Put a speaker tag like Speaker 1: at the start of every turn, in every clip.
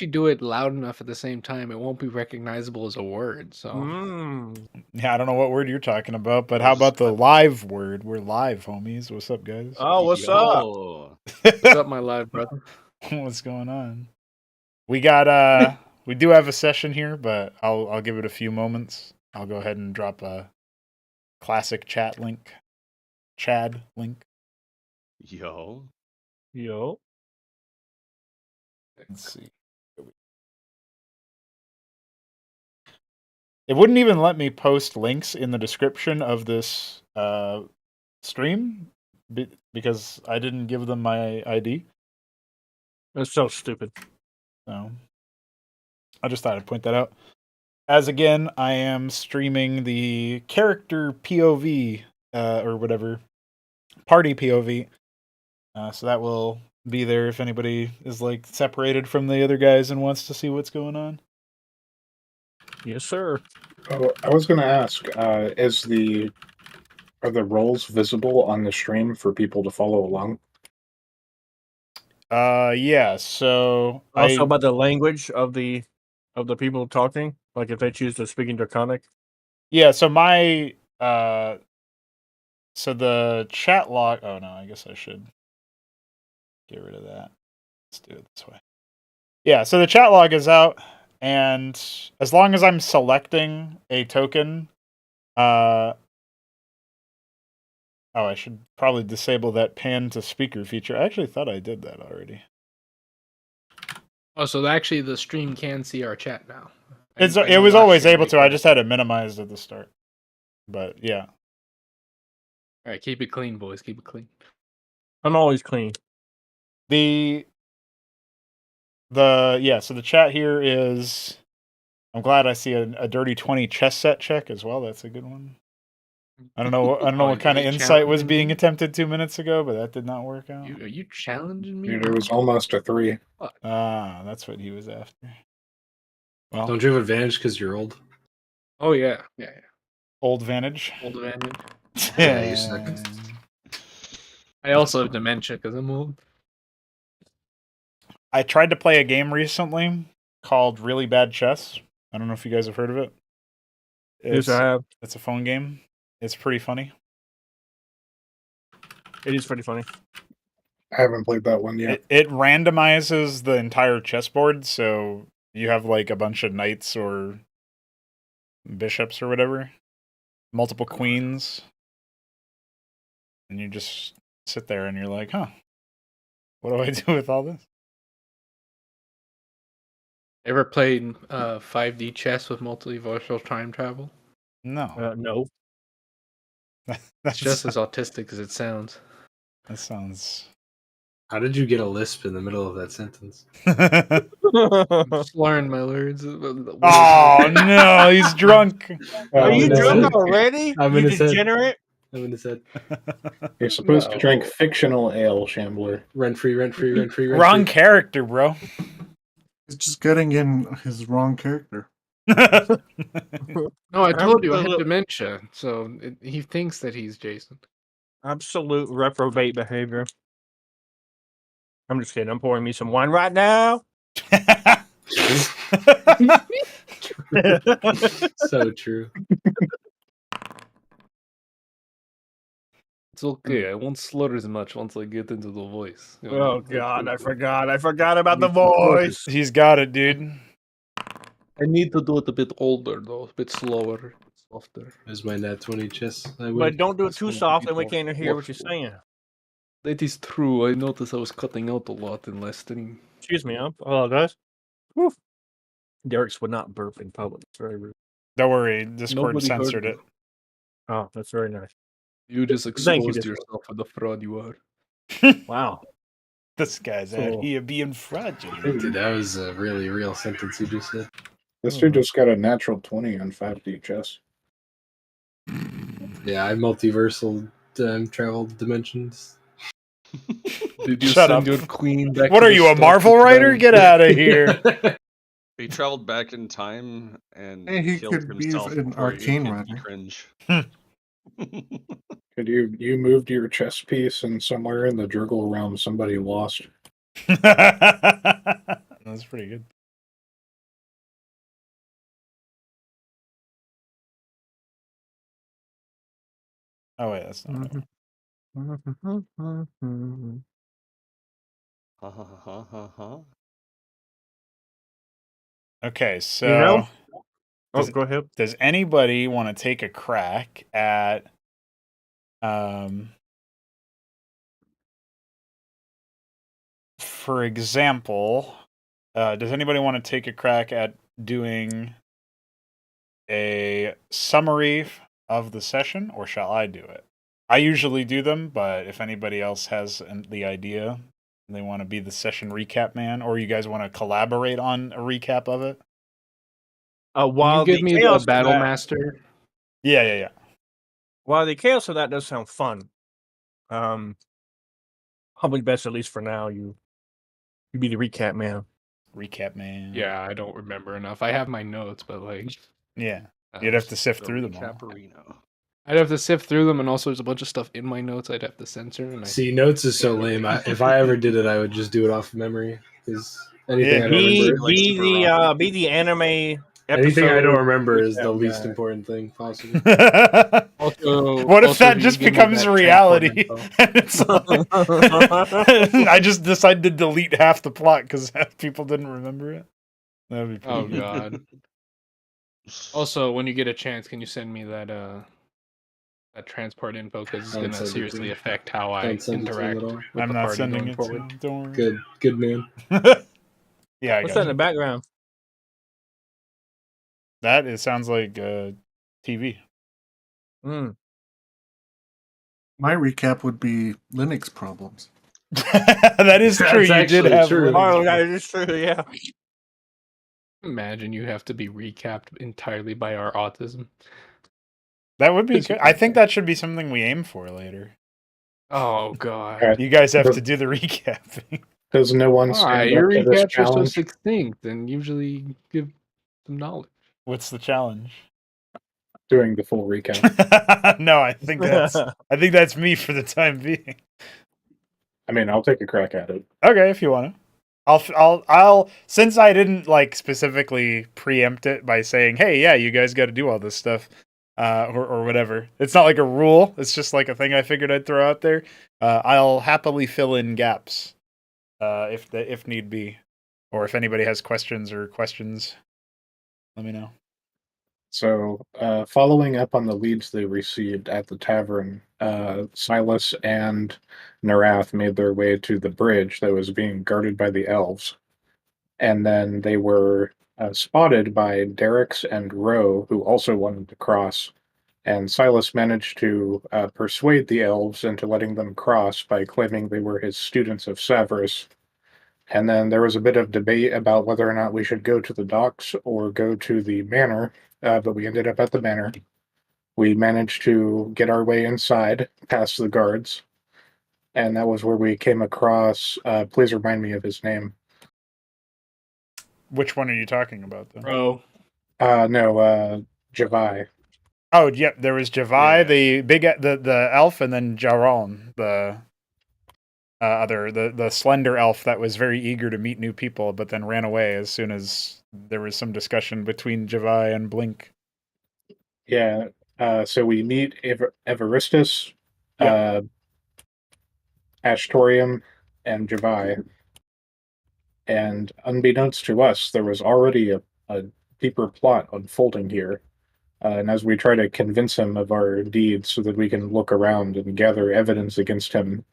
Speaker 1: you do it loud enough at the same time, it won't be recognizable as a word. So
Speaker 2: Yeah, I don't know what word you're talking about, but how about the live word? We're live, homies. What's up, guys?
Speaker 3: Oh, what's up?
Speaker 1: What's up, my live brother?
Speaker 2: What's going on? We got we do have a session here, but I'll give it a few moments. I'll go ahead and drop a classic Chad link.
Speaker 4: Yo.
Speaker 2: Let's see. It wouldn't even let me post links in the description of this stream because I didn't give them my ID.
Speaker 3: That's so stupid.
Speaker 2: So I just thought I'd point that out. As again, I am streaming the character POV or whatever, party POV. So that will be there if anybody is like separated from the other guys and wants to see what's going on.
Speaker 3: Yes, sir.
Speaker 5: Oh, I was going to ask, are the roles visible on the stream for people to follow along?
Speaker 2: Yeah. So
Speaker 3: also about the language of the people talking, like if they choose to speak in Draconic.
Speaker 2: Yeah. So my so the chat log. Oh no, I guess I should get rid of that. Let's do it this way. Yeah. So the chat log is out, and as long as I'm selecting a token, oh, I should probably disable that pan to speaker feature. I actually thought I did that already.
Speaker 1: Oh, so actually the stream can see our chat now.
Speaker 2: It was always able to. I just had it minimized at the start. But yeah.
Speaker 1: All right, keep it clean, boys. Keep it clean.
Speaker 3: I'm always clean.
Speaker 2: So the chat here is. I'm glad I see a dirty 20 chess set check as well. That's a good one. I don't know what kind of insight was being attempted 2 minutes ago, but that did not work out.
Speaker 1: Are you challenging me?
Speaker 5: Dude, it was almost a 3.
Speaker 2: That's what he was after.
Speaker 6: Well, don't you have advantage because you're old?
Speaker 1: Oh yeah.
Speaker 2: Old advantage.
Speaker 6: Yeah, you suck.
Speaker 1: I also have dementia because I'm old.
Speaker 2: I tried to play a game recently called Really Bad Chess. I don't know if you guys have heard of it.
Speaker 3: Yes, I have.
Speaker 2: It's a phone game. It's pretty funny.
Speaker 3: It is pretty funny.
Speaker 5: I haven't played that one yet.
Speaker 2: It randomizes the entire chessboard, so you have like a bunch of knights or bishops or whatever, multiple queens, and you just sit there and you're like, huh, what do I do with all this?
Speaker 1: Ever played 5D chess with multiversal time travel?
Speaker 2: No.
Speaker 3: No.
Speaker 1: It's just as autistic as it sounds.
Speaker 2: That sounds...
Speaker 6: How did you get a lisp in the middle of that sentence?
Speaker 1: Slurring my words.
Speaker 2: Oh no, he's drunk.
Speaker 3: Are you drunk already? You degenerate?
Speaker 6: I'm in his head.
Speaker 5: You're supposed to drink fictional ale, Shambler.
Speaker 6: Rent free.
Speaker 2: Wrong character, bro.
Speaker 7: He's just getting in his wrong character.
Speaker 1: No, I told you I had dementia, so he thinks that he's Jason.
Speaker 3: Absolute reprobate behavior. I'm just kidding. I'm pouring me some wine right now.
Speaker 6: So true.
Speaker 1: It's okay. I won't slur as much once I get into the voice. You know,
Speaker 3: Oh God, I forgot about the voice.
Speaker 2: He's got it, dude.
Speaker 1: I need to do it a bit older though, a bit slower, softer.
Speaker 6: Is my nat 20 chess?
Speaker 3: But don't do it too soft, and we can't hear what you're saying.
Speaker 1: That is true. I noticed I was cutting out a lot in last stream.
Speaker 3: Excuse me, I apologize. Whew. Derek's would not burp in public. It's very rude.
Speaker 2: Don't worry, Discord censored it.
Speaker 3: Oh, that's very nice.
Speaker 1: You just exposed yourself for the fraud you are.
Speaker 3: Wow.
Speaker 2: This guy's out here being fraudulent.
Speaker 6: Dude, that was a really real sentence you just said.
Speaker 5: This dude just got a natural 20 on 5D chess.
Speaker 6: Yeah, I multiversal traveled dimensions.
Speaker 1: Did you
Speaker 2: Shut
Speaker 1: send
Speaker 2: up.
Speaker 1: your queen back?
Speaker 2: What
Speaker 1: to
Speaker 2: are
Speaker 1: the
Speaker 2: you, a
Speaker 1: start
Speaker 2: Marvel
Speaker 1: of
Speaker 2: writer?
Speaker 1: time?
Speaker 2: Get out of here.
Speaker 4: He traveled back in time and
Speaker 7: He
Speaker 4: killed
Speaker 7: could be
Speaker 4: himself.
Speaker 7: an
Speaker 4: before he
Speaker 7: arcane
Speaker 4: could
Speaker 7: writer.
Speaker 4: Cringe.
Speaker 5: Could you moved your chess piece and somewhere in the Druggle realm somebody lost?
Speaker 2: That's pretty good. Oh wait, that's not. it.
Speaker 4: Ha ha ha ha ha.
Speaker 2: Okay, so
Speaker 3: You know? Oh,
Speaker 2: Does-
Speaker 3: go ahead.
Speaker 2: does anybody want to take a crack at for example, does anybody want to take a crack at doing a summary of the session, or shall I do it? I usually do them, but if anybody else has the idea, and they want to be the session recap man, or you guys want to collaborate on a recap of it.
Speaker 1: Can
Speaker 3: While
Speaker 1: you give
Speaker 3: the
Speaker 1: me the
Speaker 3: chaos
Speaker 1: battle
Speaker 3: of that,
Speaker 1: master?
Speaker 2: Yeah.
Speaker 3: while the chaos of that does sound fun, probably best, at least for now, you be the recap man.
Speaker 2: Recap man.
Speaker 1: Yeah, I don't remember enough. I have my notes, but
Speaker 2: Yeah. You'd have to sift
Speaker 4: The
Speaker 2: through them all.
Speaker 4: Recaparino.
Speaker 1: I'd have to sift through them, and also there's a bunch of stuff in my notes I'd have to censor. And
Speaker 6: See, notes is so lame. If I ever did it, I would just do it off of memory. Because anything
Speaker 2: Yeah.
Speaker 6: I don't remember,
Speaker 4: like super rough.
Speaker 3: Be the anime
Speaker 6: anything I don't
Speaker 3: episode
Speaker 6: remember is the
Speaker 3: recap
Speaker 6: least
Speaker 3: guy.
Speaker 6: important thing possible.
Speaker 1: Also,
Speaker 2: What if
Speaker 1: also,
Speaker 2: that
Speaker 1: if you
Speaker 2: just
Speaker 1: give me
Speaker 2: becomes
Speaker 1: that
Speaker 2: reality?
Speaker 1: transport
Speaker 2: And it's like, I just decided to delete half the plot because half people didn't remember it. That'd be
Speaker 1: info- Oh
Speaker 2: pretty good.
Speaker 1: god. Also, when you get a chance, can you send me that that transport info, because it's
Speaker 6: Don't
Speaker 1: gonna
Speaker 6: send it to
Speaker 1: seriously
Speaker 6: me.
Speaker 1: affect how I
Speaker 6: Don't send it to me
Speaker 1: interact
Speaker 6: at all.
Speaker 1: with
Speaker 2: I'm
Speaker 1: the
Speaker 2: not
Speaker 1: party
Speaker 2: sending
Speaker 1: going
Speaker 2: it to
Speaker 1: forward.
Speaker 2: you. Don't worry.
Speaker 6: Good man.
Speaker 2: Yeah, I
Speaker 3: What's
Speaker 2: got
Speaker 3: that in the
Speaker 2: you.
Speaker 3: background?
Speaker 2: It sounds like TV.
Speaker 3: Mm.
Speaker 7: My recap would be Linux problems.
Speaker 2: That is
Speaker 6: That's
Speaker 2: true. You did
Speaker 6: actually
Speaker 2: have
Speaker 6: true.
Speaker 2: Linux.
Speaker 3: Oh, that is true. Yeah.
Speaker 1: Imagine you have to be recapped entirely by our autism.
Speaker 2: That would be
Speaker 1: It's
Speaker 2: good.
Speaker 1: okay.
Speaker 2: I think that should be something we aim for later.
Speaker 1: Oh god.
Speaker 5: Okay.
Speaker 2: You guys have
Speaker 5: Does-
Speaker 2: to do the recapping.
Speaker 5: Does no one
Speaker 1: Why?
Speaker 5: stand
Speaker 1: Your
Speaker 5: up to this
Speaker 1: recaps are so
Speaker 5: challenge?
Speaker 1: succinct and usually give some knowledge.
Speaker 2: What's the challenge?
Speaker 5: Doing the full recap.
Speaker 2: No, I think that's me for the time being.
Speaker 5: I mean, I'll take a crack at it.
Speaker 2: Okay, if you want to. I'll since I didn't like specifically preempt it by saying, "Hey, yeah, you guys got to do all this stuff," or whatever. It's not like a rule. It's just like a thing I figured I'd throw out there. I'll happily fill in gaps, if need be, or if anybody has questions, let me know.
Speaker 5: So, following up on the leads they received at the tavern, Silas and Narath made their way to the bridge that was being guarded by the elves. And then they were spotted by Derek's and Roe, who also wanted to cross. And Silas managed to persuade the elves into letting them cross by claiming they were his students of Severus. And then there was a bit of debate about whether or not we should go to the docks or go to the manor, but we ended up at the manor. We managed to get our way inside, past the guards, and that was where we came across. Please remind me of his name.
Speaker 2: Which one are you talking about, though?
Speaker 1: Bro.
Speaker 5: No, Javai.
Speaker 2: Oh, yep. There was Javai,
Speaker 1: Yeah.
Speaker 2: the big the elf, and then Jaron, the the slender elf that was very eager to meet new people, but then ran away as soon as there was some discussion between Javai and Blink.
Speaker 5: Yeah. So we meet Evaristus,
Speaker 2: Yep.
Speaker 5: Ashtorium, and Javai. And unbeknownst to us, there was already a deeper plot unfolding here. And as we try to convince him of our deeds so that we can look around and gather evidence against him,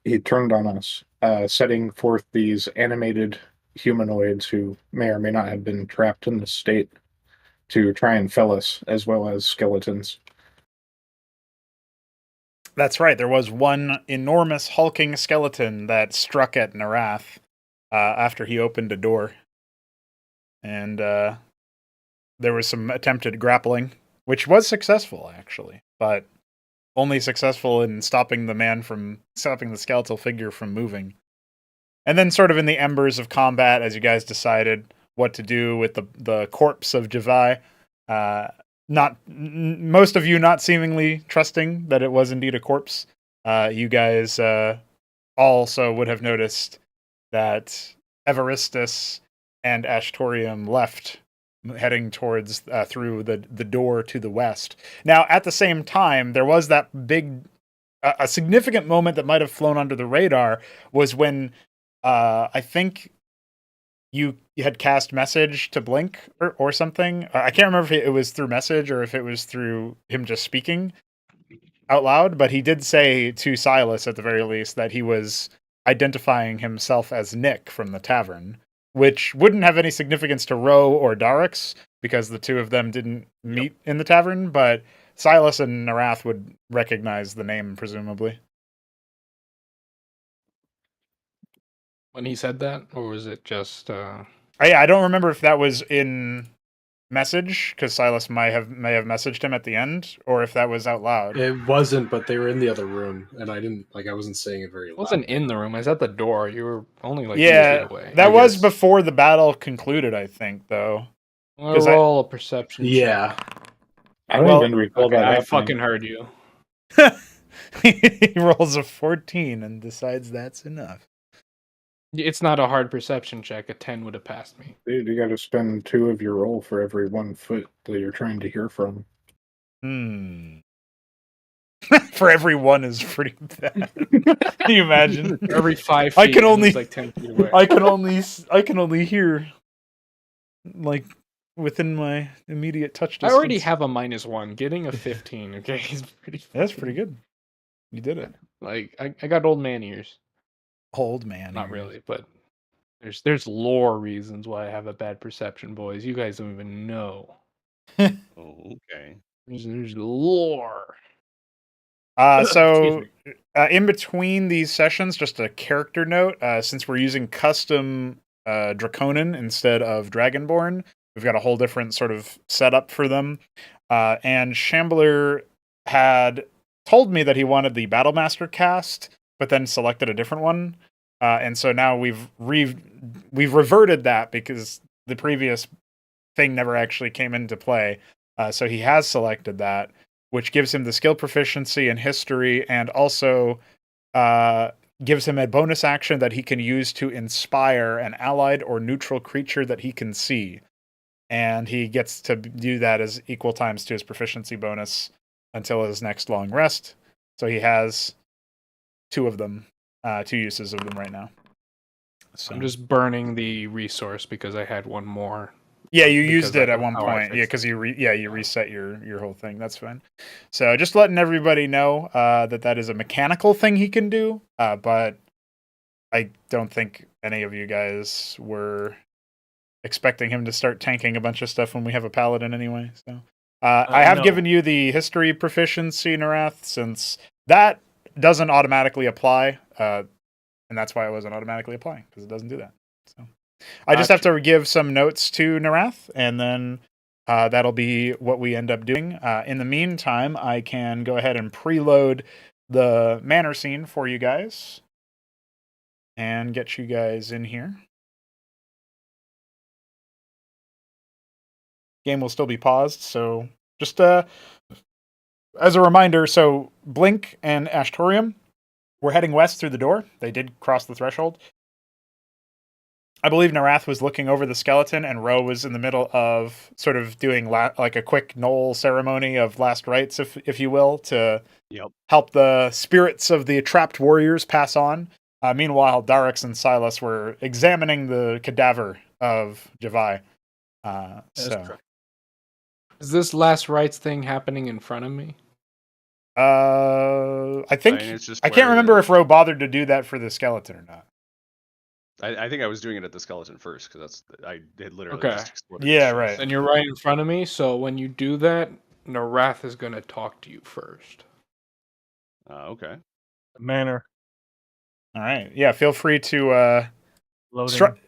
Speaker 5: he turned on us, setting forth these animated humanoids who may or may not have been trapped in this state to try and fell us, as well as skeletons.
Speaker 2: That's right. There was one enormous hulking skeleton that struck at Narath after he opened a door. And there was some attempted grappling, which was successful, actually, but only successful in stopping the skeletal figure from moving. And then sort of in the embers of combat, as you guys decided what to do with the corpse of Javai, most of you not seemingly trusting that it was indeed a corpse, you guys also would have noticed that Evaristus and Ashtorium left heading towards through the door to the west. Now, at the same time, there was that big, a significant moment that might have flown under the radar was when I think you had cast message to Blink or something. I can't remember if it was through message or if it was through him just speaking out loud, but he did say to Silas at the very least that he was identifying himself as Nick from the tavern, which wouldn't have any significance to Ro or Darix because the two of them didn't meet in the tavern, but Silas and Narath would recognize the name, presumably.
Speaker 1: When he said that, or was it just?
Speaker 2: I don't remember if that was in message because Silas may have messaged him at the end, or if that was out loud.
Speaker 6: It wasn't, but they were in the other room, and I wasn't saying it very
Speaker 1: I
Speaker 6: loud.
Speaker 1: wasn't in the room. I was at the door. You were only like 2
Speaker 2: Yeah,
Speaker 1: feet away.
Speaker 2: that
Speaker 6: I
Speaker 2: was
Speaker 6: guess.
Speaker 2: before the battle concluded, I think, though.
Speaker 1: Well, roll a perception.
Speaker 6: Yeah.
Speaker 5: I don't
Speaker 2: Well,
Speaker 5: even recall
Speaker 1: Okay,
Speaker 5: that
Speaker 1: I
Speaker 5: happening.
Speaker 1: fucking heard you.
Speaker 2: He rolls a 14 and decides that's enough.
Speaker 1: It's not a hard perception check. A 10 would have passed me.
Speaker 5: Dude, you got to spend 2 of your roll for every 1 foot that you're trying to hear from.
Speaker 2: For every one is pretty bad. Can you imagine?
Speaker 1: For every 5 feet,
Speaker 2: I can only
Speaker 1: it's like 10 feet away.
Speaker 2: I can only hear like within my immediate touch
Speaker 1: I
Speaker 2: distance.
Speaker 1: already have a -1. Getting a 15, okay, is pretty.
Speaker 2: That's pretty good. You did it.
Speaker 1: Like I got old man ears.
Speaker 2: Old man.
Speaker 1: Not
Speaker 2: ears.
Speaker 1: really, but there's lore reasons why I have a bad perception, boys. You guys don't even know.
Speaker 4: Oh, okay.
Speaker 1: There's lore.
Speaker 2: So in between these sessions, just a character note, since we're using custom Draconin instead of Dragonborn, we've got a whole different sort of setup for them. And Shambler had told me that he wanted the Battlemaster cast, but then selected a different one. And so now we've reverted that because the previous thing never actually came into play. So he has selected that, which gives him the skill proficiency in history and also gives him a bonus action that he can use to inspire an allied or neutral creature that he can see. And he gets to do that as equal times to his proficiency bonus until his next long rest. So he has 2 of them, 2 uses of them right now. So.
Speaker 1: I'm just burning the resource because I had one more.
Speaker 2: Yeah, you
Speaker 1: because
Speaker 2: used it
Speaker 1: I
Speaker 2: at
Speaker 1: know
Speaker 2: one
Speaker 1: how I
Speaker 2: point. Yeah,
Speaker 1: fixed
Speaker 2: because you reset your whole thing. That's fine. So just letting everybody know that is a mechanical thing he can do. But I don't think any of you guys were expecting him to start tanking a bunch of stuff when we have a paladin anyway. So I have
Speaker 3: No.
Speaker 2: given you the history proficiency, Narath, since that doesn't automatically apply, and that's why I wasn't automatically applying because it doesn't do that. So. I just have to give some notes to Narath, and then that'll be what we end up doing. In the meantime, I can go ahead and preload the manor scene for you guys and get you guys in here. Game will still be paused, so just as a reminder, so Blink and Ashtorium were heading west through the door. They did cross the threshold. I believe Narath was looking over the skeleton, and Ro was in the middle of sort of doing like a quick Knoll ceremony of last rites, if you will, to help the spirits of the trapped warriors pass on. Meanwhile, Darix and Silas were examining the cadaver of Javai. So,
Speaker 1: is this last rites thing happening in front of me?
Speaker 2: I think
Speaker 4: it's just
Speaker 2: I can't
Speaker 4: where-
Speaker 2: remember if Ro bothered to do that for the skeleton or not.
Speaker 4: I think I was doing it at the skeleton first because I had literally
Speaker 1: Okay.
Speaker 4: just exploded.
Speaker 2: Yeah, right.
Speaker 1: And you're right in front of me, so when you do that, Narath is going to talk to you first.
Speaker 4: Okay.
Speaker 3: Manor.
Speaker 2: All right. Yeah, feel free to
Speaker 3: Loading.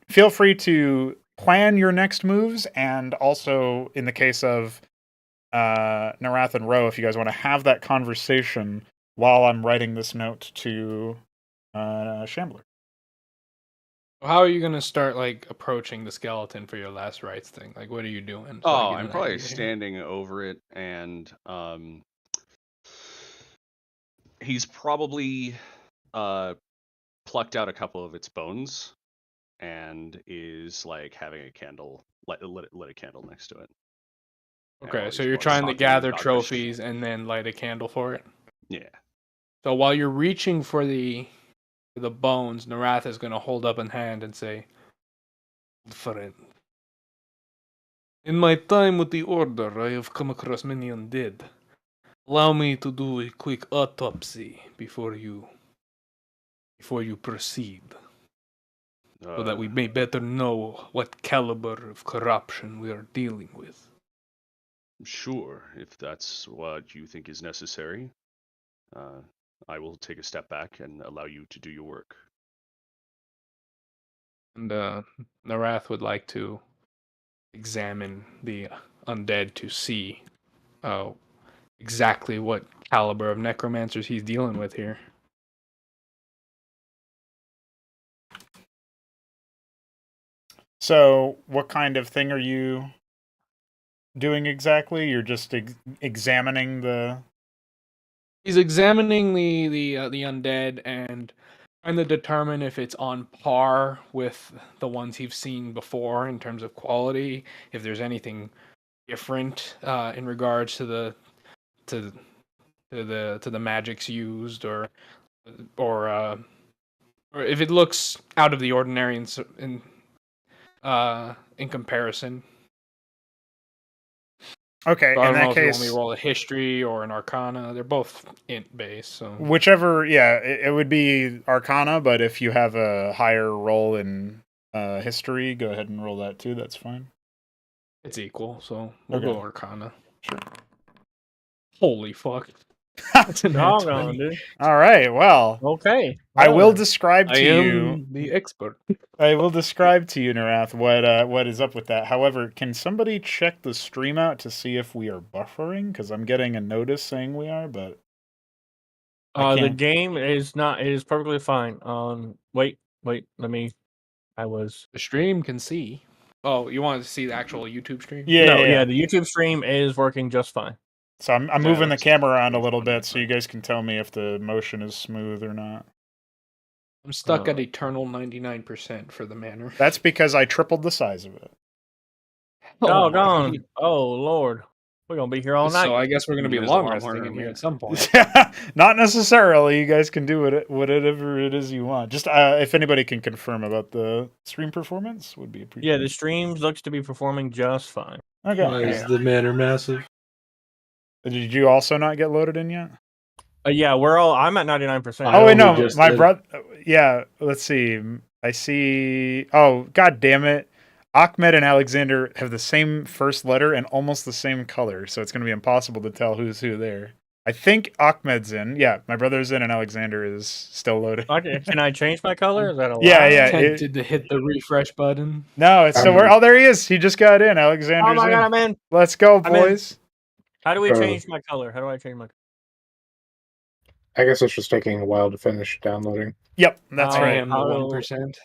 Speaker 2: feel free to plan your next moves, and also in the case of Narath and Ro, if you guys want to have that conversation while I'm writing this note to Shambler.
Speaker 1: How are you going to start like approaching the skeleton for your last rites thing? Like, what are you doing? So I get
Speaker 4: I'm
Speaker 1: an
Speaker 4: probably
Speaker 1: idea here.
Speaker 4: standing over it, and he's probably plucked out a couple of its bones and is like having a candle, lit a candle next to it. And
Speaker 1: Okay,
Speaker 4: while
Speaker 1: so
Speaker 4: he's
Speaker 1: you're
Speaker 4: while he's
Speaker 1: trying to
Speaker 4: talking
Speaker 1: gather
Speaker 4: about
Speaker 1: trophies and then light a candle for it.
Speaker 4: Yeah.
Speaker 1: So while you're reaching for the bones, Narath is going to hold up a hand and say, "Friend, in my time with the Order, I have come across many undead. Allow me to do a quick autopsy before you proceed, so that we may better know what caliber of corruption we are dealing with."
Speaker 4: Sure, if that's what you think is necessary, I will take a step back and allow you to do your work.
Speaker 1: And Narath would like to examine the undead to see exactly what caliber of necromancers he's dealing with here.
Speaker 2: So, what kind of thing are you doing exactly? You're just examining the.
Speaker 1: He's examining the undead and trying to determine if it's on par with the ones he's seen before in terms of quality. If there's anything different in regards to the magics used, or if it looks out of the ordinary in comparison.
Speaker 2: Okay,
Speaker 1: So I
Speaker 2: in
Speaker 1: don't know
Speaker 2: that
Speaker 1: if you want me
Speaker 2: case,
Speaker 1: to roll a history or an arcana. They're both int based, so
Speaker 2: whichever. Yeah, it would be Arcana, but if you have a higher roll in history, go ahead and roll that too. That's fine.
Speaker 1: it's equal. So we'll go
Speaker 2: Okay.
Speaker 1: arcana.
Speaker 2: Sure.
Speaker 1: Holy fuck! That's an nat
Speaker 3: Doggone,
Speaker 1: 20.
Speaker 3: dude.
Speaker 2: All right. Well,
Speaker 3: Okay.
Speaker 2: I will
Speaker 3: well,
Speaker 2: describe
Speaker 1: I
Speaker 2: to you.
Speaker 1: am the expert.
Speaker 2: I will describe to you, Narath, what is up with that. However, can somebody check the stream out to see if we are buffering? Because I'm getting a notice saying we are, but I
Speaker 3: the
Speaker 2: can't.
Speaker 3: game is not. It is perfectly fine. Wait. Let me. I was.
Speaker 1: The stream can see. Oh, you want to see the actual YouTube stream?
Speaker 2: Yeah,
Speaker 3: No,
Speaker 2: yeah, yeah.
Speaker 3: the YouTube stream is working just fine.
Speaker 2: So I'm
Speaker 1: Yeah,
Speaker 2: moving the
Speaker 1: that's
Speaker 2: camera around a
Speaker 1: pretty
Speaker 2: little
Speaker 1: fun,
Speaker 2: bit so
Speaker 1: but-
Speaker 2: you guys can tell me if the motion is smooth or not.
Speaker 1: I'm stuck at eternal 99% for the manor.
Speaker 2: That's because I tripled the size of it.
Speaker 3: Doggone. Oh Lord, we're gonna be here all night.
Speaker 1: So I guess we're going to be
Speaker 4: There's a
Speaker 1: long
Speaker 4: lot
Speaker 1: resting
Speaker 4: more,
Speaker 1: in here
Speaker 4: yeah.
Speaker 1: at some point.
Speaker 2: Not necessarily. You guys can do whatever it is you want. Just if anybody can confirm about the stream performance, would be appreciated.
Speaker 3: Yeah, the streams looks to be performing just fine.
Speaker 2: Okay.
Speaker 6: Why is the manor massive?
Speaker 2: Did you also not get loaded in yet?
Speaker 3: Yeah, I'm at 99%.
Speaker 6: I
Speaker 2: Oh wait, no,
Speaker 6: only just
Speaker 2: my
Speaker 6: did.
Speaker 2: brother. Yeah, let's see. I see. Oh, god damn it! Ahmed and Alexander have the same first letter and almost the same color, so it's going to be impossible to tell who's who there. I think Ahmed's in. Yeah, my brother's in, and Alexander is still loaded.
Speaker 3: Okay, can I change my color? Is that allowed?
Speaker 2: Yeah, yeah.
Speaker 1: Tempted to hit the refresh button.
Speaker 2: No, it's still. Oh, there he is. He just got in. Alexander's
Speaker 3: Oh my
Speaker 2: in.
Speaker 3: god, I'm in.
Speaker 2: Let's go,
Speaker 3: I'm in.
Speaker 2: boys.
Speaker 3: How do we change my color? How do I change my?
Speaker 5: I guess it's just taking a while to finish downloading.
Speaker 2: Yep, that's
Speaker 3: Oh,
Speaker 1: I
Speaker 2: right.
Speaker 1: am the 1%.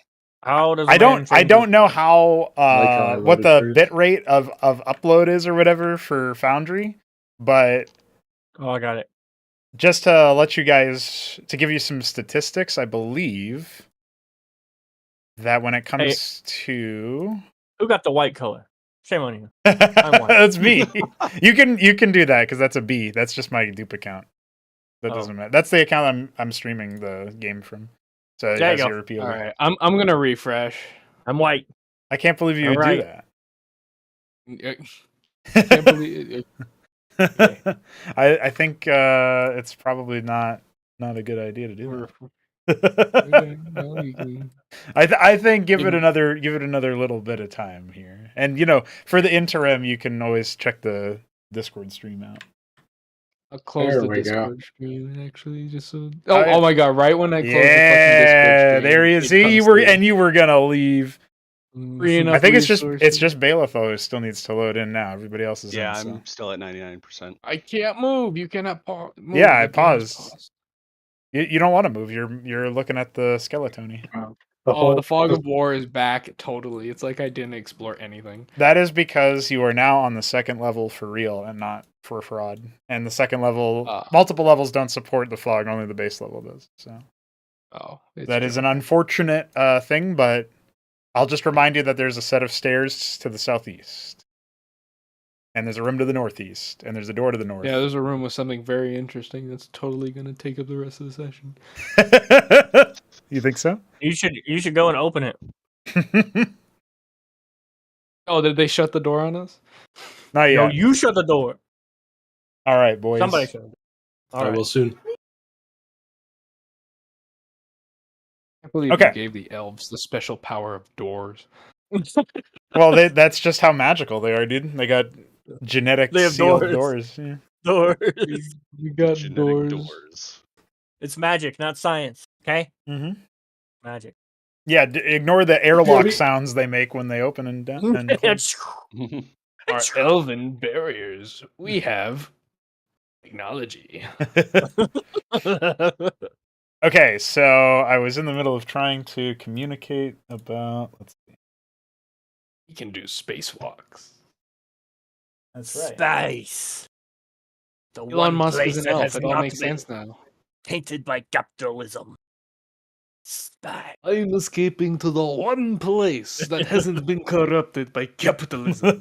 Speaker 3: How does
Speaker 2: I don't
Speaker 3: change
Speaker 2: know how
Speaker 6: Like how I
Speaker 2: what
Speaker 6: loaded
Speaker 2: the
Speaker 6: first.
Speaker 2: bit rate of upload is or whatever for Foundry, but
Speaker 3: Oh, I got it.
Speaker 2: just to let you guys to give you some statistics, I believe that when it comes to
Speaker 3: Who got the white color? Shame on you.
Speaker 2: that's me. you can do that because that's a B. That's just my dupe account. That
Speaker 3: Oh.
Speaker 2: doesn't matter. That's the account I'm streaming the game from. So it
Speaker 3: There you
Speaker 2: has
Speaker 3: go.
Speaker 2: your POV.
Speaker 1: All right, I'm gonna refresh.
Speaker 3: I'm white.
Speaker 2: I can't believe you
Speaker 3: All
Speaker 2: would
Speaker 3: right.
Speaker 2: do that.
Speaker 1: I can't believe it.
Speaker 2: I think it's probably not a good idea to do
Speaker 1: Okay,
Speaker 2: that.
Speaker 1: well, you can-
Speaker 2: I think give it another little bit of time here, and for the interim you can always check the Discord stream out.
Speaker 1: I'll close
Speaker 5: There
Speaker 1: the
Speaker 5: we go.
Speaker 1: Discord stream actually, just so.
Speaker 2: Oh, yeah.
Speaker 1: Oh my god! Right when I close the fucking
Speaker 2: Yeah,
Speaker 1: Discord stream,
Speaker 2: there he is.
Speaker 1: it
Speaker 2: See,
Speaker 1: comes
Speaker 2: you were gonna leave.
Speaker 1: freeing
Speaker 2: I
Speaker 1: up
Speaker 2: think it's just
Speaker 1: resources.
Speaker 2: Balefo who still needs to load in now. Everybody else is
Speaker 4: Yeah,
Speaker 2: in. So.
Speaker 4: I'm still at 99%.
Speaker 1: I can't move. You cannot pause.
Speaker 2: Yeah, I paused. You don't want to move. You're looking at the Skeletoni.
Speaker 1: The fog of war is back totally. It's like I didn't explore anything.
Speaker 2: That is because you are now on the second level for real and not for fraud. And the second level, multiple levels don't support the fog. Only the base level does. So
Speaker 1: Oh,
Speaker 2: that is an unfortunate thing, but I'll just remind you that there's a set of stairs to the southeast. And there's a room to the northeast. And there's a door to the north.
Speaker 1: Yeah, there's a room with something very interesting that's totally going to take up the rest of the session.
Speaker 2: You think so?
Speaker 3: You should go and open it.
Speaker 1: Oh, did they shut the door on us?
Speaker 2: Not yet.
Speaker 3: No, you shut the door.
Speaker 2: All right, boys.
Speaker 3: Somebody shut it. All
Speaker 6: I
Speaker 3: right.
Speaker 6: will soon.
Speaker 1: I can't believe
Speaker 2: Okay.
Speaker 1: you gave the elves the special power of doors.
Speaker 2: Well, that's just how magical they are, dude. They got genetic
Speaker 3: They have
Speaker 2: sealed
Speaker 3: doors.
Speaker 2: doors. Yeah.
Speaker 3: Doors.
Speaker 1: We got
Speaker 4: Genetic
Speaker 1: doors.
Speaker 3: It's magic, not science. Okay,
Speaker 2: Mm-hmm.
Speaker 3: magic.
Speaker 2: Yeah, ignore the airlock sounds they make when they open and down. And close.
Speaker 1: Our elven barriers. We have technology.
Speaker 2: Okay, so I was in the middle of trying to communicate about. Let's see.
Speaker 1: We can do spacewalks.
Speaker 2: That's right.
Speaker 3: Space. The
Speaker 1: Elon
Speaker 3: one
Speaker 1: Musk
Speaker 3: place
Speaker 1: is an
Speaker 3: that
Speaker 1: elf.
Speaker 3: has
Speaker 1: It all
Speaker 3: not
Speaker 1: makes
Speaker 3: been
Speaker 1: sense now.
Speaker 3: tainted by capitalism. Space.
Speaker 1: I'm escaping to the one place that hasn't been corrupted by capitalism.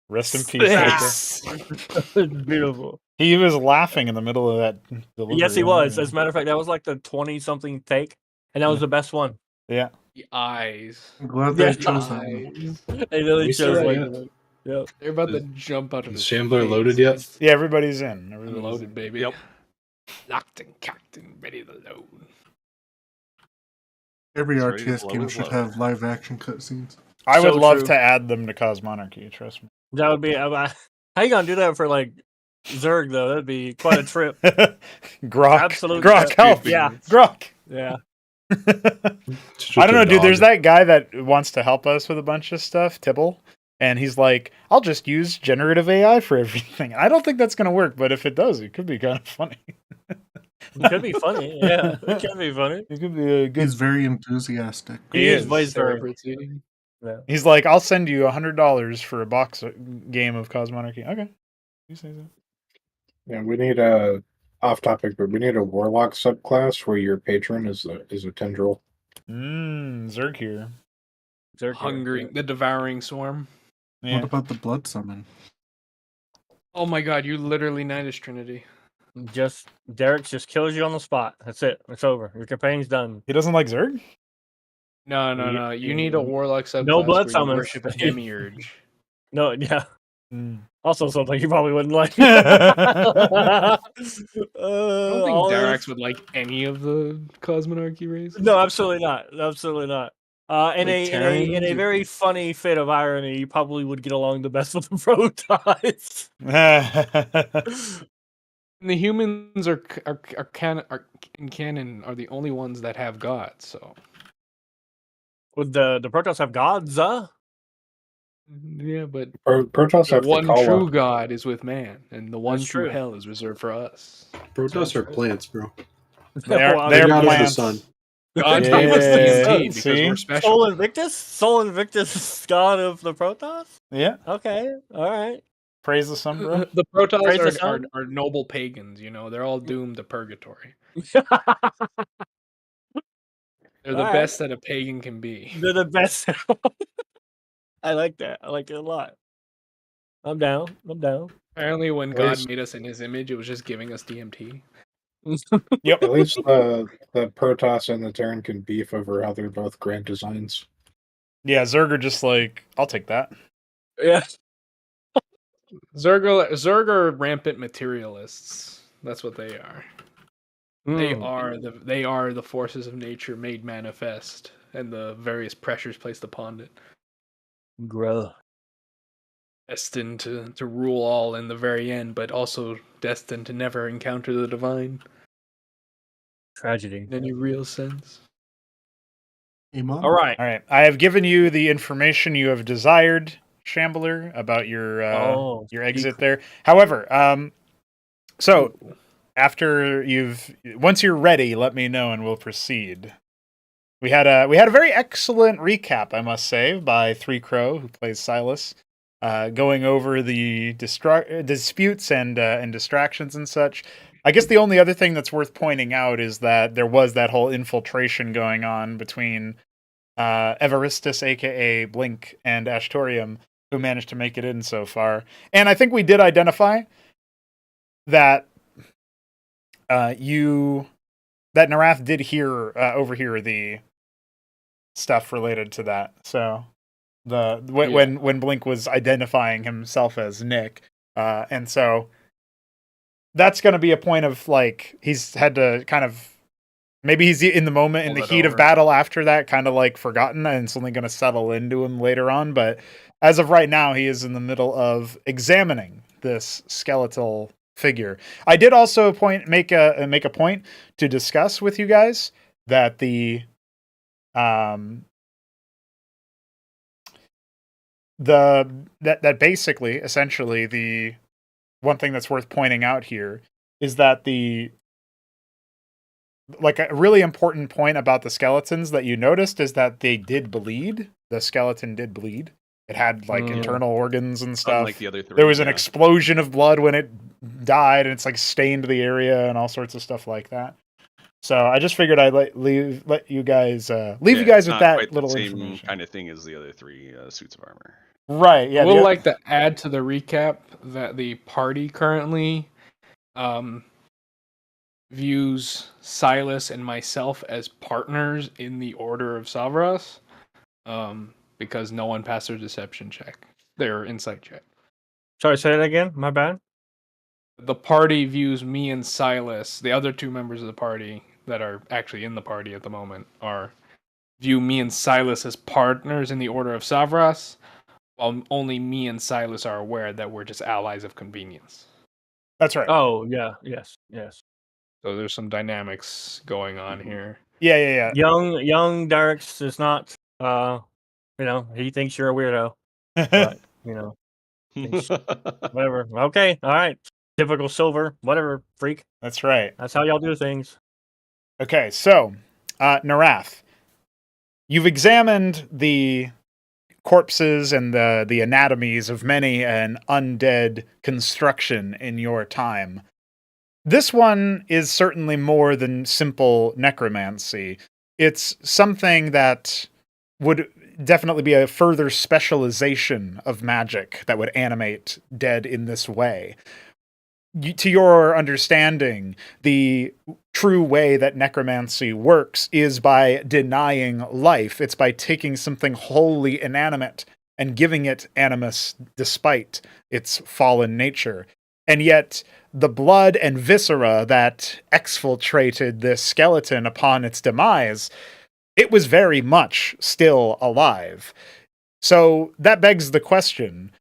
Speaker 2: Rest in peace. Hector.
Speaker 1: Space.
Speaker 3: Beautiful.
Speaker 2: He was laughing in the middle of that delivery.
Speaker 3: Yes, he was. As a matter of fact, that was like the 20-something take, and that was the best one.
Speaker 2: Yeah.
Speaker 1: The eyes.
Speaker 7: I'm glad
Speaker 3: Yeah,
Speaker 7: they chose that one.
Speaker 1: Eyes.
Speaker 3: They really
Speaker 6: We
Speaker 3: chose
Speaker 6: still
Speaker 3: like
Speaker 6: got-
Speaker 3: that. Yep.
Speaker 1: They're about to
Speaker 6: Is-
Speaker 1: jump out of
Speaker 6: is
Speaker 1: his
Speaker 6: Shambler
Speaker 1: face.
Speaker 6: loaded yet?
Speaker 2: Yeah, everybody's in. Everybody's
Speaker 1: Unloaded,
Speaker 2: in.
Speaker 1: baby.
Speaker 4: Yep.
Speaker 1: Locked and cocked and ready to load.
Speaker 7: Every
Speaker 4: It's ready to
Speaker 7: RTS
Speaker 4: blow
Speaker 7: game
Speaker 4: his
Speaker 7: should
Speaker 4: load.
Speaker 7: have live action cutscenes.
Speaker 2: I would
Speaker 3: So
Speaker 2: love
Speaker 3: true.
Speaker 2: to add them to Cosmonarchy, trust me.
Speaker 3: That would be. How you gonna do that for like Zerg though? That'd be quite a trip.
Speaker 2: Grok.
Speaker 3: Absolute
Speaker 2: Grok,
Speaker 3: trip.
Speaker 2: help!
Speaker 3: Yeah.
Speaker 2: Grok!
Speaker 3: Yeah.
Speaker 6: It's just
Speaker 2: I don't
Speaker 6: a
Speaker 2: know, dude.
Speaker 6: dog.
Speaker 2: There's that guy that wants to help us with a bunch of stuff, Tibble, and he's like, "I'll just use generative AI for everything." I don't think that's gonna work, but if it does, it could be kind of funny.
Speaker 3: It could be funny. Yeah, it can be funny.
Speaker 2: It could be a good.
Speaker 7: He's very enthusiastic.
Speaker 3: He is
Speaker 2: is.
Speaker 3: voice very.
Speaker 1: Celebrating.
Speaker 3: Yeah.
Speaker 2: He's like, "I'll send you $100 for a box game of Cosmonarchy." Okay, you say so.
Speaker 5: Yeah, we need a off topic, but we need a warlock subclass where your patron is a tendril.
Speaker 2: Zerg here.
Speaker 3: Zerg
Speaker 1: Hungry. The devouring swarm.
Speaker 2: Yeah.
Speaker 7: What about the blood summon?
Speaker 1: Oh my god, you literally Nidus Trinity.
Speaker 3: Just Derek just kills you on the spot. That's it. It's over. Your campaign's done.
Speaker 2: He doesn't like Zerg?
Speaker 1: No. You need a warlock subclass
Speaker 3: No blood
Speaker 1: where you
Speaker 3: summons.
Speaker 1: worship a demiurge.
Speaker 3: No, yeah.
Speaker 2: Mm.
Speaker 3: Also something you probably wouldn't like.
Speaker 1: I don't think
Speaker 3: all of
Speaker 1: Darax
Speaker 3: this-
Speaker 1: would like any of the Cosmonarchy races.
Speaker 3: No, absolutely not. Absolutely not. In
Speaker 1: Like
Speaker 3: a
Speaker 1: Terrans or-
Speaker 3: very funny fit of irony, you probably would get along the best with the Protons.
Speaker 1: And the humans are in canon are the only ones that have gods. So
Speaker 3: Would the Protons have gods?
Speaker 1: yeah, but
Speaker 5: Protoss
Speaker 1: the
Speaker 5: have
Speaker 1: one
Speaker 5: T'Challa.
Speaker 1: true god is with man, and the one
Speaker 3: That's
Speaker 1: true
Speaker 3: true.
Speaker 1: hell is reserved for us.
Speaker 6: Protoss are plants, bro.
Speaker 2: They're
Speaker 3: Well,
Speaker 2: they're
Speaker 6: God of the
Speaker 2: plants.
Speaker 6: sun.
Speaker 1: God
Speaker 2: Yeah,
Speaker 1: gave us
Speaker 2: yeah,
Speaker 1: TNT because
Speaker 2: see?
Speaker 1: we're special.
Speaker 3: Sol Invictus? Sol Invictus, god of the Protons?
Speaker 2: Yeah,
Speaker 3: Okay, all right.
Speaker 2: praise the sun, bro.
Speaker 1: The Protons
Speaker 3: Praise the
Speaker 1: are
Speaker 3: sun?
Speaker 1: noble pagans. You know, they're all doomed to purgatory. They're the
Speaker 3: Alright.
Speaker 1: best that a pagan can be.
Speaker 3: They're the best. I like that. I like it a lot. I'm down. I'm down.
Speaker 1: Apparently, when
Speaker 5: At
Speaker 1: God
Speaker 5: least-
Speaker 1: made us in His image, it was just giving us DMT.
Speaker 2: Yep.
Speaker 5: At least the Protoss and the Terran can beef over how they're both grand designs.
Speaker 2: Yeah, Zerg are just like, I'll take that.
Speaker 3: Yeah.
Speaker 1: Zerg are rampant materialists. That's what they are. They
Speaker 3: Mm.
Speaker 1: are the forces of nature made manifest, and the various pressures placed upon it,
Speaker 3: Grow.
Speaker 1: destined to rule all in the very end, but also destined to never encounter the divine
Speaker 3: Tragedy.
Speaker 1: in any real sense.
Speaker 7: Iman?
Speaker 3: All right.
Speaker 2: All right, I have given you the information you have desired, Shambler, about your your exit
Speaker 3: secret.
Speaker 2: there. However, so after once you're ready, let me know and we'll proceed. We had a very excellent recap, I must say, by Three Crow, who plays Silas, going over the disputes and distractions and such. I guess the only other thing that's worth pointing out is that there was that whole infiltration going on between Evaristus, aka Blink, and Ashtorium, who managed to make it in so far. And I think we did identify that that Narath did overhear the stuff related to that. So when Blink was identifying himself as Nick, and so that's going to be a point of like he's had to kind of maybe he's in the moment in the heat of battle after that kind of like forgotten, and it's only going to settle into him later on. But as of right now, he is in the middle of examining this skeletal figure. I did also make a point to discuss with you guys that that basically, essentially, the one thing that's worth pointing out here is that a really important point about the skeletons that you noticed is that they did bleed. The skeleton did bleed. It had internal organs and stuff.
Speaker 4: Unlike the other three,
Speaker 2: there was an explosion of blood when it died, and it's like stained the area and all sorts of stuff like that. So I just figured I'd let you guys you guys with that little information.
Speaker 4: Same kind of thing as the other three suits of armor.
Speaker 2: Right. Yeah.
Speaker 1: I would like to add to the recap that the party currently views Silas and myself as partners in the Order of Savras, because no one passed their deception check, their insight check.
Speaker 3: Sorry, say that again. My bad.
Speaker 1: The party views me and Silas, the other two members of the party that are actually in the party at the moment, view me and Silas as partners in the Order of Savras, while only me and Silas are aware that we're just allies of convenience.
Speaker 2: That's right.
Speaker 3: Oh, yeah. Yes.
Speaker 1: So there's some dynamics going on here.
Speaker 2: Yeah.
Speaker 3: Young Derek's is not, he thinks you're a weirdo. But, whatever. Okay. All right. Typical silver, whatever, freak.
Speaker 2: That's right.
Speaker 3: That's how y'all do things.
Speaker 2: Okay, so, Narath, you've examined the corpses and the anatomies of many an undead construction in your time. This one is certainly more than simple necromancy. It's something that would definitely be a further specialization of magic that would animate dead in this way. To your understanding, the true way that necromancy works is by denying life. It's by taking something wholly inanimate and giving it animus despite its fallen nature. And yet, the blood and viscera that exfiltrated this skeleton upon its demise, it was very much still alive. So that begs the question,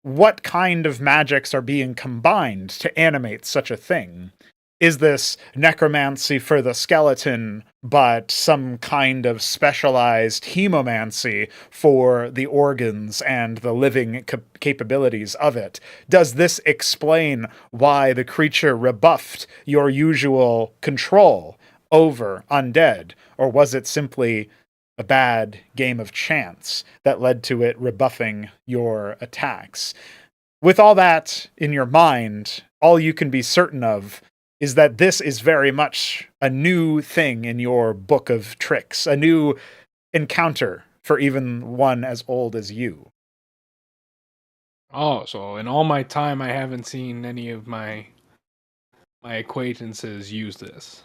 Speaker 2: what kind of magics are being combined to animate such a thing? Is this necromancy for the skeleton, but some kind of specialized hemomancy for the organs and the living capabilities of it? Does this explain why the creature rebuffed your usual control over undead? Or was it simply a bad game of chance that led to it rebuffing your attacks? With all that in your mind, all you can be certain of is that this is very much a new thing in your book of tricks, a new encounter for even one as old as you.
Speaker 1: Oh, so in all my time, I haven't seen any of my acquaintances use this.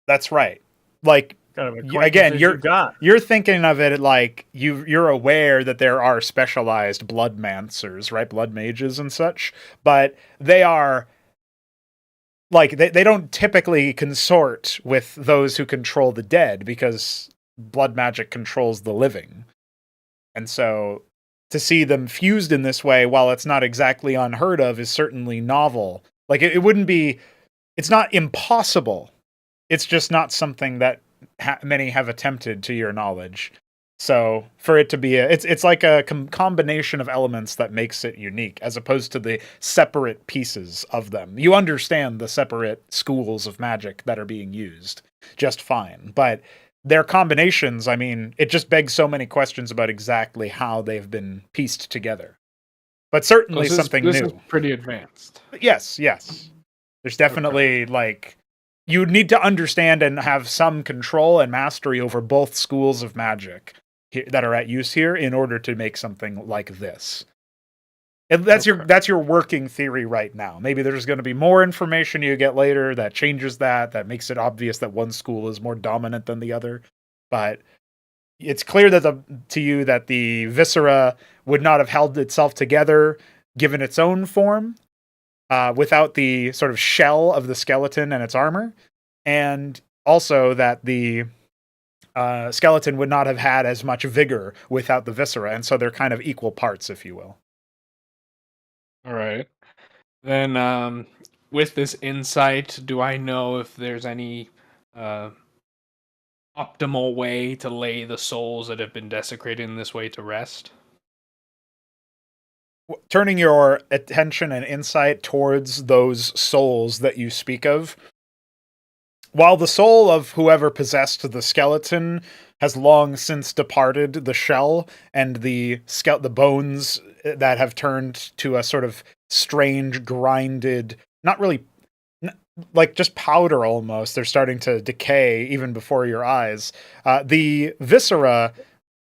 Speaker 2: That's right. Like, again, you're thinking of it like you're aware that there are specialized bloodmancers, right? Blood mages and such, but they are like they don't typically consort with those who control the dead because blood magic controls the living. And so to see them fused in this way, while it's not exactly unheard of, is certainly novel. Like it wouldn't be, it's not impossible. It's just not something that many have attempted, to your knowledge. So for it to be it's like a combination of elements that makes it unique, as opposed to the separate pieces of them. You understand the separate schools of magic that are being used just fine, but their combinations, I mean, it just begs so many questions about exactly how they've been pieced together. But certainly something new.
Speaker 1: This is pretty advanced.
Speaker 2: Yes. There's definitely like you need to understand and have some control and mastery over both schools of magic that are at use here in order to make something like this. And that's your working theory right now. Maybe there's going to be more information you get later that changes that makes it obvious that one school is more dominant than the other. But it's clear that to you that the viscera would not have held itself together given its own form, without the sort of shell of the skeleton and its armor, and also that the skeleton would not have had as much vigor without the viscera, and so they're kind of equal parts, if you will.
Speaker 1: All right. Then, with this insight, do I know if there's any optimal way to lay the souls that have been desecrated in this way to rest?
Speaker 2: Turning your attention and insight towards those souls that you speak of, while the soul of whoever possessed the skeleton has long since departed the shell, and the bones that have turned to a sort of strange, grinded, not really, like just powder almost, they're starting to decay even before your eyes. The viscera,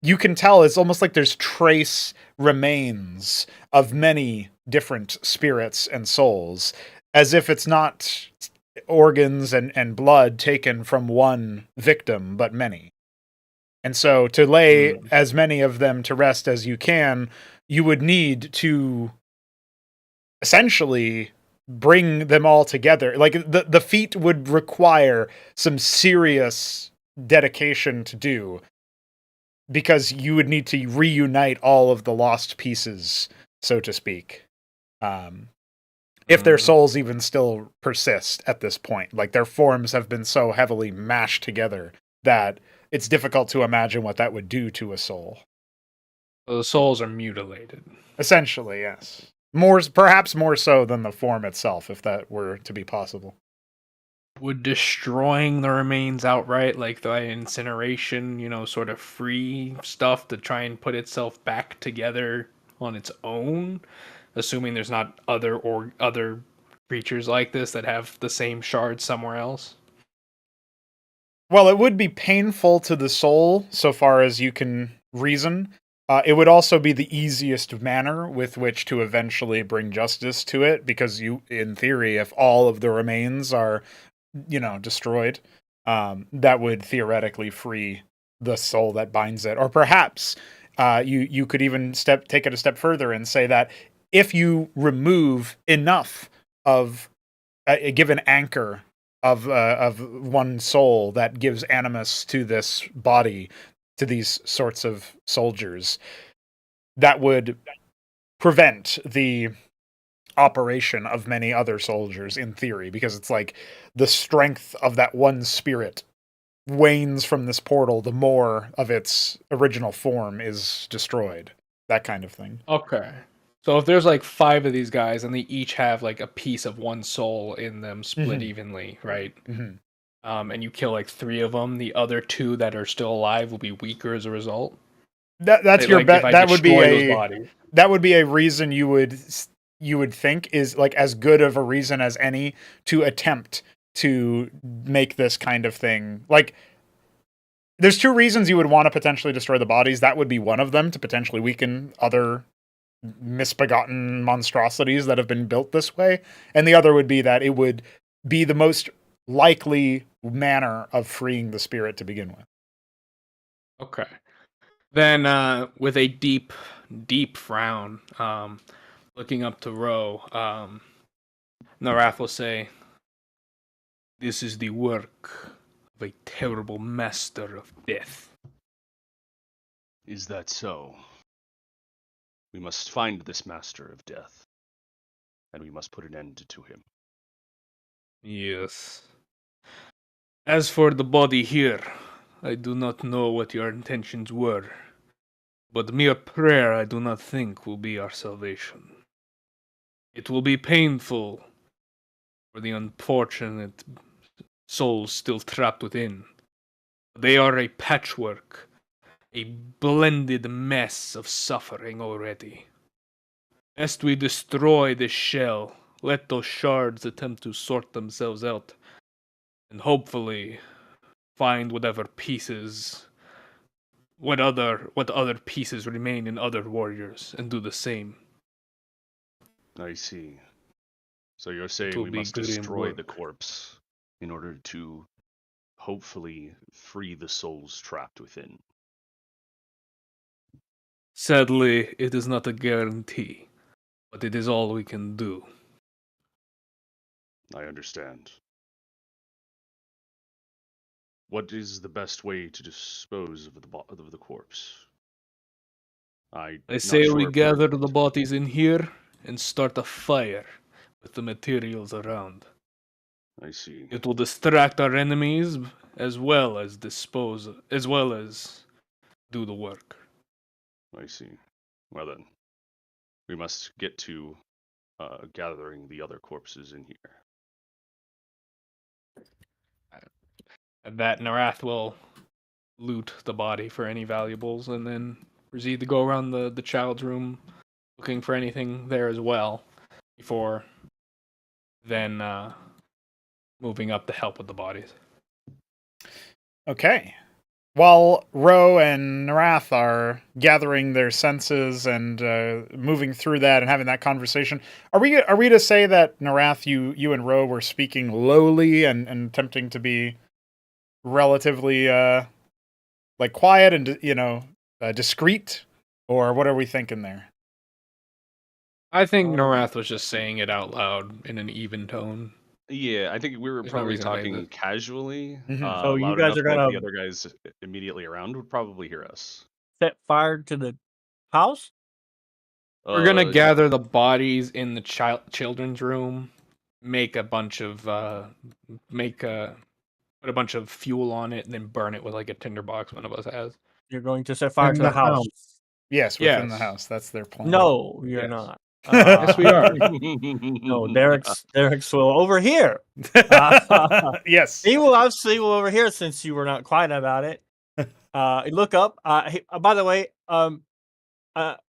Speaker 2: you can tell it's almost like there's trace remains of many different spirits and souls, as if it's not organs and blood taken from one victim, but many. And so to lay as many of them to rest as you can, you would need to essentially bring them all together. Like the feat would require some serious dedication to do, because you would need to reunite all of the lost pieces, so to speak. If their souls even still persist at this point. Like, their forms have been so heavily mashed together that it's difficult to imagine what that would do to a soul.
Speaker 1: So the souls are mutilated.
Speaker 2: Essentially, yes. Perhaps more so than the form itself, if that were to be possible.
Speaker 1: Would destroying the remains outright, like the incineration, sort of free stuff to try and put itself back together on its own, assuming there's not other creatures like this that have the same shards somewhere else?
Speaker 2: Well, it would be painful to the soul, so far as you can reason. It would also be the easiest manner with which to eventually bring justice to it, because in theory, if all of the remains are, destroyed, that would theoretically free the soul that binds it. Or perhaps you could even take it a step further and say that if you remove enough of a given anchor of one soul that gives animus to this body, to these sorts of soldiers, that would prevent the operation of many other soldiers, in theory, because it's like the strength of that one spirit wanes from this portal the more of its original form is destroyed. That kind of thing.
Speaker 1: Okay. So if there's like 5 of these guys and they each have like a piece of one soul in them split evenly, right? And you kill like 3 of them, the other 2 that are still alive will be weaker as a result.
Speaker 2: That's your bet. That would be a reason you would think is like as good of a reason as any to attempt to make this kind of thing. Like, there's 2 reasons you would want to potentially destroy the bodies. That would be one of them, to potentially weaken other misbegotten monstrosities that have been built this way. And the other would be that it would be the most likely manner of freeing the spirit to begin with.
Speaker 1: Okay. Then, with a deep, deep frown, looking up to Ro, Narath will say, "This is the work of a terrible master of death."
Speaker 4: Is that so? We must find this master of death, and we must put an end to him.
Speaker 1: Yes. As for the body here, I do not know what your intentions were, but mere prayer I do not think will be our salvation. It will be painful for the unfortunate souls still trapped within. They are a patchwork, a blended mess of suffering already. Lest we destroy this shell, let those shards attempt to sort themselves out. and hopefully find what other pieces remain in other warriors and do the same.
Speaker 4: I see. So you're
Speaker 1: It
Speaker 4: saying
Speaker 1: will
Speaker 4: we
Speaker 1: be
Speaker 4: must
Speaker 1: grim
Speaker 4: destroy the
Speaker 1: work.
Speaker 4: corpse in order to hopefully free the souls trapped within.
Speaker 1: Sadly, it is not a guarantee, but it is all we can do.
Speaker 4: I understand. What is the best way to dispose of the corpse?
Speaker 1: I
Speaker 4: Not
Speaker 1: say
Speaker 4: sure
Speaker 1: we
Speaker 4: if we're
Speaker 1: gather
Speaker 4: going
Speaker 1: the
Speaker 4: to-
Speaker 1: bodies in here and start a fire with the materials around.
Speaker 4: I see.
Speaker 1: It will distract our enemies as well as do the work.
Speaker 4: I see. Well then, we must get to gathering the other corpses in here.
Speaker 1: At that, Narath will loot the body for any valuables and then proceed to go around the child's room looking for anything there as well before then moving up to help with the bodies.
Speaker 2: Okay. While Ro and Narath are gathering their senses and moving through that and having that conversation, are we to say that Narath, you and Ro were speaking lowly and attempting to be relatively like quiet and discreet, or what are we thinking there?
Speaker 1: I think Narath was just saying it out loud in an even tone.
Speaker 4: Yeah, I think we were
Speaker 1: There's no
Speaker 4: probably
Speaker 1: reason to make
Speaker 4: talking
Speaker 1: this.
Speaker 4: casually,
Speaker 2: Mhm.
Speaker 3: So you
Speaker 4: loud
Speaker 3: guys
Speaker 4: enough
Speaker 3: are
Speaker 4: that
Speaker 3: gonna
Speaker 4: the other guys immediately around would probably hear us.
Speaker 3: set fire to the house?
Speaker 1: We're gonna
Speaker 4: Uh,
Speaker 1: gather the bodies in the children's room, make a bunch of put a bunch of fuel on it, and then burn it with like a tinderbox one of us has.
Speaker 3: You're going to set fire
Speaker 7: In
Speaker 3: to the
Speaker 7: the
Speaker 3: house?
Speaker 7: house.
Speaker 2: Yes, within the
Speaker 1: Yes.
Speaker 2: house. That's their plan.
Speaker 3: No, you're
Speaker 1: Yes.
Speaker 3: not.
Speaker 1: Yes, we are.
Speaker 3: No, Derek's will overhear.
Speaker 2: Yes.
Speaker 3: He will obviously will overhear since you were not quiet about it. Look up. By the way,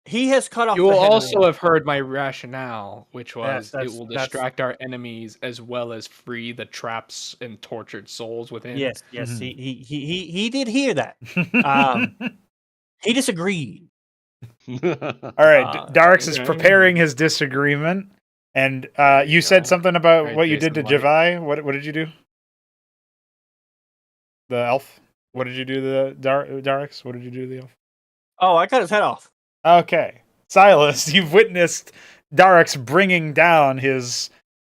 Speaker 3: he has cut off.
Speaker 1: You will
Speaker 3: the head
Speaker 1: also
Speaker 3: of the
Speaker 1: have heard my rationale, which was it will
Speaker 3: that's-
Speaker 1: distract our enemies as well as free the traps and tortured souls within.
Speaker 3: Yes.
Speaker 2: Mhm.
Speaker 3: He did hear that. He disagreed.
Speaker 2: All right, Darix is
Speaker 3: okay.
Speaker 2: preparing his disagreement, and
Speaker 4: There
Speaker 2: you
Speaker 4: you
Speaker 2: said
Speaker 4: go.
Speaker 2: something about
Speaker 1: Right,
Speaker 2: what you did to
Speaker 1: Jason
Speaker 2: Javai. What did you do? The elf. What did you do to the Darix? What did you do to the elf?
Speaker 3: Oh, I cut his head off.
Speaker 2: Okay, Silas, you've witnessed Darix bringing down his.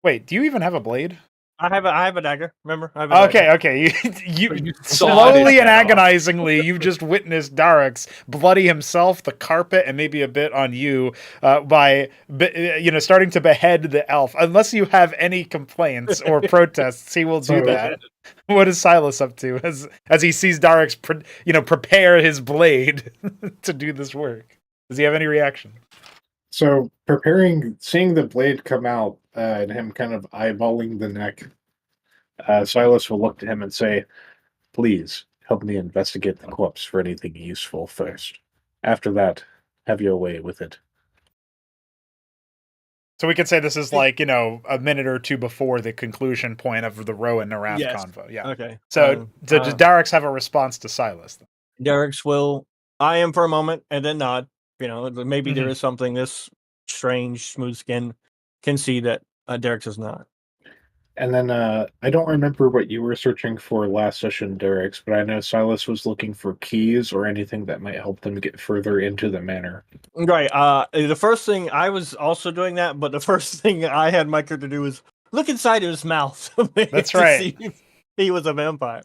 Speaker 2: Wait, do you even have a blade?
Speaker 3: I have a dagger. Remember? I have a dagger.
Speaker 2: Okay. You
Speaker 1: You sawed
Speaker 2: slowly
Speaker 1: his
Speaker 2: and
Speaker 1: head off.
Speaker 2: agonizingly, you've just witnessed Darix bloody himself, the carpet, and maybe a bit on you by starting to behead the elf. Unless you have any complaints or protests, he will do
Speaker 5: So-
Speaker 2: that. What is Silas up to as he sees Darix, prepare his blade to do this work? Does he have any reaction?
Speaker 5: So seeing the blade come out and him kind of eyeballing the neck, Silas will look to him and say, "Please help me investigate the corpse for anything useful first. After that, have your way with it."
Speaker 2: So we could say this is like, a minute or two before the conclusion point of the Ro and Narath
Speaker 3: Yes.
Speaker 2: convo. Yeah.
Speaker 3: Okay.
Speaker 2: So does Darix have a response to Silas?
Speaker 3: Derek's will eye him for a moment and then nod. Maybe there is something this strange, smooth skin can see that Derek does not.
Speaker 5: And then I don't remember what you were searching for last session, Derek's, but I know Silas was looking for keys or anything that might help them get further into the manor.
Speaker 3: Right. The first thing I was also doing that, but the first thing I had my character do was look inside his mouth.
Speaker 2: That's
Speaker 3: to
Speaker 2: right.
Speaker 3: see if he was a vampire.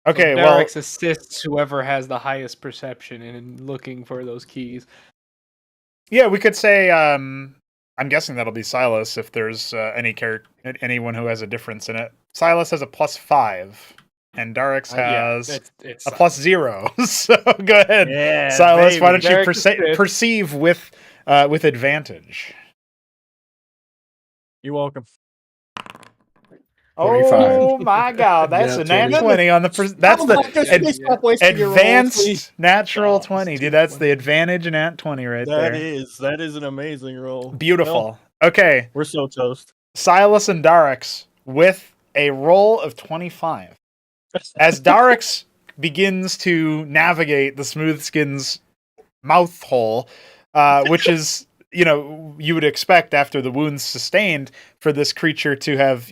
Speaker 2: Okay,
Speaker 1: So
Speaker 2: well,
Speaker 1: Darix assists whoever has the highest perception in looking for those keys.
Speaker 2: yeah, we could say, I'm guessing that'll be Silas if there's anyone who has a difference in it. Silas has a +5, and Darix has
Speaker 1: it's
Speaker 2: a +0. So go ahead,
Speaker 3: Yeah,
Speaker 2: Silas. Why
Speaker 3: baby.
Speaker 2: don't you
Speaker 1: Darix assists.
Speaker 2: perceive with advantage?
Speaker 3: You're welcome.
Speaker 5: 25.
Speaker 2: Oh my God, that's
Speaker 6: Yeah,
Speaker 2: a nat
Speaker 6: 20.
Speaker 2: 20 on the that's the
Speaker 3: Stop wasting your rolls, please.
Speaker 2: advanced natural
Speaker 1: Oh,
Speaker 2: 20,
Speaker 1: it's
Speaker 2: dude.
Speaker 1: too
Speaker 2: That's
Speaker 1: funny.
Speaker 2: the advantage nat 20 right there.
Speaker 3: That is an amazing roll.
Speaker 2: Beautiful.
Speaker 3: Well,
Speaker 2: Okay,
Speaker 3: we're so toast.
Speaker 2: Silas and Darix with a roll of 25. As Darix begins to navigate the smooth skin's mouth hole, which is, you would expect after the wounds sustained for this creature to have,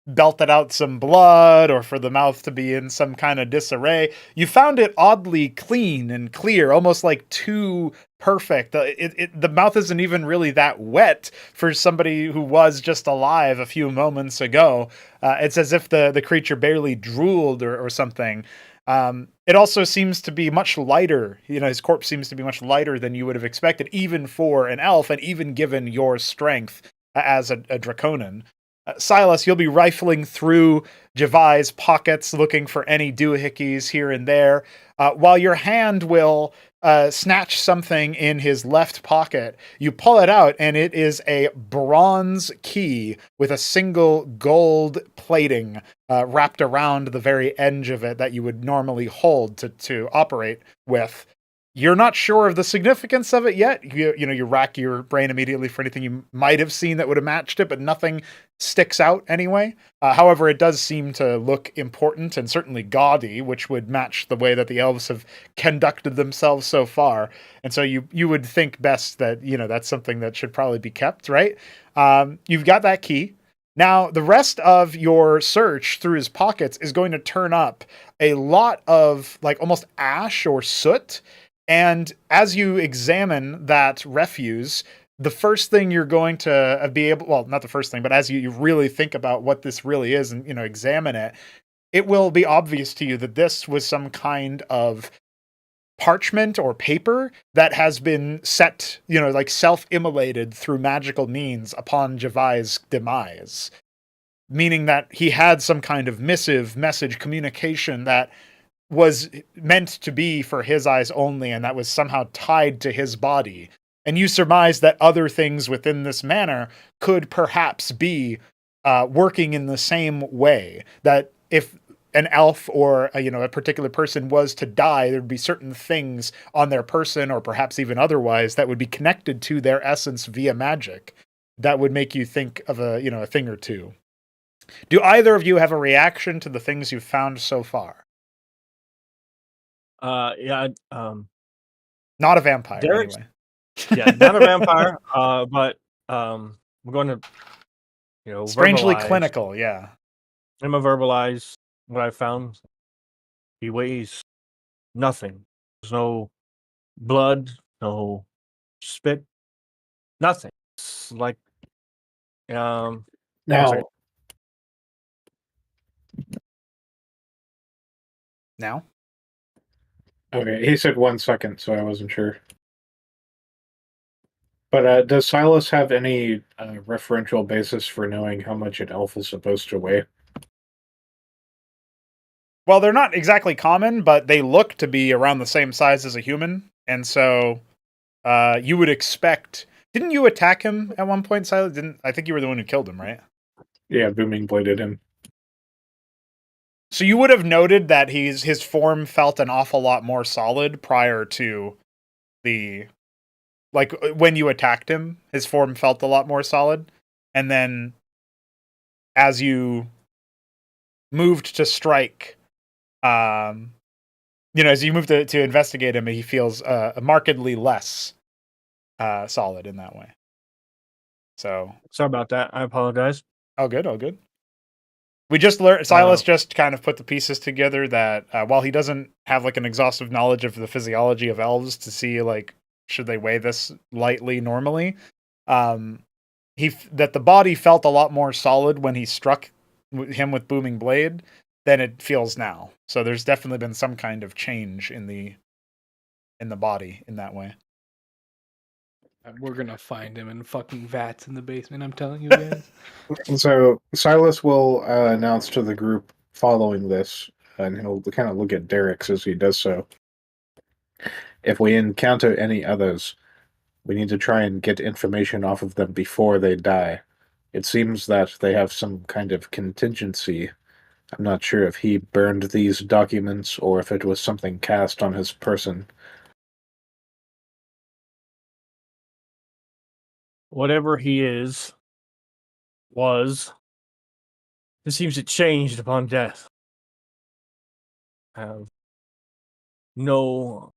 Speaker 2: belted out some blood or for the mouth to be in some kind of disarray. You found it oddly clean and clear, almost like too perfect. The mouth isn't even really that wet for somebody who was just alive a few moments ago. It's as if the creature barely drooled or something. It also seems to be much lighter. His corpse seems to be much lighter than you would have expected, even for an elf, and even given your strength as a Draconan. Silas, you'll be rifling through Javai's pockets looking for any doohickeys here and there, while your hand will snatch something in his left pocket. You pull it out, and it is a bronze key with a single gold plating wrapped around the very edge of it that you would normally hold to operate with. You're not sure of the significance of it yet. You rack your brain immediately for anything you might have seen that would have matched it, but nothing sticks out anyway. However, it does seem to look important and certainly gaudy, which would match the way that the elves have conducted themselves so far. And so you would think best that, that's something that should probably be kept, right? You've got that key. Now, the rest of your search through his pockets is going to turn up a lot of almost ash or soot. And as you examine that refuse, the first thing you're going to be able, well, not the first thing, but as you really think about what this really is and, examine it, it will be obvious to you that this was some kind of parchment or paper that has been set, self-immolated through magical means upon Javai's demise. Meaning that he had some kind of missive, message, communication that was meant to be for his eyes only, and that was somehow tied to his body. And you surmise that other things within this manor could perhaps be working in the same way. That if an elf or a particular person was to die, there'd be certain things on their person, or perhaps even otherwise, that would be connected to their essence via magic. That would make you think of a thing or two. Do either of you have a reaction to the things you've found so far?
Speaker 3: Yeah.
Speaker 2: Not a vampire,
Speaker 3: Derek's-
Speaker 2: anyway.
Speaker 3: Yeah, not a vampire. But we're going to,
Speaker 2: Strangely
Speaker 3: verbalize.
Speaker 2: clinical, yeah.
Speaker 3: I'm gonna verbalize what I found. He weighs nothing. There's no blood, no spit, nothing. It's like
Speaker 5: Now,
Speaker 2: Now?
Speaker 5: okay, he said 1 second, so I wasn't sure. But does Silas have any referential basis for knowing how much an elf is supposed to weigh?
Speaker 2: Well, they're not exactly common, but they look to be around the same size as a human, and so you would expect. Didn't you attack him at one point, Silas? I think you were the one who killed him, right?
Speaker 5: Yeah, booming bladed him.
Speaker 2: So you would have noted that his form felt an awful lot more solid prior to the when you attacked him, his form felt a lot more solid, and then as you moved to strike, as you move to investigate him, he feels markedly less solid in that way. So
Speaker 3: sorry about that. I apologize.
Speaker 2: all good. We just learned. Silas just kind of put the pieces together that while he doesn't have an exhaustive knowledge of the physiology of elves to see should they weigh this lightly normally, that the body felt a lot more solid when he struck him with booming blade than it feels now. So there's definitely been some kind of change in the body in that way.
Speaker 1: We're gonna find him in fucking vats in the basement. I'm telling you guys.
Speaker 5: So Silas will announce to the group following this, and he'll kind of look at Derek's as he does so. If we encounter any others, we need to try and get information off of them before they die. It seems that they have some kind of contingency. I'm not sure if he burned these documents or if it was something cast on his person.
Speaker 3: Whatever he was, It seems it changed upon death. I have no,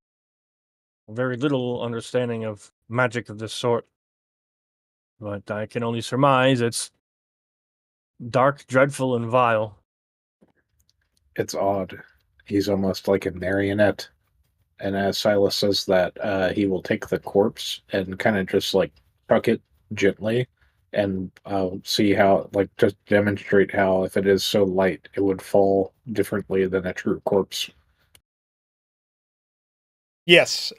Speaker 3: very little understanding of magic of this sort, but I can only surmise it's dark, dreadful, and vile.
Speaker 5: It's odd. He's almost like a marionette. And as Silas says that, he will take the corpse and kind of just like tuck it gently and see how, like, just demonstrate how, if it is so light, it would fall differently than a true corpse.
Speaker 2: Yes.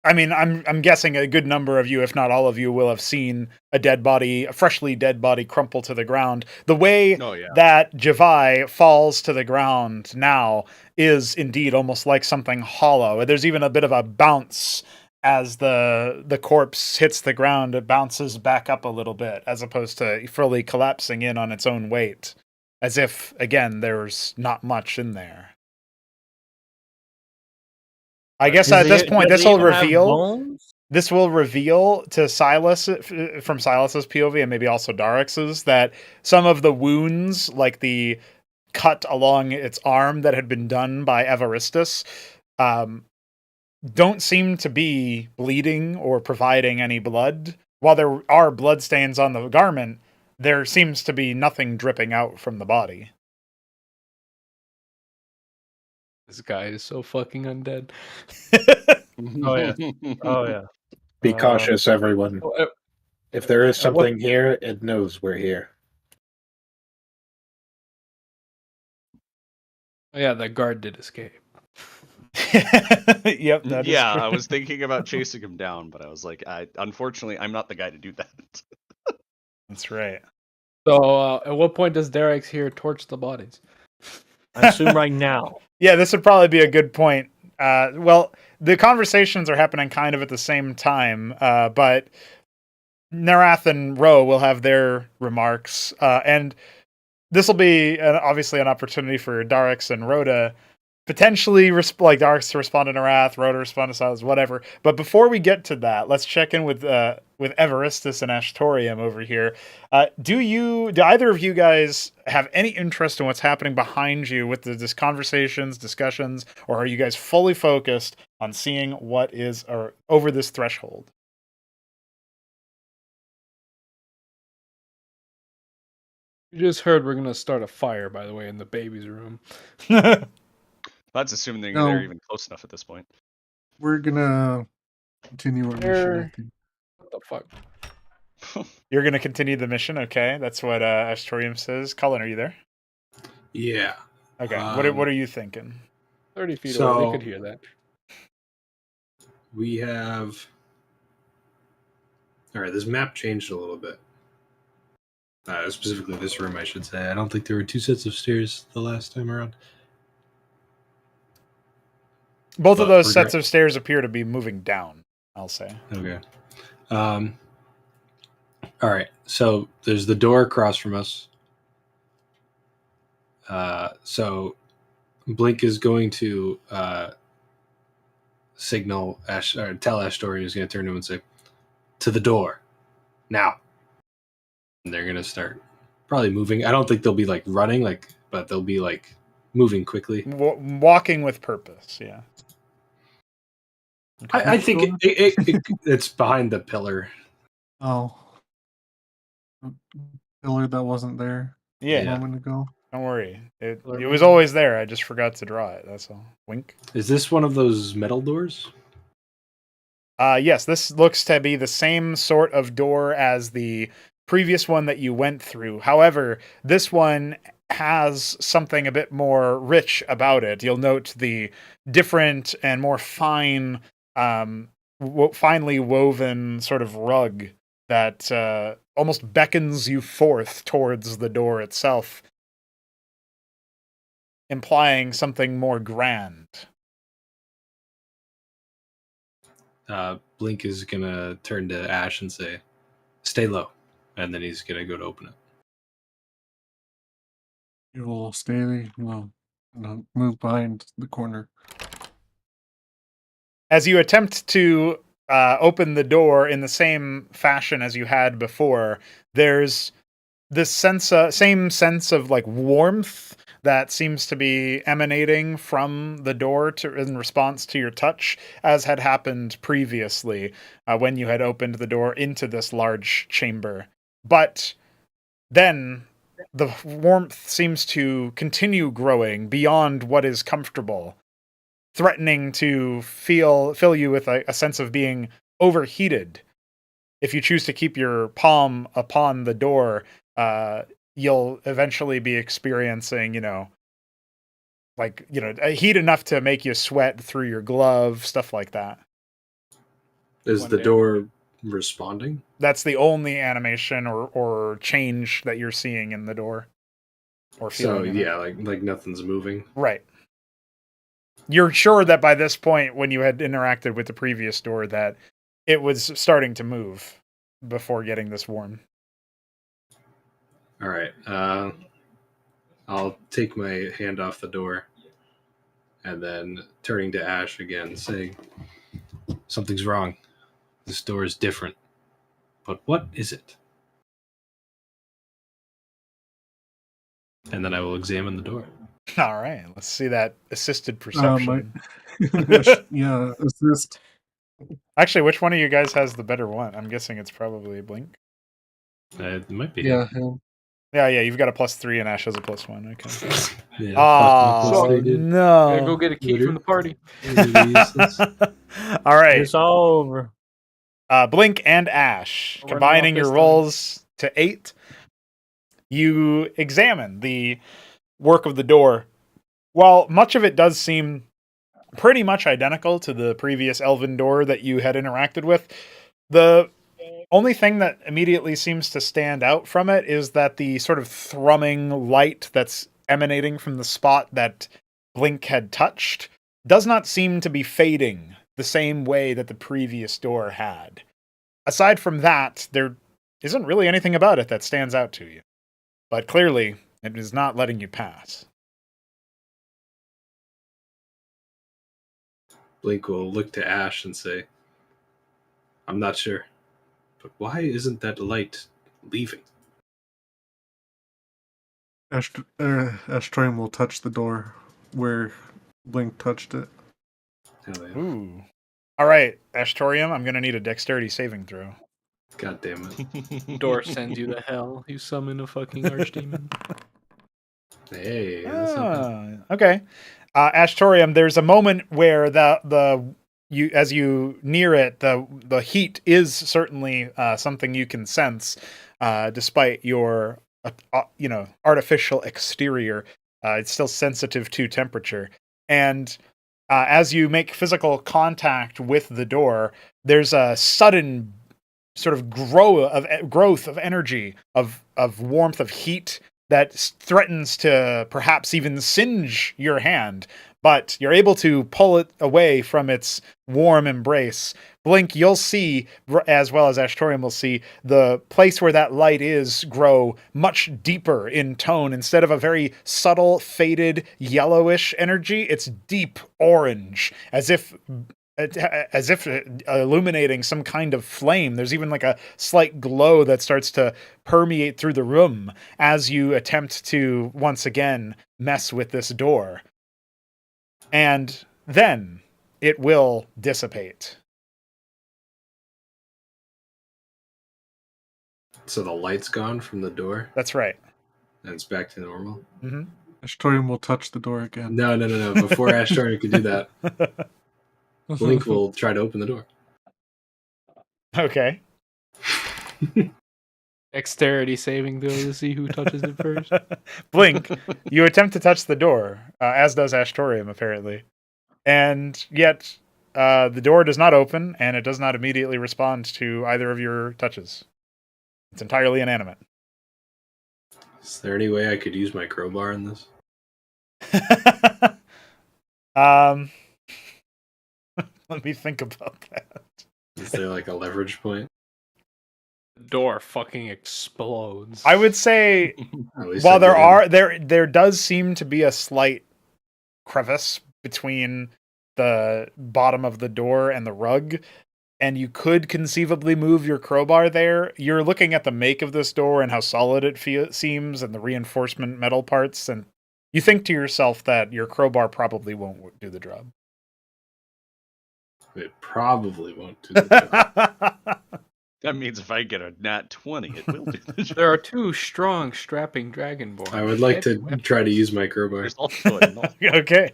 Speaker 2: I mean, I'm guessing a good number of you, if not all of you, will have seen a freshly dead body crumple to the ground. The way
Speaker 4: Oh yeah.
Speaker 2: that Javai falls to the ground now is indeed almost like something hollow. There's even a bit of a bounce as the corpse hits the ground. It bounces back up a little bit, as opposed to fully collapsing in on its own weight, as if again there's not much in there. I guess at this point, this will reveal. This will reveal to Silas, from Silas's POV, and maybe also Darix's, that some of the wounds, like the cut along its arm that had been done by Evaristus, don't seem to be bleeding or providing any blood. While there are bloodstains on the garment, there seems to be nothing dripping out from the body.
Speaker 1: This guy is so fucking undead.
Speaker 3: Oh yeah. Oh yeah.
Speaker 5: Be cautious, everyone.
Speaker 1: Oh,
Speaker 5: If there is
Speaker 1: what-
Speaker 5: something here, it knows we're here.
Speaker 1: Oh, yeah, that guard did escape.
Speaker 2: Yep, that is
Speaker 4: Yeah,
Speaker 2: true.
Speaker 4: I was thinking about chasing him down, but I was like, unfortunately, I'm not the guy to do that.
Speaker 2: That's right.
Speaker 1: So, at what point does Derek's here torch the bodies?
Speaker 3: I assume right now.
Speaker 2: Yeah, this would probably be a good point. Well, the conversations are happening kind of at the same time, but Narath and Ro will have their remarks, and this will be obviously an opportunity for Darix and Rhoda potentially like Darix to respond to Narath, Rhoda to respond to Silas, whatever. But before we get to that, let's check in with Evaristus and Ashtorium over here. Do either of you guys have any interest in what's happening behind you with this conversations, discussions, or are you guys fully focused on seeing what is over this threshold?
Speaker 1: You just heard we're gonna start a fire, by the way, in the baby's room.
Speaker 4: That's assuming they're
Speaker 7: No.
Speaker 4: even close enough at this point.
Speaker 7: We're gonna continue our mission, I think.
Speaker 1: What the fuck?
Speaker 2: You're going to continue the mission, okay? That's what Ashtorium says. Cullen, are you there?
Speaker 6: Yeah.
Speaker 2: Okay.
Speaker 6: Um,
Speaker 2: what are you thinking?
Speaker 1: 30 feet
Speaker 6: So-
Speaker 1: away, they could hear that.
Speaker 6: We have. All right, this map changed a little bit. Specifically, this room, I should say. I don't think there were two sets of stairs the last time around.
Speaker 2: Both of
Speaker 6: But
Speaker 2: those
Speaker 6: we're
Speaker 2: sets
Speaker 6: gonna-
Speaker 2: of stairs appear to be moving down, I'll say.
Speaker 6: Okay. All right. So there's the door across from us. So Blink is going to signal or tell Ashtorium he's going to turn to him and say, "To the door, now." And they're going to start probably moving. I don't think they'll be like running, but they'll be like moving quickly.
Speaker 2: Walking with purpose, yeah.
Speaker 6: I think it's behind the pillar.
Speaker 7: Oh. Pillar that wasn't there a
Speaker 2: Yeah,
Speaker 7: moment ago.
Speaker 2: don't worry. It was always there. I just forgot to draw it. That's all. Wink.
Speaker 6: Is this one of those metal doors?
Speaker 2: Yes, this looks to be the same sort of door as the previous one that you went through. However, this one has something a bit more rich about it. You'll note the different and more fine, finely woven sort of rug that almost beckons you forth towards the door itself, implying something more grand.
Speaker 6: Blink is gonna turn to Ash and say, "Stay low," and then he's gonna go to open it.
Speaker 7: You will stay, no, move behind the corner.
Speaker 2: As you attempt to open the door in the same fashion as you had before, there's this same sense of like warmth that seems to be emanating from the door in response to your touch, as had happened previously when you had opened the door into this large chamber. But then the warmth seems to continue growing beyond what is comfortable, threatening to fill you with a sense of being overheated. If you choose to keep your palm upon the door, you'll eventually be experiencing, a heat enough to make you sweat through your glove, stuff like that.
Speaker 6: Is
Speaker 1: One
Speaker 6: the
Speaker 1: day.
Speaker 6: door responding?
Speaker 2: That's the only animation or change that you're seeing in the door. Or
Speaker 6: So
Speaker 2: feeling in it.
Speaker 6: yeah, like nothing's moving.
Speaker 2: Right. You're sure that by this point, when you had interacted with the previous door, that it was starting to move before getting this warm.
Speaker 6: All right. I'll take my hand off the door, and then turning to Ash again, saying, "Something's wrong. This door is different. But what is it?" And then I will examine the door.
Speaker 2: All right, let's see that assisted perception.
Speaker 7: Yeah, assist.
Speaker 2: Actually, which one of you guys has the better one? I'm guessing it's probably Blink.
Speaker 6: It might be.
Speaker 7: Yeah, him.
Speaker 2: Yeah, you've got a +3 and Ash has a +1. Okay.
Speaker 6: Yeah,
Speaker 2: Oh,
Speaker 6: fuck my +3, dude.
Speaker 1: Gotta
Speaker 2: no.
Speaker 1: go get a key from the party.
Speaker 2: All right.
Speaker 3: It's all over.
Speaker 2: Blink and Ash,
Speaker 1: We're running
Speaker 2: combining
Speaker 1: off
Speaker 2: your
Speaker 1: this time.
Speaker 2: rolls to 8, you examine the work of the door. While much of it does seem pretty much identical to the previous elven door that you had interacted with, the only thing that immediately seems to stand out from it is that the sort of thrumming light that's emanating from the spot that Blink had touched does not seem to be fading the same way that the previous door had. Aside from that, there isn't really anything about it that stands out to you. But clearly, it is not letting you pass.
Speaker 6: Blink will look to Ash and say, "I'm not sure. But why isn't that light leaving?"
Speaker 7: Ashtorium will touch the door where Blink touched it.
Speaker 6: Hell yeah.
Speaker 2: Ooh. All right, Ashtorium, I'm going to need a dexterity saving throw.
Speaker 6: God damn it.
Speaker 1: Door sends you to hell. You summon a fucking archdemon.
Speaker 6: Hey, that's not bad.
Speaker 2: Okay. Ashtorium, there's a moment where as you near it, the heat is certainly something you can sense, despite your artificial exterior. It's still sensitive to temperature, and as you make physical contact with the door, there's a sudden sort of growth of energy, of warmth, of heat that threatens to perhaps even singe your hand, but you're able to pull it away from its warm embrace. Blink, you'll see, as well as Ashtorium will see, the place where that light is grow much deeper in tone. Instead of a very subtle, faded, yellowish energy, it's deep orange, as if illuminating some kind of flame. There's even like a slight glow that starts to permeate through the room as you attempt to once again mess with this door. And then it will dissipate.
Speaker 6: So the light's gone from the door
Speaker 2: That's right.
Speaker 6: and it's back to normal?
Speaker 2: Mm-hmm.
Speaker 7: Ashtorium will touch the door again.
Speaker 6: No. Before Ash Turner could do that, Blink will try to open the door.
Speaker 2: Okay.
Speaker 1: Dexterity saving throw to see who touches it first.
Speaker 2: Blink, you attempt to touch the door, as does Ashtorium, apparently. And yet, the door does not open, and it does not immediately respond to either of your touches. It's entirely inanimate.
Speaker 6: Is there any way I could use my crowbar in this?
Speaker 2: Let me think about that.
Speaker 6: Is there like a leverage point?
Speaker 1: The door fucking explodes.
Speaker 2: I would say,
Speaker 6: At least
Speaker 2: while
Speaker 6: I did.
Speaker 2: there does seem to be a slight crevice between the bottom of the door and the rug. and you could conceivably move your crowbar there. You're looking at the make of this door and how solid it seems and the reinforcement metal parts, and you think to yourself that your crowbar probably won't do the job.
Speaker 6: It probably won't do the job.
Speaker 4: That means if I get a nat 20, it will do the job.
Speaker 1: There are 2 strong, strapping dragonborn.
Speaker 6: I would like to
Speaker 1: Heavy
Speaker 6: try to
Speaker 1: weapons.
Speaker 6: use my crowbar.
Speaker 4: There's also a null.
Speaker 2: Okay.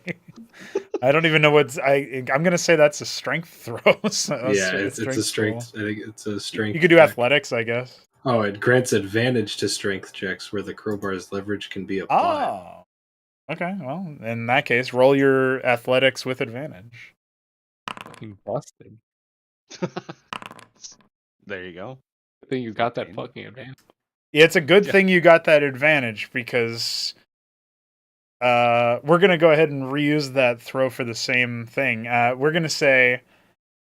Speaker 2: I don't even know what's. I'm gonna say that's a strength throw.
Speaker 6: Yeah, it's a
Speaker 2: roll.
Speaker 6: strength. I think it's a strength.
Speaker 2: You could do
Speaker 6: check.
Speaker 2: athletics, I guess.
Speaker 6: Oh, it grants advantage to strength checks where the crowbar's leverage can be applied.
Speaker 2: Oh. Okay, well, in that case, roll your athletics with advantage.
Speaker 1: Fucking busted.
Speaker 4: There you go.
Speaker 1: I think you got that
Speaker 4: 14.
Speaker 1: fucking advantage.
Speaker 2: Yeah, it's a good
Speaker 4: Yeah.
Speaker 2: thing you got that advantage because we're gonna go ahead and reuse that throw for the same thing. We're gonna say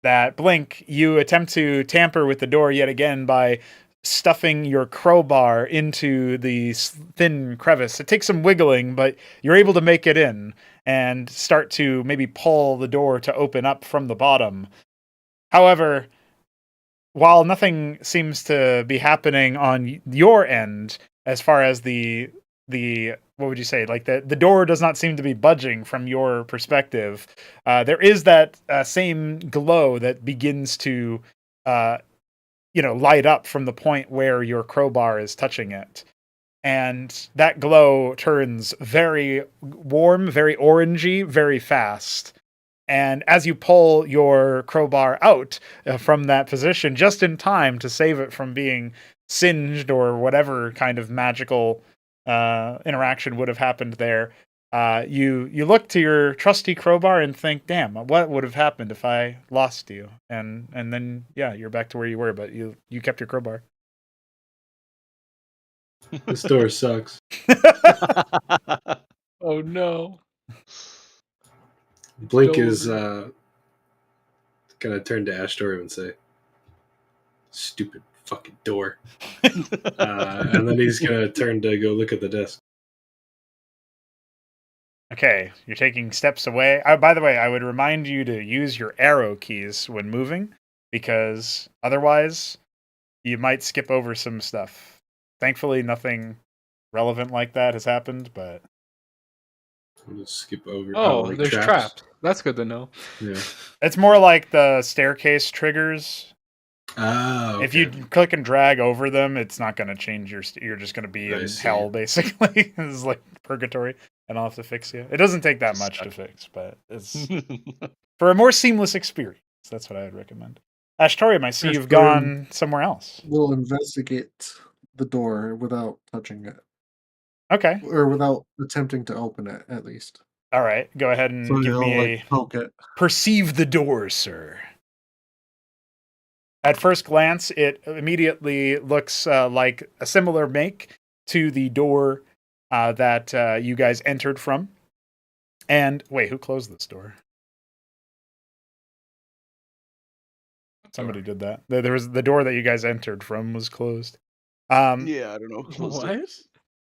Speaker 2: that Blink, you attempt to tamper with the door yet again by stuffing your crowbar into the thin crevice. It takes some wiggling, but you're able to make it in and start to maybe pull the door to open up from the bottom. However, while nothing seems to be happening on your end, as far as the what would you say, like the door does not seem to be budging from your perspective, there is that same glow that begins to light up from the point where your crowbar is touching it, and that glow turns very warm, very orangey, very fast. And as you pull your crowbar out from that position, just in time to save it from being singed or whatever kind of magical interaction would have happened there, you look to your trusty crowbar and think, "Damn, what would have happened if I lost you?" And then you're back to where you were, but you kept your crowbar.
Speaker 6: This door sucks.
Speaker 1: Oh no.
Speaker 6: Blink
Speaker 1: Still
Speaker 6: is
Speaker 1: over.
Speaker 6: gonna turn to Ashtorium and say, "Stupid fucking door," and then he's gonna turn to go look at the desk.
Speaker 2: Okay, you're taking steps away. By the way, I would remind you to use your arrow keys when moving, because otherwise you might skip over some stuff. Thankfully, nothing relevant like that has happened, but
Speaker 6: I'll just skip over.
Speaker 1: Oh,
Speaker 6: like
Speaker 1: there's traps. That's good to know.
Speaker 6: Yeah.
Speaker 2: it's more like the staircase triggers.
Speaker 6: Ah. Okay.
Speaker 2: If you click and drag over them, it's not going to change you're just going to be
Speaker 6: I
Speaker 2: in
Speaker 6: see.
Speaker 2: hell, basically. It's like purgatory, and I'll have to fix you. It doesn't take that much to fix, but it's for a more seamless experience. That's what I would recommend. Ashtorium, I see you've
Speaker 7: Ashtorium.
Speaker 2: gone somewhere else.
Speaker 7: We'll investigate the door without touching it,
Speaker 2: Okay.
Speaker 7: or without attempting to open it, at least.
Speaker 2: All right. Go ahead and
Speaker 7: So
Speaker 2: give
Speaker 7: you'll
Speaker 2: me a
Speaker 7: poke it.
Speaker 2: perceive the door, sir. At first glance, it immediately looks like a similar make to the door that you guys entered from. And wait, who closed this door? Somebody did that. There was the door that you guys entered from was closed.
Speaker 4: Yeah, I don't know. who closed it.
Speaker 1: What?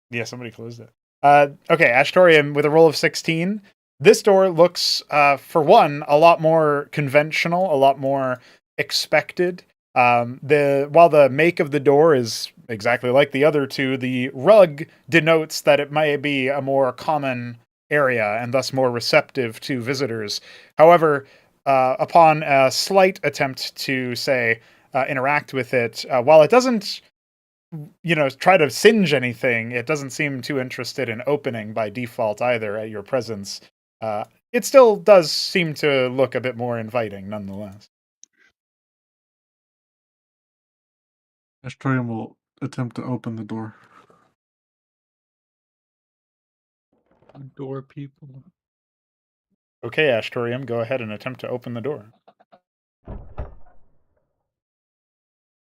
Speaker 2: Yeah, somebody closed it. Okay, Ashtorium with a roll of 16. This door looks, for one, a lot more conventional, a lot more expected. While the make of the door is exactly like the other two, the rug denotes that it may be a more common area and thus more receptive to visitors. However, upon a slight attempt to, say, interact with it, while it doesn't try to singe anything, it doesn't seem too interested in opening by default either at your presence. It still does seem to look a bit more inviting nonetheless.
Speaker 7: Ashtorium will attempt to open the door.
Speaker 1: Door people.
Speaker 2: Okay, Ashtorium, go ahead and attempt to open the door.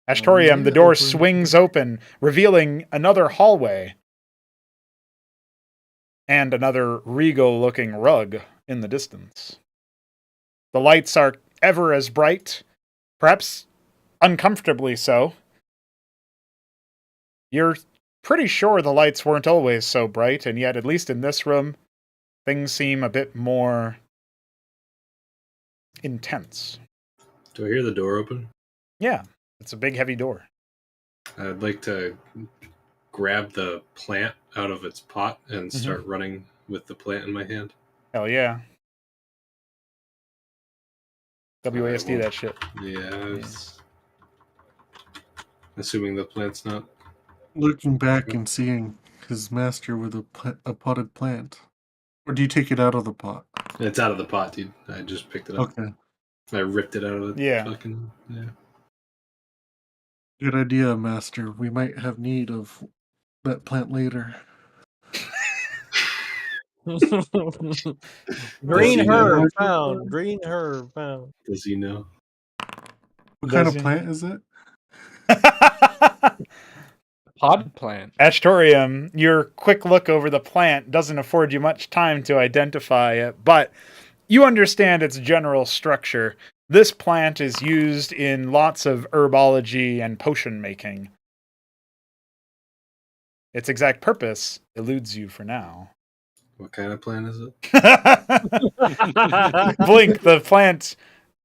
Speaker 2: Ashtorium, the door swings open, revealing another hallway and another regal-looking rug in the distance. The lights are ever as bright, perhaps uncomfortably so. You're pretty sure the lights weren't always so bright, and yet, at least in this room, things seem a bit more intense.
Speaker 6: Do I hear the door open?
Speaker 2: Yeah, it's a big, heavy door.
Speaker 6: I'd like to grab the plant out of its pot and start running with the plant in my hand.
Speaker 2: Hell yeah. WASD
Speaker 6: well,
Speaker 2: that shit.
Speaker 6: Yeah. Assuming the plant's not.
Speaker 7: Looking back and seeing his master with a potted plant. Or do you take it out of the pot?
Speaker 6: It's out of the pot, dude. I just picked it up.
Speaker 7: Okay.
Speaker 6: I ripped it out of the
Speaker 2: Yeah.
Speaker 6: fucking. Yeah.
Speaker 7: Good idea, master. We might have need of that plant later.
Speaker 3: Green
Speaker 6: he
Speaker 3: herb
Speaker 6: know?
Speaker 3: found. Green herb found.
Speaker 6: Does he know?
Speaker 7: What kind of
Speaker 2: Does he-
Speaker 7: plant is it?
Speaker 1: Pod plant.
Speaker 2: Ashtorium, your quick look over the plant doesn't afford you much time to identify it, but you understand its general structure. This plant is used in lots of herbology and potion making. Its exact purpose eludes you for now.
Speaker 6: What kind of plant is it?
Speaker 2: Blink, the plant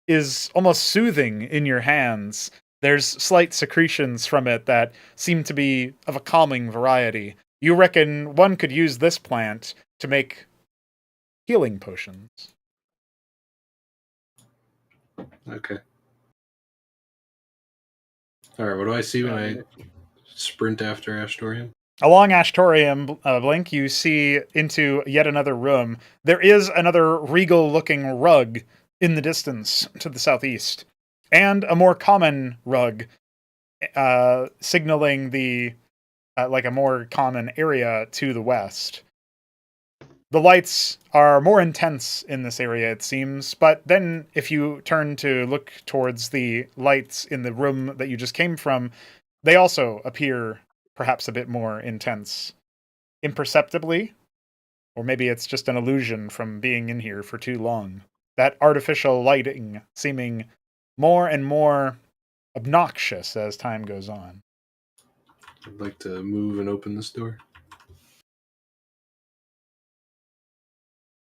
Speaker 2: is almost soothing in your hands. There's slight secretions from it that seem to be of a calming variety. You reckon one could use this plant to make healing potions.
Speaker 6: Okay. Alright, what do I see when I sprint after Astorium?
Speaker 2: Along Ashtorium, Blink, you see into yet another room. There is another regal-looking rug in the distance to the southeast, and a more common rug, signaling the like a more common area to the west. The lights are more intense in this area, it seems, but then if you turn to look towards the lights in the room that you just came from, they also appear perhaps a bit more intense. Imperceptibly, or maybe it's just an illusion from being in here for too long. That artificial lighting seeming more and more obnoxious as time goes on.
Speaker 6: I'd like to move and open this door.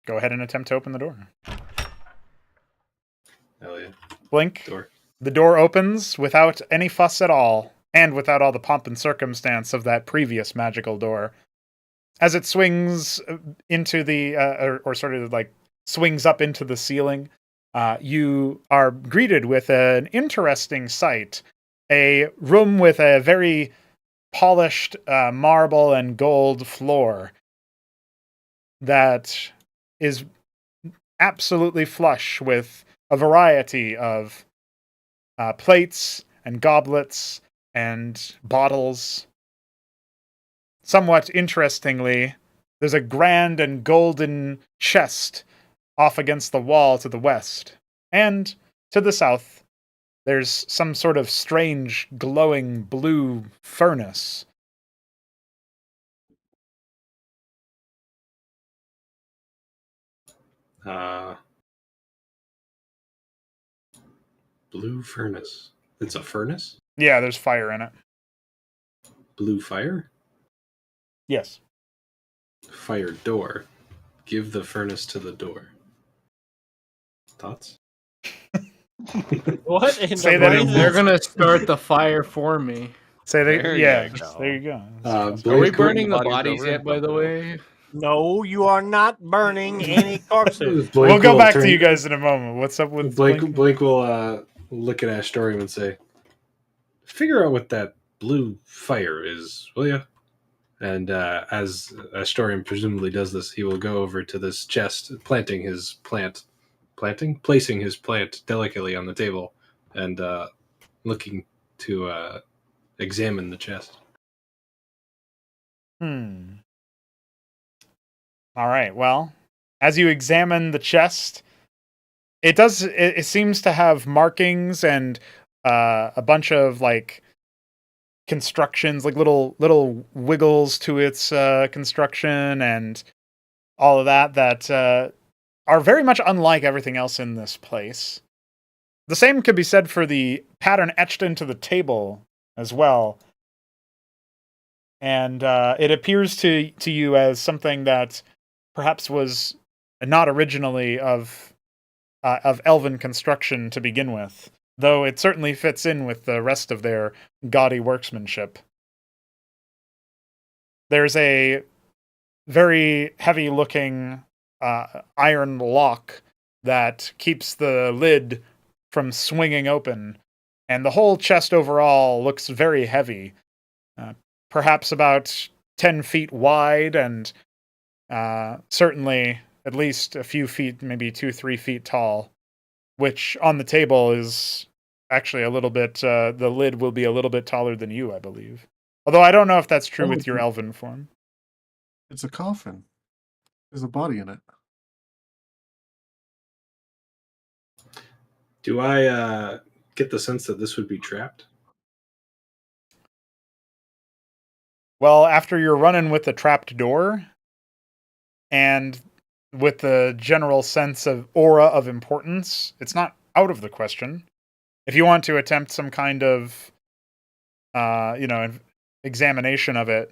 Speaker 2: Go ahead and attempt to open the door.
Speaker 6: Hell yeah.
Speaker 2: Blink.
Speaker 6: Door.
Speaker 2: The door opens without any fuss at all, and without all the pomp and circumstance of that previous magical door. As it swings into the, or sort of like swings up into the ceiling, you are greeted with an interesting sight. A room with a very polished marble and gold floor that is absolutely flush with a variety of plates and goblets and bottles. Somewhat interestingly, there's a grand and golden chest off against the wall to the west. And to the south, there's some sort of strange glowing blue furnace.
Speaker 6: Blue furnace. It's a furnace?
Speaker 2: Yeah, there's fire in it.
Speaker 6: Blue fire?
Speaker 2: Yes.
Speaker 6: Fire door. Give the furnace to the door. Thoughts?
Speaker 3: What in
Speaker 2: Say
Speaker 3: the
Speaker 2: that
Speaker 3: blazes?
Speaker 1: They're gonna start the fire for me.
Speaker 2: Say that.
Speaker 4: There
Speaker 2: Yeah,
Speaker 4: you go.
Speaker 2: there you go.
Speaker 1: Are we
Speaker 6: Blake,
Speaker 1: burning the
Speaker 4: bodies
Speaker 1: bodies
Speaker 4: over
Speaker 1: yet, by the way?
Speaker 3: No, you are not burning any corpses.
Speaker 6: Blake
Speaker 2: We'll go
Speaker 6: will
Speaker 2: back
Speaker 6: turn-
Speaker 2: to you guys in a moment. What's up with
Speaker 6: Blake,
Speaker 2: Blink?
Speaker 6: Blake will look at Astorium and say, figure out what that blue fire is, will you? And as Astorium presumably does this, he will go over to this chest, placing his plant delicately on the table, and looking to examine the chest.
Speaker 2: All right. Well, as you examine the chest, it seems to have markings and a bunch of like constructions, like little wiggles to its construction and all of that are very much unlike everything else in this place. The same could be said for the pattern etched into the table as well. And it appears to you as something that perhaps was not originally of elven construction to begin with. though it certainly fits in with the rest of their gaudy workmanship. There's a very heavy-looking iron lock that keeps the lid from swinging open, and the whole chest overall looks very heavy, perhaps about 10 feet wide, and certainly at least a few feet, maybe 2-3 feet tall, which on the table is actually a little bit, the lid will be a little bit taller than you, I believe. Although I don't know if that's true with your elven form.
Speaker 7: It's a coffin. There's a body in it.
Speaker 6: Do I get the sense that this would be trapped?
Speaker 2: Well, after you're running with the trapped door, and with the general sense of aura of importance, it's not out of the question. If you want to attempt some kind of, examination of it,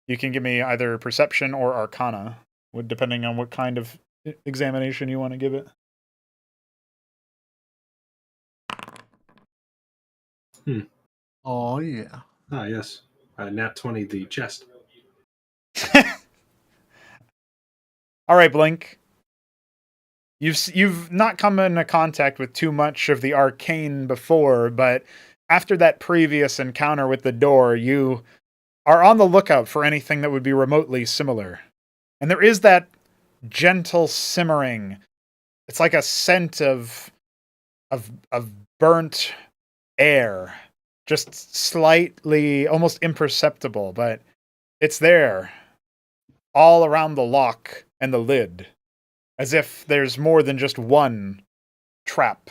Speaker 2: you can give me either perception or arcana, depending on what kind of examination you want to give it.
Speaker 7: Oh yeah.
Speaker 6: Ah, yes. Nat 20, the chest.
Speaker 2: All right, Blink. You've not come into contact with too much of the arcane before, but after that previous encounter with the door, you are on the lookout for anything that would be remotely similar. And there is that gentle simmering. It's like a scent of burnt air, just slightly, almost imperceptible, but it's there, all around the lock and the lid, as if there's more than just one trap,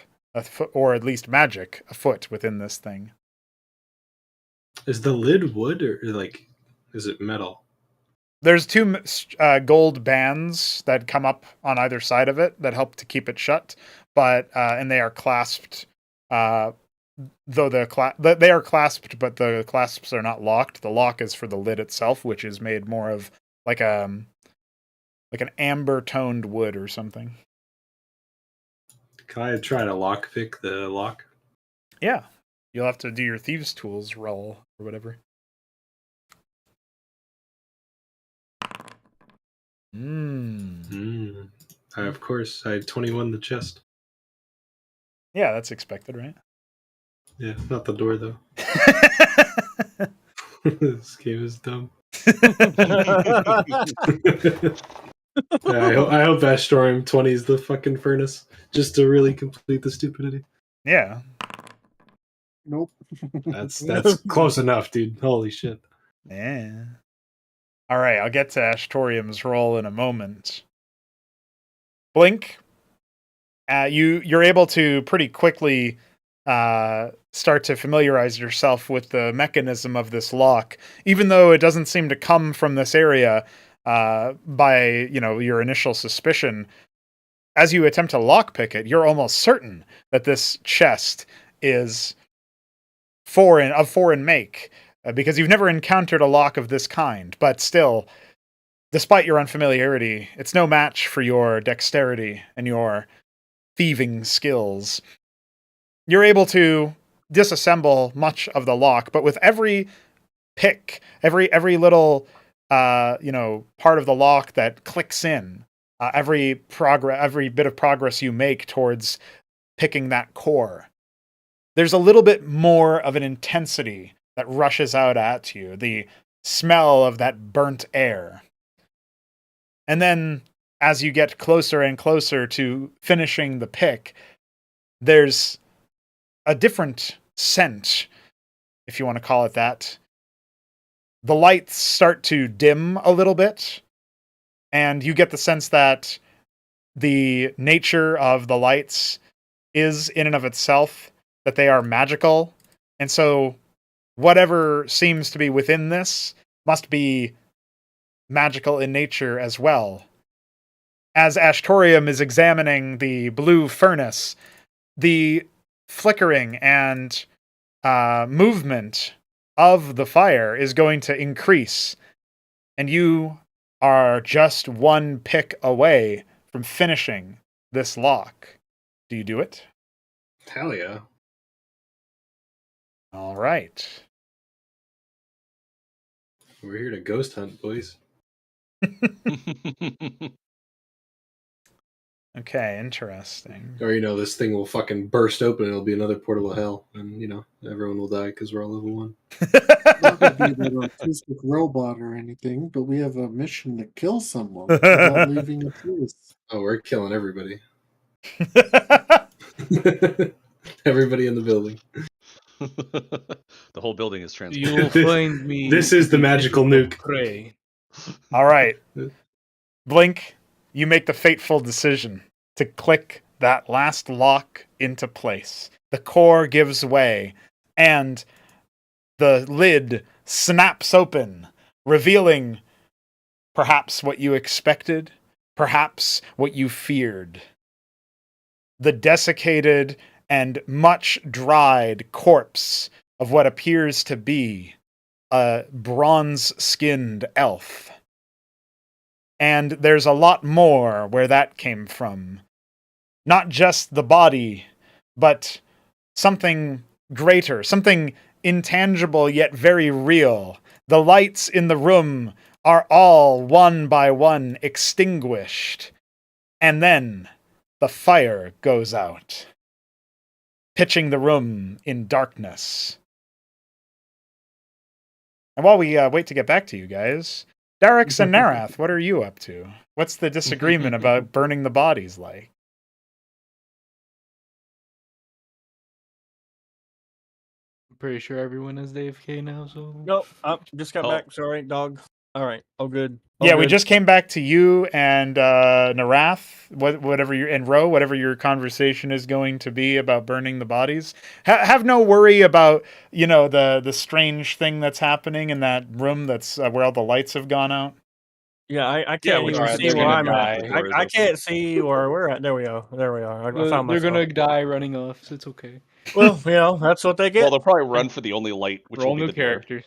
Speaker 2: or at least magic, afoot within this thing.
Speaker 6: Is the lid wood or like, is it metal?
Speaker 2: There's two gold bands that come up on either side of it that help to keep it shut, but and they are clasped. Though they are clasped, but the clasps are not locked. The lock is for the lid itself, which is made more of like an amber toned wood or something.
Speaker 6: Can I try to lockpick the lock?
Speaker 2: Yeah, you'll have to do your thieves' tools roll or whatever.
Speaker 6: Of course, I had 21 the chest.
Speaker 2: Yeah, that's expected, right?
Speaker 6: Yeah, not the door though. This game is dumb. I hope Astorm 20 is the fucking furnace, just to really complete the stupidity.
Speaker 2: Yeah.
Speaker 7: Nope.
Speaker 6: That's close enough, dude. Holy shit.
Speaker 2: Yeah. All right, I'll get to Ashtorium's roll in a moment. Blink. You're able to pretty quickly start to familiarize yourself with the mechanism of this lock, even though it doesn't seem to come from this area by your initial suspicion. As you attempt to lockpick it, you're almost certain that this chest is of foreign make, because you've never encountered a lock of this kind. But still, despite your unfamiliarity, it's no match for your dexterity and your thieving skills. You're able to disassemble much of the lock, but with every pick, every little part of the lock that clicks in, every bit of progress you make towards picking that core, there's a little bit more of an intensity that rushes out at you, the smell of that burnt air. And then as you get closer and closer to finishing the pick, there's a different scent, if you want to call it that. The lights start to dim a little bit, and you get the sense that the nature of the lights is in and of itself that they are magical, and so whatever seems to be within this must be magical in nature as well. As Ashtorium is examining the blue furnace, the flickering and movement of the fire is going to increase, and you are just one pick away from finishing this lock. Do you do it?
Speaker 6: Hell yeah.
Speaker 2: All right.
Speaker 6: We're here to ghost hunt, boys.
Speaker 2: Okay, interesting.
Speaker 6: Or, this thing will fucking burst open and it'll be another portal of hell. And, everyone will die because we're all level 1.
Speaker 7: Not gonna be that autistic robot or anything, but we have a mission to kill someone without leaving a trace.
Speaker 6: Oh, we're killing everybody. Everybody in the building.
Speaker 4: The whole building is transformed.
Speaker 1: You'll find me.
Speaker 6: This is the magical nuke.
Speaker 1: Prey.
Speaker 2: All right. Blink, you make the fateful decision to click that last lock into place. The core gives way, and the lid snaps open, revealing perhaps what you expected, perhaps what you feared. The desiccated and much dried corpse of what appears to be a bronze-skinned elf. And there's a lot more where that came from. Not just the body, but something greater, something intangible yet very real. The lights in the room are all one by one extinguished. And then the fire goes out, pitching the room in darkness. And while we wait to get back to you guys, Darix and Narath, what are you up to? What's the disagreement about burning the bodies like?
Speaker 1: I'm pretty sure everyone is AFK now, so.
Speaker 3: Nope, just got
Speaker 4: Oh.
Speaker 3: back. Sorry, dog. All right, all good.
Speaker 2: Yeah, we just came back to you and Narath, whatever whatever your conversation is going to be about burning the bodies. Have no worry about the strange thing that's happening in that room that's where all the lights have gone out.
Speaker 3: Yeah, I
Speaker 4: Yeah,
Speaker 3: can't
Speaker 4: which
Speaker 3: even
Speaker 1: is
Speaker 3: see
Speaker 1: they're
Speaker 3: where
Speaker 1: gonna
Speaker 3: I'm at.
Speaker 1: die.
Speaker 3: I can't see where we're at. There we go. There we are. I found
Speaker 1: They're
Speaker 3: myself.
Speaker 1: gonna die running off, so it's okay.
Speaker 3: Well, that's what they get.
Speaker 4: Well, they'll probably run for the only light, which
Speaker 1: We're all
Speaker 4: will be
Speaker 1: new
Speaker 4: the door.
Speaker 1: characters.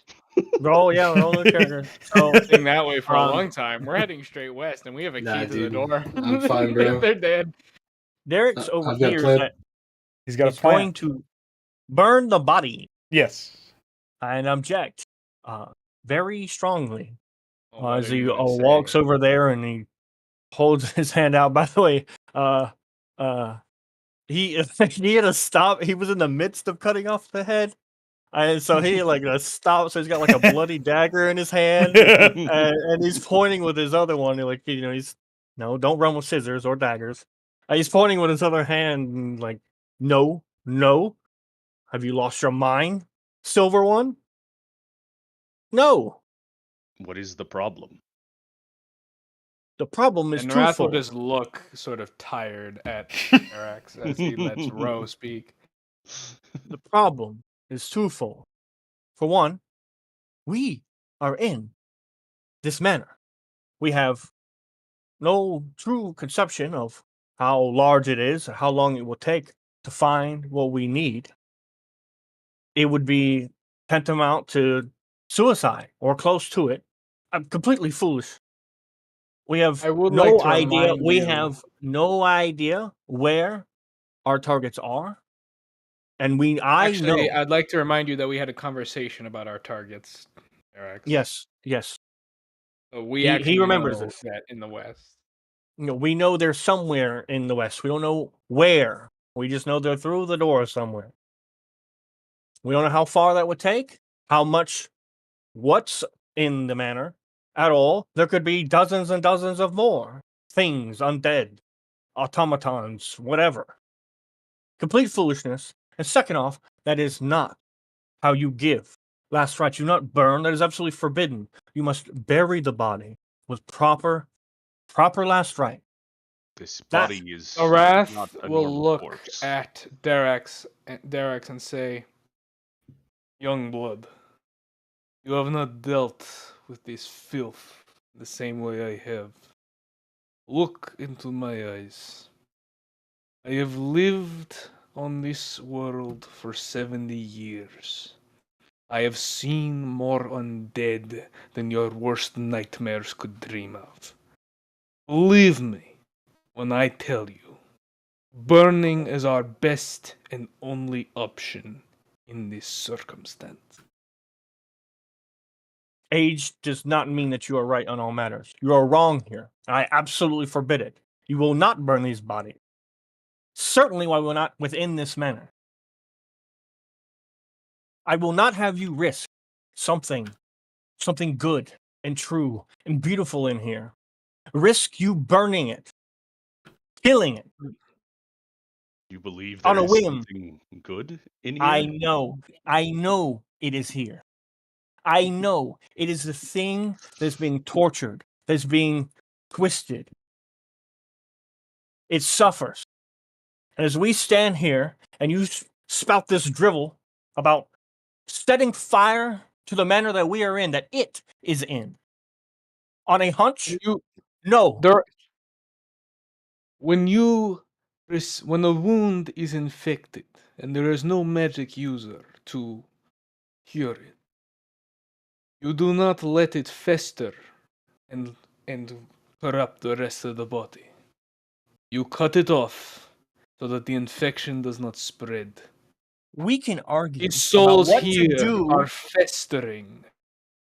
Speaker 3: Roll, yeah, roll the character. So
Speaker 1: Staying that way for a
Speaker 3: Um,
Speaker 1: long time. We're heading straight west, and we have a key
Speaker 6: Nah,
Speaker 1: to the
Speaker 6: dude.
Speaker 1: door.
Speaker 6: I'm fine, bro.
Speaker 1: They're dead.
Speaker 3: Derek's over
Speaker 6: I've got a
Speaker 3: here
Speaker 6: plan.
Speaker 3: that
Speaker 2: He's got a
Speaker 3: is
Speaker 2: plan.
Speaker 3: going to burn the body
Speaker 2: Yes.
Speaker 3: and object very strongly
Speaker 1: Oh, what
Speaker 3: as
Speaker 1: are
Speaker 3: he
Speaker 1: you gonna say?
Speaker 3: walks over there and he holds his hand out. By the way, he he had to stop. He was in the midst of cutting off the head, and so he stopped. So he's got like a bloody dagger in his hand, and he's pointing with his other one. He's don't run with scissors or daggers. He's pointing with his other hand, and no. Have you lost your mind, Silver One? No.
Speaker 4: What is the problem?
Speaker 3: The problem is
Speaker 1: And Narath will
Speaker 3: twofold.
Speaker 1: just look sort of tired at Arax as he lets Ro speak.
Speaker 3: The problem is twofold. For one, we are in this manor. We have no true conception of how large it is, or how long it will take to find what we need. It would be tantamount to suicide or close to it. I'm completely foolish. We have
Speaker 1: I would
Speaker 3: no
Speaker 1: like to
Speaker 3: idea.
Speaker 1: remind
Speaker 3: We
Speaker 1: you-
Speaker 3: have no idea where our targets are, and
Speaker 1: Actually,
Speaker 3: know.
Speaker 1: I'd like to remind you that we had a conversation about our targets, Arax.
Speaker 3: Yes.
Speaker 1: So we
Speaker 3: He
Speaker 1: actually
Speaker 3: remembers
Speaker 1: know
Speaker 3: this.
Speaker 1: that in the west.
Speaker 3: We know they're somewhere in the west. We don't know where. We just know they're through the door somewhere. We don't know how far that would take, how much, what's in the manor at all. There could be dozens and dozens of more things, undead, automatons, whatever. Complete foolishness. And second off, that is not how you give last rites. You not burn. That is absolutely forbidden. You must bury the body with proper last rite.
Speaker 4: This
Speaker 3: That-
Speaker 4: body is
Speaker 1: Arath
Speaker 4: not a
Speaker 1: will
Speaker 4: normal
Speaker 1: look
Speaker 4: corpse.
Speaker 1: at Derex and say, "Young blood, you have not dealt with this filth the same way I have. Look into my eyes. I have lived on this world for 70 years. I have seen more undead than your worst nightmares could dream of. Believe me when I tell you, burning is our best and only option. in this circumstance.
Speaker 3: Age does not mean that you are right on all matters. You are wrong here. I absolutely forbid it. You will not burn these bodies. Certainly, why will not within this manner. I will not have you risk something good and true and beautiful in here. Risk you burning it, killing it
Speaker 4: You believe
Speaker 3: on
Speaker 4: there
Speaker 3: a
Speaker 4: is
Speaker 3: whim.
Speaker 4: something good in here?
Speaker 3: I know it is here. I know it is the thing that's being tortured, that's being twisted. It suffers. And as we stand here and you spout this drivel about setting fire to the manner that we are in, that it is in, on a hunch, no.
Speaker 1: When a wound is infected and there is no magic user to cure it, you do not let it fester and corrupt the rest of the body. You cut it off so that the infection does not spread.
Speaker 3: We can argue
Speaker 1: These
Speaker 3: about
Speaker 1: souls
Speaker 3: what to
Speaker 1: here
Speaker 3: do.
Speaker 1: are festering.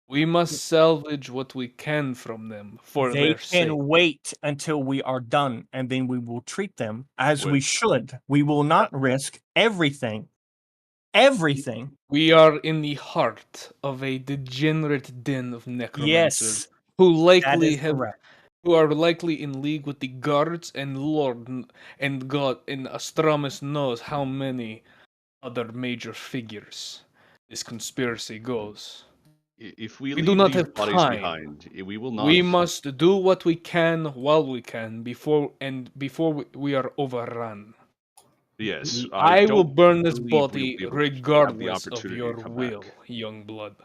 Speaker 1: We must salvage what we can from them for
Speaker 3: They
Speaker 1: their
Speaker 3: can
Speaker 1: sake.
Speaker 3: wait until we are done, and then we will treat them as
Speaker 4: Wait.
Speaker 3: we should. We will not risk everything. Everything.
Speaker 1: We are in the heart of a degenerate den of necromancers
Speaker 3: Yes,
Speaker 1: who
Speaker 3: that
Speaker 1: likely
Speaker 3: is correct.
Speaker 1: who are likely in league with the guards and and God, and Astramus knows how many other major figures this conspiracy goes.
Speaker 4: If we
Speaker 1: We do
Speaker 4: leave
Speaker 1: not
Speaker 4: these
Speaker 1: have
Speaker 4: bodies
Speaker 1: time.
Speaker 4: behind, we will not.
Speaker 1: We must do what we can while we can before we are overrun.
Speaker 4: Yes,
Speaker 1: I will
Speaker 4: don't
Speaker 1: burn this
Speaker 4: believe we'll
Speaker 1: body
Speaker 4: be able to have the
Speaker 1: regardless of
Speaker 4: opportunity
Speaker 1: your
Speaker 4: to come
Speaker 1: will,
Speaker 4: back.
Speaker 1: young blood.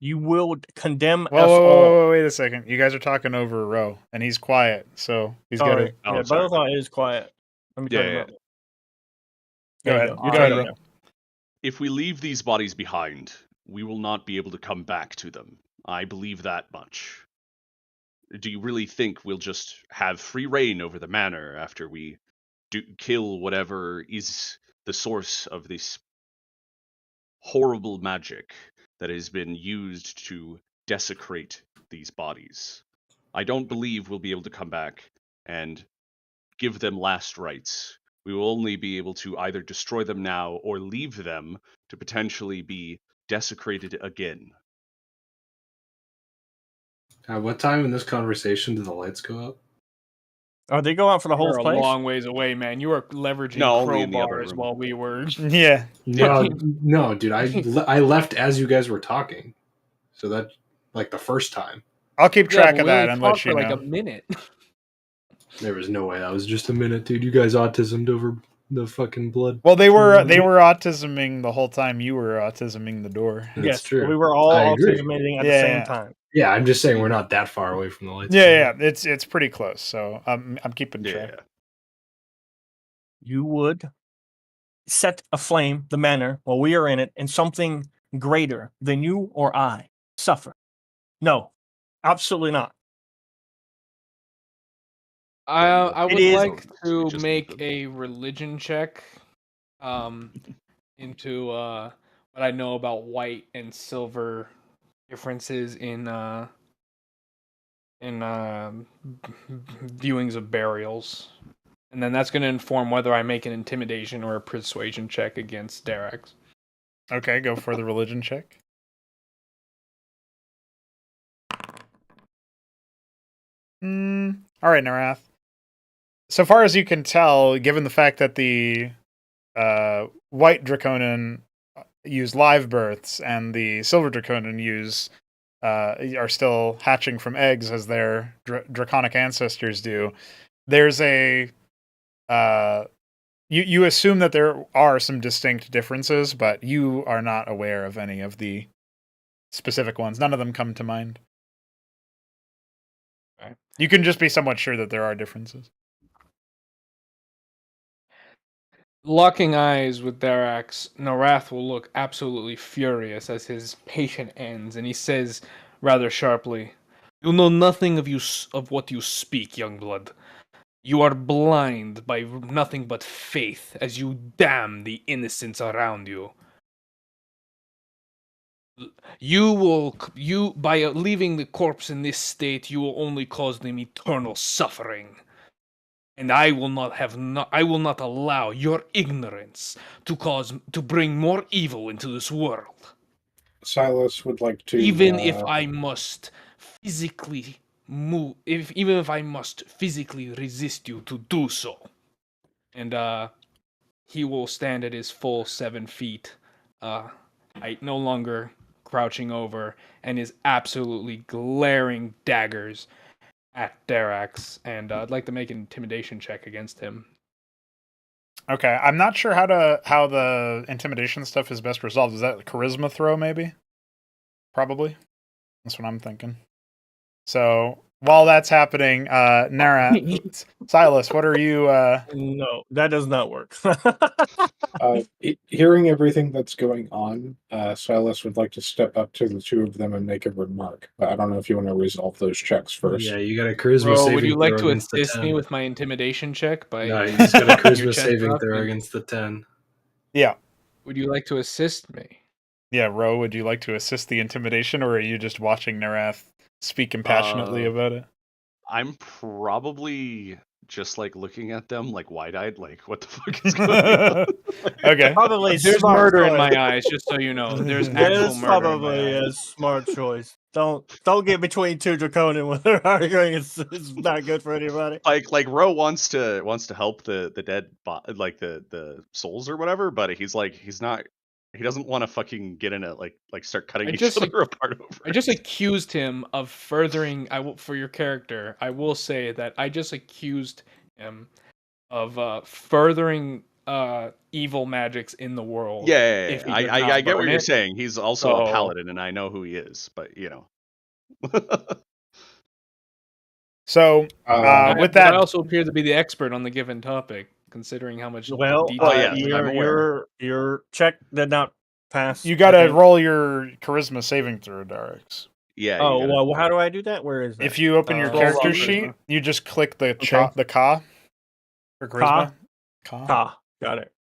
Speaker 3: You will condemn us
Speaker 2: Whoa,
Speaker 3: all.
Speaker 2: wait a second. You guys are talking over Ro, and he's quiet, so he's got
Speaker 3: Sorry.
Speaker 2: to.
Speaker 4: Oh,
Speaker 3: Yeah,
Speaker 4: sorry.
Speaker 3: Butterfly is quiet. Let me turn him
Speaker 4: Yeah,
Speaker 3: up.
Speaker 2: Go
Speaker 3: There you
Speaker 2: ahead.
Speaker 3: go.
Speaker 2: You
Speaker 3: You're
Speaker 2: go ahead,
Speaker 3: turning
Speaker 2: Ro.
Speaker 3: up.
Speaker 4: if we leave these bodies behind, we will not be able to come back to them. I believe that much. Do you really think we'll just have free reign over the manor after we kill whatever is the source of this horrible magic that has been used to desecrate these bodies? I don't believe we'll be able to come back and give them last rites. We will only be able to either destroy them now or leave them to potentially be desecrated again.
Speaker 6: At what time in this conversation did the lights go up?
Speaker 3: Oh, they go out for the whole
Speaker 1: You're a
Speaker 3: place?
Speaker 1: long ways away, man. You are leveraging
Speaker 4: No, only in the other
Speaker 1: crowbars
Speaker 4: room.
Speaker 1: while we were.
Speaker 2: Yeah.
Speaker 6: No, dude. I left as you guys were talking, so that like the first time.
Speaker 2: I'll keep
Speaker 1: Yeah,
Speaker 2: track
Speaker 1: but
Speaker 2: of
Speaker 1: we only
Speaker 2: that and
Speaker 1: talked
Speaker 2: let you
Speaker 1: for like
Speaker 2: know.
Speaker 1: a minute.
Speaker 6: There was no way that was just a minute, dude. You guys autismed over the fucking blood.
Speaker 2: Well, they were autisming the whole time you were autisming the door.
Speaker 6: That's
Speaker 3: Yes,
Speaker 6: true.
Speaker 3: we were all
Speaker 6: I agree.
Speaker 3: autismating at the
Speaker 2: Yeah,
Speaker 3: same
Speaker 2: yeah.
Speaker 3: time.
Speaker 6: Yeah, I'm just saying we're not that far away from the lights.
Speaker 2: Yeah, it's pretty close. So I'm keeping track.
Speaker 4: Yeah.
Speaker 3: You would set aflame the manor while we are in it, and something greater than you or I suffer. No, absolutely not.
Speaker 1: I would
Speaker 3: is-
Speaker 1: like
Speaker 4: We
Speaker 1: to
Speaker 4: just
Speaker 1: make
Speaker 4: leave them.
Speaker 1: a religion check into what I know about white and silver differences in viewings of burials. And then that's going to inform whether I make an intimidation or a persuasion check against Derax.
Speaker 2: Okay, go for the religion check. All right, Narath. So far as you can tell, given the fact that the white Draconin use live births and the silver Draconin are still hatching from eggs as their draconic ancestors do, there's a you assume that there are some distinct differences, but you are not aware of any of the specific ones. None of them come to mind.
Speaker 1: Okay.
Speaker 2: You can just be somewhat sure that there are differences.
Speaker 1: Locking eyes with Derax, Narath will look absolutely furious as his patient ends, and he says rather sharply, "You know nothing of what you speak, young blood. You are blind by nothing but faith as you damn the innocents around you. You by leaving the corpse in this state, you will only cause them eternal suffering. And I will not allow your ignorance to bring more evil into this world.
Speaker 5: Silas would like to.
Speaker 1: Even if I must physically even if I must physically resist you to do so. And he will stand at his full 7 feet, height, no longer crouching over, and is absolutely glaring daggers at Darax. And I'd like to make an intimidation check against him.
Speaker 2: Okay, I'm not sure how the intimidation stuff is best resolved. Is that a charisma throw, maybe? Probably. That's what I'm thinking. So while that's happening, Nara, Silas, what are you?
Speaker 3: No, that does not work.
Speaker 5: Hearing everything that's going on, Silas would like to step up to the two of them and make a remark. But I don't know if you want to resolve those checks first.
Speaker 6: Yeah, you got a charisma
Speaker 1: Bro,
Speaker 6: saving
Speaker 1: would you like
Speaker 6: throw
Speaker 1: to
Speaker 6: against the
Speaker 1: assist
Speaker 6: 10.
Speaker 1: me with my intimidation check by?
Speaker 6: No, you just got a
Speaker 1: puffing your
Speaker 6: charisma
Speaker 1: chest
Speaker 6: saving
Speaker 1: up
Speaker 6: throw
Speaker 1: and-
Speaker 6: against the 10.
Speaker 2: Yeah,
Speaker 1: Would you like to assist me?
Speaker 2: yeah. Ro, would you like to assist the intimidation, or are you just watching Narath speak compassionately about it?
Speaker 4: I'm probably just like looking at them like wide-eyed, like what the fuck is going on?
Speaker 2: Okay.
Speaker 3: Probably
Speaker 1: There's
Speaker 3: smart
Speaker 1: murder in
Speaker 3: choice.
Speaker 1: my eyes, just so you know. There's
Speaker 3: That
Speaker 1: actual
Speaker 3: is
Speaker 1: murder
Speaker 3: probably
Speaker 1: in my eyes.
Speaker 3: a smart choice. Don't get between two draconian when they're arguing. It's not good for anybody.
Speaker 4: Like Ro wants to help the dead like the souls or whatever, but he's not. He doesn't want to fucking get in it like start cutting
Speaker 1: I
Speaker 4: each
Speaker 1: just,
Speaker 4: other apart over.
Speaker 1: I just
Speaker 4: it.
Speaker 1: accused him of furthering. For your character, I will say that I just accused him of furthering evil magics in the world.
Speaker 4: Yeah,
Speaker 1: if he
Speaker 4: I
Speaker 1: does
Speaker 4: I,
Speaker 1: not
Speaker 4: I get what
Speaker 1: burn
Speaker 4: you're
Speaker 1: it.
Speaker 4: saying. He's also a
Speaker 1: So-
Speaker 4: paladin, and I know who he is, but you know.
Speaker 2: So
Speaker 5: Uh,
Speaker 2: with
Speaker 1: But I
Speaker 2: that,
Speaker 1: also appear to be the expert on the given topic, considering how much
Speaker 3: Well,
Speaker 1: detail.
Speaker 4: Oh, yes, I'm aware.
Speaker 3: your check did not pass.
Speaker 2: you got to
Speaker 3: I think.
Speaker 2: roll your charisma saving throw, Darix.
Speaker 4: Yeah.
Speaker 3: Oh,
Speaker 4: you gotta-
Speaker 3: well, how do I do that? Where is that?
Speaker 2: If you open your
Speaker 1: Roll
Speaker 2: character
Speaker 1: raw
Speaker 2: sheet,
Speaker 1: charisma.
Speaker 2: you just click the
Speaker 3: Okay.
Speaker 2: the ka for charisma.
Speaker 3: Ka. Got it.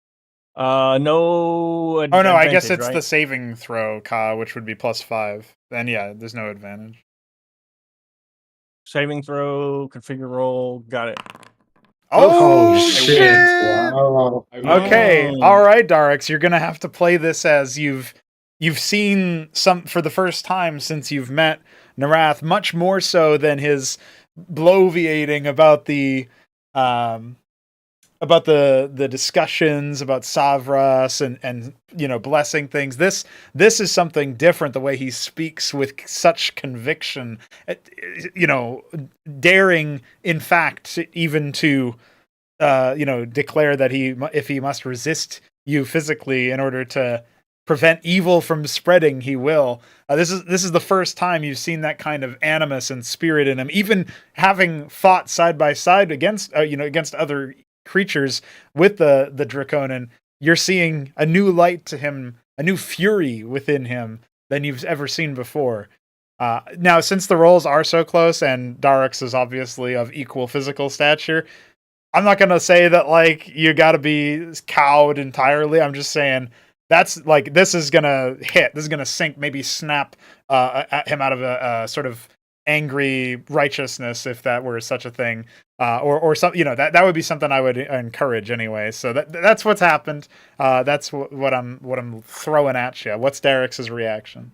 Speaker 3: No.
Speaker 2: Oh no, I guess
Speaker 3: advantage,
Speaker 2: it's
Speaker 3: right?
Speaker 2: the saving throw ka, which would be +5. Then yeah, there's no advantage.
Speaker 3: Saving throw, configure roll. Got it.
Speaker 2: Oh,
Speaker 6: shit.
Speaker 5: wow.
Speaker 2: Okay,
Speaker 3: Mm.
Speaker 2: all right, Darix, you're gonna have to play this as you've seen some for the first time since you've met Narath, much more so than his bloviating about the discussions about Savras and you know blessing things. This is something different. The way he speaks with such conviction, you know, daring in fact even to you know declare that if he must resist you physically in order to prevent evil from spreading, he will. This is the first time you've seen that kind of animus and spirit in him, even having fought side by side against you know against other creatures with the Draconin. You're seeing a new light to him, a new fury within him than you've ever seen before. Now, since the roles are so close and Darix is obviously of equal physical stature, I'm not gonna say that like you got to be cowed entirely. I'm just saying that's like this is gonna hit. This is gonna sink, maybe snap at him out of a sort of angry righteousness, if that were such a thing, or something. You know that would be something I would encourage anyway. So that's what's happened. That's what I'm throwing at you. What's Darix's reaction?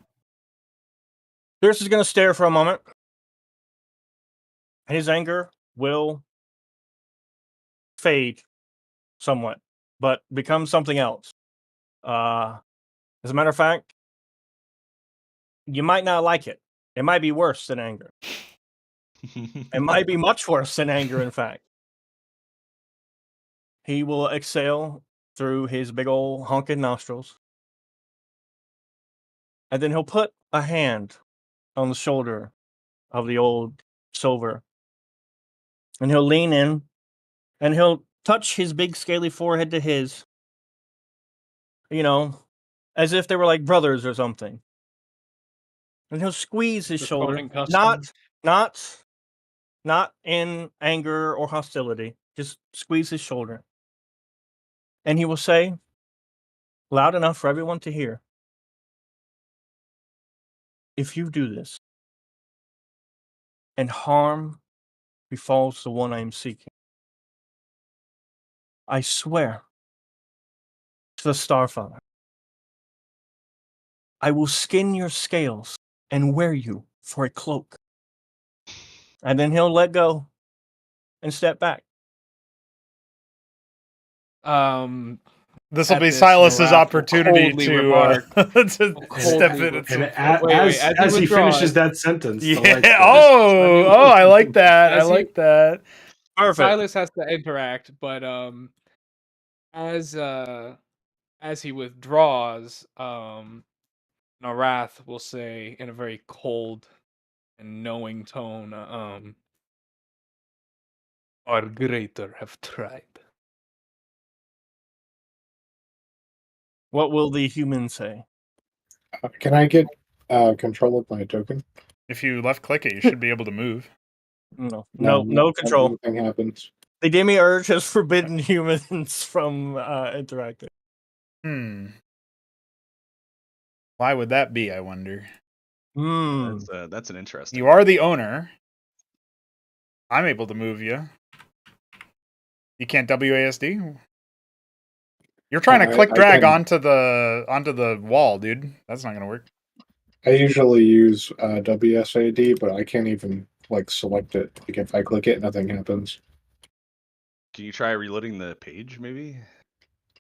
Speaker 3: Pierce is going to stare for a moment. His anger will fade somewhat, but become something else. As a matter of fact, you might not like it. It might be worse than anger. It might be much worse than anger, in fact. He will exhale through his big old honking nostrils. And then he'll put a hand on the shoulder of the old silver. And he'll lean in and he'll touch his big scaly forehead to his. You know, as if they were like brothers or something. And he'll squeeze his shoulder.
Speaker 1: Draconian custom.
Speaker 3: Not in anger or hostility. Just squeeze his shoulder. And he will say, loud enough for everyone to hear, if you do this, and harm befalls the one I am seeking, I swear to the Starfather, I will skin your scales and wear you for a cloak. And then he'll let go and step back.
Speaker 2: This will
Speaker 1: At
Speaker 2: be
Speaker 1: this,
Speaker 2: Silas's
Speaker 1: Norath will
Speaker 2: opportunity
Speaker 1: coldly
Speaker 2: to
Speaker 1: remark-
Speaker 2: to
Speaker 1: coldly
Speaker 2: step in.
Speaker 1: re-
Speaker 2: At
Speaker 6: And
Speaker 2: some point.
Speaker 1: Wait,
Speaker 6: as he finishes that sentence, the lights
Speaker 2: Yeah.
Speaker 6: go.
Speaker 2: I like that. I
Speaker 1: As he-
Speaker 2: like that.
Speaker 3: Perfect.
Speaker 1: Silas has to interact, but as he withdraws, Narath will say in a very cold and knowing tone, "Our greater have tried."
Speaker 3: What will the human say?
Speaker 5: Can I get control of my token?
Speaker 2: If you left click it, you should be able to move.
Speaker 3: No control.
Speaker 5: Nothing happens.
Speaker 3: The demiurge has forbidden humans from interacting.
Speaker 2: Why would that be, I wonder?
Speaker 4: That's an interesting.
Speaker 2: You are the owner. I'm able to move you. You can't WASD? You're trying to click
Speaker 5: I
Speaker 2: drag
Speaker 5: can-
Speaker 2: onto the wall, dude. That's not gonna work.
Speaker 5: I usually use WSAD, but I can't even select it. Like if I click it, nothing happens.
Speaker 4: Can you try reloading the page, maybe?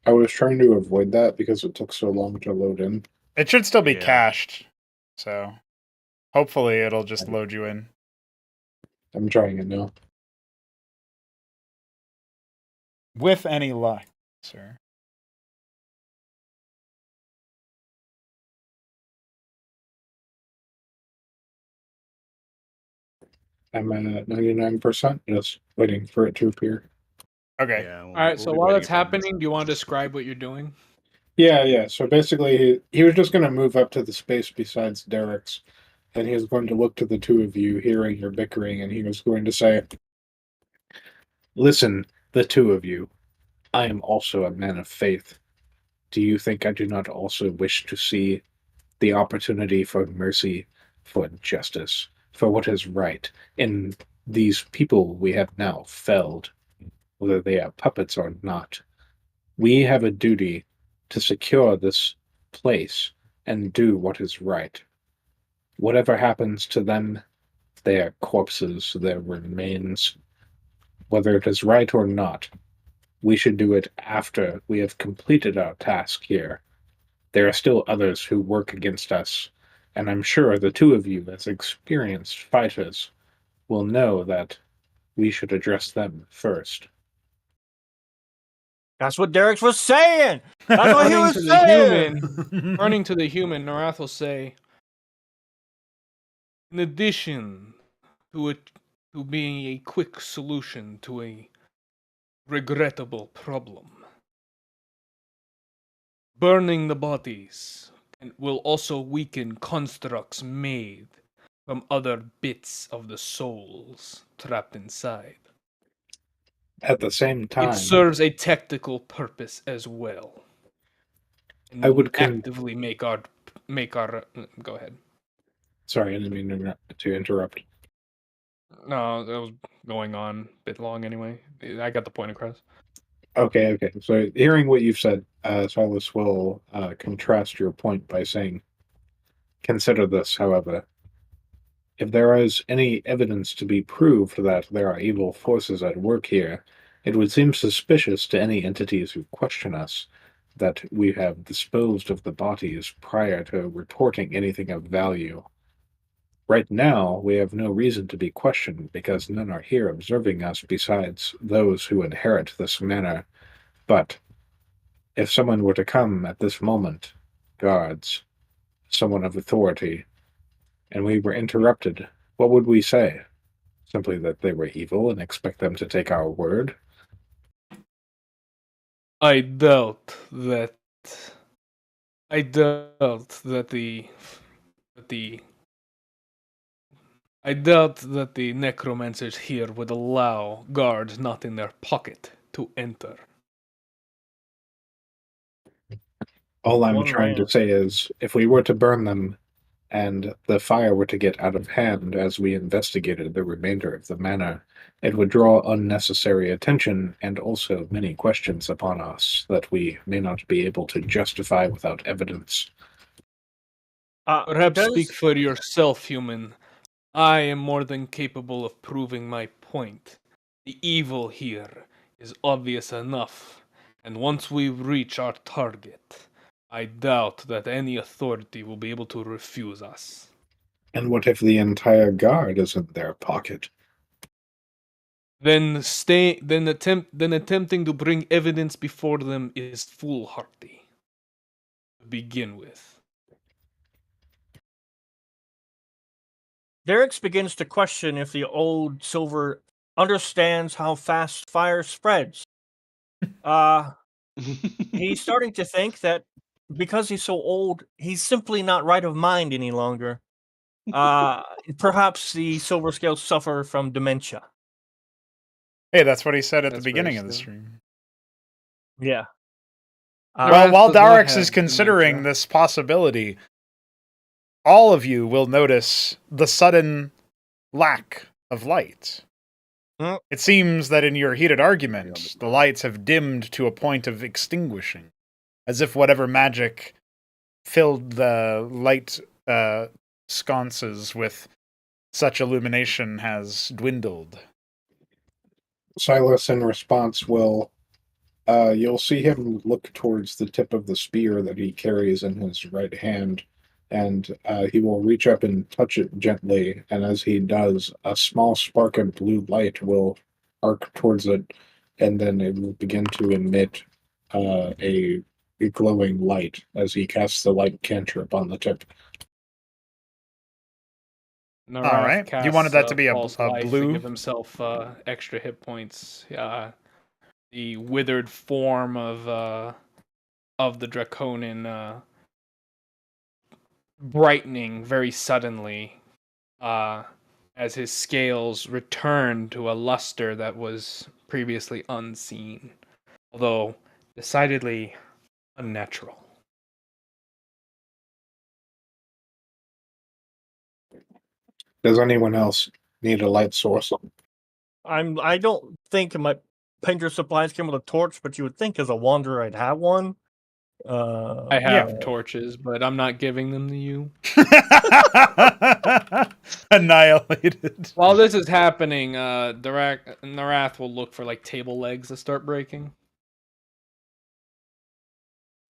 Speaker 5: I was trying to avoid that because it took so long to load in.
Speaker 2: It should still be
Speaker 4: Yeah.
Speaker 2: cached. So hopefully it'll just load you in.
Speaker 5: I'm trying it now.
Speaker 2: With any luck, sir.
Speaker 5: I'm at 99%, just waiting for it to appear.
Speaker 2: Okay.
Speaker 4: Yeah.
Speaker 1: All right. So while that's happening, do you want to describe what you're doing?
Speaker 5: Yeah. So basically, he was just going to move up to the space besides Derek's, and he was going to look to the two of you, hearing your bickering, and he was going to say, "Listen, the two of you. I am also a man of faith. Do you think I do not also wish to see the opportunity for mercy, for justice, for what is right in these people we have now felled, whether they are puppets or not? We have a duty to secure this place and do what is right. Whatever happens to them, they are corpses, their remains. Whether it is right or not, we should do it after we have completed our task here. There are still others who work against us, and I'm sure the two of you, as experienced fighters, will know that we should address them first."
Speaker 3: That's what Derek was saying. That's what he
Speaker 1: Turning
Speaker 3: was
Speaker 1: to the
Speaker 3: saying.
Speaker 1: human, turning to the human, Narath will say, in addition to it to being a quick solution to a regrettable problem, burning the bodies will also weaken constructs made from other bits of the souls trapped inside.
Speaker 5: At the same time,
Speaker 1: It serves a technical purpose as well. And
Speaker 5: I
Speaker 1: will
Speaker 5: would
Speaker 1: actively make our go ahead.
Speaker 5: Sorry, I didn't mean to interrupt.
Speaker 1: No, that was going on a bit long anyway. I got the point across.
Speaker 5: Okay. So hearing what you've said, Silas will contrast your point by saying, "Consider this, however. If there is any evidence to be proved that there are evil forces at work here, it would seem suspicious to any entities who question us that we have disposed of the bodies prior to reporting anything of value. Right now, we have no reason to be questioned because none are here observing us besides those who inherit this manor. But if someone were to come at this moment, guards, someone of authority, and we were interrupted, what would we say? Simply that they were evil and expect them to take our word?"
Speaker 1: I doubt that. I doubt that I doubt that the necromancers here would allow guards not in their pocket to enter.
Speaker 5: All I'm
Speaker 3: One
Speaker 5: trying to
Speaker 3: man.
Speaker 5: say is, if we were to burn them, and the fire were to get out of hand as we investigated the remainder of the manor, it would draw unnecessary attention and also many questions upon us that we may not be able to justify without evidence.
Speaker 1: Perhaps
Speaker 3: does-
Speaker 1: speak for yourself, human. I am more than capable of proving my point. The evil here is obvious enough, and once we reach our target, I doubt that any authority will be able to refuse us.
Speaker 5: And what if the entire guard is in their pocket?
Speaker 1: Then attempting to bring evidence before them is foolhardy. To begin with.
Speaker 3: Derek begins to question if the old silver understands how fast fire spreads. He's starting to think that because he's so old, he's simply not right of mind any longer. Perhaps the silver scales suffer from dementia.
Speaker 2: Hey, that's what he said at the
Speaker 1: That's
Speaker 2: beginning
Speaker 1: very
Speaker 2: of the
Speaker 1: still.
Speaker 2: stream.
Speaker 3: Yeah.
Speaker 1: There
Speaker 2: Well,
Speaker 1: are-
Speaker 2: while
Speaker 1: does not
Speaker 2: Darix is
Speaker 1: have
Speaker 2: considering
Speaker 1: dementia.
Speaker 2: this possibility, all of you will notice the sudden lack of light.
Speaker 3: Mm.
Speaker 2: It seems that in your heated argument, the lights have dimmed to a point of extinguishing, as if whatever magic filled the light sconces with such illumination has dwindled.
Speaker 5: Silas, in response, will you'll see him look towards the tip of the spear that he carries in his right hand, and he will reach up and touch it gently. And as he does, a small spark of blue light will arc towards it, and then it will begin to emit a glowing light as he casts the light cantrip on the tip.
Speaker 1: Narath
Speaker 2: Alright. You
Speaker 1: casts,
Speaker 2: wanted that to be a
Speaker 1: false life to
Speaker 2: blue?
Speaker 1: give himself extra hit points. The withered form of the Draconin brightening very suddenly as his scales return to a luster that was previously unseen, although decidedly unnatural.
Speaker 5: Does anyone else need a light source?
Speaker 3: I don't think my painter supplies came with a torch, but you would think as a wanderer I'd have one.
Speaker 1: I have torches, but I'm not giving them to you.
Speaker 2: Annihilated.
Speaker 1: While this is happening, Narath will look for like table legs to start breaking.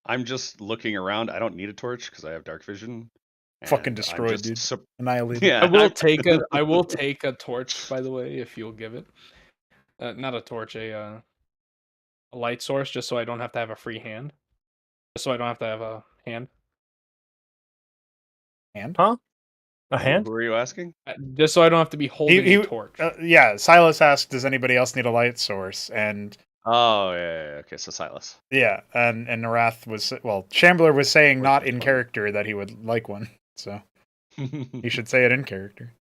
Speaker 4: I'm just looking around. I don't need a torch because I have dark vision.
Speaker 2: Fucking
Speaker 4: and I'm
Speaker 2: destroyed,
Speaker 4: just
Speaker 2: dude. Annihilated.
Speaker 4: Yeah,
Speaker 1: I will take a torch, by the way, if you'll give it. Not a torch, a light source, just so I don't have to have a free hand. Just so I don't have to have a hand.
Speaker 2: And?
Speaker 3: Huh? A hand?
Speaker 4: Who are you asking?
Speaker 1: Just so I don't have to be holding a torch.
Speaker 2: Yeah, Silas asked, does anybody else need a light source? And
Speaker 4: Oh, yeah. Okay, so Silas.
Speaker 2: yeah, and Narath was, well, Shambler was saying not in
Speaker 4: Unfortunately.
Speaker 2: character that he would like one, so he should say it in character.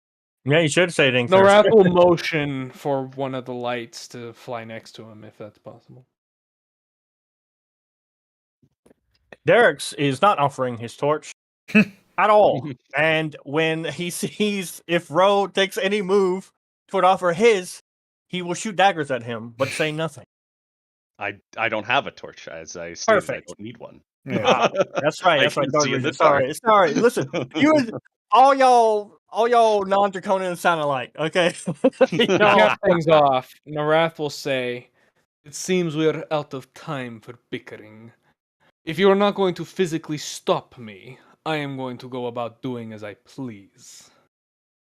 Speaker 3: Yeah, you should say it in
Speaker 1: Narath will motion for one of the lights to fly next to him, if that's possible.
Speaker 3: Derek's is not offering his torch at all. And when he sees if Ro takes any move toward offer his, he will shoot daggers at him, but say nothing.
Speaker 4: I don't have a torch, as I stated.
Speaker 3: Perfect.
Speaker 4: I don't need one.
Speaker 2: Yeah.
Speaker 3: That's right.
Speaker 4: I
Speaker 3: That's right.
Speaker 4: can
Speaker 3: Dark
Speaker 4: see in
Speaker 3: vision.
Speaker 4: the dark.
Speaker 3: Sorry. Listen, all y'all non-draconians sound alike. Okay.
Speaker 1: To cap things off, Narath will say, "It seems we are out of time for bickering. If you are not going to physically stop me, I am going to go about doing as I please."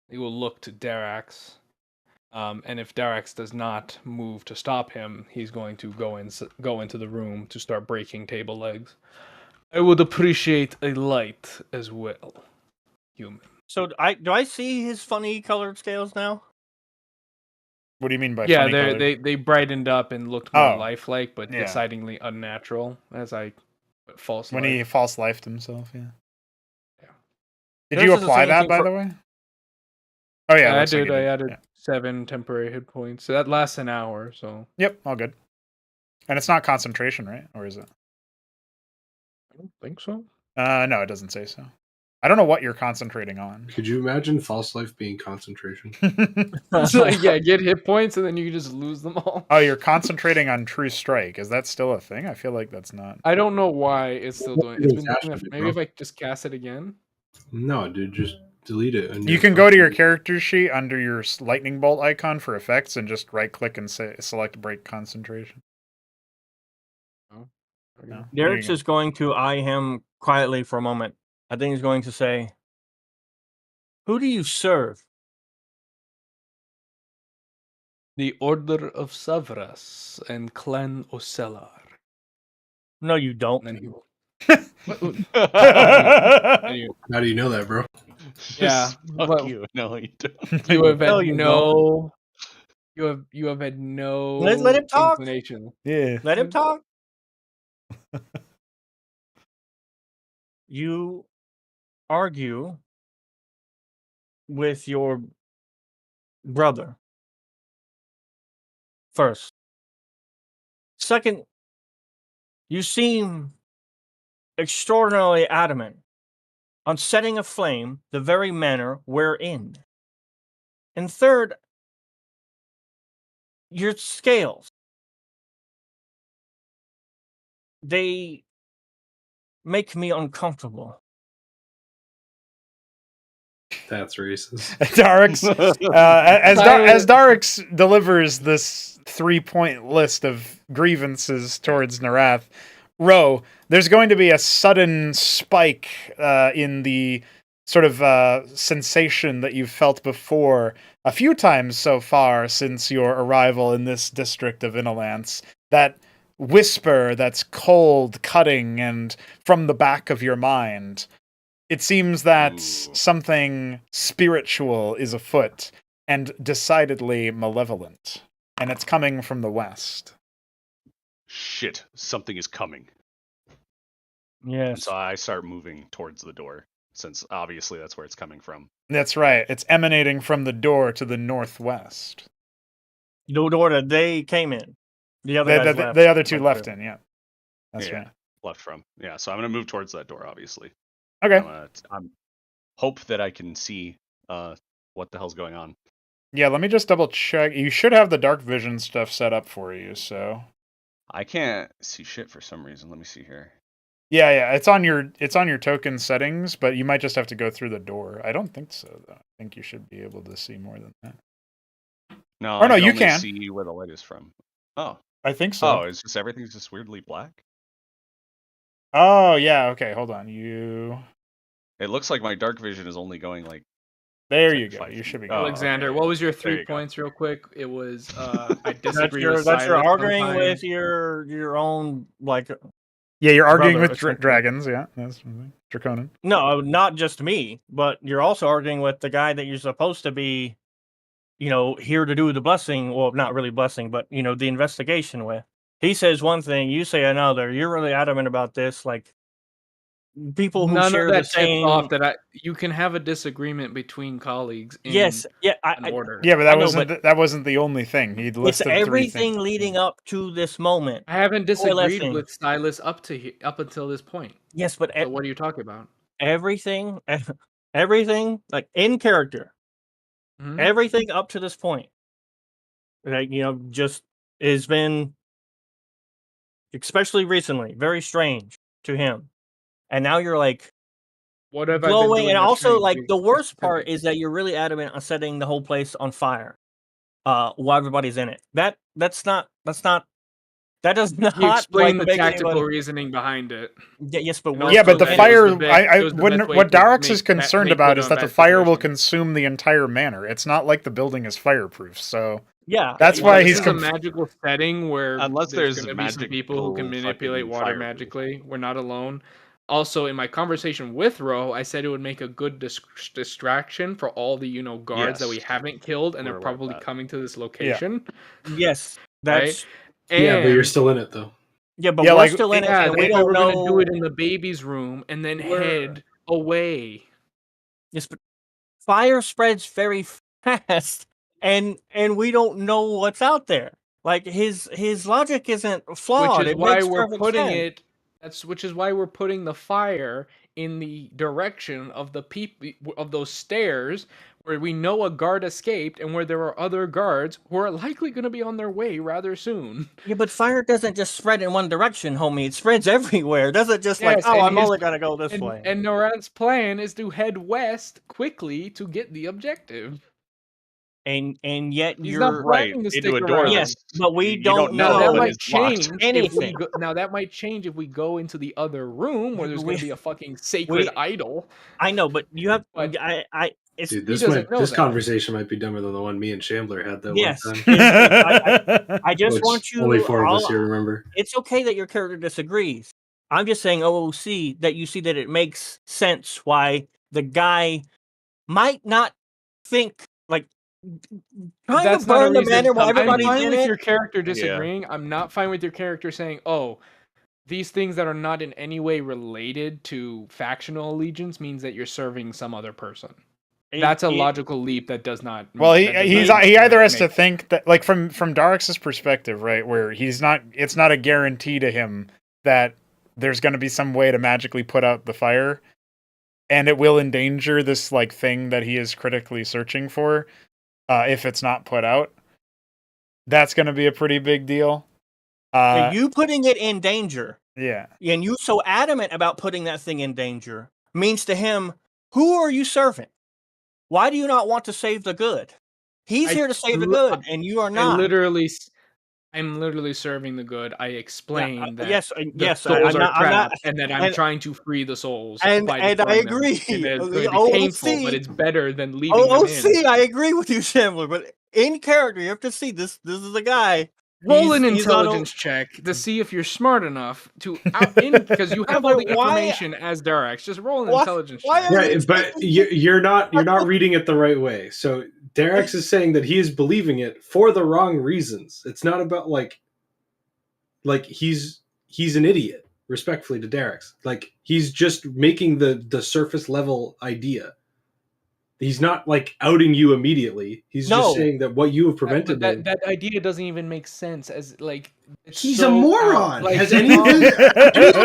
Speaker 1: He will look to Darax, and if Darax does not move to stop him, he's going to go into the room to start breaking table legs. I would appreciate a light as well, human.
Speaker 3: So do I see his funny colored scales now?
Speaker 2: What do you mean by
Speaker 1: Yeah,
Speaker 2: funny colored?
Speaker 1: they brightened up and looked more
Speaker 2: Oh,
Speaker 1: lifelike, but
Speaker 2: yeah.
Speaker 1: decidingly unnatural as I put false
Speaker 2: When
Speaker 1: light.
Speaker 2: he false lifed himself, yeah.
Speaker 1: Yeah.
Speaker 2: Did
Speaker 3: This
Speaker 2: you
Speaker 3: is the
Speaker 2: apply
Speaker 3: same
Speaker 2: that,
Speaker 3: thing
Speaker 2: by
Speaker 3: for-
Speaker 2: the way? Oh, yeah.
Speaker 1: I
Speaker 2: looks like
Speaker 1: did.
Speaker 2: you
Speaker 1: I added
Speaker 2: Yeah.
Speaker 1: 7 temporary hit points. So that lasts an hour. So
Speaker 2: Yep, all good. And it's not concentration, right? Or is it?
Speaker 1: I don't think so.
Speaker 2: No, it doesn't say so. I don't know what you're concentrating on.
Speaker 6: Could you imagine false life being concentration?
Speaker 1: It's like, yeah, get hit points and then you can just lose them all.
Speaker 2: Oh, you're concentrating on True Strike. Is that still a thing? I feel like that's not.
Speaker 1: I don't know why it's still doing. It's been doing
Speaker 6: Attachment,
Speaker 1: that. Maybe if I just cast it again.
Speaker 6: No, dude, just delete it. And
Speaker 2: You can go to your character sheet under your lightning bolt icon for effects and just right click and select break concentration.
Speaker 1: Oh, okay.
Speaker 2: No.
Speaker 3: Derek's is going to eye him quietly for a moment. I think he's going to say, "Who do you serve?"
Speaker 1: The Order of Savras and Clan Ocellar.
Speaker 3: No, you don't.
Speaker 1: And then he will.
Speaker 6: How do you know that, bro?
Speaker 1: Yeah,
Speaker 4: Fuck
Speaker 1: but-
Speaker 4: you. No, you don't.
Speaker 1: You have had
Speaker 3: No, you
Speaker 1: no. You have had no.
Speaker 3: Let him talk.
Speaker 1: Inclination.
Speaker 2: Yeah.
Speaker 3: Let him talk. You argue with your brother first. Second, you seem extraordinarily adamant on setting aflame the very manor we're in. And third, your scales. They make me uncomfortable.
Speaker 6: That's racist.
Speaker 2: Darix, as Darix delivers this 3-point list of grievances towards Narath, there's going to be a sudden spike in the sort of sensation that you've felt before a few times so far since your arrival in this district of Inolance. That whisper that's cold, cutting, and from the back of your mind. It seems that something spiritual is afoot and decidedly malevolent, and it's coming from the west.
Speaker 4: Shit, something is coming.
Speaker 3: Yes.
Speaker 4: So I start moving towards the door, since obviously that's where it's coming from.
Speaker 2: That's right. It's emanating from the door to the northwest.
Speaker 3: The door that they came in. The other guys left.
Speaker 2: The other two left in, yeah. That's right.
Speaker 4: Left from. Yeah, so I'm going to move towards that door, obviously.
Speaker 2: Okay.
Speaker 4: I'm hope that I can see what the hell's going on.
Speaker 2: Yeah, let me just double check. You should have the dark vision stuff set up for you, so.
Speaker 4: I can't see shit for some reason. Let me see here.
Speaker 2: Yeah, it's on your token settings, but you might just have to go through the door. I don't think so, though. I think you should be able to see more than that.
Speaker 4: No,
Speaker 2: Or no,
Speaker 4: I can
Speaker 2: you
Speaker 4: only
Speaker 2: can.
Speaker 4: see where the light is from. Oh.
Speaker 2: I think so.
Speaker 4: Oh, it's just everything's just weirdly black?
Speaker 2: Oh, yeah, okay, hold on. You...
Speaker 4: It looks like my dark vision is only going like...
Speaker 2: There
Speaker 4: like
Speaker 2: you go.
Speaker 4: 5
Speaker 2: You
Speaker 4: feet.
Speaker 2: should be
Speaker 4: Oh,
Speaker 2: good.
Speaker 1: Alexander,
Speaker 4: okay.
Speaker 1: what was your
Speaker 4: There
Speaker 1: 3
Speaker 4: you go.
Speaker 1: points, real quick? It was I disagree with
Speaker 3: That's your
Speaker 1: Silas
Speaker 3: arguing
Speaker 1: sometimes.
Speaker 3: with your own like.
Speaker 2: Yeah, you're arguing
Speaker 3: Brother,
Speaker 2: with
Speaker 3: essentially.
Speaker 2: dragons, yeah. That's Draconin.
Speaker 3: No, not just me, but you're also arguing with the guy that you're supposed to be, here to do the blessing. Well, not really blessing, but the investigation with. He says one thing, you say another. You're really adamant about this, like people who
Speaker 1: None
Speaker 3: share
Speaker 1: of that
Speaker 3: the same.
Speaker 1: tips off that you can have a disagreement between colleagues in
Speaker 3: Yes, yeah,
Speaker 1: an order.
Speaker 2: Yeah, but
Speaker 3: I know,
Speaker 2: that wasn't the only thing. He
Speaker 3: it's
Speaker 2: listed 3
Speaker 3: everything
Speaker 2: things.
Speaker 3: leading up to this moment.
Speaker 1: I haven't disagreed
Speaker 3: Coalescing.
Speaker 1: with Silas up until this point.
Speaker 3: Yes, but
Speaker 1: So what are you talking about?
Speaker 3: everything, like in character,
Speaker 1: Mhm.
Speaker 3: everything up to this point, like just has been, especially recently, very strange to him. And now you're like
Speaker 1: What have I been
Speaker 3: glowing,
Speaker 1: doing
Speaker 3: and
Speaker 1: that's
Speaker 3: also
Speaker 1: strange?
Speaker 3: like the worst
Speaker 1: Specific.
Speaker 3: part is that you're really adamant on setting the whole place on fire, while everybody's in it. That does not.
Speaker 1: He explained the
Speaker 3: make
Speaker 1: tactical
Speaker 3: anybody-
Speaker 1: reason behind it.
Speaker 3: Yes, but
Speaker 1: And
Speaker 3: what?
Speaker 2: Yeah,
Speaker 1: also
Speaker 2: but the
Speaker 1: that it
Speaker 2: fire.
Speaker 1: was the best- it was the best way
Speaker 2: What
Speaker 1: to
Speaker 2: Darix
Speaker 1: make
Speaker 2: is concerned
Speaker 1: make
Speaker 2: about
Speaker 1: good
Speaker 2: is
Speaker 1: on
Speaker 2: that
Speaker 1: bad
Speaker 2: the fire will
Speaker 1: situation.
Speaker 2: consume the entire manor. It's not like the building is fireproof, so
Speaker 3: Yeah,
Speaker 2: that's
Speaker 1: Well,
Speaker 2: why
Speaker 1: this
Speaker 2: he's
Speaker 1: is a magical setting where
Speaker 4: Unless there's
Speaker 1: going to be some people who can
Speaker 4: magical
Speaker 1: manipulate
Speaker 4: fucking
Speaker 1: water
Speaker 4: fire
Speaker 1: magically. We're not alone. Also, in my conversation with Ro, I said it would make a good distraction for all the guards that we
Speaker 4: Yes.
Speaker 1: haven't killed, and
Speaker 4: We're
Speaker 1: they're
Speaker 4: aware of
Speaker 1: probably
Speaker 4: that.
Speaker 1: coming to this location.
Speaker 3: yes, that's
Speaker 6: Yeah, but you're
Speaker 1: And-
Speaker 6: still in it though.
Speaker 3: yeah, but
Speaker 2: Yeah,
Speaker 3: we're
Speaker 2: like,
Speaker 3: still in it,
Speaker 1: Yeah,
Speaker 3: and
Speaker 1: they
Speaker 3: we don't
Speaker 1: were
Speaker 3: know.
Speaker 1: going to do it in the baby's room and then head away.
Speaker 3: Yes, but fire spreads very fast, and we don't know what's out there. Like his logic isn't flawed.
Speaker 1: Which is
Speaker 3: It
Speaker 1: why
Speaker 3: makes
Speaker 1: we're
Speaker 3: perfect
Speaker 1: putting
Speaker 3: sense.
Speaker 1: which is why we're putting the fire in the direction of the of those stairs where we know a guard escaped and where there are other guards who are likely going to be on their way rather soon.
Speaker 3: Yeah, but fire doesn't just spread in one direction, homie. It spreads everywhere. It doesn't just like,
Speaker 1: Yes,
Speaker 3: oh,
Speaker 1: and
Speaker 3: I'm only gonna go this
Speaker 1: and,
Speaker 3: way.
Speaker 1: and Noran's plan is to head west quickly to get the objective.
Speaker 3: And yet
Speaker 1: He's
Speaker 3: you're
Speaker 1: not
Speaker 4: Right,
Speaker 1: planning to
Speaker 4: into
Speaker 1: stick
Speaker 4: a door
Speaker 1: around.
Speaker 3: Yes, but we
Speaker 4: you
Speaker 3: don't
Speaker 1: Now
Speaker 3: know
Speaker 1: that
Speaker 4: and
Speaker 1: might
Speaker 4: it's locked.
Speaker 1: change if we
Speaker 3: anything.
Speaker 1: go. Now that might change if we go into the other room where there's going
Speaker 3: We-
Speaker 1: to be a fucking sacred
Speaker 3: we-
Speaker 1: idol.
Speaker 3: I know, but you have.
Speaker 1: But-
Speaker 3: It's
Speaker 6: Dude,
Speaker 1: doesn't know
Speaker 6: this
Speaker 1: that.
Speaker 6: conversation might be dumber than the one me and Shambler had that
Speaker 3: yes.
Speaker 6: one time.
Speaker 3: I just
Speaker 6: Which
Speaker 3: want you.
Speaker 6: only 4 of us
Speaker 3: all-
Speaker 6: here remember.
Speaker 3: It's okay that your character disagrees. I'm just saying, OOC, that you see that it makes sense why the guy might not think like trying
Speaker 1: That's
Speaker 3: to
Speaker 1: not a
Speaker 3: burn the
Speaker 1: reason.
Speaker 3: manor while
Speaker 1: I'm
Speaker 3: everybody's
Speaker 1: fine
Speaker 3: in
Speaker 1: with
Speaker 3: it.
Speaker 1: your character disagreeing. I'm not fine with your character saying, "Oh, these things that are not in any way related to factional allegiance means that you're serving some other person." That's a logical leap that does not.
Speaker 2: Well,
Speaker 1: that does
Speaker 2: he
Speaker 1: not
Speaker 2: either has
Speaker 1: make-
Speaker 2: to think that, like, from Darix's perspective, right, where it's not a guarantee to him that there's going to be some way to magically put out the fire, and it will endanger this like thing that he is critically searching for, if it's not put out. That's going to be a pretty big deal.
Speaker 3: You putting it in danger,
Speaker 2: Yeah.
Speaker 3: and you so adamant about putting that thing in danger means to him, who are you serving? Why do you not want to save the good? He's here to save the good, and you are not.
Speaker 1: I'm literally serving the good. I explained that
Speaker 3: yes,
Speaker 1: the souls
Speaker 3: I'm
Speaker 1: are
Speaker 3: not,
Speaker 1: trapped, and that I'm
Speaker 3: and-
Speaker 1: trying to free the souls.
Speaker 3: and
Speaker 1: by
Speaker 3: I
Speaker 1: destroying them.
Speaker 3: agree.
Speaker 1: And it's going to
Speaker 3: Oh,
Speaker 1: be painful,
Speaker 3: see.
Speaker 1: but it's better than leaving them in.
Speaker 3: OOC, I agree with you, Shambler, but in character, you have to see this. This is a guy.
Speaker 1: Roll an
Speaker 3: he's not
Speaker 1: intelligence check to see if you're smart enough to because you have all the
Speaker 3: but why-
Speaker 1: information as Darix. Just roll an
Speaker 3: Why-
Speaker 1: intelligence
Speaker 3: why
Speaker 1: check.
Speaker 3: are
Speaker 6: Right, but you're not reading it the right way. So Darix is saying that he is believing it for the wrong reasons. It's not about like he's an idiot, respectfully to Darix. Like he's just making the surface level idea. He's not like outing you immediately. He's
Speaker 3: No.
Speaker 6: just saying that what you have prevented him.
Speaker 1: That idea doesn't even make sense as like it's
Speaker 6: He's
Speaker 1: so
Speaker 6: a moron.
Speaker 1: like,
Speaker 6: Has any of
Speaker 1: no,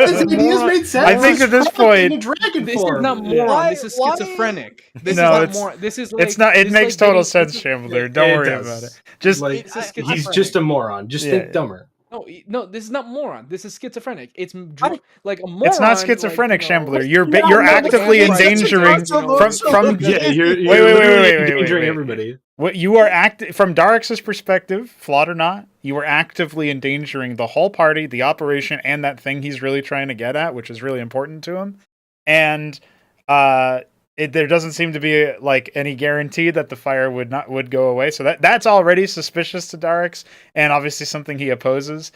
Speaker 6: his ideas made sense?
Speaker 2: I think at this point,
Speaker 1: this is not moron.
Speaker 3: Why-
Speaker 1: This is
Speaker 3: why-
Speaker 1: schizophrenic. This
Speaker 2: No,
Speaker 1: is not
Speaker 2: it's-
Speaker 1: moron. This is like
Speaker 2: it's not. It
Speaker 1: this is
Speaker 2: makes
Speaker 1: like
Speaker 2: total
Speaker 1: getting-
Speaker 2: sense,
Speaker 1: this is-
Speaker 2: Shambler. Don't worry
Speaker 6: does.
Speaker 2: about it. Just
Speaker 6: Like
Speaker 1: It's a
Speaker 6: he's
Speaker 1: schizophrenic.
Speaker 6: just a moron. Just
Speaker 2: Yeah.
Speaker 6: think dumber.
Speaker 1: No, this is not moron. This is schizophrenic. It's like a moron.
Speaker 2: it's not
Speaker 1: like,
Speaker 2: schizophrenic,
Speaker 1: you know,
Speaker 2: Shambler. You're
Speaker 3: No,
Speaker 2: you're
Speaker 3: no,
Speaker 2: actively
Speaker 1: that's such a
Speaker 2: endangering
Speaker 3: controversial
Speaker 2: from
Speaker 3: look.
Speaker 6: Yeah, you're
Speaker 2: wait,
Speaker 6: literally
Speaker 2: wait,
Speaker 6: endangering
Speaker 2: wait.
Speaker 6: everybody.
Speaker 2: What you are from Darix's perspective, flawed or not, you are actively endangering the whole party, the operation, and that thing he's really trying to get at, which is really important to him. And there doesn't seem to be like any guarantee that the fire would go away. So that's already suspicious to Darix, and obviously something he opposes.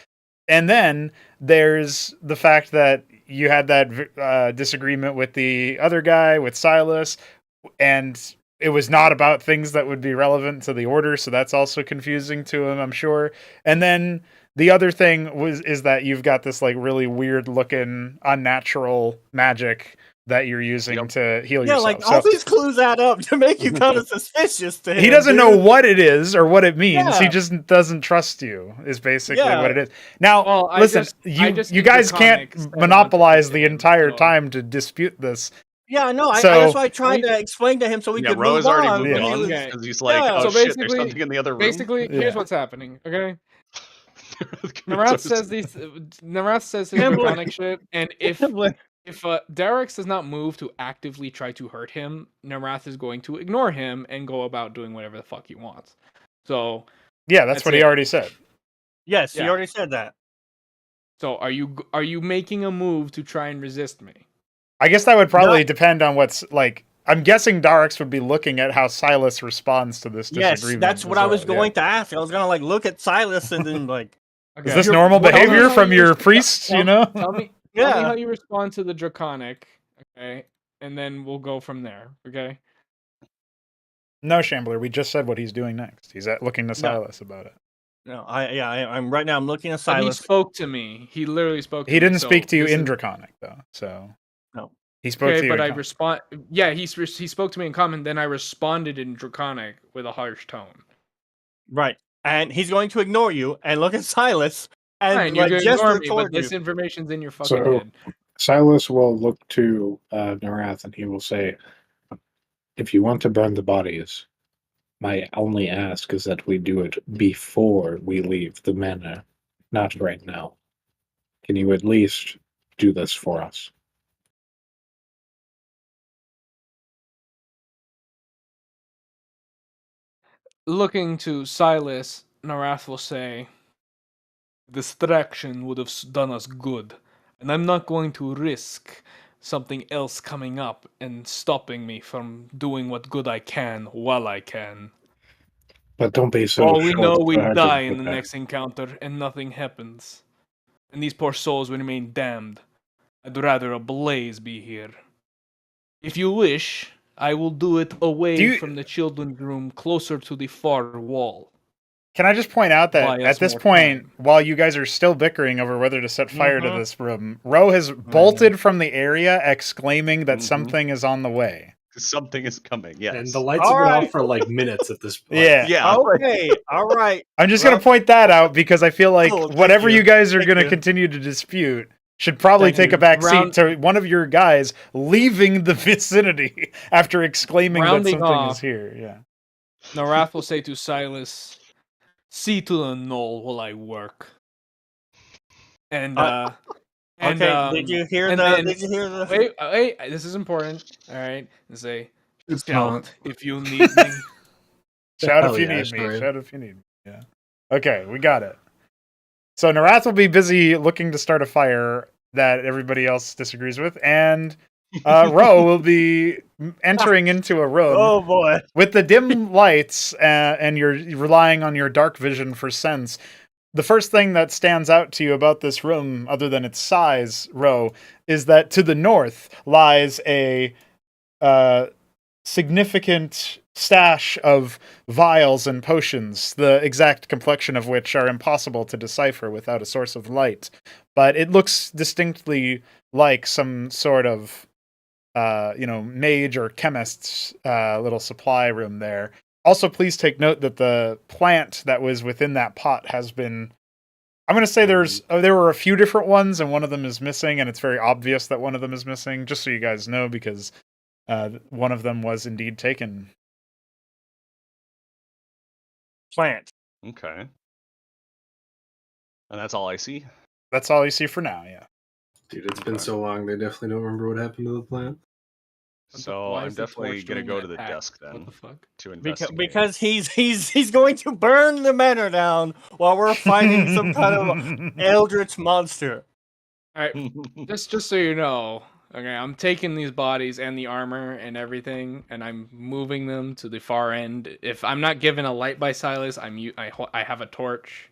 Speaker 2: And then there's the fact that you had that disagreement with the other guy, with Silas, and it was not about things that would be relevant to the order, so that's also confusing to him, I'm sure. And then the other thing is that you've got this like really weird looking unnatural magic that you're using to heal
Speaker 3: Yeah,
Speaker 2: yourself.
Speaker 3: like all these clues add up to make you kind of suspicious to him.
Speaker 2: He doesn't
Speaker 3: dude.
Speaker 2: know what it is or what it means.
Speaker 3: Yeah.
Speaker 2: He just doesn't trust you, is basically
Speaker 3: Yeah.
Speaker 2: what it is. Now,
Speaker 1: Well, I
Speaker 2: listen,
Speaker 1: just
Speaker 2: you
Speaker 1: did
Speaker 2: guys
Speaker 1: the
Speaker 2: can't
Speaker 1: comics that
Speaker 2: monopolize
Speaker 1: about
Speaker 2: the entire
Speaker 1: so-
Speaker 2: time to dispute this.
Speaker 3: Yeah, no,
Speaker 2: So-
Speaker 3: that's why I tried to explain to him so we
Speaker 4: Yeah,
Speaker 3: could
Speaker 4: Ro
Speaker 3: move
Speaker 4: has already
Speaker 3: on.
Speaker 4: moved
Speaker 3: but he
Speaker 4: on
Speaker 3: was-
Speaker 1: Okay.
Speaker 4: because he's like,
Speaker 3: Yeah.
Speaker 4: oh
Speaker 1: So
Speaker 4: shit, there's
Speaker 1: basically-
Speaker 4: something in the other room.
Speaker 1: Basically,
Speaker 2: Yeah.
Speaker 1: here's what's happening. Okay, Narath says Narath says his
Speaker 3: Gambler.
Speaker 1: draconic shit, and if Darix does not move to actively try to hurt him, Narath is going to ignore him and go about doing whatever the fuck he wants. So,
Speaker 2: Yeah, that's
Speaker 1: That's
Speaker 2: what he
Speaker 1: it.
Speaker 2: already said.
Speaker 3: Yes,
Speaker 1: Yeah.
Speaker 3: he already said that.
Speaker 1: so are you making a move to try and resist me?
Speaker 2: I guess that would probably
Speaker 3: Not-
Speaker 2: depend on what's like. I'm guessing Darix would be looking at how Silas responds to this
Speaker 3: Yes,
Speaker 2: disagreement.
Speaker 3: that's what
Speaker 2: as
Speaker 3: I was
Speaker 2: well,
Speaker 3: going to ask. I was gonna like look at Silas and then like,
Speaker 1: Okay.
Speaker 2: Is this
Speaker 3: You're-
Speaker 2: normal
Speaker 3: well, tell me
Speaker 2: behavior
Speaker 1: how
Speaker 2: from
Speaker 1: you
Speaker 2: your
Speaker 1: res-
Speaker 2: priests?
Speaker 1: tell-
Speaker 2: You know.
Speaker 1: Tell me
Speaker 3: yeah,
Speaker 1: how you respond to the draconic, okay? And then we'll go from there, okay?
Speaker 2: No, Shambler. We just said what he's doing next. He's looking to Silas about it.
Speaker 3: no, I'm right now. I'm looking at
Speaker 1: But he
Speaker 3: Silas.
Speaker 1: spoke to me. He literally spoke to me.
Speaker 2: He didn't
Speaker 1: so
Speaker 2: speak to you
Speaker 1: this
Speaker 2: in
Speaker 1: is-
Speaker 2: Draconic though, so
Speaker 3: No.
Speaker 2: he spoke to
Speaker 1: Okay,
Speaker 2: you.
Speaker 1: but
Speaker 2: in
Speaker 1: I
Speaker 2: Common.
Speaker 1: respond. Yeah, he spoke to me in common. Then I responded in draconic with a harsh tone.
Speaker 3: Right, and he's going to ignore you and look at Silas and
Speaker 1: Fine, you're
Speaker 3: like
Speaker 1: gonna ignore
Speaker 3: gesture
Speaker 1: me, but
Speaker 3: toward
Speaker 1: this
Speaker 3: you.
Speaker 1: information's in your fucking
Speaker 5: So-
Speaker 1: head.
Speaker 5: Silas will look to Narath and he will say, if you want to burn the bodies, my only ask is that we do it before we leave the manor, not right now. Can you at least do this for us?
Speaker 1: Looking to Silas, Narath will say, distraction would have done us good, and I'm not going to risk something else coming up and stopping me from doing what good I can while I can.
Speaker 5: But don't be so
Speaker 1: For all we know, we
Speaker 5: short-sighted
Speaker 1: die in
Speaker 5: with
Speaker 1: the
Speaker 5: that.
Speaker 1: next encounter and nothing happens. And these poor souls will remain damned. I'd rather a blaze be here. If you wish, I will do it away from the children's room closer to the far wall.
Speaker 2: Can I just point out that
Speaker 1: Buy
Speaker 2: at
Speaker 1: us
Speaker 2: this
Speaker 1: more
Speaker 2: point,
Speaker 1: time.
Speaker 2: while you guys are still bickering over whether to set fire to
Speaker 3: Mhm.
Speaker 2: this room, Ro has bolted from the area, exclaiming that
Speaker 4: Mhm.
Speaker 2: something is on the way.
Speaker 4: Something is coming. Yes.
Speaker 6: And the lights have been
Speaker 3: Alright.
Speaker 6: off for like minutes at this point.
Speaker 2: Yeah.
Speaker 4: Yeah.
Speaker 3: Okay, all right.
Speaker 2: I'm just
Speaker 3: Well-
Speaker 2: going to point that out because I feel like
Speaker 3: Oh, thank
Speaker 2: whatever
Speaker 3: you.
Speaker 2: you guys are
Speaker 3: Thank
Speaker 2: going to
Speaker 3: you.
Speaker 2: continue to dispute should probably
Speaker 3: Thank
Speaker 2: take
Speaker 3: you.
Speaker 2: a back seat
Speaker 1: Round-
Speaker 2: to one of your guys leaving the vicinity after exclaiming
Speaker 1: Rounding
Speaker 2: that something
Speaker 1: off.
Speaker 2: is here. Yeah.
Speaker 1: Narath will say to Silas, see to the knoll while I work. And,
Speaker 3: Okay, did you hear
Speaker 1: and
Speaker 3: the?
Speaker 1: then-
Speaker 3: Did you hear the?
Speaker 1: Wait, this is important. Alright, and say,
Speaker 5: It's
Speaker 1: shout
Speaker 5: not.
Speaker 1: if you need me.
Speaker 2: Shout
Speaker 6: Hell
Speaker 2: if you
Speaker 6: yeah,
Speaker 2: need me.
Speaker 6: Ashtorian.
Speaker 2: Shout if you need me. Yeah. Okay, we got it. So Narath will be busy looking to start a fire that everybody else disagrees with, and Ro will be entering into a room
Speaker 3: Oh boy!
Speaker 2: with the dim lights, and you're relying on your dark vision for sense. The first thing that stands out to you about this room, other than its size, Ro, is that to the north lies a significant stash of vials and potions, the exact complexion of which are impossible to decipher without a source of light. But it looks distinctly like some sort of, mage or chemist's little supply room there. Also, please take note that the plant that was within that pot has been... I'm going to say there were a few different ones, and one of them is missing, and it's very obvious that one of them is missing, just so you guys know, because one of them was indeed taken.
Speaker 3: Plant.
Speaker 4: Okay. And that's all I see.
Speaker 2: That's all you see for now, yeah.
Speaker 6: Dude, it's been
Speaker 4: Okay.
Speaker 6: so long, they definitely don't remember what happened to the plant.
Speaker 4: So
Speaker 1: Why
Speaker 4: I'm
Speaker 1: is the
Speaker 4: definitely
Speaker 1: torch
Speaker 4: gonna
Speaker 1: doing
Speaker 4: go
Speaker 1: that
Speaker 4: to the
Speaker 1: act?
Speaker 4: desk
Speaker 1: What
Speaker 4: then
Speaker 1: the fuck?
Speaker 4: to investigate.
Speaker 3: Because he's going to burn the manor down while we're fighting some kind of eldritch monster.
Speaker 1: Alright, just so you know, okay, I'm taking these bodies and the armor and everything, and I'm moving them to the far end. If I'm not given a light by Silas, I have a torch.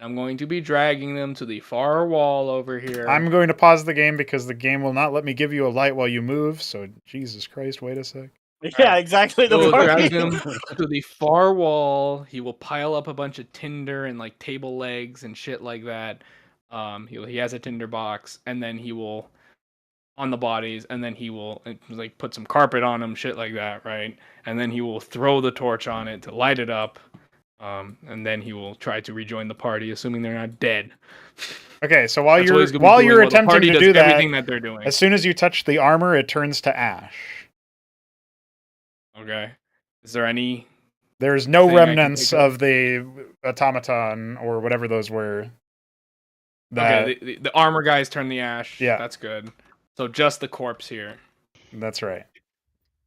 Speaker 1: I'm going to be dragging them to the far wall over here.
Speaker 2: I'm going to pause the game because the game will not let me give you a light while you move, so Jesus Christ, wait a sec.
Speaker 3: Yeah, exactly. The
Speaker 1: He will
Speaker 3: part.
Speaker 1: drag them to the far wall. He will pile up a bunch of tinder and like table legs and shit like that. He has a tinder box, and then he will on the bodies, and then he will like put some carpet on them, shit like that, right? And then he will throw the torch on it to light it up. And then he will try to rejoin the party, assuming they're not dead.
Speaker 2: Okay, so while
Speaker 1: That's what he's
Speaker 2: you're
Speaker 1: gonna be doing
Speaker 2: you're
Speaker 1: while the
Speaker 2: attempting
Speaker 1: party
Speaker 2: to
Speaker 1: does
Speaker 2: do that,
Speaker 1: everything that they're doing.
Speaker 2: as soon as you touch the armor, it turns to ash.
Speaker 1: Okay. Is there any?
Speaker 2: There's no
Speaker 1: Thing I can
Speaker 2: remnants
Speaker 1: think of.
Speaker 2: of the automaton or whatever those were. That,
Speaker 1: Okay, the armor guys turn the ash.
Speaker 2: Yeah.
Speaker 1: That's good. So just the corpse here.
Speaker 2: That's right.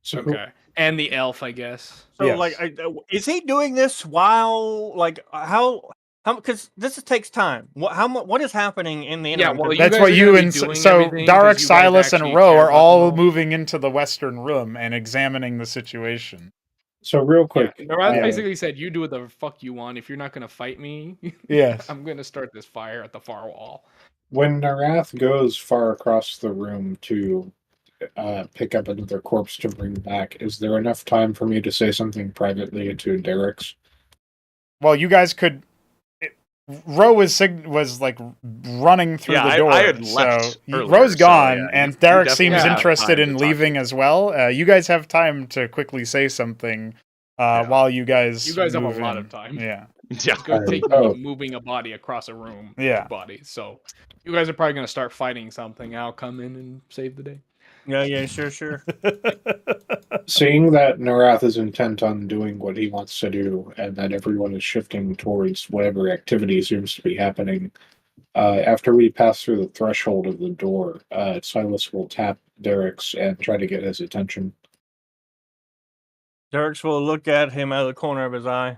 Speaker 5: So
Speaker 1: Okay. And the elf, I guess.
Speaker 3: So,
Speaker 2: Yes.
Speaker 3: like, is he doing this while, like, how? Because this takes time. What is happening in the
Speaker 1: Yeah,
Speaker 3: interim?
Speaker 1: well,
Speaker 3: 'Cause
Speaker 1: you
Speaker 2: That's
Speaker 1: guys
Speaker 2: what
Speaker 1: are
Speaker 2: you
Speaker 1: gonna be
Speaker 2: and
Speaker 1: doing
Speaker 2: so
Speaker 1: everything 'cause
Speaker 2: Darek,
Speaker 1: you guys
Speaker 2: Silas, and
Speaker 1: actually
Speaker 2: Ro
Speaker 1: care
Speaker 2: are
Speaker 1: about the
Speaker 2: all
Speaker 1: knoll.
Speaker 2: moving into the western room and examining the situation.
Speaker 5: So real quick,
Speaker 1: Narath
Speaker 2: Yeah.
Speaker 1: basically said, "You do what the fuck you want. If you're not gonna fight me,
Speaker 2: Yes.
Speaker 1: I'm gonna start this fire at the far wall."
Speaker 5: when Narath goes far across the room to pick up another corpse to bring back, is there enough time for me to say something privately to Derek's?
Speaker 2: Well, you guys could. Ro was like running through
Speaker 4: Yeah,
Speaker 2: the door.
Speaker 4: I had left
Speaker 2: so
Speaker 4: earlier,
Speaker 2: Ro's
Speaker 4: so,
Speaker 2: gone,
Speaker 4: yeah,
Speaker 2: and
Speaker 4: you
Speaker 2: Derek
Speaker 4: definitely
Speaker 2: seems
Speaker 1: have
Speaker 2: interested
Speaker 4: time
Speaker 2: in
Speaker 4: to talk
Speaker 2: leaving
Speaker 4: to
Speaker 2: as well. You guys have time to quickly say something
Speaker 4: Yeah.
Speaker 2: while you guys
Speaker 1: You guys have a
Speaker 2: move
Speaker 1: lot
Speaker 2: in.
Speaker 1: of time.
Speaker 2: Yeah.
Speaker 4: Yeah.
Speaker 1: It's going to take
Speaker 5: Oh.
Speaker 1: me moving a body across a room.
Speaker 2: Yeah.
Speaker 1: To bodies. So you guys are probably going to start fighting something. I'll come in and save the day.
Speaker 3: Yeah, sure.
Speaker 5: Seeing that Narath is intent on doing what he wants to do, and that everyone is shifting towards whatever activity seems to be happening, after we pass through the threshold of the door, Silas will tap Derek's and try to get his attention.
Speaker 3: Dirks will look at him out of the corner of his eye.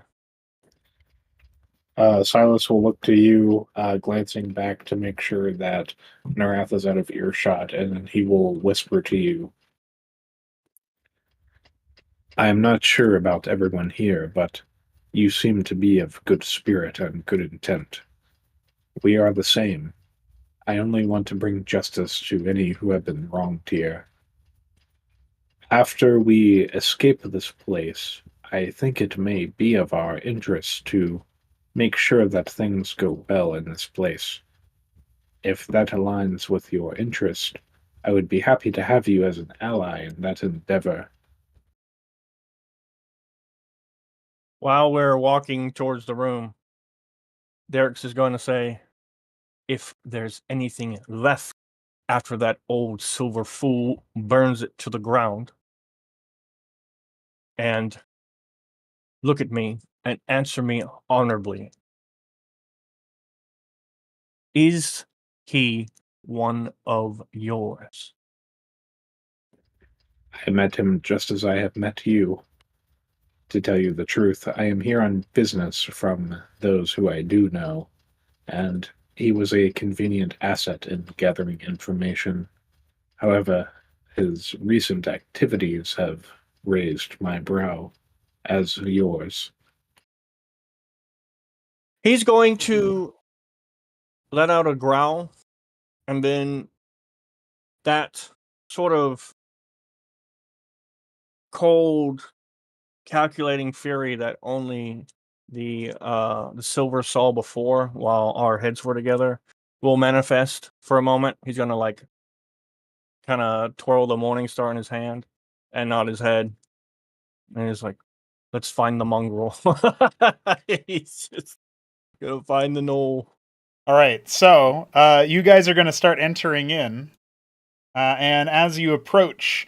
Speaker 5: Silas will look to you, glancing back to make sure that Narath is out of earshot, and he will whisper to you, I am not sure about everyone here, but you seem to be of good spirit and good intent. We are the same. I only want to bring justice to any who have been wronged here. After we escape this place, I think it may be of our interest to make sure that things go well in this place. If that aligns with your interest, I would be happy to have you as an ally in that endeavor.
Speaker 3: While we're walking towards the room, Derek's is going to say, if there's anything left after that old silver fool burns it to the ground, and look at me and answer me honorably. Is he one of yours?
Speaker 5: I met him just as I have met you. To tell you the truth, I am here on business from those who I do know, and he was a convenient asset in gathering information. However, his recent activities have raised my brow, as yours.
Speaker 3: He's going to let out a growl, and then that sort of cold, calculating fury that only the silver saw before while our heads were together will manifest for a moment. He's gonna like kind of twirl the morning star in his hand and nod his head, and he's like, let's find the mongrel. He's just gonna find the knoll.
Speaker 2: All right, so you guys are going to start entering in, and as you approach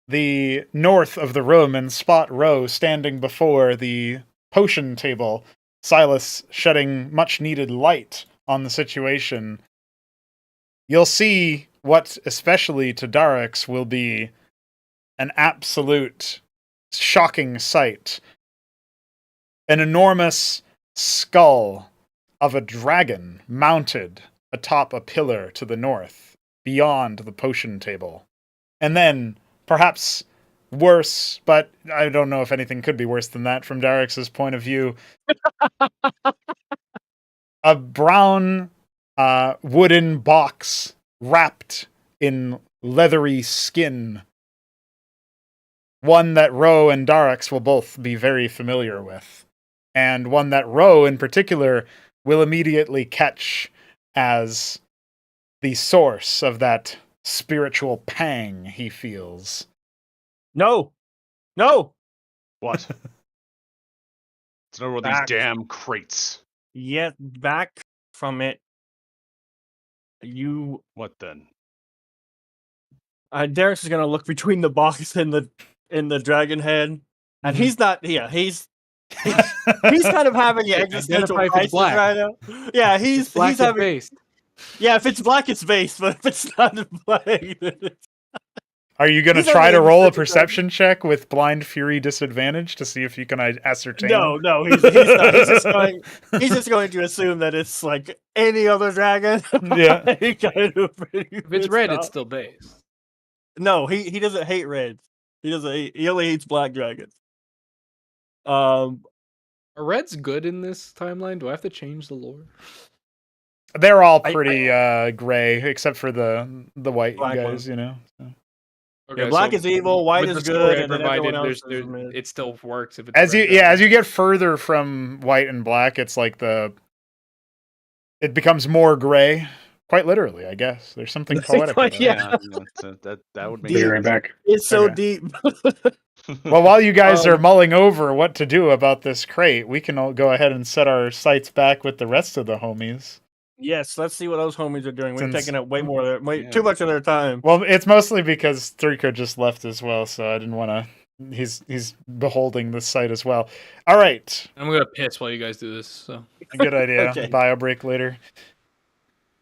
Speaker 2: the north of the room and spot Ro standing before the potion table, Silas shedding much needed light on the situation, you'll see what, especially to Darix, will be an absolute shocking sight. An enormous skull of a dragon mounted atop a pillar to the north, beyond the potion table. And then, perhaps worse, but I don't know if anything could be worse than that from Darix's point of view, a brown wooden box wrapped in leathery skin. One that Ro and Darix will both be very familiar with. And one that Ro, in particular, will immediately catch as the source of that spiritual pang he feels.
Speaker 3: No!
Speaker 4: What? It's not one of these
Speaker 3: Back.
Speaker 4: damn crates.
Speaker 3: Yet back from it. You.
Speaker 4: What then?
Speaker 3: Derek's is gonna look between the box and the dragon head, and he's not. Yeah, he's kind of having an existential
Speaker 1: Identify if
Speaker 3: crisis
Speaker 1: it's black.
Speaker 3: right now. Yeah, he's
Speaker 1: Black
Speaker 3: having.
Speaker 1: face.
Speaker 3: Yeah, if it's black, it's base, but if it's not black, then it's...
Speaker 2: Are you going to
Speaker 3: He's
Speaker 2: try
Speaker 3: having
Speaker 2: to
Speaker 3: an
Speaker 2: roll a
Speaker 3: existential
Speaker 2: perception check with blind fury disadvantage to see if you can ascertain?
Speaker 3: No, he's not. He's just going to assume that it's like any other dragon.
Speaker 2: Yeah.
Speaker 3: He kind of
Speaker 1: If it's red, it's still base.
Speaker 3: No, he doesn't hate reds. He only hates black dragons.
Speaker 1: Are reds good in this timeline? Do I have to change the lore?
Speaker 2: They're all pretty gray, except for the white
Speaker 3: Black
Speaker 2: guys,
Speaker 3: one.
Speaker 2: you know. So.
Speaker 3: Yeah, black is evil, white
Speaker 1: with
Speaker 3: is
Speaker 1: the story
Speaker 3: good,
Speaker 1: I
Speaker 3: and then everyone else
Speaker 1: provided,
Speaker 3: is mid.
Speaker 1: it still works if it's
Speaker 2: As
Speaker 1: red
Speaker 2: you
Speaker 1: dragon.
Speaker 2: as you get further from white and black, it's like it becomes more gray. Quite literally, I guess. There's something poetic about it.
Speaker 3: Yeah.
Speaker 4: that would make
Speaker 5: Be
Speaker 4: sense.
Speaker 5: right back.
Speaker 3: It's so
Speaker 2: Okay.
Speaker 3: deep.
Speaker 2: Well, while you guys are
Speaker 3: Um,
Speaker 2: mulling over what to do about this crate, we can all go ahead and set our sights back with the rest of the homies.
Speaker 3: yes, let's see what those homies are doing. We're
Speaker 2: Since-
Speaker 3: taking up way more,
Speaker 4: Yeah.
Speaker 3: too much of their time.
Speaker 2: Well, it's mostly because Threeko just left as well, so I didn't want to. He's beholding this site as well. All right,
Speaker 1: I'm gonna piss while you guys do this. So
Speaker 2: good idea.
Speaker 3: Okay.
Speaker 2: Bio break later.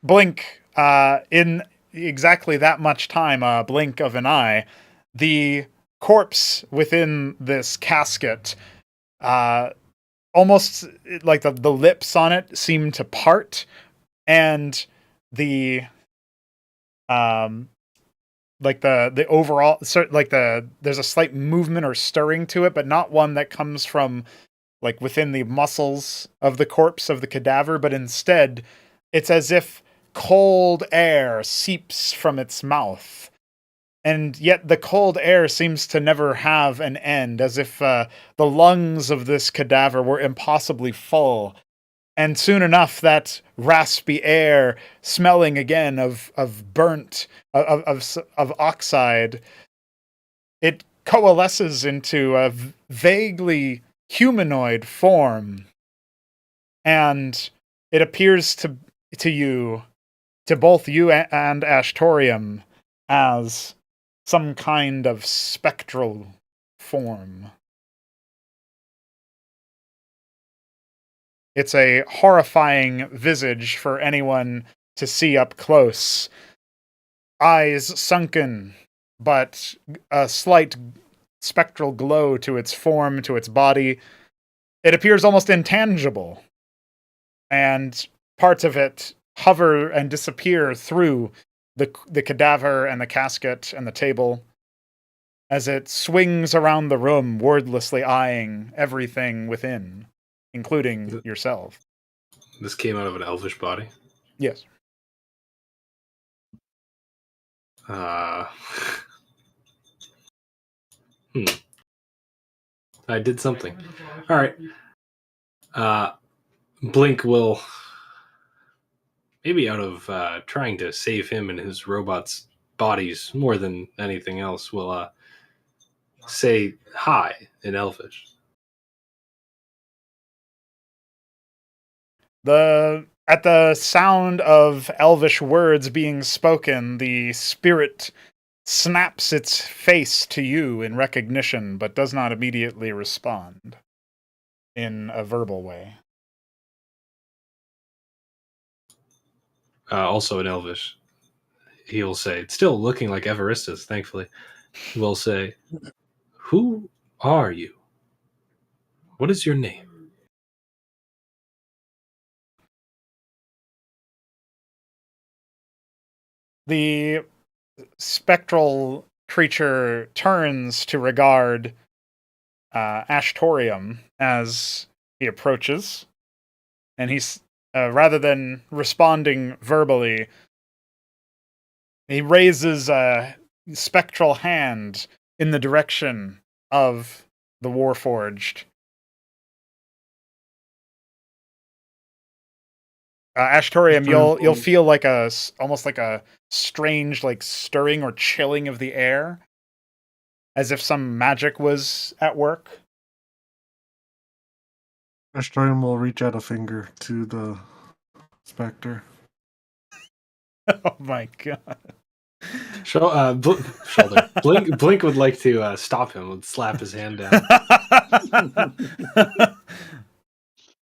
Speaker 2: Blink. In exactly that much time, a blink of an eye, the corpse within this casket, almost like the lips on it seem to part, and the like the overall like there's a slight movement or stirring to it, but not one that comes from like within the muscles of the corpse of the cadaver, but instead it's as if cold air seeps from its mouth. And yet the cold air seems to never have an end, as if the lungs of this cadaver were impossibly full. And soon enough, that raspy air, smelling again of burnt, of oxide, it coalesces into a vaguely humanoid form, and it appears to both you and Ashtorium as some kind of spectral form. It's a horrifying visage for anyone to see up close. Eyes sunken, but a slight spectral glow to its form, to its body. It appears almost intangible, and parts of it hover and disappear through the cadaver and the casket and the table as it swings around the room, wordlessly eyeing everything within, including yourself.
Speaker 6: This came out of an elvish body.
Speaker 2: Yes.
Speaker 6: I did something. All right. Blink will, maybe out of trying to save him and his robots' bodies more than anything else, will say hi in elvish.
Speaker 2: At the sound of elvish words being spoken, the spirit snaps its face to you in recognition, but does not immediately respond in a verbal way.
Speaker 6: Also in elvish, he'll say, it's still looking like Everistus, thankfully. He will say, who are you? What is your name?
Speaker 2: The spectral creature turns to regard Ashtorium as he approaches, and he's rather than responding verbally, he raises a spectral hand in the direction of the Warforged. Ashtorium, you'll feel like almost like a strange like stirring or chilling of the air, as if some magic was at work.
Speaker 7: Ashtorium will reach out a finger to the specter.
Speaker 2: Oh my god!
Speaker 6: Shoulder. Blink would like to stop him. Would slap his hand down.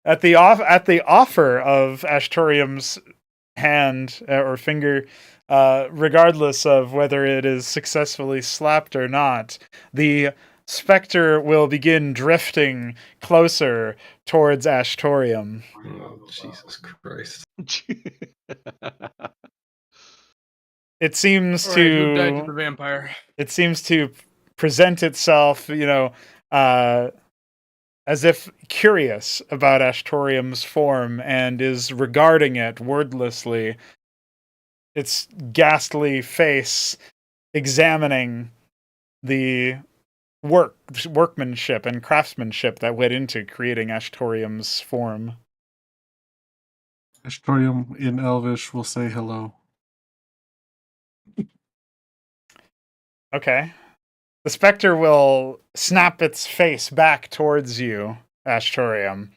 Speaker 2: At the offer of Ashtorium's hand or finger, regardless of whether it is successfully slapped or not, the specter will begin drifting closer towards Ashtorium.
Speaker 6: Oh, Jesus Christ.
Speaker 2: It seems
Speaker 1: All right, who died to the vampire?
Speaker 2: It seems to present itself, as if curious about Ashtorium's form and is regarding it wordlessly, its ghastly face examining the workmanship and craftsmanship that went into creating Ashtorium's form.
Speaker 7: Ashtorium in Elvish will say hello.
Speaker 2: Okay. The specter will snap its face back towards you, Ashtorium,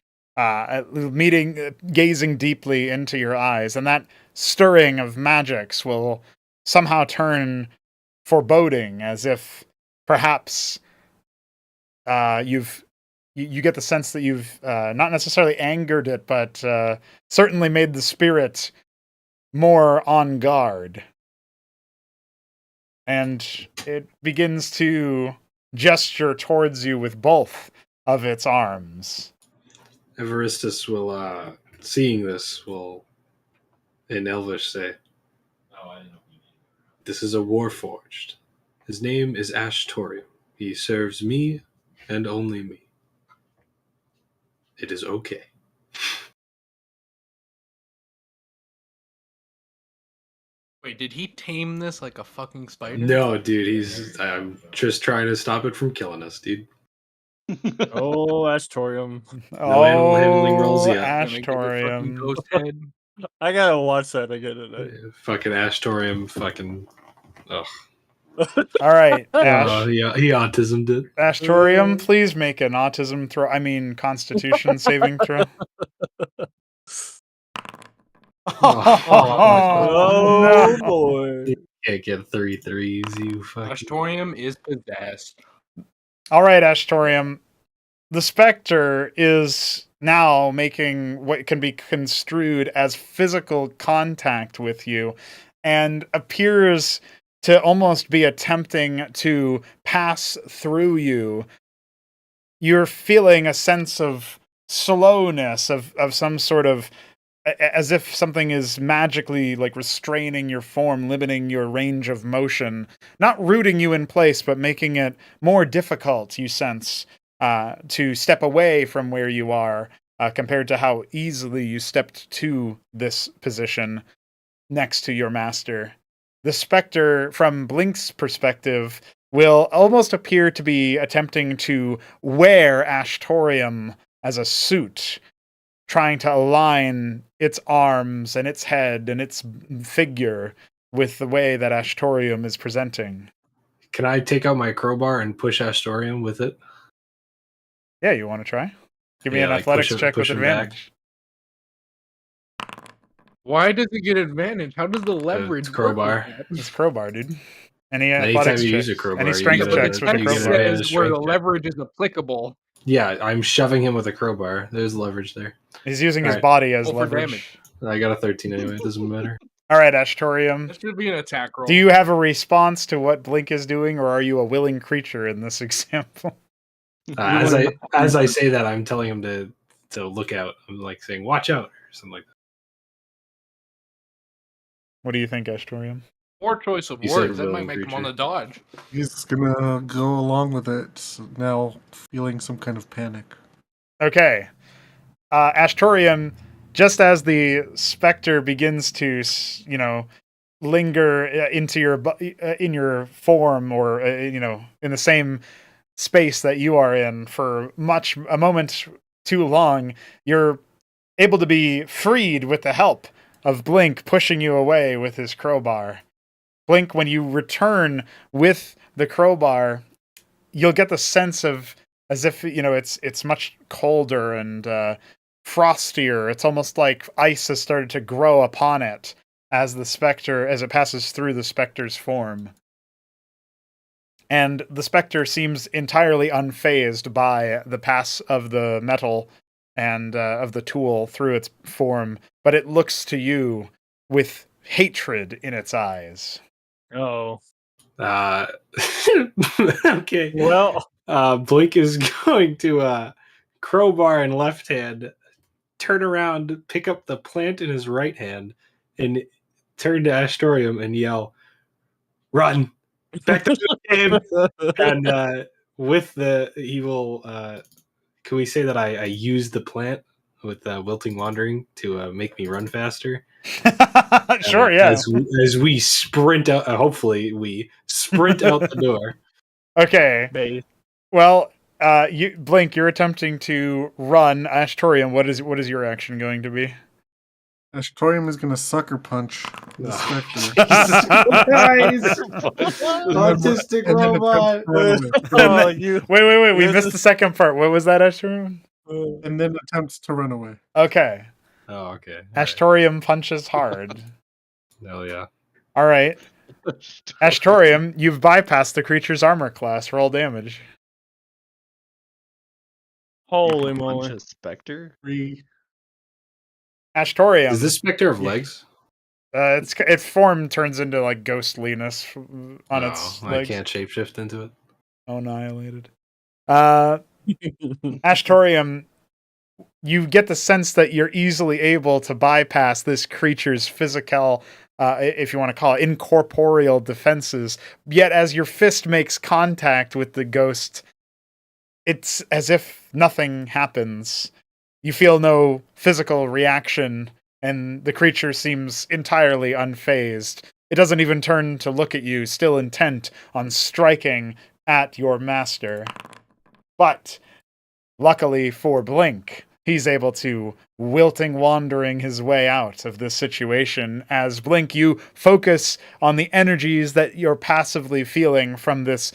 Speaker 2: gazing deeply into your eyes, and that stirring of magics will somehow turn foreboding, as if perhaps you get the sense that you've not necessarily angered it, but certainly made the spirit more on guard. And it begins to gesture towards you with both of its arms.
Speaker 6: Everistus will, seeing this, will in Elvish say, "This is a Warforged. His name is Ashtorium. He serves me and only me. It is okay."
Speaker 1: Wait, did he tame this like a fucking spider?
Speaker 6: No, dude, I'm just trying to stop it from killing us, dude.
Speaker 3: Oh, Astorium.
Speaker 6: No animal handling rules yet.
Speaker 1: Gonna give it fucking
Speaker 2: Ashtorium.
Speaker 1: ghost head.
Speaker 3: I gotta watch that again tonight.
Speaker 6: Fucking Ashtorium, fucking. Ugh.
Speaker 2: All right, Ash.
Speaker 6: Yeah, he autismed it.
Speaker 2: Ashtorium, please make an Constitution saving throw.
Speaker 3: Oh,
Speaker 2: no.
Speaker 3: boy.
Speaker 6: You can't get 3 threes, you fucking.
Speaker 1: Ashtorium is possessed.
Speaker 2: All right, Ashtorium. The specter is now making what can be construed as physical contact with you and appears to almost be attempting to pass through you. You're feeling a sense of slowness, of some sort of, as if something is magically like restraining your form, limiting your range of motion, not rooting you in place, but making it more difficult, you sense, to step away from where you are, compared to how easily you stepped to this position next to your master. The specter, from Blink's perspective, will almost appear to be attempting to wear Ashtorium as a suit, trying to align its arms and its head and its figure with the way that Ashtorium is presenting.
Speaker 6: Can I take out my crowbar and push Ashtorium with it?
Speaker 2: Yeah, you want to try? Give me
Speaker 6: Yeah,
Speaker 2: an
Speaker 6: like
Speaker 2: athletics
Speaker 6: push
Speaker 2: check with
Speaker 6: him back.
Speaker 2: advantage.
Speaker 1: Why does it get advantage? How does the leverage
Speaker 6: It's crowbar.
Speaker 1: work with that?
Speaker 2: It's crowbar, dude. Any
Speaker 6: Anytime
Speaker 2: athletics
Speaker 6: you
Speaker 2: checks?
Speaker 6: use a crowbar,
Speaker 2: Any
Speaker 6: you
Speaker 2: strength
Speaker 6: get a-
Speaker 2: checks with a
Speaker 6: you get an
Speaker 2: crowbar?
Speaker 6: advantage.
Speaker 1: Says where the
Speaker 6: strength check.
Speaker 1: leverage is applicable.
Speaker 6: Yeah, I'm shoving him with a crowbar. There's leverage there.
Speaker 2: He's using his
Speaker 6: Alright.
Speaker 2: body as
Speaker 1: Roll for
Speaker 2: leverage.
Speaker 1: damage.
Speaker 6: I got a 13 anyway. It doesn't matter.
Speaker 2: All right, Ashtorium.
Speaker 1: That should be an attack roll.
Speaker 2: Do you have a response to what Blink is doing, or are you a willing creature in this example?
Speaker 6: As I say that, I'm telling him to look out. I'm like saying, "Watch out," or something like that.
Speaker 2: What do you think, Ashtorium?
Speaker 1: Poor choice of
Speaker 6: You said
Speaker 1: words. That might
Speaker 6: willing
Speaker 1: make him on
Speaker 6: creature.
Speaker 1: the dodge.
Speaker 7: He's gonna go along with it, now feeling some kind of panic.
Speaker 2: Okay. Ashtorium, just as the specter begins to, linger into in your form, or in the same space that you are in for a moment too long, you're able to be freed with the help of Blink pushing you away with his crowbar. Blink, when you return with the crowbar, you'll get the sense of as if it's much colder and frostier. It's almost like ice has started to grow upon it as it passes through the specter's form. And the specter seems entirely unfazed by the pass of the metal and of the tool through its form, but it looks to you with hatred in its eyes.
Speaker 3: Oh.
Speaker 6: Okay.
Speaker 3: Well,
Speaker 6: Blink is going to crowbar in left hand, turn around, pick up the plant in his right hand, and turn to Ashtorium and yell, "Run! Back to the game!" And he will. Can we say that I use the plant with Wilting Wandering to make me run faster?
Speaker 2: Sure, yeah.
Speaker 6: As we sprint out, hopefully we sprint out the door.
Speaker 2: Okay.
Speaker 3: base.
Speaker 2: Well, Blink, you're attempting to run. Ashtorium, what is your action going to be?
Speaker 7: Astorium is gonna sucker punch the specter.
Speaker 8: Guys, autistic
Speaker 7: And then attempt
Speaker 8: robot.
Speaker 7: to run away.
Speaker 3: Oh,
Speaker 2: then-
Speaker 3: you.
Speaker 2: Wait. We
Speaker 3: You're
Speaker 2: missed the second part. What was that, Ashtorium?
Speaker 7: And then attempts to run away.
Speaker 2: Okay.
Speaker 6: Oh, okay.
Speaker 2: Ashtorium punches hard.
Speaker 6: Hell yeah.
Speaker 2: All right. Ashtorium, you've bypassed the creature's armor class. Roll damage.
Speaker 3: Holy
Speaker 4: Punch
Speaker 3: moly.
Speaker 4: a specter?
Speaker 7: 3.
Speaker 2: Ashtorium.
Speaker 6: Is this specter of legs?
Speaker 2: Its form turns into like ghostliness on its
Speaker 6: I
Speaker 2: legs.
Speaker 6: can't shapeshift into it.
Speaker 2: Annihilated. Ashtorium, you get the sense that you're easily able to bypass this creature's physical, if you want to call it, incorporeal defenses. Yet as your fist makes contact with the ghost, it's as if nothing happens. You feel no physical reaction, and the creature seems entirely unfazed. It doesn't even turn to look at you, still intent on striking at your master. But, luckily for Blink, he's able to wilting wandering his way out of this situation. As Blink, you focus on the energies that you're passively feeling from this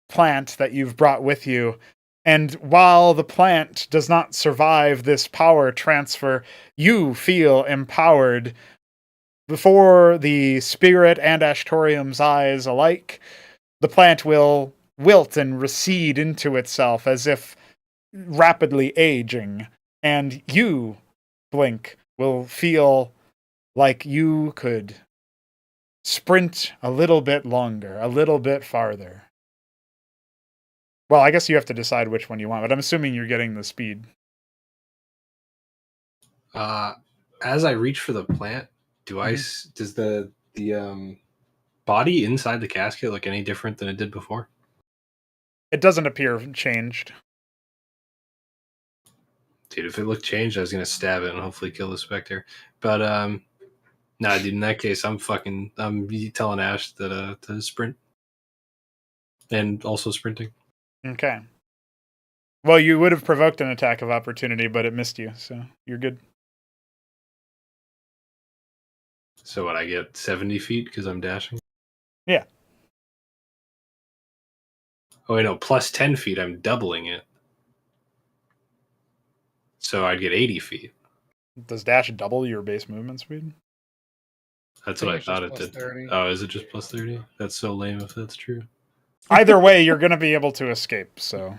Speaker 2: plant that you've brought with you. And while the plant does not survive this power transfer, you feel empowered. Before the spirit and Ashtorium's eyes alike, the plant will wilt and recede into itself as if rapidly aging. And you, Blink, will feel like you could sprint a little bit longer, a little bit farther. Well, I guess you have to decide which one you want, but I'm assuming you're getting the speed.
Speaker 6: As I reach for the plant, does the body inside the casket look any different than it did before?
Speaker 2: It doesn't appear changed.
Speaker 6: Dude, if it looked changed, I was gonna stab it and hopefully kill the specter. But nah, dude. In that case, I'm telling Ash that to sprint, and also sprinting.
Speaker 2: Okay. Well, you would have provoked an attack of opportunity, but it missed you, so you're good.
Speaker 6: So what? I get 70 feet because I'm dashing.
Speaker 2: Yeah.
Speaker 6: Oh wait, no, plus 10 feet. I'm doubling it. So I'd get 80 feet.
Speaker 2: Does dash double your base movement speed?
Speaker 6: That's
Speaker 8: I
Speaker 6: what
Speaker 8: think
Speaker 6: I
Speaker 8: it's
Speaker 6: thought
Speaker 8: just
Speaker 6: it
Speaker 8: plus
Speaker 6: did.
Speaker 8: 30.
Speaker 6: Oh, is it just plus 30? That's so lame if that's true.
Speaker 2: Either way, you're going to be able to escape, so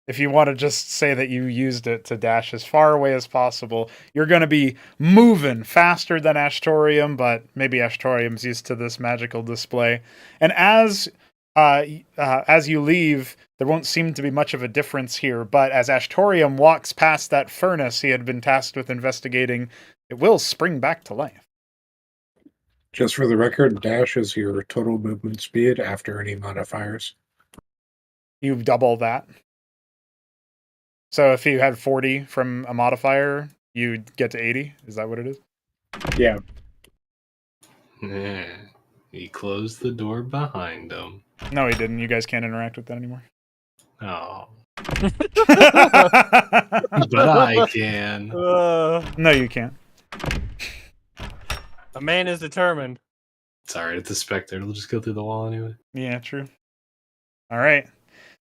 Speaker 2: if you want to just say that you used it to dash as far away as possible, you're going to be moving faster than Ashtorium, but maybe Ashtorium's used to this magical display. And as you leave, there won't seem to be much of a difference here, but as Ashtorium walks past that furnace he had been tasked with investigating, it will spring back to life.
Speaker 5: Just for the record, dash is your total movement speed after any modifiers.
Speaker 2: You double that. So if you had 40 from a modifier, you'd get to 80. Is that what it is?
Speaker 5: Yeah.
Speaker 6: Yeah. He closed the door behind him.
Speaker 2: No, he didn't. You guys can't interact with that anymore.
Speaker 6: Oh. But I can.
Speaker 2: No, you can't.
Speaker 3: A man is determined.
Speaker 6: It's alright, it's a specter. It'll just go through the wall anyway.
Speaker 2: Yeah, true. All right.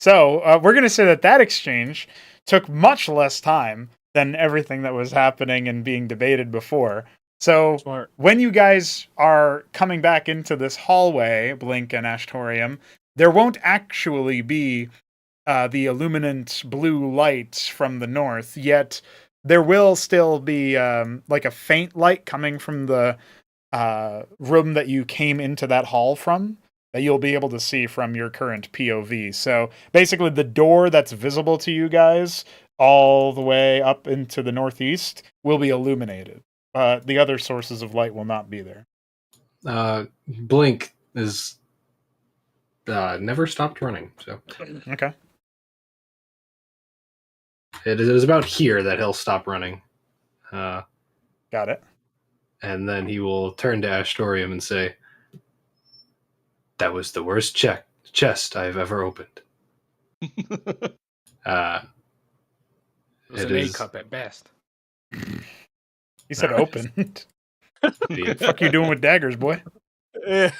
Speaker 2: So we're going to say that exchange took much less time than everything that was happening and being debated before. So
Speaker 3: Smart.
Speaker 2: when you guys are coming back into this hallway, Blink and Ashtorium, there won't actually be the illuminant blue light from the north, yet there will still be like a faint light coming from the room that you came into that hall from, that you'll be able to see from your current POV. So basically the door that's visible to you guys all the way up into the northeast will be illuminated. The other sources of light will not be there.
Speaker 6: Blink is never stopped running, so
Speaker 2: Okay.
Speaker 6: it is about here that he'll stop running.
Speaker 2: Got it.
Speaker 6: And then he will turn to Ashtorium and say, "That was the worst chest I've ever opened."
Speaker 1: It was
Speaker 6: It
Speaker 1: an A
Speaker 6: is-
Speaker 1: cup at best.
Speaker 2: He said
Speaker 6: Alright.
Speaker 2: open.
Speaker 6: Yeah.
Speaker 2: Fuck you doing with daggers, boy?
Speaker 3: Yeah.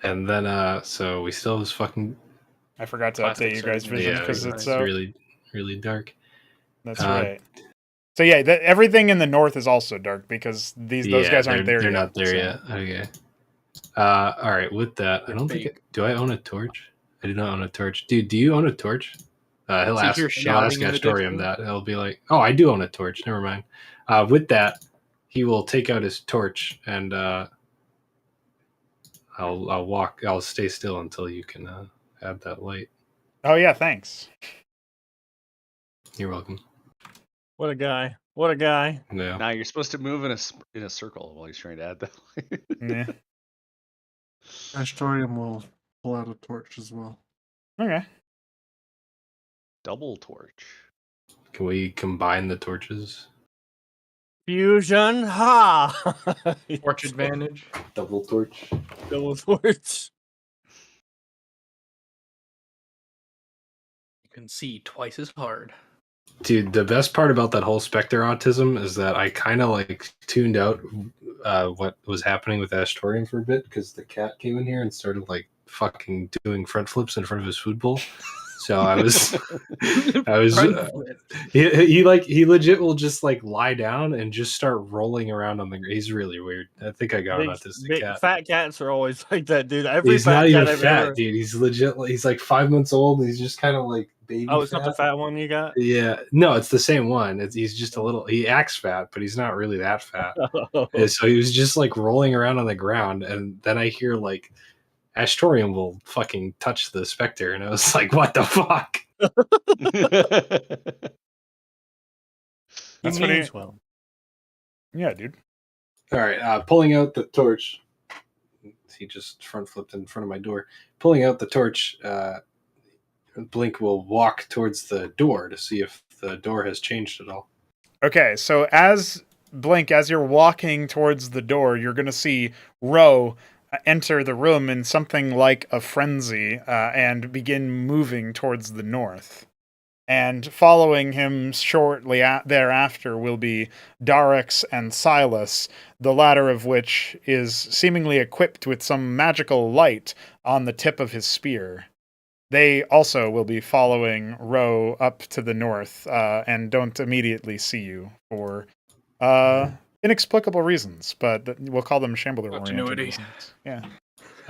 Speaker 6: And then, so we still have this fucking
Speaker 2: I forgot to
Speaker 1: Classic
Speaker 2: update you guys'
Speaker 1: surgeon.
Speaker 2: vision
Speaker 6: yeah,
Speaker 2: because
Speaker 6: it's
Speaker 2: it's so.
Speaker 6: really, really dark.
Speaker 2: That's
Speaker 6: Uh,
Speaker 2: right. So yeah, everything in the north is also dark because those guys aren't there
Speaker 6: they're
Speaker 2: yet.
Speaker 6: not there
Speaker 2: so.
Speaker 6: yet. Okay. All right. With that, I
Speaker 1: They're
Speaker 6: don't think.
Speaker 1: fake.
Speaker 6: Do I own a torch? I do not own a torch. Dude, do you own a torch? He'll
Speaker 1: So you
Speaker 6: ask.
Speaker 1: hear
Speaker 6: He'll ask
Speaker 1: shouting in the
Speaker 6: Astorium
Speaker 1: distance?
Speaker 6: that. He'll be like, "Oh, I do own a torch. Never mind." With that, he will take out his torch and I'll walk. I'll stay still until you can add that light.
Speaker 2: Oh yeah, thanks.
Speaker 6: You're welcome.
Speaker 3: What a guy. What a guy.
Speaker 6: Yeah.
Speaker 4: Now you're supposed to move in a circle while he's trying to add that.
Speaker 2: Yeah.
Speaker 7: Astorium will pull out a torch as well.
Speaker 2: Okay.
Speaker 4: Double torch.
Speaker 6: Can we combine the torches?
Speaker 3: Fusion. Ha!
Speaker 1: Torch advantage.
Speaker 6: Double torch.
Speaker 3: Double torch.
Speaker 1: You can see twice as hard.
Speaker 6: Dude, the best part about that whole Spectre autism is that I kind of like tuned out what was happening with Astorium for a bit because the cat came in here and started like fucking doing front flips in front of his food bowl. So I was he legit will just like lie down and just start rolling around on the ground. He's really weird. I think I got an autistic cat.
Speaker 3: Fat cats are always like that, dude.
Speaker 6: He's
Speaker 3: fat
Speaker 6: not
Speaker 3: cat
Speaker 6: even
Speaker 3: I've
Speaker 6: fat,
Speaker 3: ever-
Speaker 6: dude. He's legit. He's like 5 months old. And he's just kind of like baby.
Speaker 3: Oh, it's not the fat one you got?
Speaker 6: Yeah, no, it's the same one. He's just a little. He acts fat, but he's not really that fat. And so he was just like rolling around on the ground, and then I hear like Astorium will fucking touch the Spectre, and I was like, "What the fuck?"
Speaker 2: That's
Speaker 3: He
Speaker 2: what
Speaker 3: means well.
Speaker 2: Yeah, dude.
Speaker 6: All right, pulling out the torch. He just front flipped in front of my door. Pulling out the torch, Blink will walk towards the door to see if the door has changed at all.
Speaker 2: Okay, so as you're walking towards the door, you're going to see Ro enter the room in something like a frenzy and begin moving towards the north. And following him shortly thereafter will be Darix and Silas, the latter of which is seemingly equipped with some magical light on the tip of his spear. They also will be following Ro up to the north and don't immediately see you for inexplicable reasons, but we'll call them shambler-oriented
Speaker 1: Continuity.
Speaker 2: reasons. Yeah.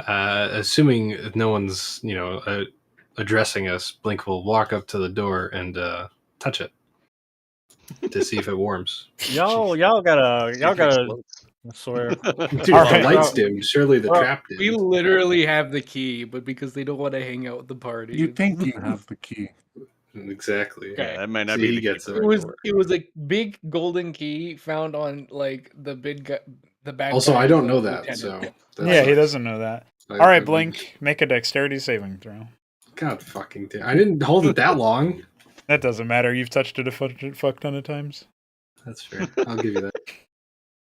Speaker 6: Assuming no one's, addressing us, Blink will walk up to the door and touch it to see if it warms.
Speaker 3: Y'all gotta. I swear.
Speaker 6: Dude,
Speaker 2: All
Speaker 6: if the
Speaker 2: right.
Speaker 6: lights dim, surely the trap did.
Speaker 1: We literally have the key, but because they don't want to hang out with the party.
Speaker 7: You think you have the key.
Speaker 6: Exactly.
Speaker 1: Okay.
Speaker 4: Yeah, that might not
Speaker 6: See,
Speaker 4: be
Speaker 6: he
Speaker 4: the
Speaker 6: gets
Speaker 4: key
Speaker 6: it.
Speaker 4: to
Speaker 1: It
Speaker 4: our
Speaker 1: was
Speaker 4: door.
Speaker 1: it was a big golden key found on like the bad
Speaker 6: Also,
Speaker 1: guy
Speaker 6: I don't
Speaker 1: was,
Speaker 6: know
Speaker 1: like,
Speaker 6: that, so.
Speaker 1: lieutenant.
Speaker 6: that
Speaker 2: Yeah, he
Speaker 6: sucks.
Speaker 2: doesn't know that.
Speaker 6: I-
Speaker 2: All right,
Speaker 6: I-
Speaker 2: Blink, make a dexterity saving throw.
Speaker 6: God fucking damn. I didn't hold it that long.
Speaker 2: That doesn't matter. You've touched it a fuck ton of times.
Speaker 6: That's fair. I'll give you that.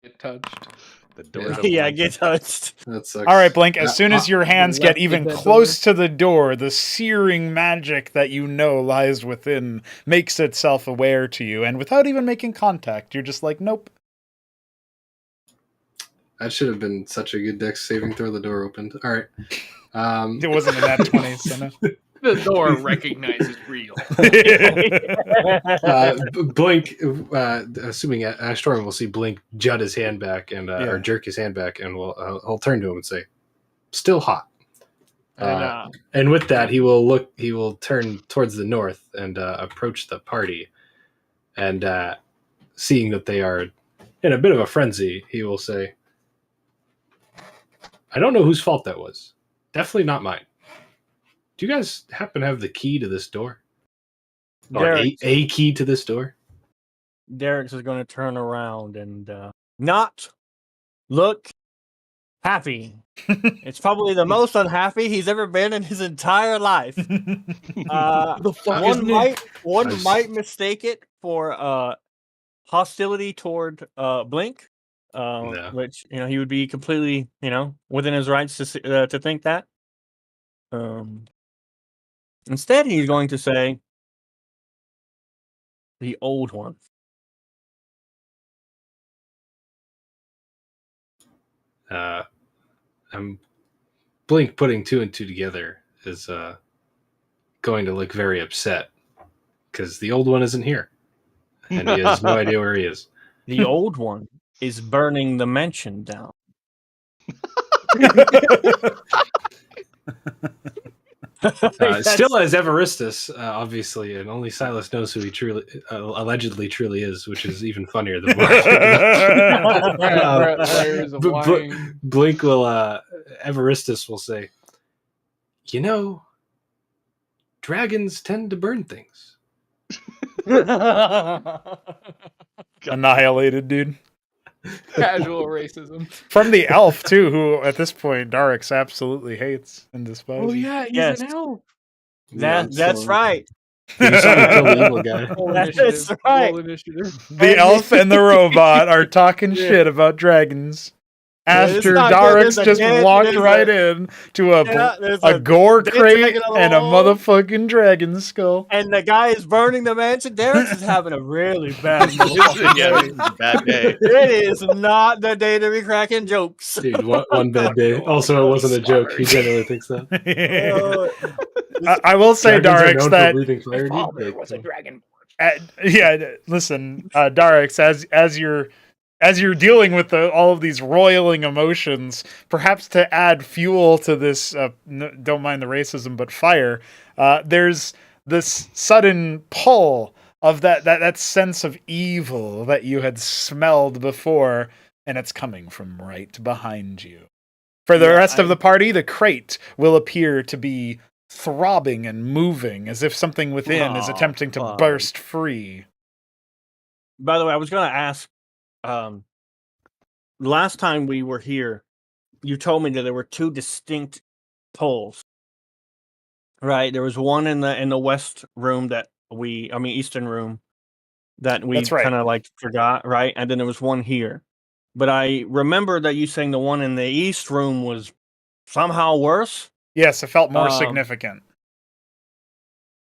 Speaker 1: Get touched.
Speaker 4: The door.
Speaker 6: Yeah.
Speaker 4: to
Speaker 3: Yeah,
Speaker 4: one.
Speaker 3: get touched.
Speaker 6: That sucks.
Speaker 2: All right, Blink, as soon as your hands get
Speaker 1: left
Speaker 2: even
Speaker 1: of that
Speaker 2: close to the door, the searing magic that you know lies within makes itself aware to you, and without even making contact, you're just like, nope.
Speaker 6: That should have been such a good dex saving throw. The door opened. All right.
Speaker 2: It wasn't in that 20, so no.
Speaker 1: The door recognizes real.
Speaker 6: Blink, assuming Astorium will see Blink jut his hand back and or jerk his hand back, and I'll turn to him and say, "Still hot." And with that, he will turn towards the north and approach the party, and seeing that they are in a bit of a frenzy, he will say, "I don't know whose fault that was. Definitely not mine. Do you guys happen to have the key to this door? Or a key to this door?"
Speaker 3: Derek's is going to turn around and not look happy. It's probably the most unhappy he's ever been in his entire life. One might mistake it for hostility toward Blink,
Speaker 6: No.
Speaker 3: which he would be completely within his rights to think that. Instead, he's going to say, the old one.
Speaker 6: I'm Blink putting 2 and 2 together is going to look very upset because the old one isn't here, and he has no idea where he is.
Speaker 3: The old one is burning the mansion down.
Speaker 6: Still as Everistus, obviously, and only Silas knows who he allegedly truly is, which is even funnier than Blink will, Everistus will say, you know, dragons tend to burn things.
Speaker 2: Annihilated, dude.
Speaker 1: Casual racism.
Speaker 2: From the elf, too, who at this point Darix absolutely hates and despises.
Speaker 1: Oh yeah, he's
Speaker 3: Yes.
Speaker 1: an elf.
Speaker 3: That's right.
Speaker 6: He's trying to kill the evil guy.
Speaker 3: That's right.
Speaker 1: Roll initiative.
Speaker 2: The elf and the robot are talking shit about dragons. After
Speaker 3: not good.
Speaker 2: Darix
Speaker 3: There's
Speaker 2: just walked right in to a gore crate and a motherfucking dragon skull.
Speaker 3: And the guy is burning the mansion. Darix is having a really bad day.
Speaker 4: Yeah, this is a bad day.
Speaker 3: It is not the day to be cracking jokes.
Speaker 6: Dude, one bad day. Also, it wasn't a joke. He genuinely thinks that.
Speaker 2: I will say,
Speaker 6: Dragons are known
Speaker 2: Darix,
Speaker 6: for
Speaker 2: that
Speaker 6: breathing fire, dude.
Speaker 1: was a dragon.
Speaker 2: listen, Darix, as you're dealing with all of these roiling emotions, perhaps to add fuel to this, don't mind the racism, but fire, there's this sudden pull of that sense of evil that you had smelled before, and it's coming from right behind you. For the rest of the party, the crate will appear to be throbbing and moving as if something within is attempting to burst free.
Speaker 3: By the way, I was going to ask, last time we were here, you told me that there were 2 distinct pulls. Right? There was one in the west room eastern room that we kind of like forgot, right? And then there was one here. But I remember that you saying the one in the east room was somehow worse.
Speaker 2: Yes, it felt more significant.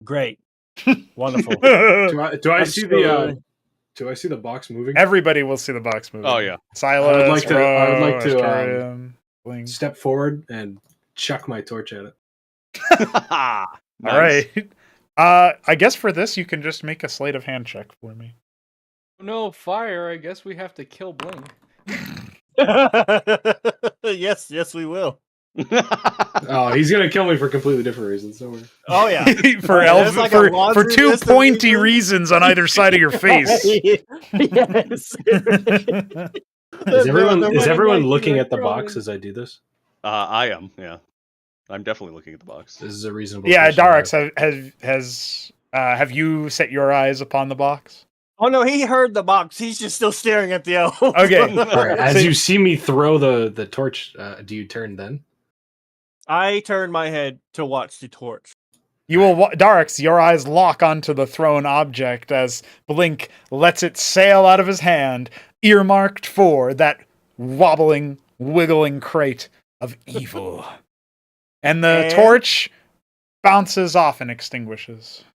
Speaker 3: Great. Wonderful.
Speaker 6: Do I see the box moving?
Speaker 2: Everybody will see the box moving.
Speaker 4: Oh yeah.
Speaker 2: Silas,
Speaker 6: I would like to
Speaker 2: Blink.
Speaker 6: step forward and chuck my torch at it.
Speaker 2: Nice. All right. I guess for this you can just make a sleight of hand check for me.
Speaker 1: No fire. I guess we have to kill Blink.
Speaker 3: Yes, we will.
Speaker 6: Oh, he's gonna kill me for completely different reasons. Don't worry.
Speaker 3: Oh yeah,
Speaker 2: for 2 pointy reasons on either side of your face.
Speaker 3: Yes.
Speaker 6: Is everyone looking at the box as I do this?
Speaker 4: I am. Yeah, I'm definitely looking at the box.
Speaker 6: This is a reasonable.
Speaker 2: Yeah, Darix, have you set your eyes upon the box?
Speaker 3: Oh no, he heard the box. He's just still staring at the elf.
Speaker 2: Okay.
Speaker 6: All right. As you see me throw the torch, do you turn then?
Speaker 3: I turn my head to watch the torch.
Speaker 2: You will, Darix, your eyes lock onto the thrown object as Blink lets it sail out of his hand, earmarked for that wobbling, wiggling crate of evil. And the torch bounces off and extinguishes.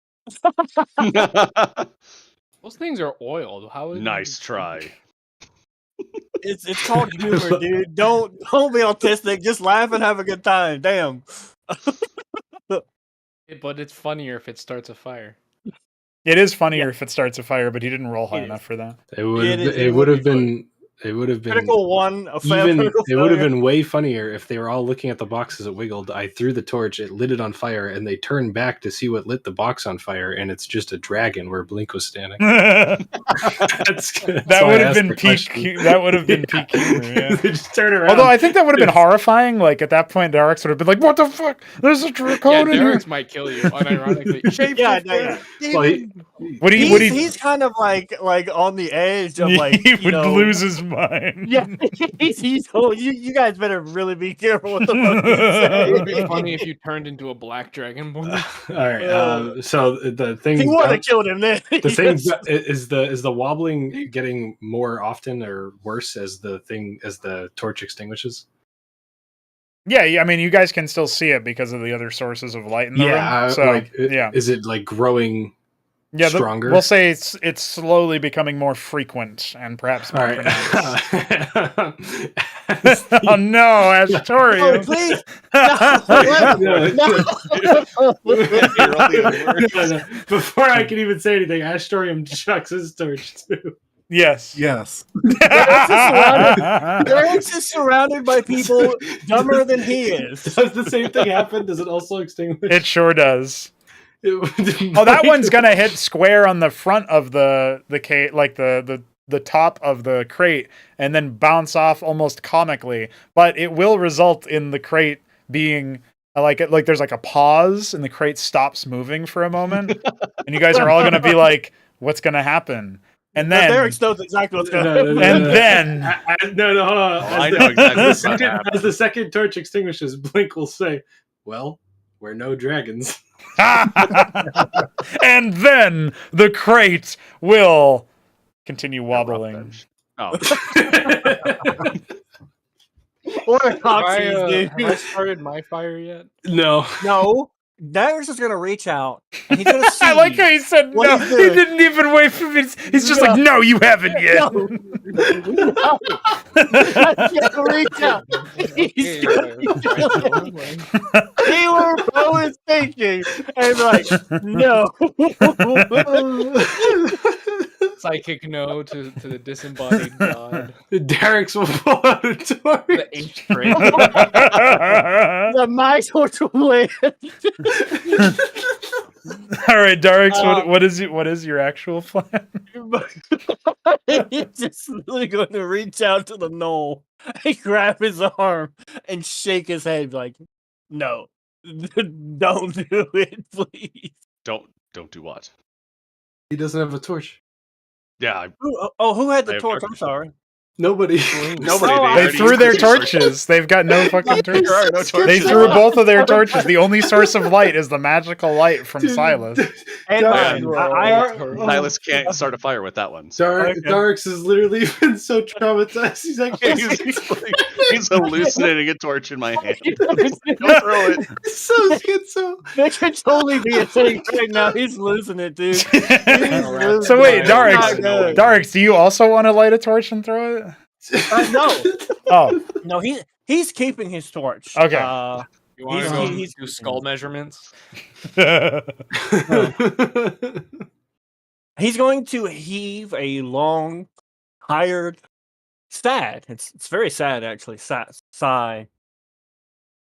Speaker 1: Those things are oiled. How is
Speaker 4: Nice try.
Speaker 3: It's called humor, dude. Don't be autistic. Just laugh and have a good time. Damn.
Speaker 1: But it's funnier if it starts a fire.
Speaker 2: It is funnier if it starts a fire, but he didn't roll high enough for that.
Speaker 6: It would have been
Speaker 3: critical one.
Speaker 6: It would have been way funnier if they were all looking at the box as it wiggled. I threw the torch, it lit it on fire, and they turned back to see what lit the box on fire, and it's just a dragon where Blink was standing.
Speaker 2: That would have been peak. That would have been peak humor. Yeah.
Speaker 6: They just turn around.
Speaker 2: Although I think that would have been horrifying. Like at that point, Darix would have been like, "What the fuck? There's a dracon in here."
Speaker 1: Darix might kill you unironically.
Speaker 3: He's kind of like on the edge of like
Speaker 2: he would lose his mind.
Speaker 3: Yeah, you guys better really be careful what the fuck you say.
Speaker 1: It would be funny if you turned into a black dragon.
Speaker 6: All right. So the thing
Speaker 3: he would have killed him then.
Speaker 6: The thing is the wobbling getting more often or worse as the torch extinguishes.
Speaker 2: Yeah, I mean, you guys can still see it because of the other sources of light in the room. So,
Speaker 6: is it like growing?
Speaker 2: Yeah,
Speaker 6: stronger.
Speaker 2: we'll say it's slowly becoming more frequent and perhaps
Speaker 6: All
Speaker 2: more
Speaker 6: right.
Speaker 2: pronounced. Oh no, Astorium!
Speaker 3: Oh, please!
Speaker 6: No. Before I can even say anything, Astorium chucks his torch too.
Speaker 2: Yes.
Speaker 7: Yes.
Speaker 3: Derek's is surrounded by people dumber than he is.
Speaker 6: Does the same thing happen? Does it also extinguish?
Speaker 2: It sure does. Oh, that one's gonna hit square on the front of the crate, like the top of the crate, and then bounce off almost comically. But it will result in the crate being like there's like a pause, and the crate stops moving for a moment, and you guys are all gonna be like, "What's gonna happen?" And
Speaker 3: But
Speaker 2: then
Speaker 3: Derek knows exactly what's going to happen.
Speaker 2: then
Speaker 6: No, hold on.
Speaker 4: I know exactly what's
Speaker 6: as,
Speaker 4: gonna happen.
Speaker 6: as the second torch extinguishes, Blink will say, "Well, we're no dragons."
Speaker 2: and then the crate will continue wobbling.
Speaker 4: Oh,
Speaker 3: What a
Speaker 1: Have
Speaker 3: coxie, dude.
Speaker 1: I started my fire yet?
Speaker 6: No.
Speaker 3: No, Derek's just going to reach out, and he's going to see.
Speaker 2: I like how he said
Speaker 3: what
Speaker 2: no.
Speaker 3: he's
Speaker 2: He
Speaker 3: doing.
Speaker 2: didn't even wait for me. He's just like, no, you haven't yet.
Speaker 3: No. He's going to reach out. He's he were both thinking, and like, no.
Speaker 1: Psychic no to the disembodied god.
Speaker 6: Derek's will pull out a torch.
Speaker 1: The eighth grade.
Speaker 3: The my torch will land.
Speaker 2: All right, Darix, what is your actual plan?
Speaker 3: He's just really going to reach out to the knoll and grab his arm and shake his head like, no, don't do it, please.
Speaker 4: don't do what?
Speaker 6: He doesn't have a torch.
Speaker 4: Yeah,
Speaker 3: Who had
Speaker 4: I
Speaker 3: the
Speaker 4: have
Speaker 3: torch? I'm
Speaker 4: torches.
Speaker 3: sorry.
Speaker 6: Nobody.
Speaker 4: nobody.
Speaker 3: Oh,
Speaker 2: They
Speaker 4: already
Speaker 2: threw
Speaker 4: used
Speaker 2: their
Speaker 4: these
Speaker 2: torches. They've got no fucking torches.
Speaker 4: There are no
Speaker 2: They
Speaker 4: torches.
Speaker 2: threw both of their torches. The only source of light is the magical light from Silas.
Speaker 3: And
Speaker 6: Dark-
Speaker 4: Silas can't start a fire with that one. So.
Speaker 3: Okay.
Speaker 6: Darks has literally been so traumatized. He's actually
Speaker 4: he's hallucinating a torch in my hand. Don't throw it.
Speaker 6: so schizo.
Speaker 3: That could totally be a thing right now. He's losing it, dude.
Speaker 2: So wait, Darix, do you also want to light a torch and throw it?
Speaker 3: No,
Speaker 2: Oh,
Speaker 3: no, he's keeping his torch.
Speaker 2: Okay.
Speaker 1: You want to
Speaker 3: He's-
Speaker 1: go do skull measurements?
Speaker 3: He's going to heave a long, tired, sad. It's very sad actually. Sigh.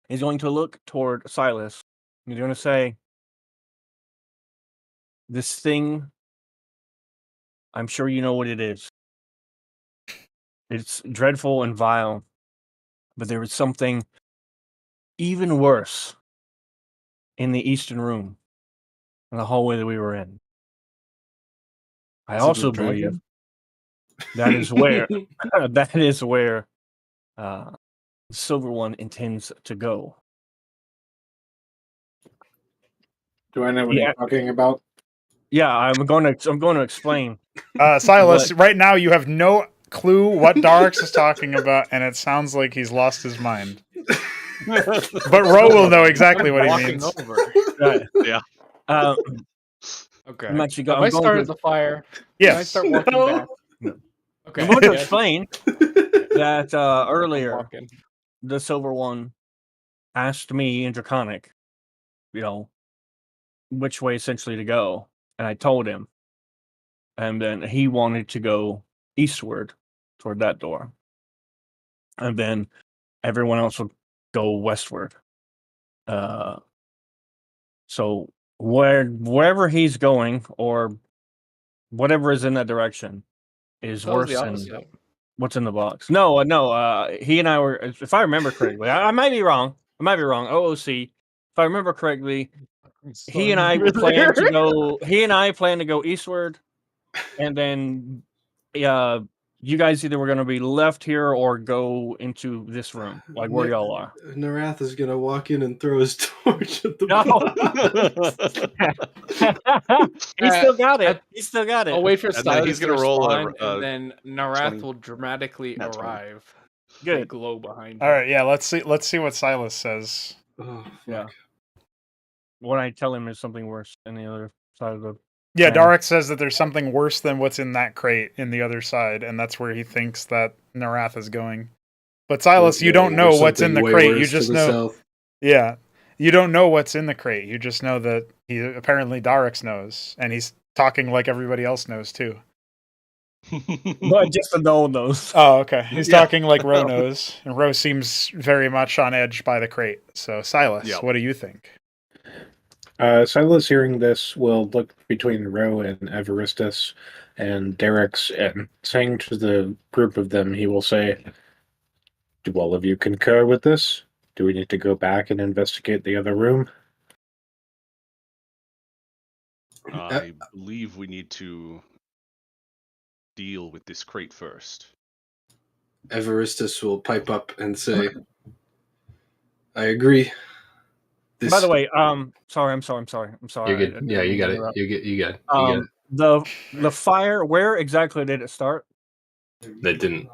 Speaker 3: He's going to look toward Silas. He's going to say, "This thing. I'm sure you know what it is. It's dreadful and vile, but there was something even worse in the eastern room, in the hallway that we were in. I
Speaker 6: Is it
Speaker 3: also
Speaker 6: a dragon?
Speaker 3: believe that is where the Silver One intends to go."
Speaker 5: Do I know what
Speaker 3: Yeah.
Speaker 5: you're talking about?
Speaker 3: Yeah, I'm going to explain.
Speaker 2: Silas, right now you have no clue what Darix is talking about, and it sounds like he's lost his mind. But Ro will know exactly what he
Speaker 1: Walking
Speaker 2: means.
Speaker 1: over.
Speaker 3: Right.
Speaker 4: Yeah.
Speaker 1: Okay.
Speaker 3: I'm actually
Speaker 1: Have
Speaker 3: I'm
Speaker 1: I
Speaker 3: going
Speaker 1: started
Speaker 3: to,
Speaker 1: the fire? Can I
Speaker 2: Yes.
Speaker 1: start walking
Speaker 6: No.
Speaker 1: back? Okay.
Speaker 3: I'm going to
Speaker 1: yes,
Speaker 3: explain that
Speaker 1: I'm
Speaker 3: earlier
Speaker 1: walking.
Speaker 3: the Silver One asked me in Draconic, which way essentially to go, and I told him, and then he wanted to go eastward toward that door, and then everyone else would go westward. So wherever he's going, or whatever is in that direction, is
Speaker 1: That was
Speaker 3: worse
Speaker 1: the
Speaker 3: than
Speaker 1: opposite.
Speaker 3: what's in the box. No. He and I were, if I remember correctly, I might be wrong. OOC. If I remember correctly, he and I plan to go. He and I plan to go eastward, and then, you guys either were going to be left here or go into this room, like where y'all are.
Speaker 6: Narath is gonna walk in and throw his torch at the
Speaker 3: No. He still got it. He still got it.
Speaker 1: I'll wait for
Speaker 4: And then
Speaker 1: Silas
Speaker 4: he's
Speaker 1: to
Speaker 4: gonna roll a-
Speaker 1: respond, and then Narath
Speaker 4: 20.
Speaker 1: will dramatically
Speaker 4: Not 20.
Speaker 1: arrive.
Speaker 3: Good.
Speaker 1: They glow behind.
Speaker 2: All
Speaker 1: him.
Speaker 2: right, yeah. Let's see what Silas says.
Speaker 6: Oh,
Speaker 3: Yeah. What I tell him is something worse than the other side of the
Speaker 2: Yeah,
Speaker 3: Okay.
Speaker 2: Darek says that there's something worse than what's in that crate in the other side, and that's where he thinks that Narath is going. But Silas, you don't know
Speaker 6: There's
Speaker 2: what's in
Speaker 6: something
Speaker 2: the
Speaker 6: way
Speaker 2: crate. You
Speaker 6: worse to
Speaker 2: just
Speaker 6: the
Speaker 2: know.
Speaker 6: south.
Speaker 2: Yeah, you don't know what's in the crate. You just know that he apparently Darek knows, and he's talking like everybody else knows too.
Speaker 3: But just to know those.
Speaker 2: Oh, okay. He's
Speaker 4: Yeah.
Speaker 2: talking like Ro knows, and Ro seems very much on edge by the crate. So, Silas,
Speaker 4: Yep.
Speaker 2: what do you think?
Speaker 5: Silas, hearing this, will look between Ro and Evaristus and Derek's, and saying to the group of them, he will say, "Do all of you concur with this? Do we need to go back and investigate the other room?"
Speaker 4: I believe we need to deal with this crate first.
Speaker 6: Evaristus will pipe up and say, "I agree." This,
Speaker 3: By the way, sorry. I'm sorry.
Speaker 6: you're good.
Speaker 3: I didn't
Speaker 6: Yeah, you
Speaker 3: mean
Speaker 6: got
Speaker 3: to
Speaker 6: it.
Speaker 3: interrupt.
Speaker 6: You got it. You got it.
Speaker 3: The fire. Where exactly did it start?
Speaker 6: That didn't.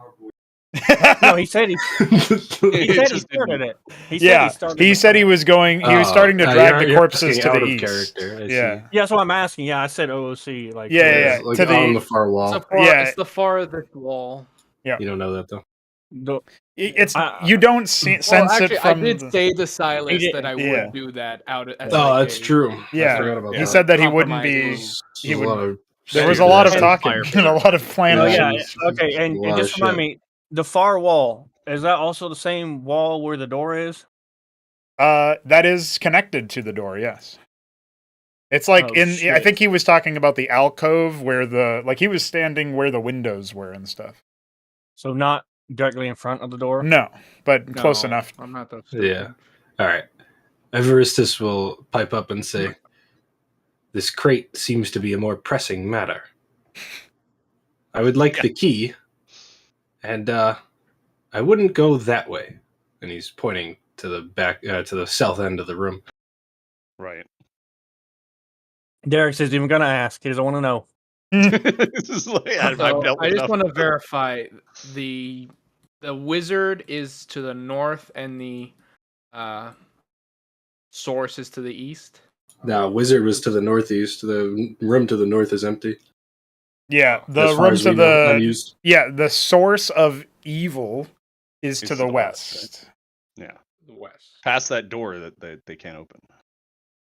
Speaker 3: No, he said he started it. He said
Speaker 2: Yeah,
Speaker 3: started
Speaker 2: he
Speaker 3: the
Speaker 2: said he
Speaker 3: fire.
Speaker 2: was going. He was starting to drag the corpses to
Speaker 6: out
Speaker 2: the
Speaker 6: of
Speaker 2: east.
Speaker 6: character. I
Speaker 2: Yeah.
Speaker 6: see.
Speaker 3: Yeah, that's what I'm asking. Yeah, I said OOC. Like,
Speaker 2: Yeah,
Speaker 3: where-
Speaker 2: yeah,
Speaker 6: Like
Speaker 2: to
Speaker 6: on
Speaker 2: the-
Speaker 6: the far wall.
Speaker 2: Yeah.
Speaker 1: It's the farthest wall.
Speaker 6: You don't know that though.
Speaker 3: the-
Speaker 2: It's
Speaker 3: I-
Speaker 2: you don't sense
Speaker 1: Actually,
Speaker 2: it from.
Speaker 1: I did say to Silas
Speaker 3: did-
Speaker 1: that I
Speaker 2: Yeah.
Speaker 1: would do that out as
Speaker 6: Oh,
Speaker 1: like
Speaker 6: that's
Speaker 1: a-
Speaker 6: true.
Speaker 2: Yeah.
Speaker 6: I forgot about
Speaker 2: He
Speaker 6: that.
Speaker 2: said that he wouldn't be.
Speaker 1: Compromise
Speaker 2: He
Speaker 6: There's a
Speaker 2: would.
Speaker 6: lot of
Speaker 2: There was a
Speaker 6: stupid
Speaker 2: lot of
Speaker 6: ass-
Speaker 2: talking
Speaker 1: fire
Speaker 2: and a lot of
Speaker 3: Oh
Speaker 2: planning.
Speaker 3: yeah.
Speaker 6: There's
Speaker 3: Okay,
Speaker 6: a
Speaker 3: and
Speaker 6: lot
Speaker 3: just
Speaker 6: of
Speaker 3: remind
Speaker 6: shit.
Speaker 3: me, the far wall, is that also the same wall where the door is?
Speaker 2: That is connected to the door. Yes. It's like
Speaker 3: Oh,
Speaker 2: I
Speaker 3: shit.
Speaker 2: think he was talking about the alcove where he was standing where the windows were and stuff.
Speaker 3: So not directly in front of the door.
Speaker 2: No, but close
Speaker 1: No,
Speaker 2: enough.
Speaker 1: I'm not that stupid.
Speaker 6: Yeah. All right. Evaristus will pipe up and say, "This crate seems to be a more pressing matter. I would like the key, and I wouldn't go that way." And he's pointing to the back, to the south end of the room.
Speaker 4: Right.
Speaker 3: Derek says, "Even gonna ask. He doesn't want to know."
Speaker 4: This is like, I've
Speaker 1: So,
Speaker 4: dealt
Speaker 1: I
Speaker 4: with
Speaker 1: just
Speaker 4: enough.
Speaker 1: want to verify the wizard is to the north and the source is to the east.
Speaker 6: Now, wizard was to the northeast. The room to the north is empty.
Speaker 2: Yeah, the
Speaker 6: as far
Speaker 2: room
Speaker 6: as
Speaker 2: to
Speaker 6: we know,
Speaker 2: the
Speaker 6: unused.
Speaker 2: the source of evil is to the west.
Speaker 4: Yeah.
Speaker 1: The west.
Speaker 4: Past that door that they can't open.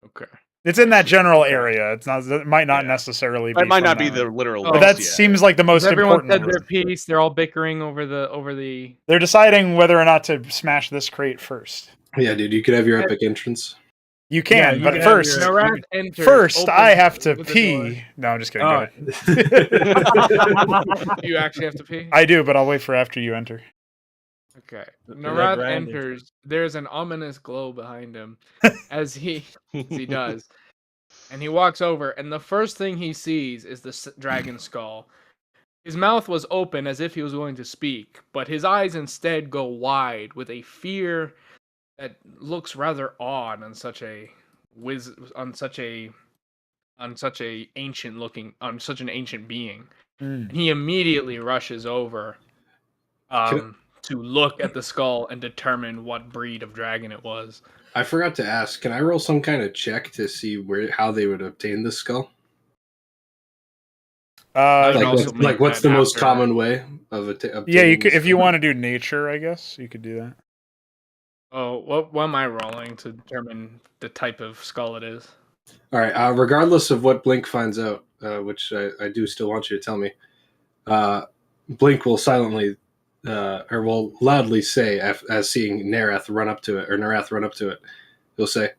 Speaker 1: Okay.
Speaker 2: It's in that general area. It's not. It might not
Speaker 4: Yeah.
Speaker 2: necessarily. Be
Speaker 4: It might
Speaker 2: from
Speaker 4: not be
Speaker 2: that
Speaker 4: the
Speaker 2: room.
Speaker 4: literal.
Speaker 1: Oh,
Speaker 2: But
Speaker 4: west,
Speaker 2: that
Speaker 4: yeah.
Speaker 2: seems like the most
Speaker 1: Everyone
Speaker 2: important.
Speaker 1: said their
Speaker 2: room.
Speaker 1: piece. They're all bickering over the.
Speaker 2: They're deciding whether or not to smash this crate first.
Speaker 6: Yeah, dude, you could have your epic entrance.
Speaker 2: You can,
Speaker 3: Yeah, you
Speaker 2: but
Speaker 3: can have
Speaker 2: first,
Speaker 3: your-
Speaker 1: Narath enters,
Speaker 2: first I
Speaker 1: opens
Speaker 2: have to
Speaker 1: with the
Speaker 2: pee. No, I'm just kidding.
Speaker 3: Oh.
Speaker 2: Go ahead.
Speaker 1: door. You actually have to pee.
Speaker 2: I do, but I'll wait for after you enter.
Speaker 1: Okay.
Speaker 3: Red
Speaker 1: Narath
Speaker 3: Brand
Speaker 1: enters. There's an ominous glow behind him as he does. And he walks over, and the first thing he sees is the dragon skull. His mouth was open as if he was going to speak, but his eyes instead go wide with a fear that looks rather odd on such an ancient being. And he immediately rushes over to look at the skull and determine what breed of dragon it was.
Speaker 6: I forgot to ask. Can I roll some kind of check to see how they would obtain this skull?
Speaker 1: I would
Speaker 6: Like,
Speaker 1: also make
Speaker 6: what's
Speaker 1: that
Speaker 6: the most
Speaker 1: after-
Speaker 6: common way of obtaining?
Speaker 2: Yeah, you could
Speaker 6: this
Speaker 2: if you
Speaker 6: skull?
Speaker 2: want to do nature, I guess you could do that.
Speaker 1: Oh, what am I rolling to determine the type of skull it is?
Speaker 6: All right. Regardless of what Blink finds out, which I do still want you to tell me, Blink will silently or will loudly say, as seeing Narath run up to it, he'll say,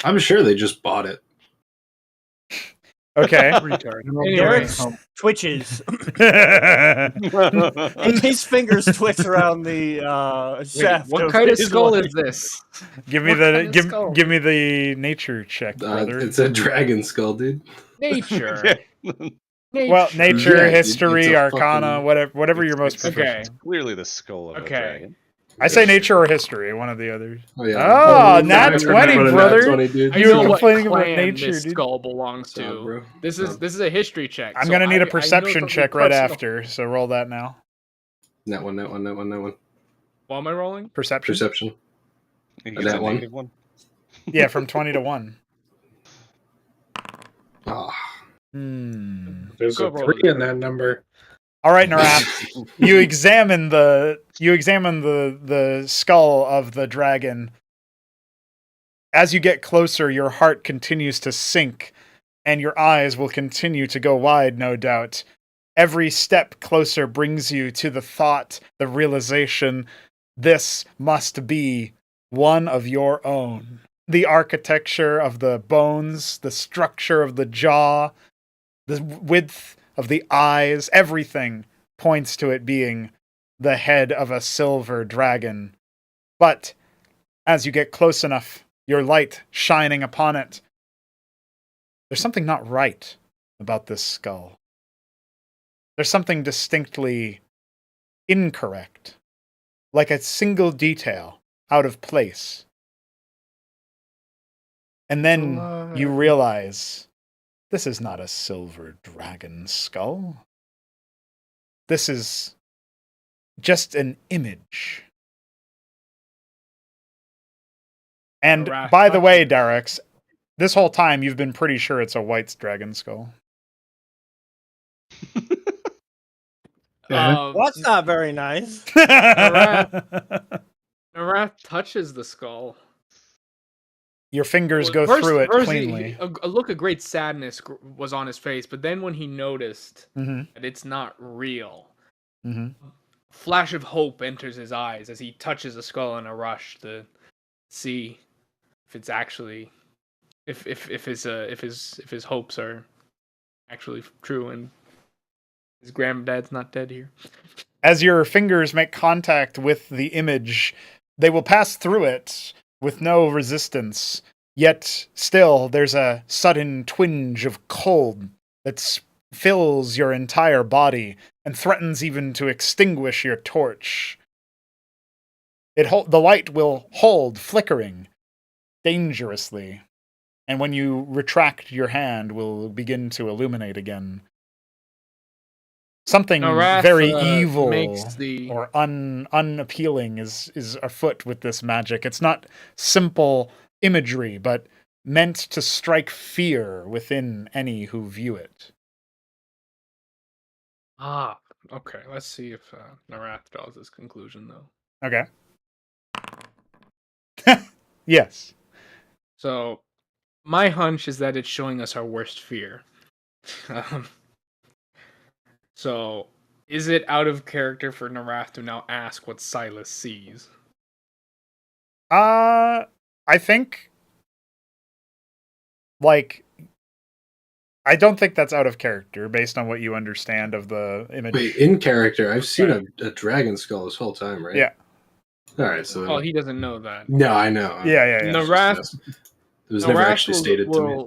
Speaker 6: "I'm sure they just bought it."
Speaker 2: Okay.
Speaker 1: Anyway,
Speaker 3: Derek twitches, and his fingers twitch around the
Speaker 1: wait,
Speaker 3: shaft.
Speaker 1: what kind of
Speaker 3: his
Speaker 1: skull
Speaker 3: leg.
Speaker 1: is this?
Speaker 2: give me
Speaker 1: What
Speaker 2: the
Speaker 1: kind of skull?
Speaker 2: give me the nature check, brother.
Speaker 6: It's a dragon skull, dude.
Speaker 1: Nature.
Speaker 2: Well, nature,
Speaker 6: Yeah,
Speaker 2: history,
Speaker 6: it's a
Speaker 2: arcana,
Speaker 6: fucking-
Speaker 2: whatever you're most
Speaker 4: It's
Speaker 2: proficient.
Speaker 1: Okay.
Speaker 4: It's clearly the skull of a
Speaker 1: Okay.
Speaker 4: dragon.
Speaker 2: I say nature or history, one of the others.
Speaker 6: Oh, yeah.
Speaker 2: Oh, nat
Speaker 6: I
Speaker 2: 20,
Speaker 6: forgot about a nat
Speaker 2: brother.
Speaker 6: 20, dude.
Speaker 1: I
Speaker 2: You
Speaker 1: know
Speaker 2: were
Speaker 1: what
Speaker 2: complaining about
Speaker 1: clan
Speaker 2: nature,
Speaker 1: this
Speaker 2: dude.
Speaker 1: skull belongs to.
Speaker 6: Stop, bro.
Speaker 1: This is a history check.
Speaker 2: I'm
Speaker 1: so
Speaker 2: gonna need
Speaker 1: I
Speaker 2: a perception
Speaker 1: know
Speaker 2: check
Speaker 1: something
Speaker 2: right
Speaker 1: personal.
Speaker 2: after, so roll that now.
Speaker 6: That one.
Speaker 1: What am I rolling?
Speaker 2: Perception.
Speaker 6: Perception.
Speaker 4: You
Speaker 6: That
Speaker 4: get a
Speaker 6: one?
Speaker 4: negative one.
Speaker 2: Yeah, from 20 to 1.
Speaker 6: Ah,
Speaker 5: There's
Speaker 1: Go
Speaker 5: a
Speaker 1: roll
Speaker 5: 3 in that number.
Speaker 2: All right, Narath. You examine the skull of the dragon. As you get closer, your heart continues to sink, and your eyes will continue to go wide, no doubt. Every step closer brings you to the thought, the realization, this must be one of your own. The architecture of the bones, the structure of the jaw, the width of the eyes, everything points to it being the head of a silver dragon. But as you get close enough, your light shining upon it, there's something not right about this skull. There's something distinctly incorrect, like a single detail out of place. And then you realize this is not a silver dragon skull. This is just an image. And by the way, Darex, this whole time you've been pretty sure it's a white dragon skull.
Speaker 5: Yeah.
Speaker 3: Well, that's not very nice.
Speaker 1: Narath touches the skull.
Speaker 2: Your fingers
Speaker 1: Well,
Speaker 2: go through it
Speaker 1: first
Speaker 2: cleanly.
Speaker 1: a look of great sadness was on his face, but then when he noticed
Speaker 2: Mhm.
Speaker 1: that it's not real,
Speaker 2: Mhm.
Speaker 1: flash of hope enters his eyes as he touches the skull in a rush to see if it's actually if his hopes are actually true and his granddad's not dead here.
Speaker 2: As your fingers make contact with the image, they will pass through it with no resistance. Yet still, there's a sudden twinge of cold that fills your entire body and threatens even to extinguish your torch. The light will hold, flickering dangerously, and when you retract your hand, will begin to illuminate again. Something
Speaker 1: Narath,
Speaker 2: very evil
Speaker 1: makes the
Speaker 2: or unappealing is afoot with this magic. It's not simple imagery, but meant to strike fear within any who view it.
Speaker 1: Okay, let's see if Narath draws this conclusion though.
Speaker 2: Okay. Yes.
Speaker 1: So, my hunch is that it's showing us our worst fear. So, is it out of character for Narath to now ask what Silas sees?
Speaker 2: I think, like, I don't think that's out of character based on what you understand of the image.
Speaker 6: Wait, in character, I've seen a dragon skull this whole time, right?
Speaker 2: Yeah.
Speaker 6: All right, so
Speaker 1: Oh, he doesn't know that.
Speaker 6: no, I know.
Speaker 2: Yeah.
Speaker 1: Narath,
Speaker 6: It was never
Speaker 1: Narath
Speaker 6: actually stated to me.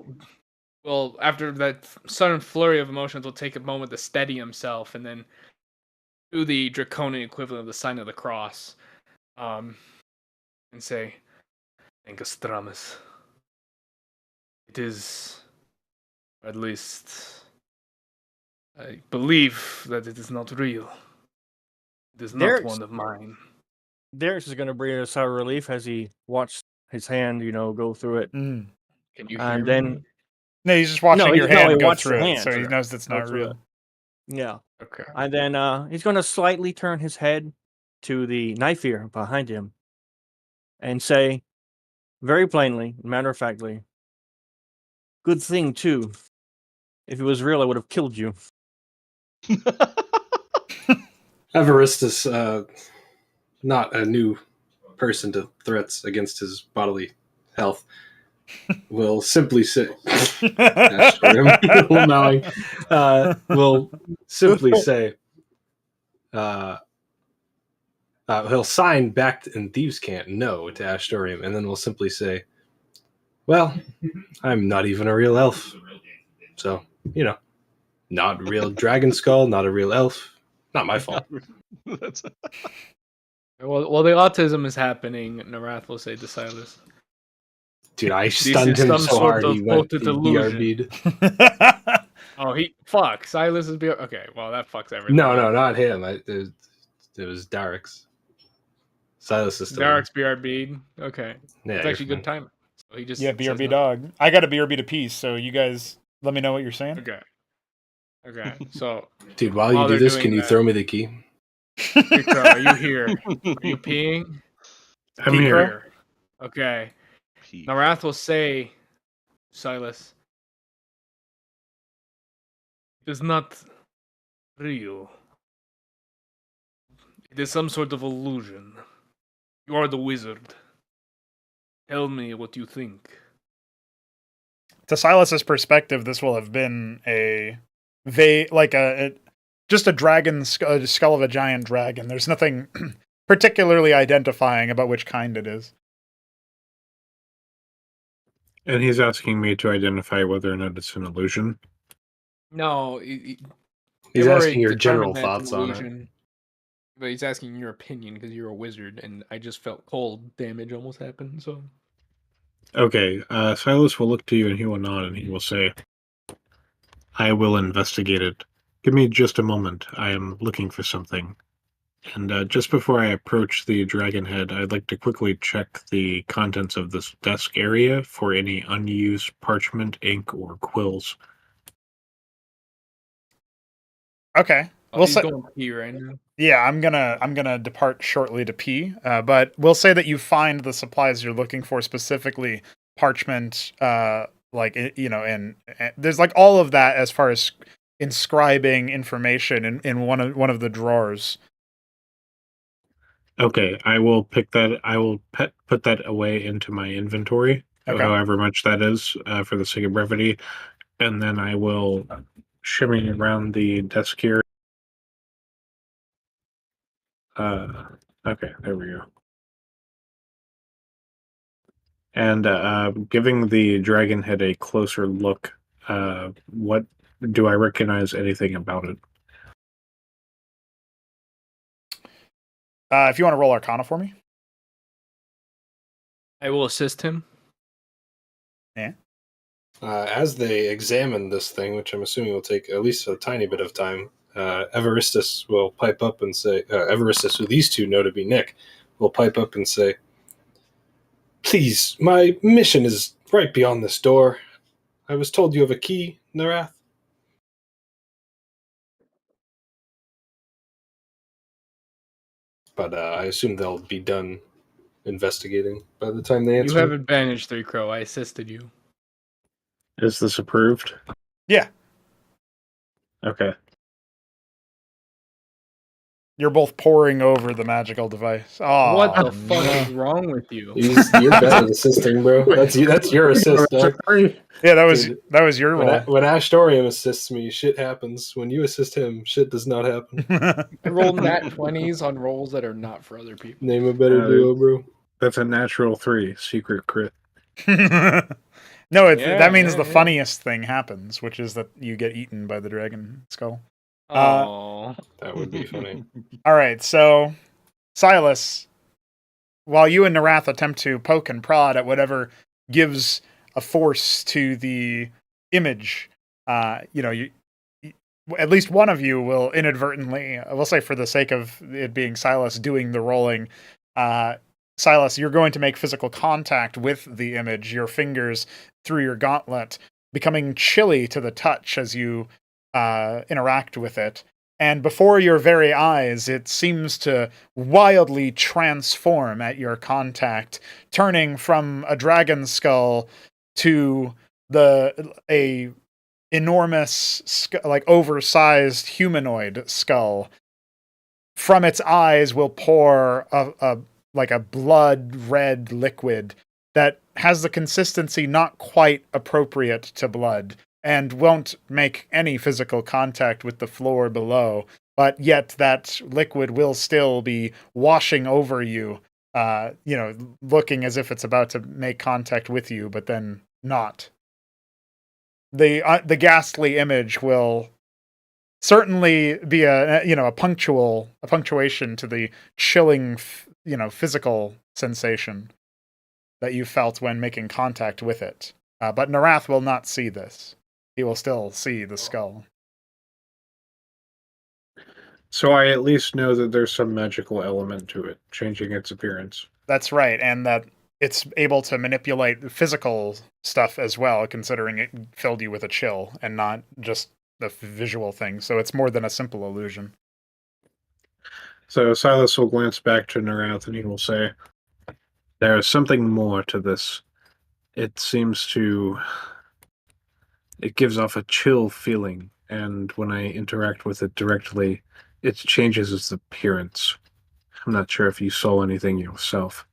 Speaker 1: Well, after that sudden flurry of emotions, will take a moment to steady himself, and then do the draconian equivalent of the sign of the cross, and say, "Engastramus." It is, at least, I believe that it is not real. It is not one of mine.
Speaker 3: Darius is going to breathe a sigh of relief as he watched his hand, go through it.
Speaker 2: Mm.
Speaker 1: Can you hear
Speaker 3: And
Speaker 1: me?
Speaker 3: then,
Speaker 2: No, he's just watching your
Speaker 3: he
Speaker 2: hand go
Speaker 3: watched
Speaker 2: through
Speaker 3: the
Speaker 2: it,
Speaker 3: hand
Speaker 2: so he
Speaker 3: through it.
Speaker 2: knows it's
Speaker 3: Go
Speaker 2: not
Speaker 3: through
Speaker 2: real.
Speaker 3: it. Yeah.
Speaker 1: Okay.
Speaker 3: And then he's going to slightly turn his head to the knife ear behind him and say, very plainly, matter-of-factly, good thing, too. If it was real, I would have killed you.
Speaker 6: Avaristus, not a new person to threats against his bodily health, will simply say, will simply say, he'll sign back in Thieves' Cant no to Astorium, and then we'll simply say, well, I'm not even a real elf. So, not real dragon skull, not a real elf. Not my fault.
Speaker 4: That's
Speaker 1: While the autism is happening, Narath will say to Silas,
Speaker 6: Dude, I
Speaker 1: is
Speaker 6: stunned him
Speaker 1: some
Speaker 6: so
Speaker 1: sort
Speaker 6: hard
Speaker 1: of
Speaker 6: he went
Speaker 1: potent
Speaker 6: the
Speaker 1: illusion.
Speaker 6: BRB'd.
Speaker 1: "Oh, Silas is okay. Well, that fucks everything.
Speaker 6: No, not him. It was Darix. Silas is still
Speaker 1: Derek's BRB. Okay,
Speaker 6: Yeah,
Speaker 1: it's
Speaker 6: you're
Speaker 1: actually
Speaker 6: fine.
Speaker 1: good timing. So he just
Speaker 2: Yeah,
Speaker 1: says
Speaker 2: BRB
Speaker 1: nothing.
Speaker 2: dog. I got a BRB to piece, so you guys let me know what you're saying.
Speaker 1: Okay. Okay, so
Speaker 6: Dude, while you
Speaker 1: While
Speaker 6: do
Speaker 1: they're
Speaker 6: this,
Speaker 1: doing
Speaker 6: can you
Speaker 1: that-
Speaker 6: throw me the key?
Speaker 1: Rico, are you here? Are you peeing?
Speaker 5: I'm
Speaker 2: Pete
Speaker 5: here.
Speaker 2: Crow?
Speaker 1: Okay.
Speaker 4: Pete.
Speaker 1: Narath will say, Silas, it is not real. It is some sort of illusion. You are the wizard. Tell me what you think.
Speaker 2: To Silas's perspective, this will have been just a dragon skull of a giant dragon. There's nothing particularly identifying about which kind it is.
Speaker 5: And he's asking me to identify whether or not it's an illusion.
Speaker 1: No,
Speaker 6: He's
Speaker 1: they've already
Speaker 6: asking your general
Speaker 1: determined that it's
Speaker 6: thoughts
Speaker 1: an
Speaker 6: on it.
Speaker 1: illusion. But he's asking your opinion because you're a wizard, and I just felt cold damage almost happened. So
Speaker 5: Okay, Silas will look to you and he will nod and he will say, I will investigate it. Give me just a moment. I am looking for something. And just before I approach the dragon head, I'd like to quickly check the contents of this desk area for any unused parchment, ink, or quills.
Speaker 2: Okay.
Speaker 1: he's going to pee right now.
Speaker 2: Yeah, I'm gonna depart shortly to pee. But we'll say that you find the supplies you're looking for, specifically parchment, and there's like all of that as far as inscribing information in one of the drawers.
Speaker 5: Okay, I will pick that. I will put that away into my inventory,
Speaker 2: Okay.
Speaker 5: however much that is, for the sake of brevity, and then I will shimmy around the desk here. Okay, there we go. And giving the dragon head a closer look, what do I recognize anything about it?
Speaker 2: If you want to roll Arcana for me.
Speaker 1: I will assist him.
Speaker 6: As they examine this thing, which I'm assuming will take at least a tiny bit of time, Evaristus will pipe up and say, Evaristus, who these two know to be Nick, will pipe up and say, please, my mission is right beyond this door. I was told you have a key, Narath. But I assume they'll be done investigating by the time they answer.
Speaker 1: You have advantage, Three Crow. I assisted you.
Speaker 5: Is this approved?
Speaker 2: Yeah.
Speaker 5: Okay.
Speaker 2: You're both poring over the magical device. Oh,
Speaker 1: What the fuck is wrong with you?
Speaker 6: You're bad at assisting, bro. That's your assist, dog.
Speaker 2: Yeah, that was
Speaker 6: Dude,
Speaker 2: your roll.
Speaker 6: When Ashtorium assists me, shit happens. When you assist him, shit does not happen.
Speaker 1: I rolled nat 20s on rolls that are not for other people.
Speaker 6: Name a better duo, bro.
Speaker 5: That's a natural 3, secret crit.
Speaker 2: No, that means
Speaker 1: yeah,
Speaker 2: the
Speaker 1: yeah.
Speaker 2: funniest thing happens, which is that you get eaten by the dragon skull.
Speaker 1: Oh,
Speaker 6: That would be funny.
Speaker 2: All right, so Silas, while you and Narath attempt to poke and prod at whatever gives a force to the image, you at least one of you will inadvertently, we'll say for the sake of it being Silas doing the rolling, Silas, you're going to make physical contact with the image, your fingers through your gauntlet, becoming chilly to the touch as you interact with it. And before your very eyes, it seems to wildly transform at your contact, turning from a dragon skull to a enormous, oversized humanoid skull. From its eyes will pour a blood red liquid that has the consistency not quite appropriate to blood and won't make any physical contact with the floor below, but yet that liquid will still be washing over you, looking as if it's about to make contact with you, but then not. The ghastly image will certainly be a punctuation to the chilling, physical sensation that you felt when making contact with it. But Narath will not see this. He will still see the skull.
Speaker 5: So I at least know that there's some magical element to it, changing its appearance.
Speaker 2: That's right, and that it's able to manipulate physical stuff as well, considering it filled you with a chill and not just visual thing, so it's more than a simple illusion.
Speaker 5: So Silas will glance back to Narath and he will say, "There is something more to this. It seems to... It gives off a chill feeling, and when I interact with it directly, it changes its appearance. I'm not sure if you saw anything yourself."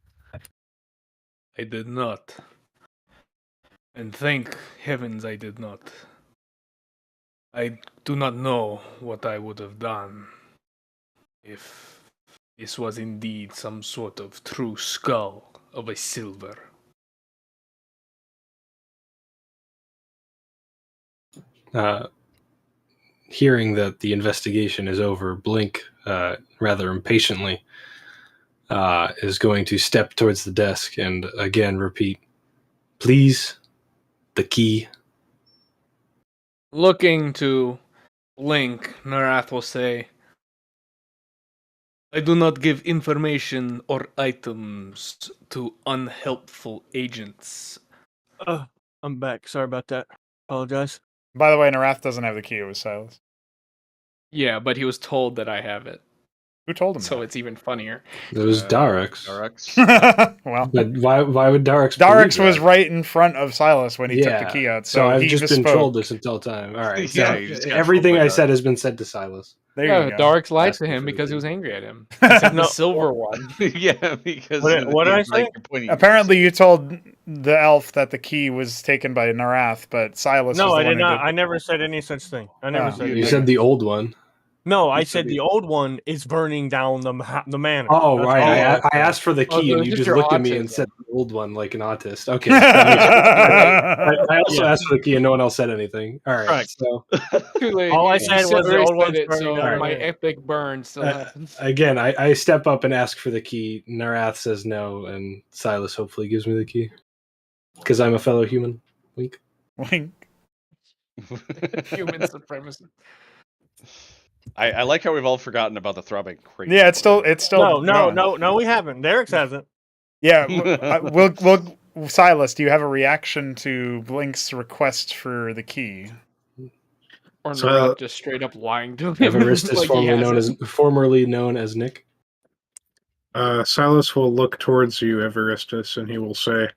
Speaker 1: I did not. And thank heavens I did not. I do not know what I would have done if this was indeed some sort of true skull of a silver.
Speaker 6: Hearing that the investigation is over, Blink, rather impatiently, is going to step towards the desk and again repeat, "Please, the key."
Speaker 1: Looking to Blink, Narath will say, "I do not give information or items to unhelpful agents."
Speaker 3: I'm back. Sorry about that. Apologize.
Speaker 2: By the way, Narath doesn't have the key. It was Silas.
Speaker 1: Yeah, but he was told that I have it,
Speaker 2: Who told him
Speaker 1: so
Speaker 2: that?
Speaker 1: it's even funnier.
Speaker 6: It was Darix.
Speaker 5: Darix.
Speaker 6: But why would Darix?
Speaker 2: Darix
Speaker 6: believe
Speaker 2: was
Speaker 6: that?
Speaker 2: right in front of Silas when he took the key out. So
Speaker 6: I've
Speaker 2: he
Speaker 6: just been
Speaker 2: misspoke.
Speaker 6: told this until time. All right. So
Speaker 4: Yeah, you just got
Speaker 6: everything
Speaker 4: told by
Speaker 6: I said
Speaker 4: Darix.
Speaker 6: has been said to Silas.
Speaker 2: There
Speaker 1: Yeah,
Speaker 2: you go.
Speaker 1: Darix lied
Speaker 6: Asking
Speaker 1: to him
Speaker 6: for the
Speaker 1: because he
Speaker 6: key.
Speaker 1: was angry at him. He said
Speaker 3: No.
Speaker 1: the silver one.
Speaker 4: Yeah, because
Speaker 3: What did I say?
Speaker 4: you're pointing-
Speaker 2: Apparently, you told the elf that the key was taken by Narath, but Silas
Speaker 3: No,
Speaker 2: was the
Speaker 3: I
Speaker 2: one
Speaker 3: did not.
Speaker 2: who
Speaker 3: I never said any such thing. I never
Speaker 2: Oh.
Speaker 3: said
Speaker 6: You
Speaker 3: anything.
Speaker 6: said the old one.
Speaker 3: No, I
Speaker 4: You said
Speaker 3: said the old one is burning down the manor.
Speaker 6: Oh,
Speaker 3: That's
Speaker 6: right.
Speaker 3: all.
Speaker 6: I asked for the
Speaker 1: Oh,
Speaker 6: key,
Speaker 1: so
Speaker 6: and
Speaker 1: it's
Speaker 6: you
Speaker 1: just
Speaker 6: just
Speaker 1: your
Speaker 6: looked at me and
Speaker 1: autism.
Speaker 6: said the old one like an autist. Okay. That makes sense. I also
Speaker 3: Yeah.
Speaker 6: asked for the key, and no one else said anything. All right.
Speaker 3: Correct.
Speaker 6: So
Speaker 1: Too late.
Speaker 3: All I
Speaker 1: You
Speaker 3: said was the
Speaker 1: already
Speaker 3: old one's
Speaker 1: said it,
Speaker 3: burning
Speaker 1: so
Speaker 3: down.
Speaker 1: my
Speaker 3: Yeah.
Speaker 1: epic burn still happens.
Speaker 6: again, I step up and ask for the key. Narath says no, and Silas hopefully gives me the key because I'm a fellow human. Wink.
Speaker 2: Wink.
Speaker 1: Human supremacy.
Speaker 4: I like how we've all forgotten about the throbbing crate.
Speaker 2: Yeah, it's still
Speaker 3: No, we haven't. Derek's hasn't.
Speaker 2: Yeah, we'll Silas, do you have a reaction to Blink's request for the key?
Speaker 1: Or
Speaker 5: So-
Speaker 1: Narath just straight up lying to him.
Speaker 6: Everest is
Speaker 1: like he
Speaker 6: formerly known as Nick.
Speaker 5: Silas will look towards you, Everestus, and he will say,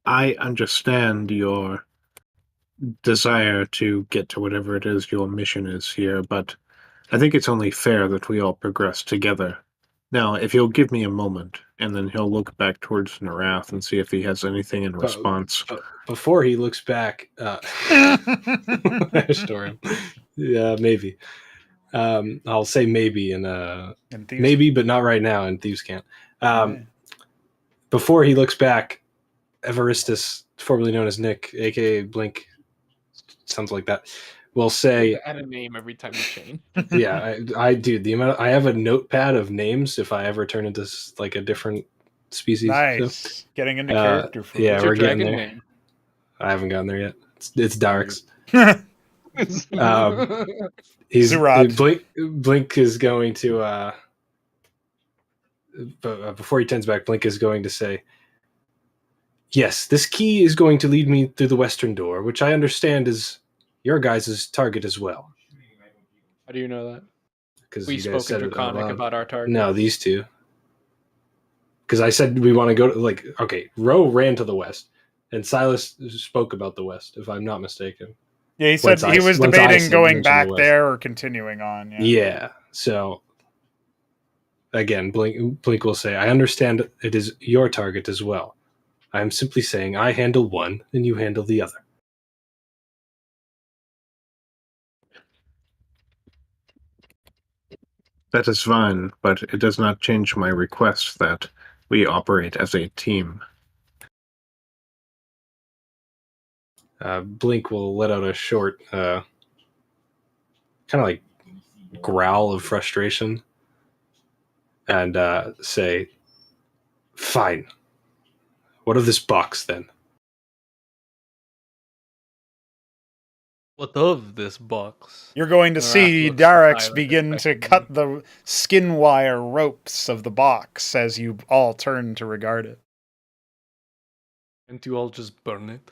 Speaker 5: "I understand your desire to get to whatever it is your mission is here, but I think it's only fair that we all progress together. Now, if you'll give me a moment," and then he'll look back towards Narath and see if he has anything in response.
Speaker 6: Before he looks back, Storm. Yeah, maybe. I'll say maybe in maybe, but not right now in Thieves' Camp. Before he looks back, Everestus, formerly known as Nick, aka Blink, sounds like that, will say,
Speaker 1: add a name every time you change.
Speaker 6: "Yeah, I do. The amount I have a notepad of names if I ever turn into like a different species."
Speaker 2: Nice.
Speaker 6: So,
Speaker 2: Getting into character for
Speaker 6: yeah,
Speaker 1: What's your
Speaker 6: we're getting
Speaker 1: dragon
Speaker 6: there.
Speaker 1: name?
Speaker 6: I haven't gotten there yet. It's Darix.
Speaker 2: Zurad.
Speaker 6: Blink is going to before he turns back, Blink is going to say, "Yes, this key is going to lead me through the western door, which I understand is your guys' target as well."
Speaker 1: How do you know that?
Speaker 6: Because
Speaker 1: We
Speaker 6: you
Speaker 1: spoke
Speaker 6: guys
Speaker 1: in
Speaker 6: said it out
Speaker 1: Draconic
Speaker 6: loud.
Speaker 1: about our target.
Speaker 6: No, these two. Because I said we want to go to okay, Ro ran to the west, and Silas spoke about the west, if I'm not mistaken.
Speaker 2: Yeah, he said
Speaker 6: Once I-
Speaker 2: he was
Speaker 6: once I
Speaker 2: debating
Speaker 6: said
Speaker 2: going
Speaker 6: mention
Speaker 2: back
Speaker 6: the west.
Speaker 2: there or continuing on. Yeah.
Speaker 6: Yeah. So again, Blink will say, "I understand it is your target as well. I am simply saying I handle one and you handle the other."
Speaker 5: That is fine, but it does not change my request that we operate as a team.
Speaker 6: Blink will let out a short, kind of like growl of frustration, and say, "Fine. What of this box then?"
Speaker 1: What of this box?
Speaker 2: You're going to
Speaker 1: Narath
Speaker 2: see
Speaker 1: looks
Speaker 2: Darix
Speaker 1: silent,
Speaker 2: begin to
Speaker 1: expecting
Speaker 2: cut the skin wire ropes of the box as you all turn to regard it.
Speaker 1: Can't you all just burn it?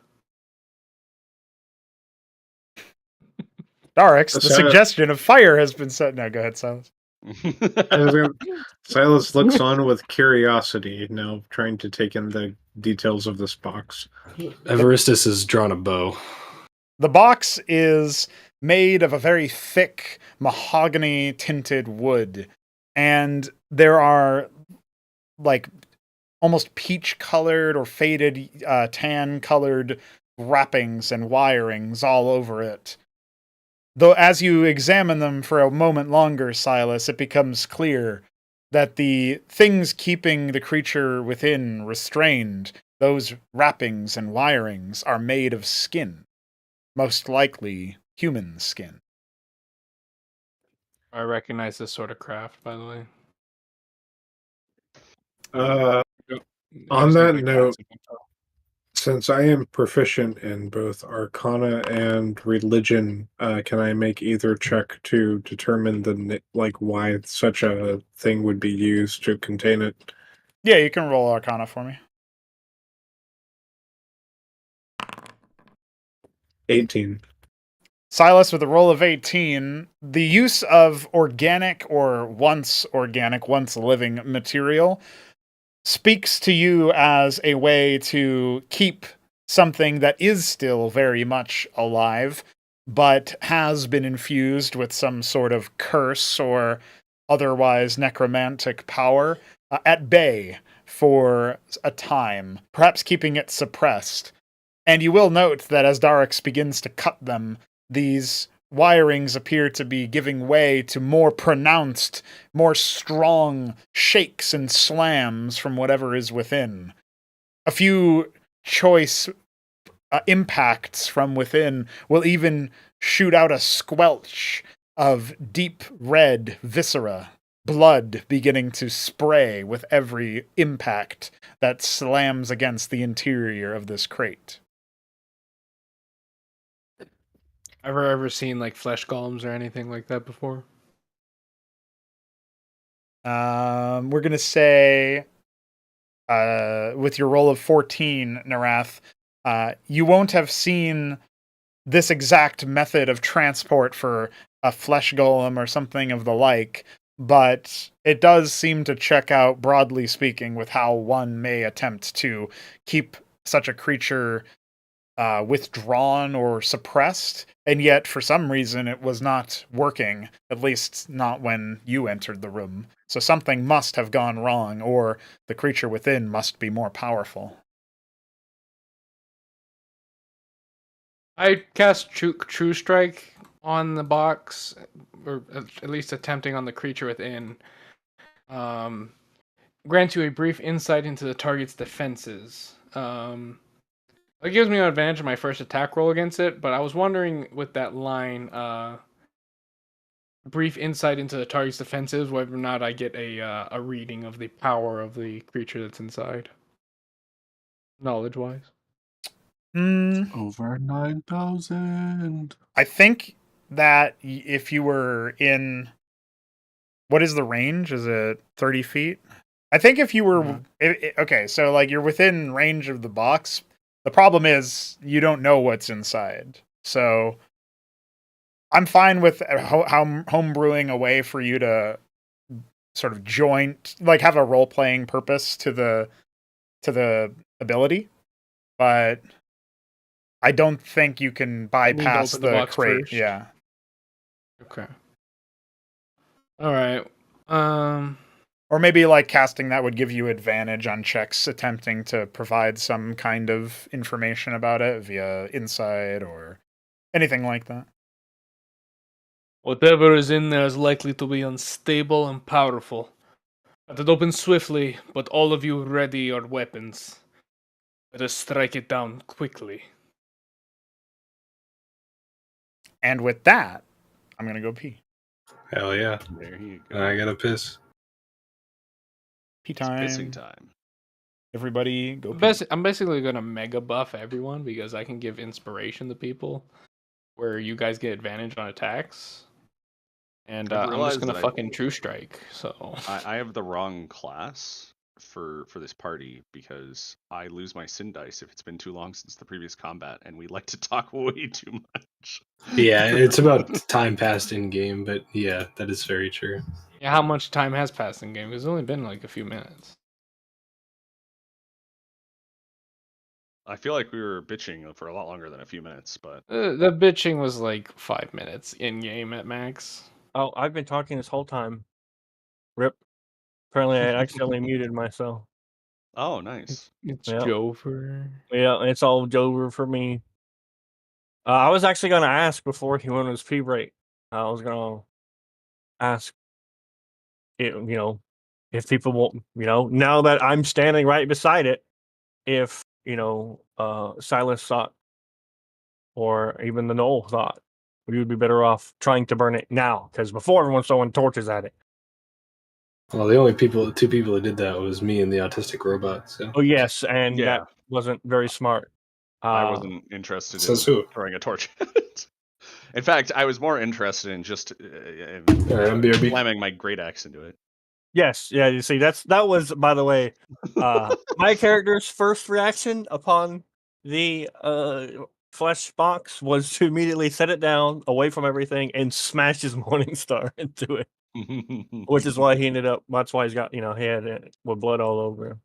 Speaker 2: Darix, the
Speaker 5: So-
Speaker 2: suggestion of fire has been set. No, go ahead, Silas.
Speaker 5: Silas looks on with curiosity, now trying to take in the details of this box.
Speaker 6: Everestus has drawn a bow.
Speaker 2: The box is made of a very thick mahogany tinted wood, and there are like almost peach colored or faded tan colored wrappings and wirings all over it. Though as you examine them for a moment longer, Silas, it becomes clear that the things keeping the creature within restrained, those wrappings and wirings, are made of skin. Most likely human skin.
Speaker 1: I recognize this sort of craft, by the way.
Speaker 5: On
Speaker 1: Using
Speaker 5: that
Speaker 1: my
Speaker 5: note,
Speaker 1: passive info.
Speaker 5: since I am proficient in both Arcana and Religion, can I make either check to determine why such a thing would be used to contain it?
Speaker 2: Yeah, you can roll Arcana for me.
Speaker 5: 18.
Speaker 2: Silas, with a roll of 18, the use of organic or once living material speaks to you as a way to keep something that is still very much alive, but has been infused with some sort of curse or otherwise necromantic power at bay for a time, perhaps keeping it suppressed. And you will note that as Darix begins to cut them, these wirings appear to be giving way to more pronounced, more strong shakes and slams from whatever is within. A few choice impacts from within will even shoot out a squelch of deep red viscera, blood beginning to spray with every impact that slams against the interior of this crate.
Speaker 1: Ever seen like flesh golems or anything like that before?
Speaker 2: We're gonna say, with your roll of 14, Narath, you won't have seen this exact method of transport for a flesh golem or something of the like, but it does seem to check out, broadly speaking, with how one may attempt to keep such a creature withdrawn or suppressed, and yet for some reason it was not working, at least not when you entered the room. So something must have gone wrong, or the creature within must be more powerful.
Speaker 1: I cast True Strike on the box, or at least attempting on the creature within. Grant you a brief insight into the target's defenses. It gives me an advantage in my first attack roll against it, but I was wondering with that line, brief insight into the target's defenses, whether or not I get a reading of the power of the creature that's inside. Knowledge-wise.
Speaker 7: Over 9,000.
Speaker 2: I think that if you were in... What is the range? Is it 30 feet? I think if you were... Okay, so like you're within range of the box. The problem is you don't know what's inside. So I'm fine with homebrewing a way for you to sort of joint, like have a role-playing purpose to the ability, but I don't think you can bypass
Speaker 1: open the
Speaker 2: the
Speaker 1: box
Speaker 2: crate.
Speaker 1: first.
Speaker 2: Yeah.
Speaker 1: Okay. All right.
Speaker 2: Or maybe like casting that would give you advantage on checks attempting to provide some kind of information about it via insight or anything like that.
Speaker 1: Whatever is in there is likely to be unstable and powerful. Let it open swiftly, but all of you ready your weapons. Let us strike it down quickly.
Speaker 2: And with that, I'm gonna go pee.
Speaker 6: Hell yeah.
Speaker 4: There you go.
Speaker 6: I gotta piss.
Speaker 2: Pee
Speaker 4: It's
Speaker 2: time.
Speaker 4: pissing time.
Speaker 2: Everybody go pee.
Speaker 1: I'm basically gonna mega buff everyone because I can give inspiration to people where you guys get advantage on attacks. And
Speaker 4: I've
Speaker 1: I'm just
Speaker 4: realized
Speaker 1: gonna
Speaker 4: that
Speaker 1: fucking True Strike. So
Speaker 4: I have the wrong class for this party because I lose my sin dice if it's been too long since the previous combat, and we like to talk way too much.
Speaker 6: Yeah, it's about time passed in game, but yeah, that is very true.
Speaker 1: Yeah, how much time has passed in game? It's only been like a few minutes.
Speaker 4: I feel like we were bitching for a lot longer than a few minutes, but
Speaker 1: The bitching was like 5 minutes in game at max.
Speaker 3: Oh, I've been talking this whole time. Rip. Apparently, I accidentally muted myself.
Speaker 4: oh, nice.
Speaker 1: It's
Speaker 3: Yeah.
Speaker 1: Jover.
Speaker 3: Yeah, it's all over for me. I was actually going to ask before he went on his pee break. I was going to ask, if people won't, now that I'm standing right beside it, if, Silas thought, or even the Knoll thought, we would be better off trying to burn it now, because before everyone's throwing torches at it.
Speaker 6: Well, the only two people that did that was me and the autistic robot. So
Speaker 3: Oh, yes, and
Speaker 4: Yeah.
Speaker 3: that wasn't very smart.
Speaker 4: I wasn't interested
Speaker 6: says
Speaker 4: in
Speaker 6: who?
Speaker 4: throwing a torch at it. In fact, I was more interested in just
Speaker 6: All right, I'm BRB.
Speaker 4: slamming my great axe into it.
Speaker 3: Yes, yeah, you see, that was, by the way, my character's first reaction upon the flesh box was to immediately set it down away from everything and smash his Morning Star into it, which is why he ended up. That's why he's got he had it with blood all over him.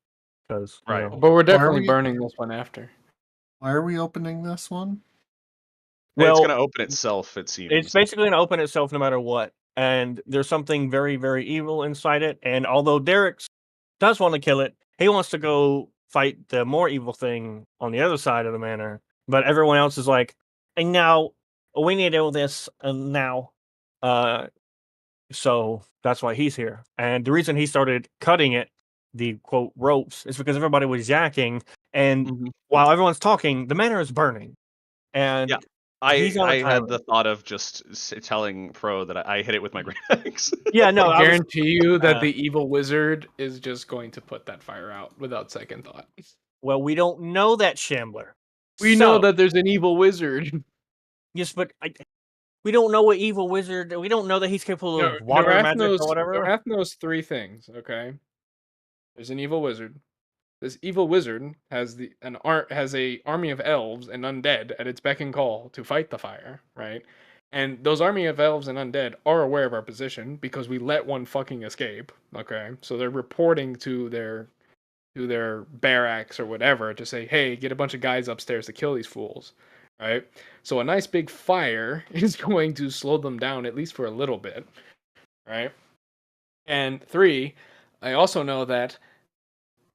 Speaker 3: Because
Speaker 4: Right.
Speaker 1: But we're definitely
Speaker 7: we-
Speaker 1: burning this one after.
Speaker 7: Why are we opening this one?
Speaker 4: It's
Speaker 3: well,
Speaker 4: going to open itself, it seems.
Speaker 3: it's basically gonna open itself no matter what, and there's something very, very evil inside it. And although Derek does want to kill it, he wants to go fight the more evil thing on the other side of the manor. But everyone else is like, and now we need to do this now. So that's why he's here. And the reason he started cutting it, the quote ropes, is because everybody was yakking, and
Speaker 4: Mhm.
Speaker 3: while everyone's talking, the manor is burning. And
Speaker 4: Yeah.
Speaker 3: he's on a
Speaker 4: I had
Speaker 3: timer.
Speaker 4: the thought of just telling Pro that I hit it with my great axe.
Speaker 3: Yeah, no,
Speaker 1: I guarantee you that
Speaker 3: uh,
Speaker 1: the evil wizard is just going to put that fire out without second thought.
Speaker 3: well, we don't know that, Shambler.
Speaker 1: We know
Speaker 3: So-
Speaker 1: that there's an evil wizard.
Speaker 3: Yes, but we don't know what evil wizard. We don't know that he's capable of water magic or whatever.
Speaker 1: Narath knows 3 things. Okay, there's an evil wizard. This evil wizard has has a army of elves and undead at its beck and call to fight the fire, right? And those army of elves and undead are aware of our position because we let one fucking escape. Okay, so they're reporting to their barracks or whatever to say, hey, get a bunch of guys upstairs to kill these fools, right? So a nice big fire is going to slow them down at least for a little bit, right? And 3, I also know that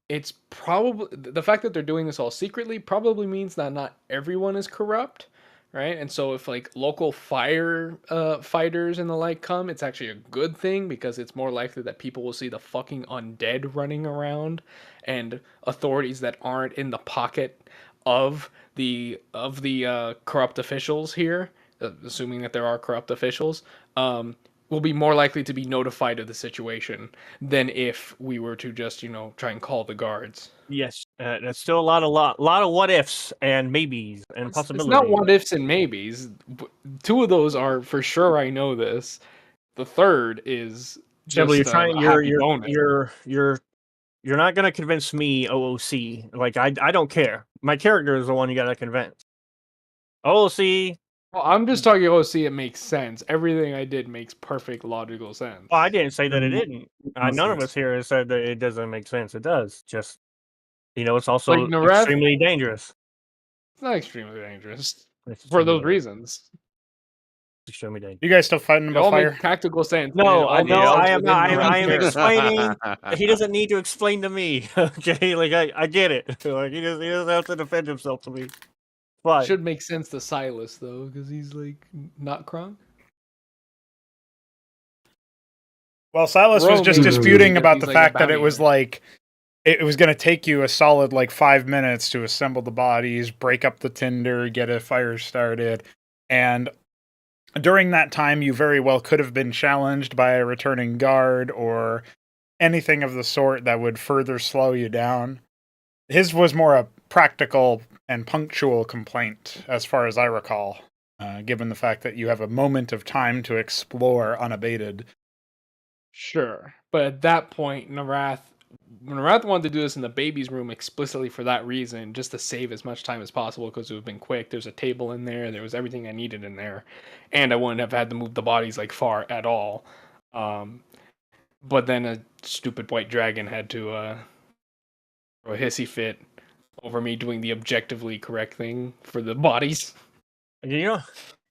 Speaker 1: it's probably the fact that they're doing this all secretly probably means that not everyone is corrupt, right? And so if like local fire fighters and the like come, it's actually a good thing because it's more likely that people will see the fucking undead running around and authorities that aren't in the pocket of the corrupt officials here, assuming that there are corrupt officials, will be more likely to be notified of the situation than if we were to just, try and call the guards.
Speaker 3: Yes, that's still a lot of what ifs and maybes and possibilities.
Speaker 1: It's not what ifs and maybes. 2 of those are for sure. I know this. The third is just
Speaker 3: you're trying.
Speaker 1: a happy bonus.
Speaker 3: You're not gonna convince me, OOC. Like I don't care. My character is the one you gotta convince. OOC.
Speaker 1: Well, I'm just talking OC. It makes sense. Everything I did makes perfect logical sense.
Speaker 3: Well, I didn't say that it didn't.
Speaker 6: Makes
Speaker 3: None of
Speaker 6: sense.
Speaker 3: us here has said that it doesn't make sense. It does. Just it's also
Speaker 1: Like Narath-
Speaker 3: extremely dangerous.
Speaker 1: It's not extremely dangerous
Speaker 3: It's
Speaker 1: for
Speaker 3: extremely
Speaker 1: those
Speaker 3: dangerous.
Speaker 1: reasons.
Speaker 3: It's extremely dangerous.
Speaker 2: You guys still fighting
Speaker 1: It
Speaker 2: about
Speaker 1: all
Speaker 2: fire?
Speaker 1: makes tactical sense.
Speaker 3: No,
Speaker 1: and it all
Speaker 3: I
Speaker 1: melds
Speaker 3: am not.
Speaker 1: within
Speaker 3: I am
Speaker 1: Narath's
Speaker 3: explaining. He doesn't need to explain to me. Okay, like I get it. Like he doesn't have to defend himself to me. But
Speaker 1: Should make sense to Silas though, because he's like not Kronk.
Speaker 2: Well, Silas was just
Speaker 1: Roman,
Speaker 2: disputing
Speaker 1: because
Speaker 2: about
Speaker 1: he's
Speaker 2: the
Speaker 1: like a
Speaker 2: fact that it
Speaker 1: bounty
Speaker 2: was
Speaker 1: hunter.
Speaker 2: like it was going to take you a solid 5 minutes to assemble the bodies, break up the tinder, get a fire started, and during that time you very well could have been challenged by a returning guard or anything of the sort that would further slow you down. His was more a practical and punctual complaint, as far as I recall, given the fact that you have a moment of time to explore unabated.
Speaker 1: Sure, but at that point, Narath Narath wanted to do this in the baby's room explicitly for that reason, just to save as much time as possible because it would have been quick. There's a table in there. There was everything I needed in there, and I wouldn't have had to move the bodies like far at all. But then a stupid white dragon had to throw a hissy fit over me doing the objectively correct thing for the bodies.
Speaker 3: You know,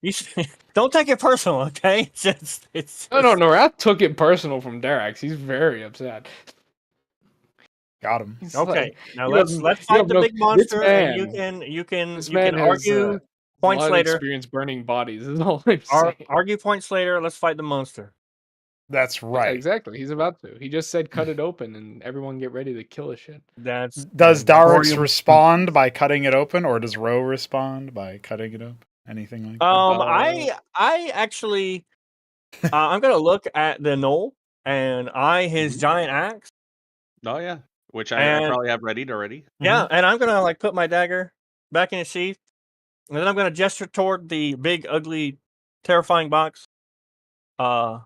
Speaker 3: you should, don't take it personal, okay? It's
Speaker 1: No, Narath took it personal from Darax. He's very upset.
Speaker 2: Got him.
Speaker 1: He's
Speaker 3: okay.
Speaker 1: like,
Speaker 3: Now
Speaker 1: he
Speaker 3: let's
Speaker 1: doesn't-
Speaker 3: let's
Speaker 1: you
Speaker 3: fight
Speaker 1: don't
Speaker 3: the
Speaker 1: know-
Speaker 3: big
Speaker 1: this
Speaker 3: monster, and
Speaker 1: man-
Speaker 3: you can
Speaker 1: this
Speaker 3: you
Speaker 1: man
Speaker 3: can
Speaker 1: has,
Speaker 3: argue
Speaker 1: a
Speaker 3: points
Speaker 1: lot of
Speaker 3: later.
Speaker 1: experience burning bodies. Is all I'm saying.
Speaker 3: Argue points later. Let's fight the monster.
Speaker 2: That's
Speaker 1: Yeah,
Speaker 2: right.
Speaker 1: exactly. He's about to. He just said cut it open and everyone get ready to kill his shit.
Speaker 3: That's
Speaker 2: Does
Speaker 3: that's-
Speaker 2: Darix respond by cutting it open, or does Ro respond by cutting it open? Anything like that?
Speaker 3: I actually, I'm gonna look at the knoll and eye his giant axe.
Speaker 4: Oh yeah, which I
Speaker 3: And-
Speaker 4: probably have readied already.
Speaker 3: Yeah, and I'm gonna like put my dagger back in its sheath, and then I'm gonna gesture toward the big, ugly, terrifying box. Yeah,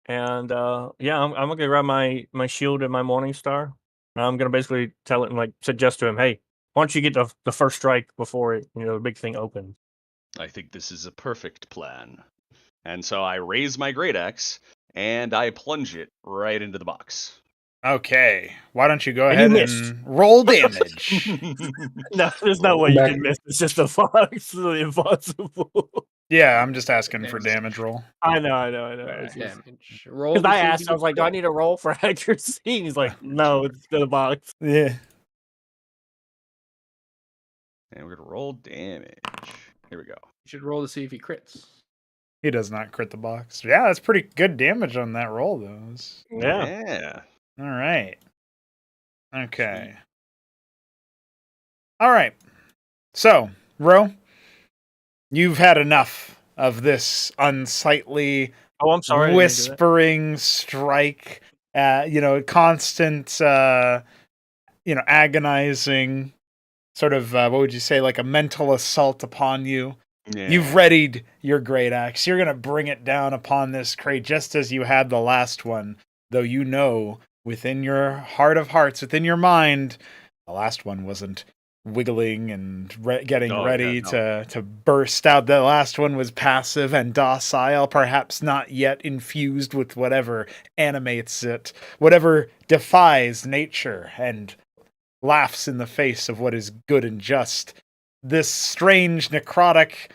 Speaker 3: I'm gonna grab my shield and my morning star. I'm gonna basically tell it and like suggest to him, hey, why don't you get the first strike before it, the big thing opens?
Speaker 4: I think this is a perfect plan. And so I raise my great axe and I plunge it right into the box.
Speaker 2: Okay. Why don't you go
Speaker 3: And you
Speaker 2: ahead
Speaker 3: missed.
Speaker 2: and roll damage?
Speaker 3: No, there's no way you
Speaker 8: Back-
Speaker 3: can miss. It's just a fox. It's impossible.
Speaker 2: Yeah, I'm just asking for damage roll.
Speaker 3: I know.
Speaker 1: Damage. Roll
Speaker 3: Because
Speaker 1: to
Speaker 3: I
Speaker 1: see if
Speaker 3: asked,
Speaker 1: you
Speaker 3: I was like, do I
Speaker 1: get-
Speaker 3: need to roll for accuracy? And he's like, no, it's the box.
Speaker 2: Yeah.
Speaker 4: And we're going to roll damage. Here we go.
Speaker 1: You should roll to see if he crits.
Speaker 2: He does not crit the box. Yeah, that's pretty good damage on that roll, though.
Speaker 3: Yeah.
Speaker 2: All right. Okay. All right. So, Ro, you've had enough of this unsightly,
Speaker 3: Oh, I'm sorry. I didn't mean to do that.
Speaker 2: whispering strike. Constant, agonizing, sort of, what would you say, like a mental assault upon you.
Speaker 4: Yeah.
Speaker 2: You've readied your great axe. You're going to bring it down upon this crate just as you had the last one, though you know within your heart of hearts, within your mind, the last one wasn't wiggling and getting
Speaker 4: Oh,
Speaker 2: ready
Speaker 4: yeah, no.
Speaker 2: to burst out. The last one was passive and docile, perhaps not yet infused with whatever animates it, whatever defies nature and laughs in the face of what is good and just. This strange, necrotic,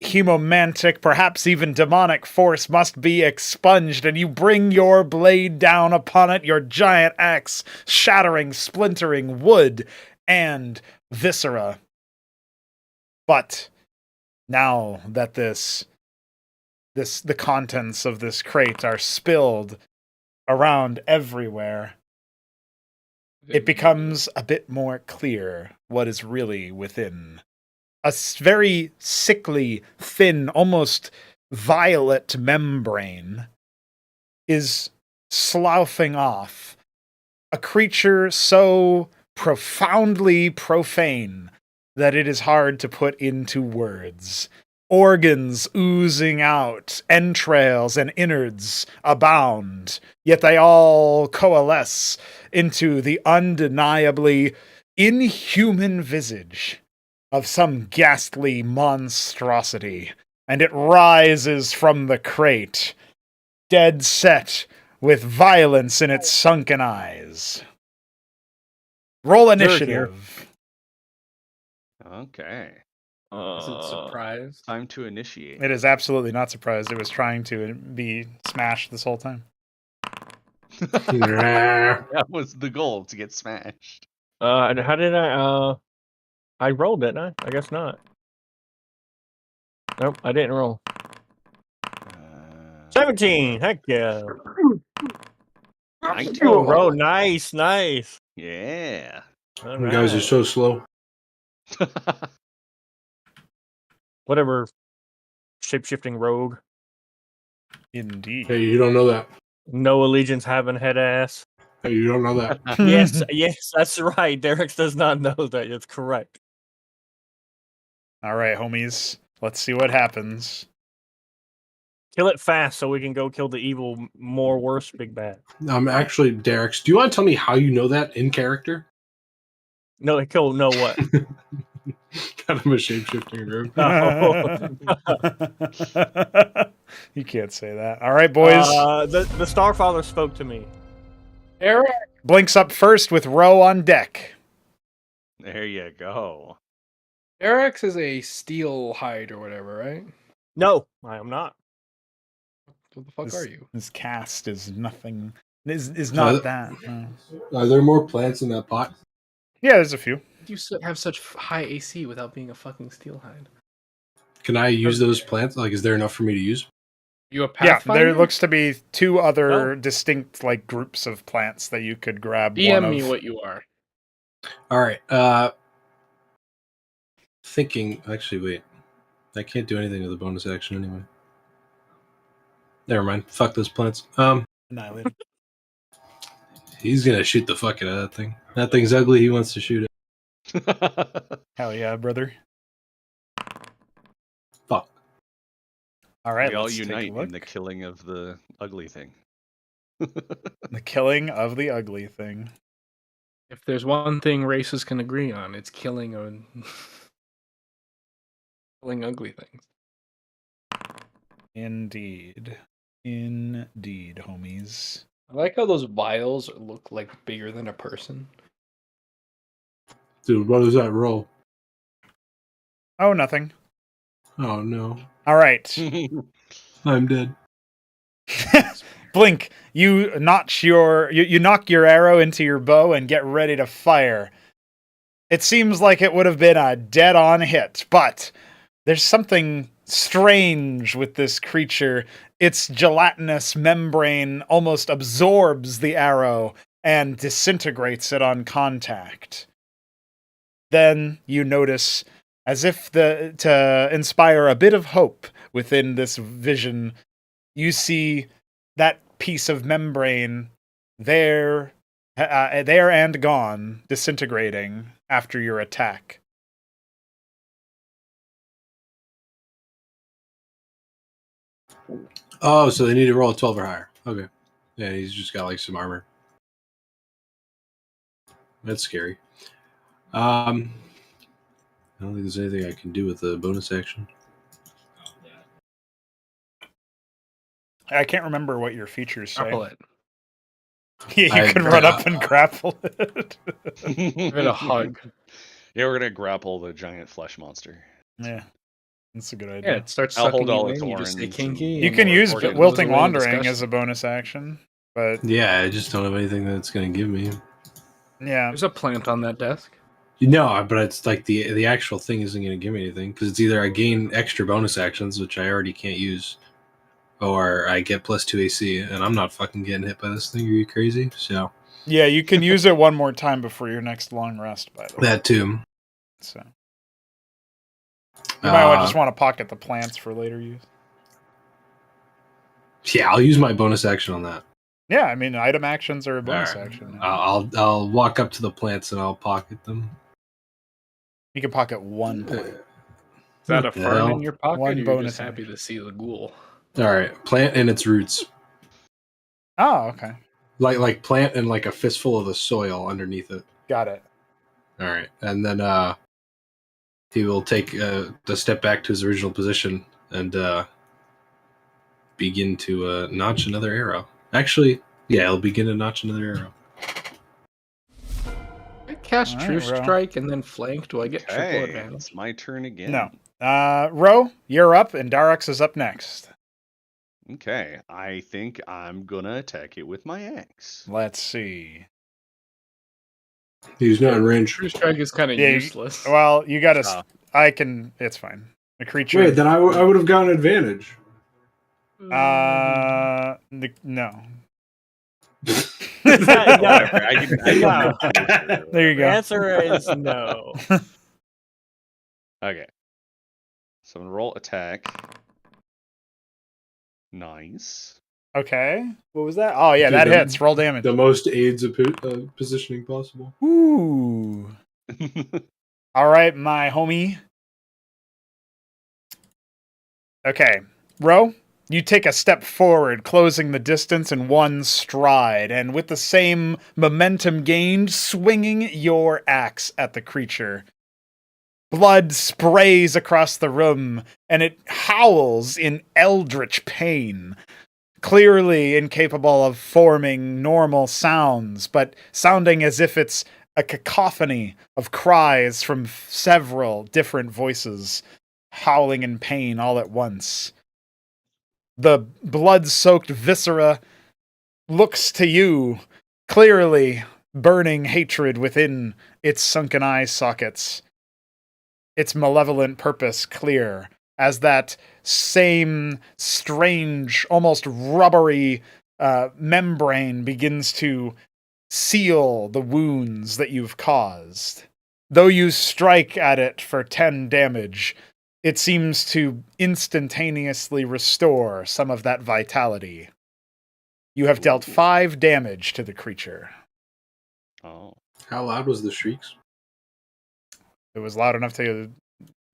Speaker 2: hemomantic, perhaps even demonic force must be expunged, and you bring your blade down upon it, your giant axe shattering, splintering wood and viscera. But now that the contents of this crate are spilled around everywhere, it becomes a bit more clear what is really within. A very sickly, thin, almost violet membrane is sloughing off. A creature so profoundly profane that it is hard to put into words. Organs oozing out, entrails and innards abound, yet they all coalesce into the undeniably inhuman visage of some ghastly monstrosity, and it rises from the crate, dead set with violence in its sunken eyes. Roll initiative.
Speaker 4: Okay.
Speaker 1: Is it surprised?
Speaker 4: Time to initiate.
Speaker 2: It is absolutely not surprised. It was trying to be smashed this whole time.
Speaker 4: That was the goal, to get smashed.
Speaker 3: How did I rolled, didn't I? I guess not. Nope, I didn't roll. 17. Heck yeah.
Speaker 4: 19.
Speaker 3: Bro, nice.
Speaker 4: Yeah.
Speaker 3: All
Speaker 6: You guys are
Speaker 3: right.
Speaker 6: so slow.
Speaker 3: Whatever. Shape-shifting rogue.
Speaker 2: Indeed.
Speaker 6: Hey, you don't know that.
Speaker 3: No allegiance having head ass.
Speaker 6: Hey, you don't know that.
Speaker 3: Yes, that's right. Derek does not know that. It's correct.
Speaker 2: All right, homies. Let's see what happens.
Speaker 3: Kill it fast so we can go kill the evil, more worse big bad.
Speaker 6: Actually, Derek's. Do you want to tell me how you know that in character?
Speaker 3: No, kill no what?
Speaker 6: Kind of a shape-shifting room.
Speaker 2: You can't say that. All right, boys.
Speaker 3: The Starfather spoke to me.
Speaker 1: Eric.
Speaker 2: Blinks up first with Ro on deck.
Speaker 4: There you go.
Speaker 1: Eric's is a steel hide or whatever, right?
Speaker 3: No, I am not.
Speaker 1: What the fuck are you?
Speaker 2: This cast is nothing. Is not that. No.
Speaker 6: Are there more plants in that pot?
Speaker 2: Yeah, there's a few.
Speaker 1: You have such high AC without being a fucking steel hide.
Speaker 6: Can I use those plants? Like, is there enough for me to use?
Speaker 1: You a
Speaker 2: Yeah,
Speaker 1: pathfinder?
Speaker 2: there looks to be two other distinct like groups of plants that you could grab.
Speaker 1: DM me what you are.
Speaker 6: All right. Thinking. Actually, wait. I can't do anything with a bonus action anyway. Never mind. Fuck those plants.
Speaker 2: Annihilated.
Speaker 6: He's gonna shoot the fuck out of that thing. That thing's ugly. He wants to shoot it.
Speaker 2: Hell yeah, brother.
Speaker 6: Fuck.
Speaker 2: All right,
Speaker 4: We all
Speaker 2: let's take a
Speaker 4: unite
Speaker 2: look.
Speaker 4: in the killing of the ugly thing.
Speaker 2: The killing of the ugly thing.
Speaker 1: If there's one thing races can agree on, it's killing killing ugly things.
Speaker 2: Indeed. Indeed, homies.
Speaker 1: I like how those vials look like bigger than a person.
Speaker 6: Dude, what does that roll?
Speaker 2: Oh, nothing.
Speaker 6: Oh no.
Speaker 2: All right.
Speaker 6: I'm dead.
Speaker 2: Blink, you notch you knock your arrow into your bow and get ready to fire. It seems like it would have been a dead-on hit, but there's something strange with this creature. Its gelatinous membrane almost absorbs the arrow and disintegrates it on contact. Then you notice, as if to inspire a bit of hope within this vision, you see that piece of membrane there and gone, disintegrating after your attack.
Speaker 6: Oh, so they need to roll a 12 or higher. Okay. Yeah, he's just got like some armor. That's scary. I don't think there's anything I can do with the bonus action.
Speaker 2: I can't remember what your features say.
Speaker 1: Grapple it.
Speaker 2: You can run up and grapple it.
Speaker 1: Give it a hug.
Speaker 4: Yeah, we're gonna grapple the giant flesh monster.
Speaker 2: Yeah, that's a good
Speaker 1: Yeah,
Speaker 2: idea.
Speaker 1: it starts
Speaker 4: I'll
Speaker 1: sucking
Speaker 4: hold all
Speaker 1: you
Speaker 4: its
Speaker 1: in. You just say
Speaker 4: horns
Speaker 1: kinky.
Speaker 4: and-
Speaker 2: You can
Speaker 1: and
Speaker 2: use
Speaker 1: it goes
Speaker 2: Wilting
Speaker 1: away in
Speaker 2: Wandering
Speaker 1: discussion.
Speaker 2: as a bonus action, but
Speaker 6: Yeah, I just don't have anything that's going to give me.
Speaker 2: yeah,
Speaker 1: There's a plant on that desk.
Speaker 6: No, but it's like the actual thing isn't going to give me anything because it's either I gain extra bonus actions, which I already can't use, or I get plus 2 AC, and I'm not fucking getting hit by this thing. Are you crazy? So
Speaker 2: yeah, you can use it one more time before your next long rest. By the way,
Speaker 6: that too.
Speaker 2: so you might just
Speaker 6: Uh,
Speaker 2: want to pocket the plants for later use.
Speaker 6: Yeah, I'll use my bonus action on that.
Speaker 2: Yeah, I mean, item actions are a bonus
Speaker 6: Alright.
Speaker 2: action.
Speaker 6: I'll walk up to the plants and I'll pocket them.
Speaker 2: You can pocket one plant.
Speaker 1: Is that a
Speaker 6: What the
Speaker 1: fart
Speaker 6: hell?
Speaker 1: in your pocket,
Speaker 2: One
Speaker 1: or you're
Speaker 2: bonus
Speaker 1: just happy
Speaker 2: action.
Speaker 1: to see the ghoul?
Speaker 6: All right, plant and its roots,
Speaker 2: Oh, okay,
Speaker 6: like plant and like a fistful of the soil underneath it.
Speaker 2: got it.
Speaker 6: All right, and then he will take the step back to his original position and begin to notch another arrow. Actually, yeah, he'll begin to notch another arrow.
Speaker 1: I cast
Speaker 2: Alright,
Speaker 1: True
Speaker 2: Ro.
Speaker 1: Strike and then flank. Do I get triple
Speaker 4: Hey,
Speaker 1: advantage?
Speaker 4: it's my turn again.
Speaker 2: No. Ro, you're up, and Darux is up next.
Speaker 4: Okay, I think I'm gonna attack it with my axe.
Speaker 2: Let's see.
Speaker 6: He's not in range.
Speaker 1: True Strike is kind of
Speaker 2: Yeah,
Speaker 1: useless.
Speaker 2: Well, you gotta.
Speaker 4: Ah.
Speaker 2: I can. It's fine. The creature.
Speaker 6: Wait, then I would have gotten advantage.
Speaker 2: No.
Speaker 4: Whatever, I can
Speaker 3: No.
Speaker 2: There you
Speaker 3: The
Speaker 2: go.
Speaker 3: answer is no.
Speaker 4: Okay. So I'm gonna roll attack. Nice.
Speaker 2: Okay. What was that? Oh yeah,
Speaker 6: Dude,
Speaker 2: that
Speaker 6: the-
Speaker 2: hits. Roll damage.
Speaker 6: The most aids of positioning possible.
Speaker 2: Ooh. All right, my homie. Okay, Ro, You take a step forward, closing the distance in one stride, and with the same momentum gained, swinging your axe at the creature. Blood sprays across the room, and it howls in eldritch pain. Clearly incapable of forming normal sounds, but sounding as if it's a cacophony of cries from several different voices, howling in pain all at once. The blood-soaked viscera looks to you, clearly burning hatred within its sunken eye sockets. Its malevolent purpose clear, as that same strange, almost rubbery membrane begins to seal the wounds that you've caused. Though you strike at it for 10 damage, it seems to instantaneously restore some of that vitality. You have dealt 5 damage to the creature.
Speaker 4: Oh.
Speaker 6: How loud was the shrieks?
Speaker 2: It was loud enough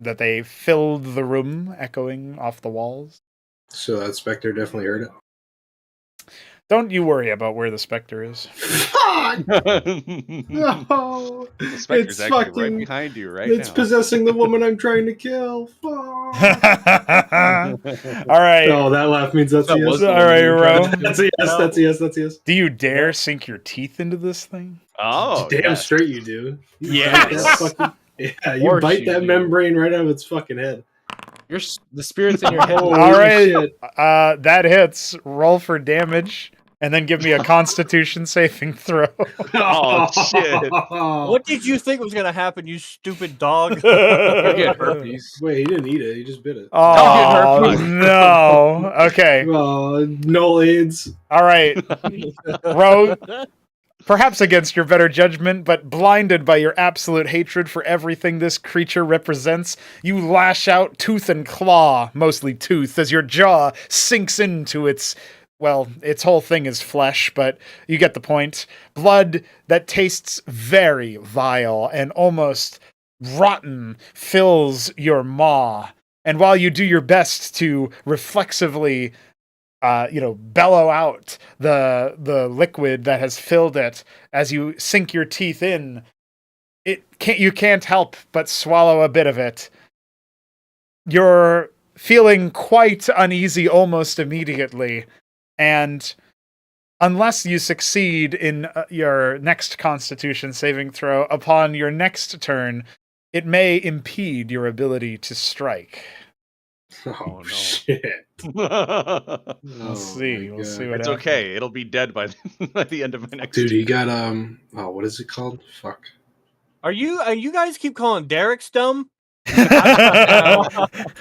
Speaker 2: that they filled the room, echoing off the walls.
Speaker 6: So that specter definitely heard it.
Speaker 2: Don't you worry about where the specter is.
Speaker 6: Fuck! No!
Speaker 4: The specter's
Speaker 6: It's
Speaker 4: actually
Speaker 6: fucking-
Speaker 4: right behind you right
Speaker 6: It's
Speaker 4: now.
Speaker 6: possessing the woman I'm trying to kill. Fuck!
Speaker 2: All right.
Speaker 6: Oh, that laugh means that's a
Speaker 1: That
Speaker 6: yes.
Speaker 1: was the
Speaker 2: All right, Ro.
Speaker 6: That's a yes. That's a yes. That's a yes.
Speaker 2: Do you dare sink your teeth into this thing?
Speaker 4: Oh,
Speaker 6: Damn
Speaker 4: yes.
Speaker 6: straight you do. You
Speaker 1: Yes.
Speaker 6: bite that fucking- yeah, you
Speaker 1: course
Speaker 6: bite
Speaker 1: you
Speaker 6: that
Speaker 1: do.
Speaker 6: membrane right out of its fucking head.
Speaker 1: The spirits in your head.
Speaker 6: Holy
Speaker 2: All right.
Speaker 6: shit.
Speaker 2: That hits. Roll for damage, and then give me a Constitution saving throw.
Speaker 4: Oh, shit.
Speaker 3: What did you think was going to happen, you stupid dog?
Speaker 1: You get herpes.
Speaker 6: Wait, he didn't eat it. He just bit it.
Speaker 2: Oh
Speaker 1: herpes.
Speaker 2: no! Okay,
Speaker 6: No AIDS.
Speaker 2: all right. Ro, perhaps against your better judgment, but blinded by your absolute hatred for everything this creature represents, you lash out tooth and claw, mostly tooth, as your jaw sinks into its whole thing is flesh, but you get the point. Blood that tastes very vile and almost rotten fills your maw. And while you do your best to reflexively bellow out the liquid that has filled it as you sink your teeth in, you can't help but swallow a bit of it. You're feeling quite uneasy almost immediately, and unless you succeed in your next Constitution saving throw upon your next turn, it may impede your ability to strike.
Speaker 6: Oh,
Speaker 4: no.
Speaker 6: shit.
Speaker 2: We'll see. We'll see what
Speaker 4: It's
Speaker 2: happens.
Speaker 4: okay. It'll be dead by by the end of my next
Speaker 6: Dude, he
Speaker 4: turn.
Speaker 6: got what is it called? Fuck.
Speaker 3: Are you guys keep calling Derek's dumb?
Speaker 2: You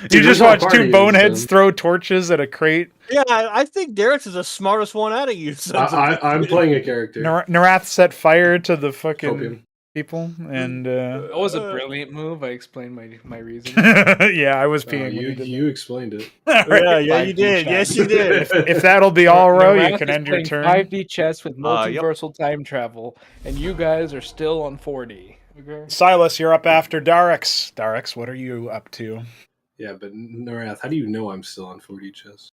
Speaker 6: Dude,
Speaker 2: just
Speaker 6: this whole
Speaker 2: watch
Speaker 6: party
Speaker 2: two
Speaker 6: is
Speaker 2: boneheads
Speaker 6: dumb.
Speaker 2: throw torches at a crate.
Speaker 3: Yeah, I think Derek's is the smartest one out of you.
Speaker 6: I'm playing a character.
Speaker 2: Narath set fire to the fucking
Speaker 6: Opium.
Speaker 2: people, and
Speaker 1: That was a brilliant move. I explained my reason.
Speaker 2: yeah, I was
Speaker 6: Oh,
Speaker 2: peeing. when you did
Speaker 6: you explained it.
Speaker 2: that.
Speaker 3: Yeah, you
Speaker 1: 5D
Speaker 3: did.
Speaker 1: chat.
Speaker 3: Yes, you did.
Speaker 2: If that'll be all, Ro, you
Speaker 1: Narath
Speaker 2: can
Speaker 1: is
Speaker 2: end your
Speaker 1: playing
Speaker 2: turn.
Speaker 1: 5D chess with
Speaker 4: Yep.
Speaker 1: multiversal time travel, and you guys are still on 4D. Okay.
Speaker 2: Silas, you're up after Darix. Darix, what are you up to?
Speaker 6: Yeah, but Narath, how do you know I'm still on 4D chess?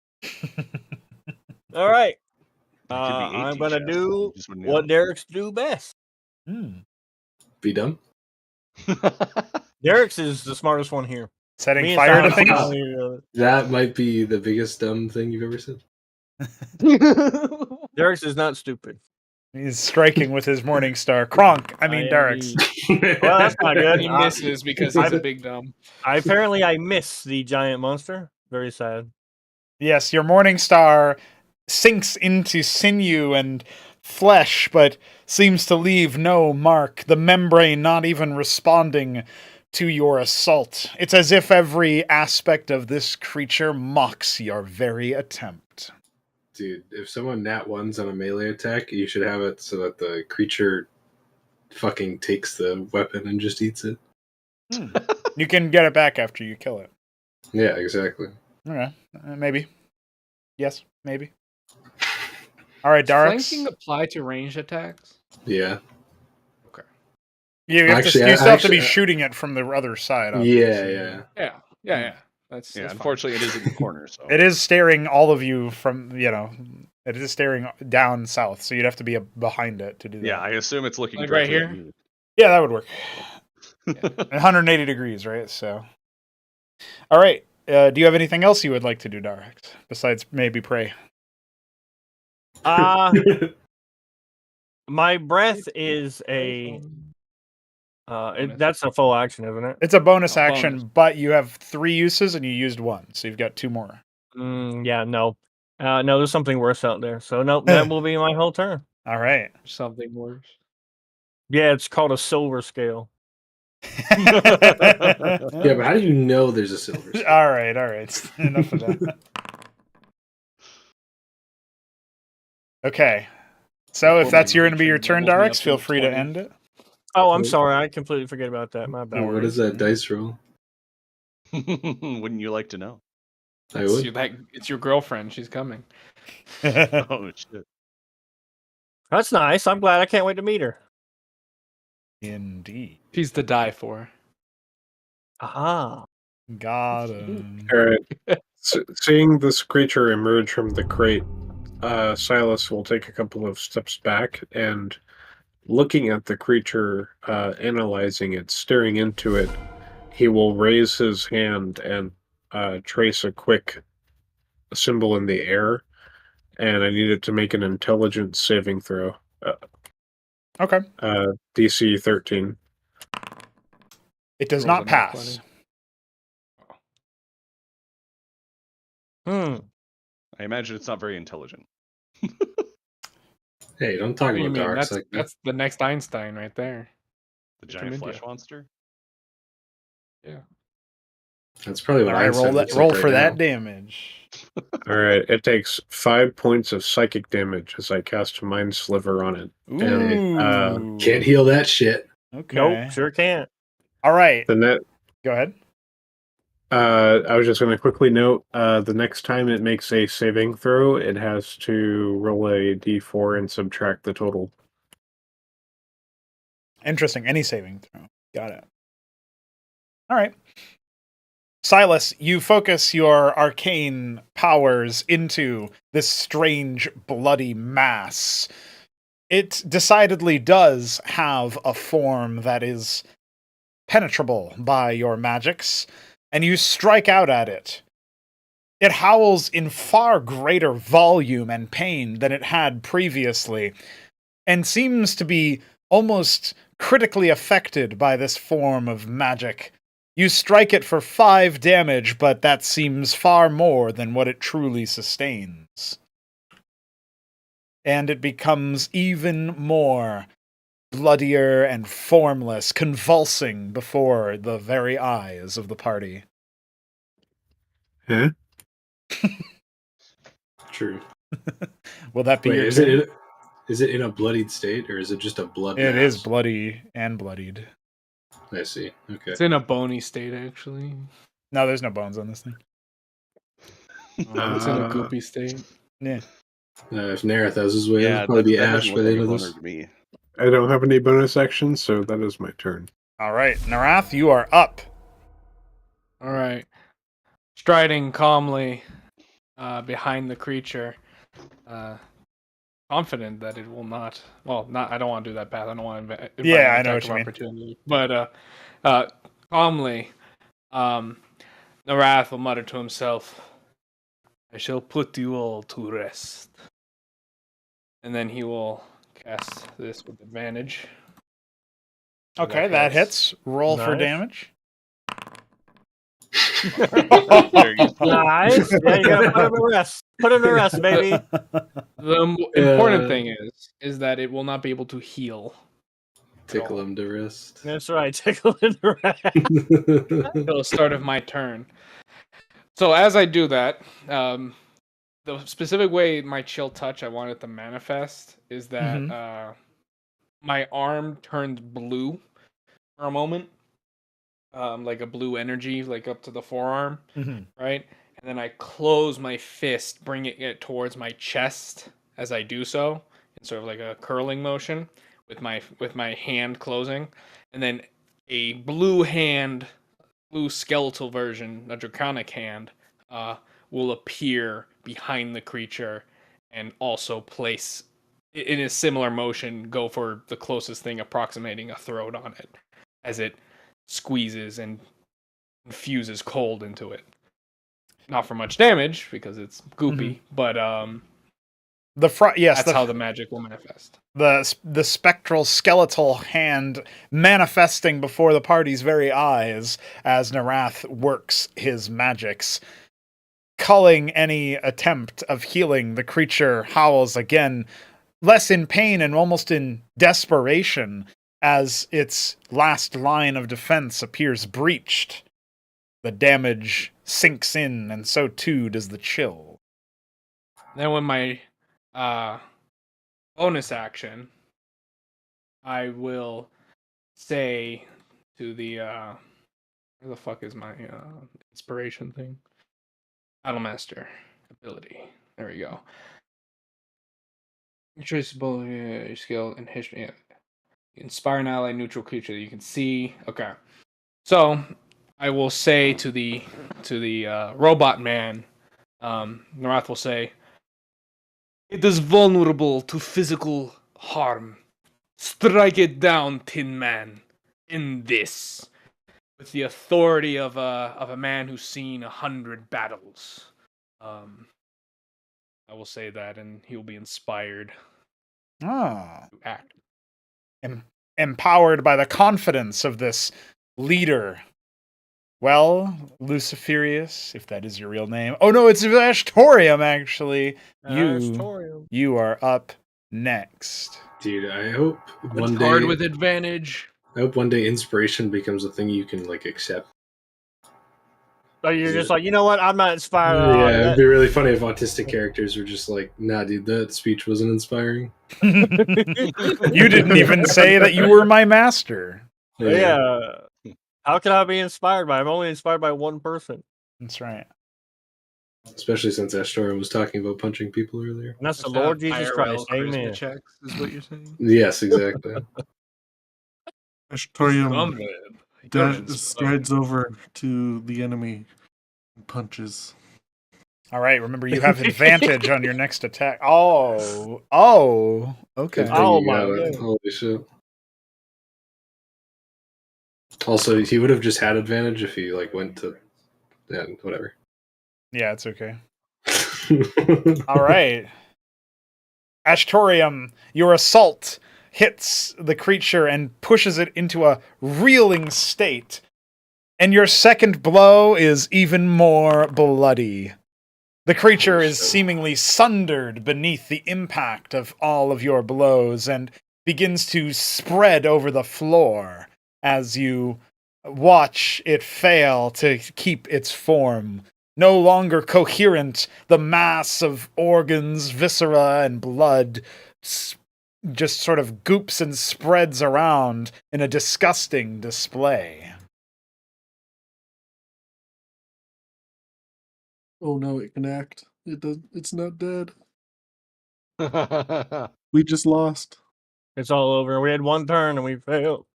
Speaker 3: All right.
Speaker 4: It could be
Speaker 3: I'm
Speaker 4: 8D
Speaker 3: gonna
Speaker 4: chess.
Speaker 3: do
Speaker 4: You just wouldn't know.
Speaker 3: what Derek's do best.
Speaker 6: Be dumb?
Speaker 3: Derek's is the smartest one here.
Speaker 2: Setting
Speaker 3: Me and
Speaker 2: fire to
Speaker 3: Silas
Speaker 2: things?
Speaker 3: are
Speaker 6: That might be the biggest dumb thing you've ever said.
Speaker 3: Derek's is not stupid.
Speaker 2: He's striking with his morning star. Kronk, I mean Darix.
Speaker 3: Well, that's not good.
Speaker 1: He misses because he's a big dumb.
Speaker 3: I miss the giant monster. Very sad.
Speaker 2: Yes, your morning star sinks into sinew and flesh, but seems to leave no mark, the membrane not even responding to your assault. It's as if every aspect of this creature mocks your very attempt.
Speaker 6: Dude, if someone nat ones on a melee attack, you should have it so that the creature fucking takes the weapon and just eats it.
Speaker 2: You can get it back after you kill it.
Speaker 6: Yeah, exactly.
Speaker 2: Okay, maybe. Yes, maybe. All right, Darix.
Speaker 1: Flanking apply to ranged attacks?
Speaker 6: Yeah.
Speaker 2: You still have to be
Speaker 6: Actually,
Speaker 2: shooting it from the other side.
Speaker 6: Yeah,
Speaker 2: obviously.
Speaker 6: yeah.
Speaker 1: Yeah. That's
Speaker 4: Yeah,
Speaker 1: fine.
Speaker 4: unfortunately, it is in the corner. So
Speaker 2: It is staring all of you from, it is staring down south, so you'd have to be behind it to do that.
Speaker 4: yeah, I assume it's looking
Speaker 1: Like right
Speaker 4: directly at
Speaker 1: here?
Speaker 4: me.
Speaker 2: Yeah, that would work.
Speaker 1: Yeah.
Speaker 2: 180 degrees, right? So, all right. Do you have anything else you would like to do, Darax, besides maybe pray?
Speaker 3: My breath is a. That's a full action, isn't it?
Speaker 2: It's a bonus
Speaker 1: A
Speaker 2: action,
Speaker 1: bonus.
Speaker 2: but you have 3 uses and you used 1, so you've got 2 more.
Speaker 3: Yeah, no. No, there's something worse out there. So, nope, that will be my whole turn.
Speaker 2: All right.
Speaker 1: Something worse.
Speaker 3: Yeah, it's called a silver scale.
Speaker 6: Yeah, but how do you know there's a silver scale?
Speaker 2: All right. Enough of that. Okay. So if that's going to be your turn, Darax, feel free to end it.
Speaker 3: Oh, I'm sorry. I completely forget about that. My bad.
Speaker 6: What is that dice roll?
Speaker 4: Wouldn't you like to know?
Speaker 6: I would.
Speaker 1: It's your girlfriend. She's coming.
Speaker 4: Oh shit!
Speaker 3: That's nice. I'm glad. I can't wait to meet her.
Speaker 2: Indeed.
Speaker 1: She's to die for.
Speaker 3: Aha.
Speaker 2: Got him.
Speaker 5: All right. Seeing this creature emerge from the crate, Silas will take a couple of steps back and, looking at the creature, analyzing it, staring into it, he will raise his hand and trace a quick symbol in the air, and I need it to make an intelligence saving throw.
Speaker 2: Okay.
Speaker 5: DC 13.
Speaker 2: It does
Speaker 1: Rolls
Speaker 2: not
Speaker 1: a nat
Speaker 2: pass.
Speaker 1: 20.
Speaker 4: I imagine it's not very intelligent.
Speaker 6: Hey, don't
Speaker 1: What
Speaker 6: talk
Speaker 1: do you
Speaker 6: about
Speaker 1: mean?
Speaker 6: Darax like that.
Speaker 1: That's the next Einstein right there.
Speaker 4: The
Speaker 1: Come
Speaker 4: giant
Speaker 1: into
Speaker 4: flesh
Speaker 1: you.
Speaker 4: monster.
Speaker 1: Yeah.
Speaker 6: That's probably what
Speaker 2: All right,
Speaker 6: Einstein looks
Speaker 2: roll
Speaker 6: like
Speaker 2: for
Speaker 6: right
Speaker 2: that
Speaker 6: now.
Speaker 2: damage.
Speaker 5: All right, it takes 5 points of psychic damage as I cast Mind Sliver on it.
Speaker 2: Ooh.
Speaker 6: Can't heal that shit.
Speaker 2: Okay.
Speaker 3: Nope, sure can't.
Speaker 2: All right.
Speaker 5: The net.
Speaker 2: Go ahead.
Speaker 5: I was just going to quickly note, the next time it makes a saving throw, it has to roll a d4 and subtract the total.
Speaker 2: Interesting. Any saving throw. Got it. All right. Silas, you focus your arcane powers into this strange bloody mass. It decidedly does have a form that is penetrable by your magics, and you strike out at it. It howls in far greater volume and pain than it had previously, and seems to be almost critically affected by this form of magic. You strike it for 5 damage, but that seems far more than what it truly sustains. And it becomes even more bloodier and formless, convulsing before the very eyes of the party.
Speaker 5: Huh?
Speaker 6: True.
Speaker 2: Will that be
Speaker 6: Wait,
Speaker 2: your
Speaker 6: is
Speaker 2: turn?
Speaker 6: is it in a bloodied state, or is it just a blood
Speaker 2: It
Speaker 6: mass?
Speaker 2: is bloody and bloodied.
Speaker 6: I see. Okay.
Speaker 1: It's in a bony state, actually.
Speaker 2: No, there's no bones on this thing.
Speaker 1: It's in a goopy state.
Speaker 2: Yeah.
Speaker 6: If Nareth has his way,
Speaker 4: Yeah,
Speaker 6: it'll probably be
Speaker 4: that
Speaker 6: Ash
Speaker 4: doesn't
Speaker 6: by
Speaker 4: look
Speaker 6: the
Speaker 4: like
Speaker 6: end
Speaker 4: a
Speaker 6: of
Speaker 4: boner
Speaker 6: this.
Speaker 4: to me.
Speaker 5: I don't have any bonus actions, so that is my turn.
Speaker 2: All right, Narath, you are up.
Speaker 1: All right. Striding calmly behind the creature, confident that it will not. Well, not. I don't want to do that path. I don't want to.
Speaker 2: Yeah, I know what you mean.
Speaker 1: Opportunity. But calmly, Narath will mutter to himself, "I shall put you all to rest," and then he will cast this with advantage.
Speaker 2: Okay, that hits. Roll for
Speaker 3: Nice.
Speaker 2: damage.
Speaker 4: There you go.
Speaker 3: Nice. Yeah, you gotta put him to rest. Put him to rest, baby.
Speaker 1: The important thing is that it will not be able to heal.
Speaker 6: Tickle him to rest.
Speaker 3: That's right. Tickle him to rest.
Speaker 1: Until the start of my turn. So as I do that, the specific way my chill touch I want it to manifest is that my arm turns blue for a moment, like a blue energy, like up to the forearm, right? And then I close my fist, bringing it towards my chest as I do so, in sort of like a curling motion with my hand closing, and then a blue hand blue skeletal version, a draconic hand, will appear behind the creature and also place in a similar motion, go for the closest thing approximating a throat on it as it squeezes and infuses cold into it. Not for much damage because it's goopy, but that's how the magic will manifest.
Speaker 2: The spectral skeletal hand manifesting before the party's very eyes as Narath works his magics. Culling any attempt of healing, the creature howls again, less in pain and almost in desperation as its last line of defense appears breached. The damage sinks in, and so too does the chill.
Speaker 1: Then when my bonus action, I will say to the where the fuck is my inspiration thing? Battlemaster ability. There we go. Traceable skill and history. Yeah. Inspire an ally neutral creature that you can see. Okay. So I will say to the robot man, Narath will say, "It is vulnerable to physical harm. Strike it down, Tin Man. In this, with the authority of a man who's seen 100 battles." I will say that, and he will be inspired to act.
Speaker 2: Empowered by the confidence of this leader. Well, Luciferius, if that is your real name. Oh no, it's Ashtorium, actually. You are up next.
Speaker 6: Dude, I hope one
Speaker 1: It's
Speaker 6: day.
Speaker 1: hard with advantage.
Speaker 6: I hope one day inspiration becomes a thing you can like accept.
Speaker 3: So you're just like, you know what? I'm not inspired.
Speaker 6: Yeah, it'd be really funny if autistic characters were just like, nah, dude, that speech wasn't inspiring.
Speaker 2: You didn't even say that you were my master.
Speaker 3: Yeah. How can I be inspired by? I'm only inspired by one person.
Speaker 2: That's right.
Speaker 6: Especially since Ashtorium was talking about punching people earlier.
Speaker 3: And that's the Lord Jesus Christ.
Speaker 1: charisma
Speaker 3: Amen.
Speaker 1: checks is what you're saying.
Speaker 6: Yes, exactly.
Speaker 7: Ashtorium strides over to the enemy and punches.
Speaker 2: All right, remember you have advantage on your next attack. Okay.
Speaker 6: Good thing
Speaker 3: Oh
Speaker 6: you
Speaker 3: my
Speaker 6: got it.
Speaker 3: God.
Speaker 6: Holy shit. Also, he would have just had advantage if he like went to, yeah, whatever.
Speaker 2: Yeah, it's okay. All right. Ashtorium, your assault hits the creature and pushes it into a reeling state. And your second blow is even more bloody. The creature is seemingly sundered beneath the impact of all of your blows and begins to spread over the floor as you watch it fail to keep its form. No longer coherent, the mass of organs, viscera, and blood just sort of goops and spreads around in a disgusting display.
Speaker 7: Oh no, it can act. It does. It's not dead. We just lost.
Speaker 3: It's all over. We had one turn and we failed.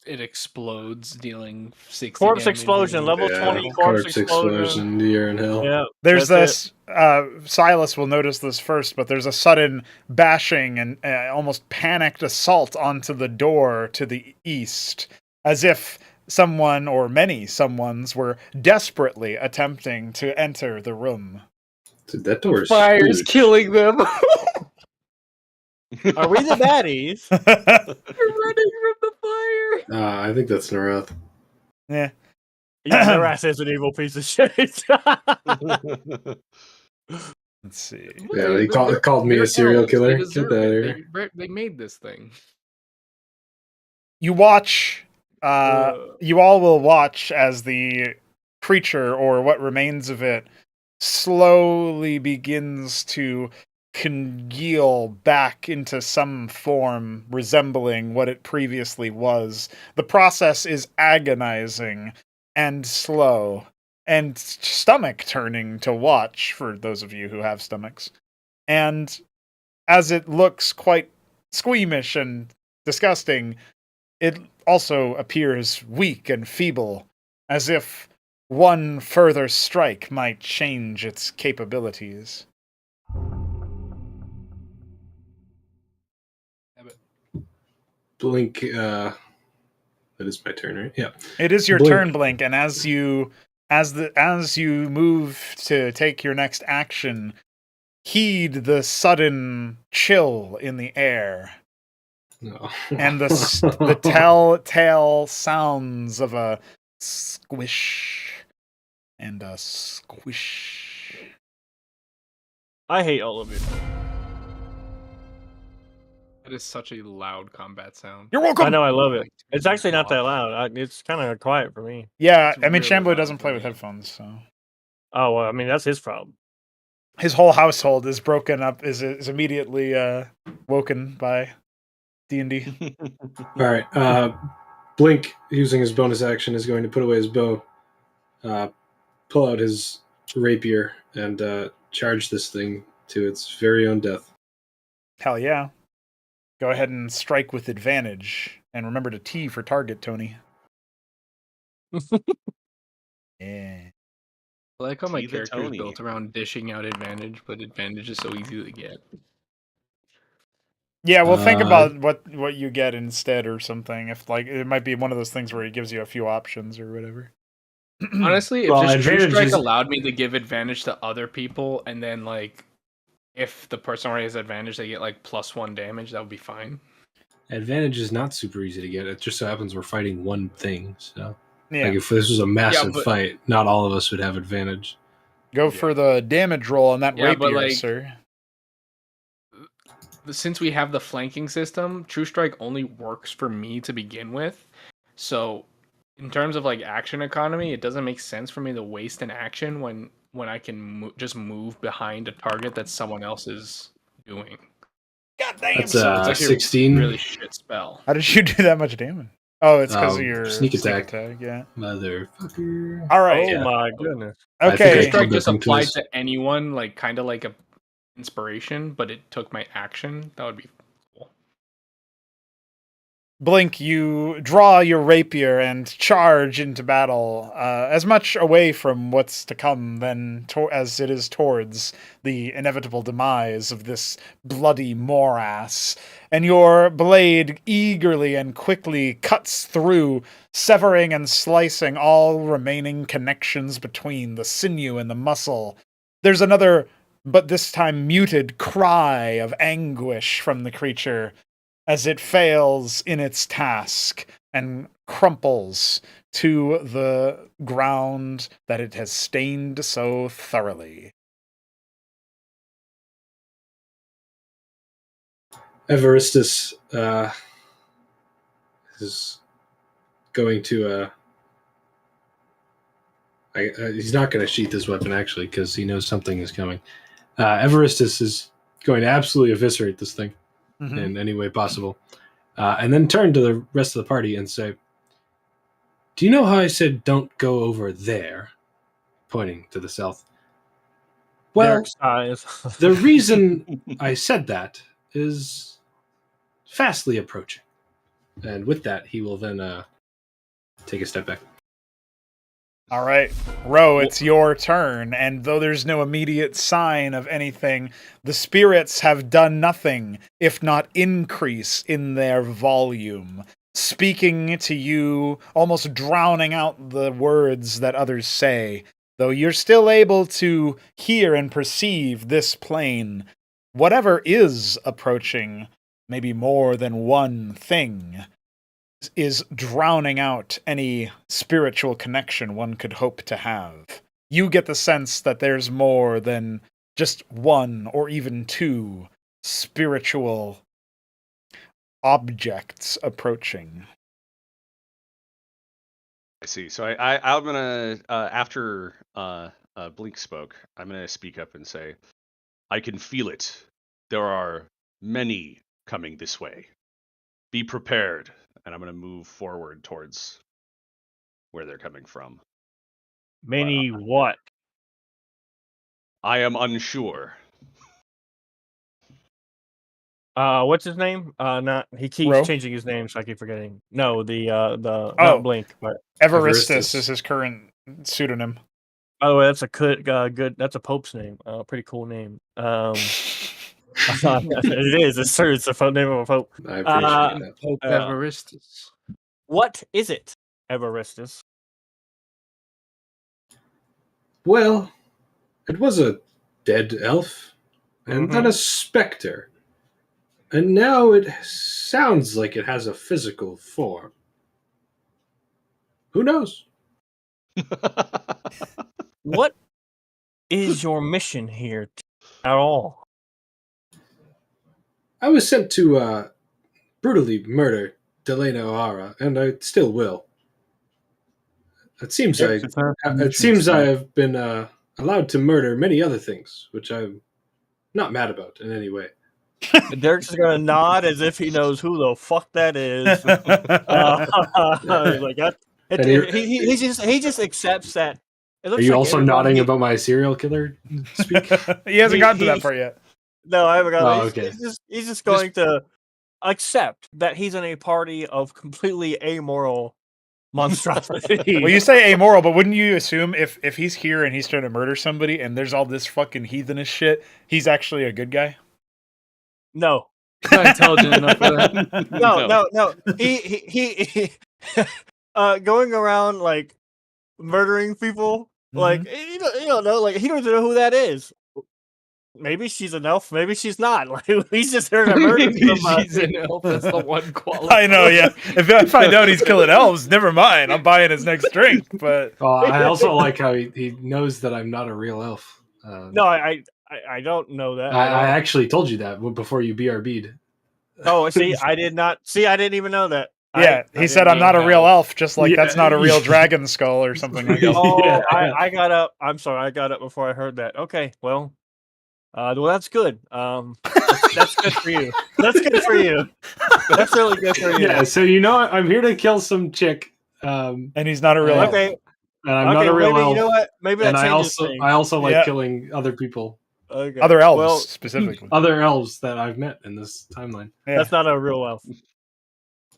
Speaker 1: It explodes, dealing 60
Speaker 3: Corpse
Speaker 1: damage.
Speaker 3: explosion, level 20 corpse explosion.
Speaker 6: You're in hell.
Speaker 3: Yeah.
Speaker 2: There's
Speaker 3: that's
Speaker 2: this, Silas will notice this first, but there's a sudden bashing and almost panicked assault onto the door to the east, as if someone or many someones were desperately attempting to enter the room.
Speaker 6: Dude, that door is
Speaker 1: Fire's
Speaker 6: huge.
Speaker 1: killing them.
Speaker 3: Are we the baddies?
Speaker 1: They're running from the fire.
Speaker 6: I think that's Narath.
Speaker 2: Yeah.
Speaker 3: Yeah, their ass is an evil piece of shit.
Speaker 2: Let's see.
Speaker 6: Yeah, he called me a serial killer. Get that out of here.
Speaker 1: They made this thing.
Speaker 2: You watch, you all will watch as the creature, or what remains of it, slowly begins to congeal back into some form resembling what it previously was. The process is agonizing and slow and stomach turning to watch for those of you who have stomachs. And as it looks quite squeamish and disgusting, it also appears weak and feeble, as if one further strike might change its capabilities.
Speaker 6: Blink. That is my turn, right? Yeah.
Speaker 2: It is your
Speaker 6: Blink.
Speaker 2: turn, Blink, and as you move to take your next action, heed the sudden chill in the air.
Speaker 6: No.
Speaker 2: And the telltale sounds of a squish and a squish.
Speaker 3: I hate all of you.
Speaker 1: That is such a loud combat sound.
Speaker 2: You're welcome.
Speaker 3: I know, I love it. It's actually not that loud. It's kind of quiet for me.
Speaker 2: Yeah,
Speaker 1: It's
Speaker 2: I mean,
Speaker 1: really
Speaker 2: Shambo
Speaker 1: loud
Speaker 2: doesn't
Speaker 1: for
Speaker 2: play with
Speaker 1: me.
Speaker 2: headphones, so
Speaker 3: Oh, well, I mean, that's his problem.
Speaker 2: his whole household is broken up. Is immediately woken by D&D.
Speaker 6: All right. Blink, using his bonus action, is going to put away his bow, pull out his rapier, and charge this thing to its very own death.
Speaker 2: Hell yeah! Go ahead and strike with advantage, and remember to T for target, Tony. Yeah.
Speaker 1: I like how my
Speaker 4: T the
Speaker 1: character is
Speaker 4: Tony.
Speaker 1: built around dishing out advantage, but advantage is so easy to get.
Speaker 2: Yeah, well, think about what you get instead or something. If like it might be one of those things where he gives you a few options or whatever.
Speaker 1: Honestly, if
Speaker 6: Well,
Speaker 1: just True
Speaker 6: advantage
Speaker 1: Strike
Speaker 6: is-
Speaker 1: allowed me to give advantage to other people, and then like if the person already has advantage, they get like +1 damage, that would be fine.
Speaker 6: Advantage is not super easy to get. It just so happens we're fighting one thing. So,
Speaker 2: Yeah,
Speaker 6: like, if this was a massive
Speaker 1: but-
Speaker 6: fight, not all of us would have advantage.
Speaker 2: go for the damage roll on that
Speaker 1: Yeah, but,
Speaker 2: rapier,
Speaker 1: like,
Speaker 2: sir.
Speaker 1: Since we have the flanking system, True Strike only works for me to begin with. So, in terms of like action economy, it doesn't make sense for me to waste an action when I can just move behind a target that someone else is doing.
Speaker 2: God damn!
Speaker 6: That's
Speaker 1: It's actually
Speaker 6: 16.
Speaker 1: a really shit spell.
Speaker 2: How did you do that much damage? Oh, it's because of your
Speaker 6: Sneak attack.
Speaker 2: Yeah.
Speaker 6: Motherfucker.
Speaker 2: All right.
Speaker 3: Oh
Speaker 6: Yeah.
Speaker 3: my goodness.
Speaker 6: I think
Speaker 2: Okay.
Speaker 1: True
Speaker 6: I
Speaker 1: Strike
Speaker 6: killed that
Speaker 1: just
Speaker 6: thing
Speaker 1: applied
Speaker 6: twice.
Speaker 1: to anyone, like kind of like a inspiration, but it took my action. That would be cool.
Speaker 2: Blink, you draw your rapier and charge into battle, as much away from what's to come as it is towards the inevitable demise of this bloody morass. And your blade eagerly and quickly cuts through, severing and slicing all remaining connections between the sinew and the muscle. There's another, but this time muted, cry of anguish from the creature as it fails in its task and crumples to the ground that it has stained so thoroughly.
Speaker 6: Evaristus is going to. He's not going to sheath his weapon, actually, because he knows something is coming. Evaristus is going to absolutely eviscerate this thing in any way possible. And then turn to the rest of the party and say, "Do you know how I said don't go over there?" Pointing to the south. Well,
Speaker 3: Derek's eyes.
Speaker 6: the reason I said that is fastly approaching. And with that, he will then take a step back.
Speaker 2: All right, Ro, it's your turn, and though there's no immediate sign of anything, the spirits have done nothing, if not increase in their volume, speaking to you, almost drowning out the words that others say, though you're still able to hear and perceive this plane. Whatever is approaching, maybe more than one thing, is drowning out any spiritual connection one could hope to have. You get the sense that there's more than just one or even two spiritual objects approaching.
Speaker 4: I see. So I'm gonna after Blink spoke, I'm gonna speak up and say, I can feel it. There are many coming this way. Be prepared. And I'm gonna move forward towards where they're coming from.
Speaker 3: Many what?
Speaker 4: I am unsure.
Speaker 3: What's his name? Not he keeps
Speaker 2: Ro?
Speaker 3: changing his name, so I keep forgetting. No, the
Speaker 2: Oh.
Speaker 3: not Blink, but
Speaker 2: Everistus is his current pseudonym.
Speaker 3: by the way, that's a good. That's a Pope's name. Pretty cool name. It is. It's true. It's the name of a Pope.
Speaker 6: I appreciate that.
Speaker 8: Pope
Speaker 3: Yeah.
Speaker 8: Everistus.
Speaker 3: What is it, Everistus?
Speaker 6: Well, it was a dead elf, and then a specter. And now it sounds like it has a physical form. Who knows?
Speaker 3: What is your mission here at all?
Speaker 6: I was sent to brutally murder Delena O'Hara, and I still will. It seems I have been allowed to murder many other things, which I'm not mad about in any way.
Speaker 3: Derek's just gonna nod as if he knows who the fuck that is. Like that. He just accepts that. It looks
Speaker 6: Are you
Speaker 3: like
Speaker 6: also
Speaker 3: everybody-
Speaker 6: nodding about my serial killer speak?
Speaker 2: He hasn't gotten to that part yet.
Speaker 3: No, I haven't got.
Speaker 6: Oh,
Speaker 3: He's,
Speaker 6: okay.
Speaker 3: he's just going to accept that he's in a party of completely amoral monstrosity.
Speaker 2: Well, you say amoral, but wouldn't you assume if he's here and he's trying to murder somebody and there's all this fucking heathenish shit, he's actually a good guy?
Speaker 3: No.
Speaker 1: He's not intelligent enough for that.
Speaker 3: No. He going around like murdering people, like you don't know, like he doesn't know who that is. Maybe she's an elf, maybe she's not. Like he's just here to murder somebody.
Speaker 1: She's an elf. That's the one quality.
Speaker 2: I know, yeah. If I find out he's killing elves, never mind. I'm buying his next drink. But
Speaker 6: I also like how he knows that I'm not a real elf.
Speaker 3: No, I don't know that.
Speaker 6: I actually told you that before you BRB'd.
Speaker 3: Oh, see, I did not. See, I didn't even know that.
Speaker 2: yeah, he said I'm not a real elf, just like that's not a real dragon skull or something like that.
Speaker 3: Oh,
Speaker 6: Yeah.
Speaker 3: I got up. I'm sorry, I got up before I heard that. Okay, well, that's good. That's good for you. That's good for you. That's really good for you.
Speaker 6: Yeah, so I'm here to kill some chick.
Speaker 2: And he's not a real elf.
Speaker 3: Okay.
Speaker 6: And I'm not a real
Speaker 3: maybe,
Speaker 6: elf.
Speaker 3: You know what? Maybe that
Speaker 6: And
Speaker 3: changes things.
Speaker 6: I also like
Speaker 2: Yeah.
Speaker 6: killing other people.
Speaker 3: Okay.
Speaker 2: Other elves,
Speaker 3: Well,
Speaker 2: specifically.
Speaker 6: Other elves that I've met in this timeline.
Speaker 2: Yeah,
Speaker 3: that's not a real elf.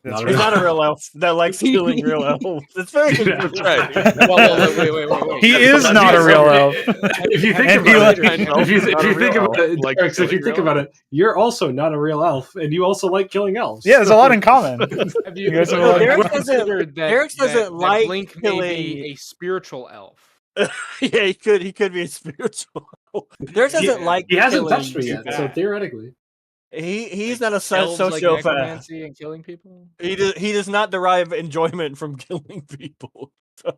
Speaker 2: that's
Speaker 6: not
Speaker 3: He's
Speaker 2: right.
Speaker 3: not a real elf that likes killing real elves. It's very
Speaker 6: Yeah.
Speaker 3: confusing.
Speaker 1: Right. Well, wait.
Speaker 2: He is not a real elf.
Speaker 6: If you think
Speaker 2: And he
Speaker 6: about it,
Speaker 2: like-
Speaker 6: if you
Speaker 3: Not a
Speaker 6: think
Speaker 3: real
Speaker 6: about it,
Speaker 4: Like
Speaker 6: Derek, so if you
Speaker 4: killing
Speaker 6: think
Speaker 4: real
Speaker 6: about it, you're also not a real elf, and you also like killing elves.
Speaker 2: Yeah, there's a lot in common.
Speaker 1: Have
Speaker 2: You guys
Speaker 1: ever
Speaker 2: have a lot in
Speaker 3: Derek
Speaker 2: common.
Speaker 1: considered that,
Speaker 3: Derek doesn't like
Speaker 1: Blink may
Speaker 3: killing-
Speaker 1: be a spiritual elf?
Speaker 3: Yeah, he could be a spiritual. Derek doesn't like.
Speaker 6: He hasn't
Speaker 3: killing
Speaker 6: touched me yet,
Speaker 3: too
Speaker 6: so
Speaker 3: bad.
Speaker 6: theoretically.
Speaker 3: He's
Speaker 1: Like
Speaker 3: not a
Speaker 1: elves like
Speaker 3: sociopath.
Speaker 1: necromancy and killing people?
Speaker 3: He does not derive enjoyment from killing people.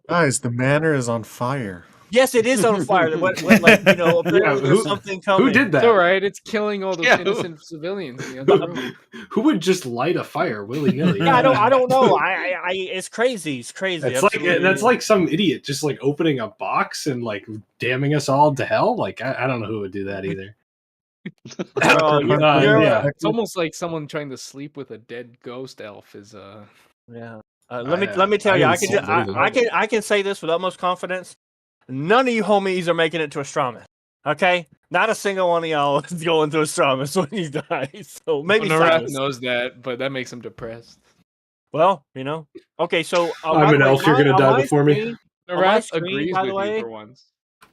Speaker 7: Guys, the manor is on fire.
Speaker 3: Yes, it is on fire. When, like apparently there's something coming.
Speaker 6: Who did that?
Speaker 1: It's alright, it's killing all those
Speaker 4: Yeah.
Speaker 1: innocent civilians in the other room.
Speaker 6: Who would just light a fire willy nilly?
Speaker 3: Yeah, I don't know. It's crazy. It's crazy.
Speaker 6: That's like
Speaker 3: Absolutely.
Speaker 6: that's like some idiot just like opening a box and like damning us all to hell. Like I don't know who would do that either.
Speaker 3: Oh, you're-
Speaker 6: Yeah.
Speaker 1: It's almost like someone trying to sleep with a dead ghost elf is
Speaker 3: Yeah. Let me tell you,
Speaker 6: I didn't see
Speaker 3: I can say this with utmost confidence. None of you homies are making it to Astramus. Okay, not a single one of y'all is going to Astramus when he dies. So maybe
Speaker 1: Narath
Speaker 3: Silas.
Speaker 1: knows that, but that makes him depressed.
Speaker 3: Well, okay. So
Speaker 6: I'm
Speaker 3: by
Speaker 6: an
Speaker 3: the way,
Speaker 6: elf, you're gonna
Speaker 3: on
Speaker 6: die
Speaker 3: my
Speaker 6: before me.
Speaker 3: screen-
Speaker 1: Narath
Speaker 3: screen,
Speaker 1: agrees
Speaker 3: by
Speaker 1: with
Speaker 3: the way-
Speaker 1: you for once.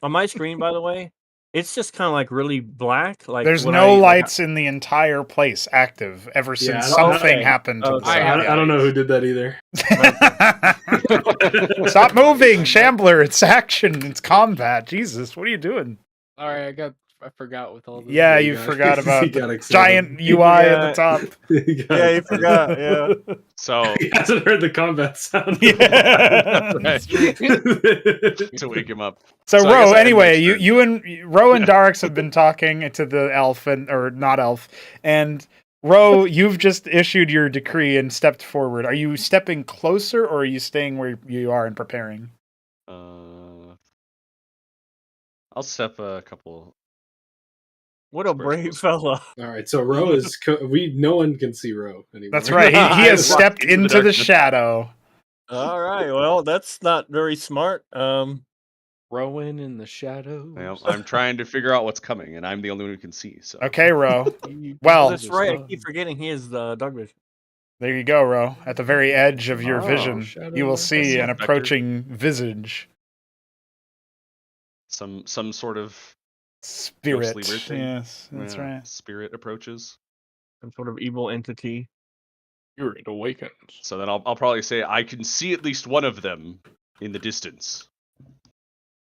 Speaker 3: On my screen, by the way, it's just kind of like really black. Like
Speaker 2: There's
Speaker 3: when
Speaker 2: no
Speaker 3: I-
Speaker 2: lights in the entire place active ever since
Speaker 6: I don't-
Speaker 2: something
Speaker 3: okay.
Speaker 2: happened to
Speaker 3: Okay.
Speaker 2: the
Speaker 6: I don't know who did that either.
Speaker 2: Stop moving, Shambler. It's action. It's combat. Jesus, what are you doing?
Speaker 1: Alright, I forgot with all this.
Speaker 2: Yeah,
Speaker 6: He
Speaker 2: you
Speaker 6: got-
Speaker 2: forgot
Speaker 6: he
Speaker 2: about
Speaker 6: got
Speaker 2: the
Speaker 6: excited.
Speaker 2: giant UI at the top.
Speaker 3: Yeah, you forgot. Yeah.
Speaker 4: So
Speaker 6: He hasn't heard the combat sound.
Speaker 2: Yeah.
Speaker 4: to wake him up.
Speaker 2: So,
Speaker 4: So I
Speaker 2: Ro,
Speaker 4: guess I had
Speaker 2: anyway,
Speaker 4: my turn.
Speaker 2: you and Ro and Darks have been talking to the elf or not elf, and Ro, you've just issued your decree and stepped forward. Are you stepping closer, or are you staying where you are and preparing?
Speaker 4: I'll step a couple.
Speaker 3: What a brave fella.
Speaker 6: All right, so Ro is no one can see Ro anymore.
Speaker 2: That's right. He has stepped into the,
Speaker 4: darkness.
Speaker 2: shadow.
Speaker 3: All right. Well, that's not very smart.
Speaker 1: Rowing in the shadows.
Speaker 4: Well, I'm trying to figure out what's coming, and I'm the only one who can see. So
Speaker 2: Okay, Ro.
Speaker 1: You
Speaker 2: Well,
Speaker 3: That's right. I keep forgetting he is the dog vision.
Speaker 2: there you go, Ro. At the very edge of your
Speaker 1: Oh,
Speaker 2: vision,
Speaker 1: shadow
Speaker 2: you will
Speaker 1: of
Speaker 2: see
Speaker 4: the
Speaker 2: an
Speaker 4: specter.
Speaker 2: approaching visage.
Speaker 4: some sort of
Speaker 2: Spirit.
Speaker 4: ghostly weird thing.
Speaker 2: Yes, that's
Speaker 4: Yeah,
Speaker 2: right.
Speaker 4: Spirit approaches.
Speaker 3: Some sort of evil entity.
Speaker 1: Spirit awakens.
Speaker 4: So then I'll probably say I can see at least one of them in the distance.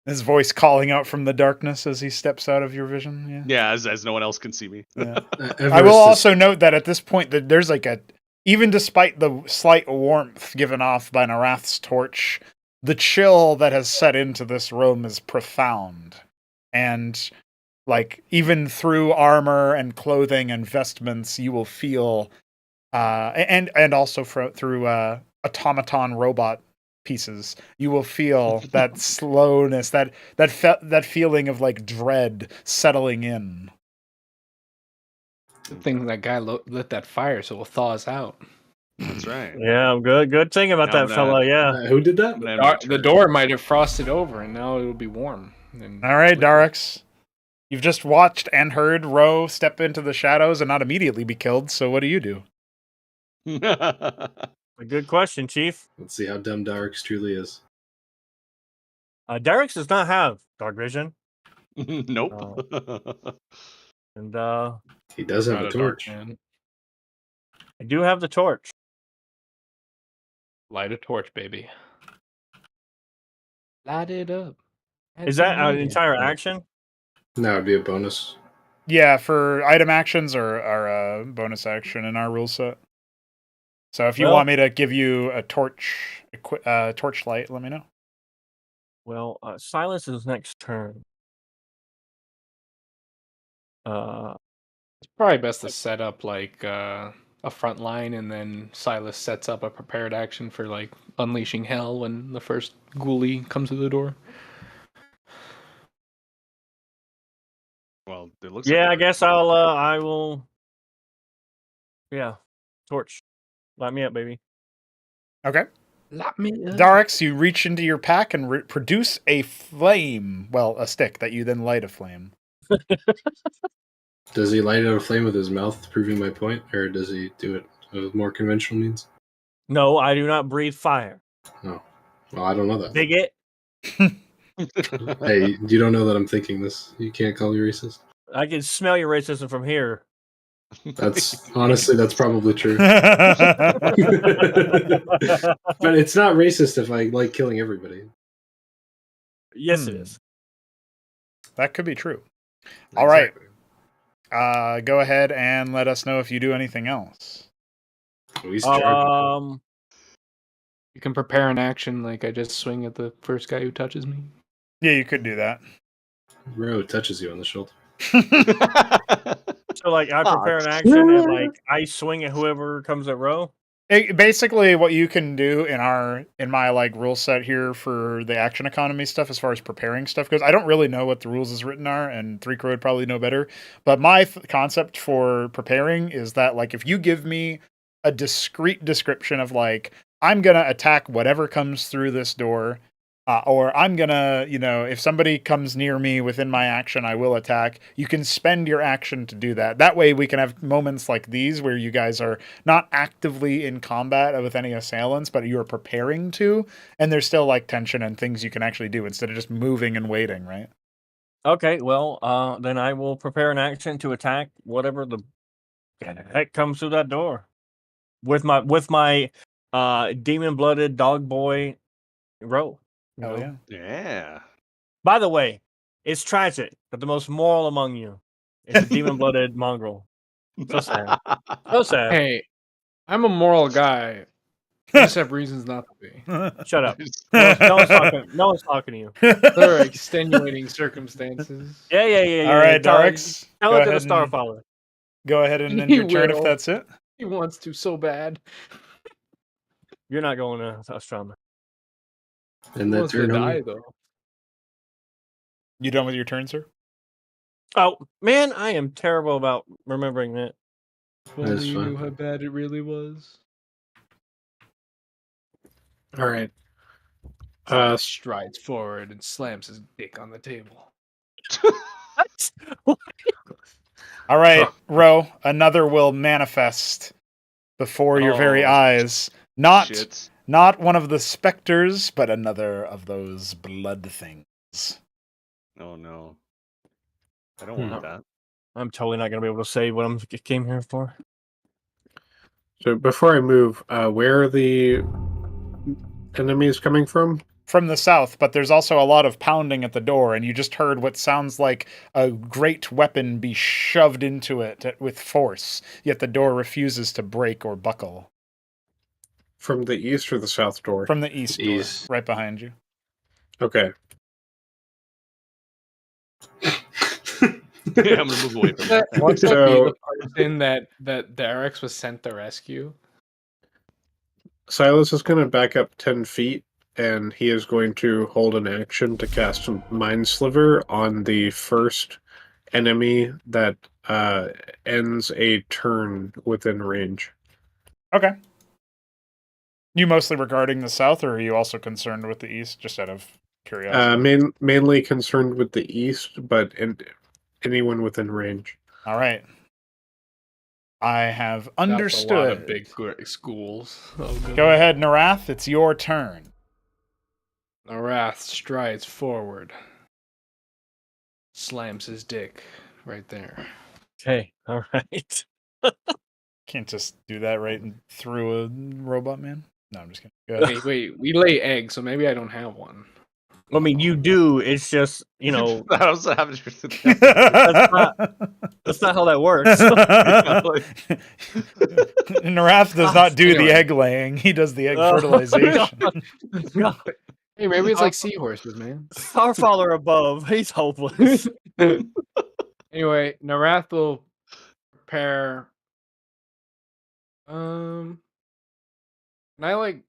Speaker 2: His voice calling out from the darkness as he steps out of your vision. Yeah.
Speaker 4: Yeah, as no one else can see me.
Speaker 2: Yeah. I
Speaker 6: Everest
Speaker 2: will
Speaker 6: is-
Speaker 2: also note that at this point that there's like even despite the slight warmth given off by Narath's torch, the chill that has set into this room is profound. And like even through armor and clothing and vestments, you will feel and also through automaton robot pieces, you will feel that slowness, that feeling of like dread settling in.
Speaker 1: Good thing that guy lit that fire, so it'll thaw us out.
Speaker 4: That's right.
Speaker 3: Yeah, good thing about
Speaker 4: Now
Speaker 3: that fella. Yeah.
Speaker 6: Who did that?
Speaker 4: I'm gonna have my
Speaker 1: The
Speaker 4: turn.
Speaker 1: door might have frosted over, and now it'll be warm. And
Speaker 2: All right,
Speaker 1: liquid.
Speaker 2: Darix. You've just watched and heard Ro step into the shadows and not immediately be killed, so what do you do?
Speaker 3: A good question, Chief.
Speaker 6: Let's see how dumb Darix truly is.
Speaker 3: Derek's does not have dark vision,
Speaker 4: Nope.
Speaker 3: and
Speaker 6: He does have
Speaker 1: Not
Speaker 6: a
Speaker 1: a
Speaker 6: torch.
Speaker 1: dark man.
Speaker 3: I do have the torch.
Speaker 1: Light a torch, baby. Light it up.
Speaker 3: Is that an entire action?
Speaker 6: No, it'd be a bonus.
Speaker 2: Yeah, for item actions or a bonus action in our rule set. So if you
Speaker 3: Well-
Speaker 2: want me to give you a torch, torchlight, let me know.
Speaker 3: Well, Silas's next turn.
Speaker 1: It's probably best to set up like a front line, and then Silas sets up a prepared action for like unleashing hell when the first ghoulie comes to the door.
Speaker 4: Well, it looks.
Speaker 3: Yeah,
Speaker 4: like
Speaker 3: I guess I will. Yeah, torch. Light me up, baby.
Speaker 2: Okay.
Speaker 1: Light me up.
Speaker 2: Darix, you reach into your pack and produce a flame. Well, a stick that you then light a flame.
Speaker 6: Does he light out a flame with his mouth, proving my point, or does he do it with more conventional means?
Speaker 3: No, I do not breathe fire.
Speaker 6: Oh, well, I don't know that.
Speaker 3: Bigot.
Speaker 6: Hey, you don't know that I'm thinking this. You can't call me racist.
Speaker 3: I can smell your racism from here.
Speaker 6: That's honestly, that's probably true.
Speaker 2: That
Speaker 6: But it's not racist if I like killing everybody.
Speaker 3: Yes, it is.
Speaker 2: could be true. All right.
Speaker 6: Exactly.
Speaker 2: Go ahead and let us know if you do anything else.
Speaker 6: We struggle.
Speaker 1: You can prepare an action like I just swing at the first guy who touches me.
Speaker 2: Yeah, you could do that.
Speaker 6: Bro touches you on the shoulder.
Speaker 3: So, like, I prepare an action and, like, I swing at whoever comes at row.
Speaker 2: Basically, what you can do in my like rule set here for the action economy stuff, as far as preparing stuff goes, I don't really know what the rules as written are, and 3Crow would probably know better. But my concept for preparing is that like if you give me a discrete description of like I'm gonna attack whatever comes through this door. Or I'm gonna, if somebody comes near me within my action, I will attack. You can spend your action to do that. That way we can have moments like these where you guys are not actively in combat with any assailants, but you are preparing to, and there's still like tension and things you can actually do instead of just moving and waiting, right?
Speaker 3: Okay, well, then I will prepare an action to attack whatever the heck comes through that door. With my demon-blooded dog boy row.
Speaker 2: Hell yeah.
Speaker 4: Yeah.
Speaker 3: By the way, it's tragic that the most moral among you is a demon-blooded mongrel. So sad. So sad.
Speaker 1: Hey, I'm a moral guy. I just have reasons not to be.
Speaker 3: Shut up. No one's talking to you.
Speaker 1: There are extenuating circumstances.
Speaker 3: Yeah.
Speaker 2: All right,
Speaker 3: Tell
Speaker 2: Darix.
Speaker 3: it
Speaker 2: Go
Speaker 3: to the
Speaker 2: ahead
Speaker 3: Star
Speaker 2: and
Speaker 3: Father.
Speaker 2: go ahead and end
Speaker 1: He
Speaker 2: your turn if
Speaker 1: will.
Speaker 2: that's it.
Speaker 1: He wants to so bad.
Speaker 3: You're not going to Astronomer.
Speaker 6: And
Speaker 1: He
Speaker 6: that
Speaker 1: wants to
Speaker 6: turn
Speaker 1: die
Speaker 6: homie.
Speaker 1: though.
Speaker 2: You done with your turn, sir?
Speaker 3: Oh, man, I am terrible about remembering that.
Speaker 1: If
Speaker 6: That's
Speaker 1: only you
Speaker 6: fine.
Speaker 1: knew how bad it really was. All right. Silas strides forward and slams his dick on the table.
Speaker 3: What?
Speaker 2: All right, Ro, another will manifest before your very
Speaker 4: Oh,
Speaker 2: eyes. Not
Speaker 4: Shit.
Speaker 2: not one of the specters, but another of those blood things.
Speaker 4: Oh no. I don't want that.
Speaker 3: I'm totally not gonna be able to say what I'm came here for.
Speaker 5: So before I move, where are the enemies coming from?
Speaker 2: From the south, but there's also a lot of pounding at the door, and you just heard what sounds like a great weapon be shoved into it with force, yet the door refuses to break or buckle.
Speaker 5: From the east or the south door?
Speaker 2: From the east door,
Speaker 6: East.
Speaker 2: right behind you.
Speaker 5: Okay.
Speaker 4: Yeah, I'm gonna move away from that.
Speaker 1: What's
Speaker 5: So-
Speaker 1: the person that Derek's was sent to rescue?
Speaker 5: Silas is going to back up 10 feet, and he is going to hold an action to cast Mind Sliver on the first enemy that ends a turn within range.
Speaker 2: Okay. You mostly regarding the south, or are you also concerned with the east, just out of curiosity?
Speaker 5: Mainly concerned with the east, but anyone within range.
Speaker 2: All right. I have
Speaker 1: That's a lot
Speaker 2: understood.
Speaker 1: of big schools. Oh, good.
Speaker 2: Go ahead, Narath. It's your turn.
Speaker 1: Narath strides forward, slams his dick right there.
Speaker 3: Okay, all right.
Speaker 2: Can't just do that right through a robot man. No, I'm just kidding. Go ahead.
Speaker 1: Wait, we lay eggs, so maybe I don't have one.
Speaker 3: I mean, you do. It's just
Speaker 4: I was having
Speaker 3: that's not how that works.
Speaker 2: Narath does not do
Speaker 1: Anyway.
Speaker 2: the egg laying. He does the egg
Speaker 3: Oh,
Speaker 2: fertilization.
Speaker 3: God.
Speaker 1: Hey, maybe it's like seahorses, man.
Speaker 3: Our Father above, he's hopeless.
Speaker 1: Anyway, Narath will prepare. Can I like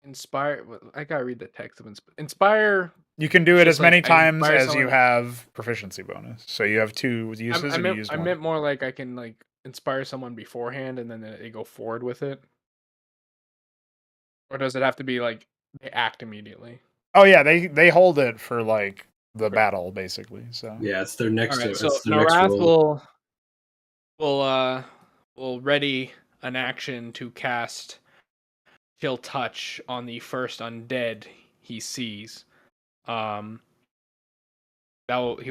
Speaker 1: inspire? I gotta read the text of inspire.
Speaker 2: You can do
Speaker 1: It's
Speaker 2: it
Speaker 1: just
Speaker 2: as many
Speaker 1: like I
Speaker 2: times
Speaker 1: inspire
Speaker 2: as you
Speaker 1: someone-
Speaker 2: have proficiency bonus. So you have 2 uses,
Speaker 1: I
Speaker 2: and you
Speaker 1: meant,
Speaker 2: use
Speaker 1: I
Speaker 2: one.
Speaker 1: meant more like I can like inspire someone beforehand and then they go forward with it, or does it have to be like they act immediately?
Speaker 2: Oh yeah, they hold it for like the battle basically. So
Speaker 6: Yeah, it's their next.
Speaker 1: All right, so
Speaker 6: It's their next
Speaker 1: Narath
Speaker 6: roll.
Speaker 1: will ready an action to cast Chill Touch on the first undead he sees. He'll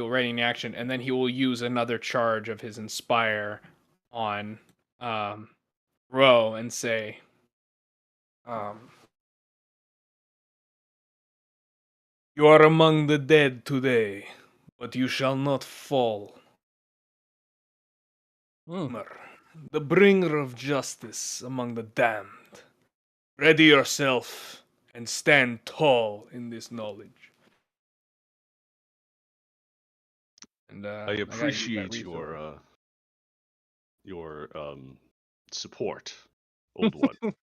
Speaker 1: ready an action, and then he will use another charge of his Inspire on Ro and say, "You are among the dead today, but you shall not fall. The bringer of justice among the damned. Ready yourself and stand tall in this knowledge." And
Speaker 4: I
Speaker 1: gotta use that
Speaker 4: appreciate
Speaker 1: refill.
Speaker 4: your support, old one.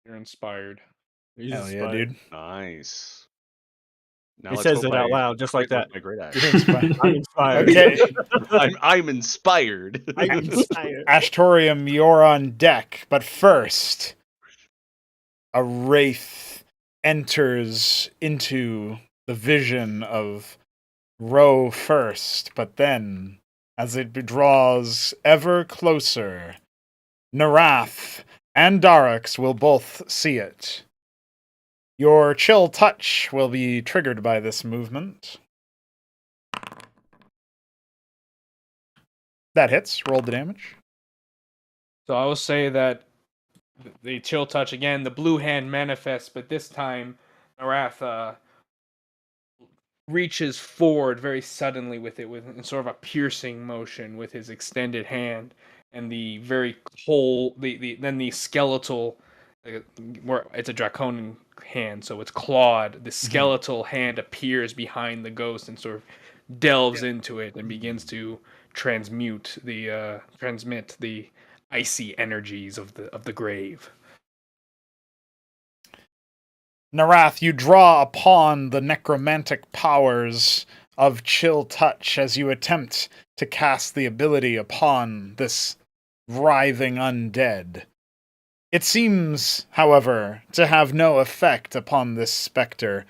Speaker 1: You're inspired.
Speaker 3: He's
Speaker 2: hell yeah,
Speaker 3: inspired.
Speaker 2: dude.
Speaker 4: Nice. Now
Speaker 3: He
Speaker 4: let's
Speaker 3: says
Speaker 4: hope
Speaker 3: it out
Speaker 4: I
Speaker 3: loud, just like
Speaker 4: upgrade
Speaker 3: that.
Speaker 4: my great axe.
Speaker 2: You're inspired.
Speaker 3: I'm inspired.
Speaker 2: Okay.
Speaker 4: I'm inspired.
Speaker 3: I'm inspired.
Speaker 2: Ashtorium, you're on deck, but first, a wraith enters into the vision of Ro first, but then, as it draws ever closer, Narath and Darax will both see it. Your chill touch will be triggered by this movement. That hits. Roll the damage.
Speaker 1: So I will say that the chill touch again. The blue hand manifests, but this time Narath reaches forward very suddenly with it, in sort of a piercing motion with his extended hand, and the very cold, then the skeletal, where it's a draconian hand, so it's clawed. The skeletal hand appears behind the ghost and sort of delves into it and begins to transmit the icy energies of the grave.
Speaker 2: Narath, you draw upon the necromantic powers of Chill Touch as you attempt to cast the ability upon this writhing undead. It seems, however, to have no effect upon this specter,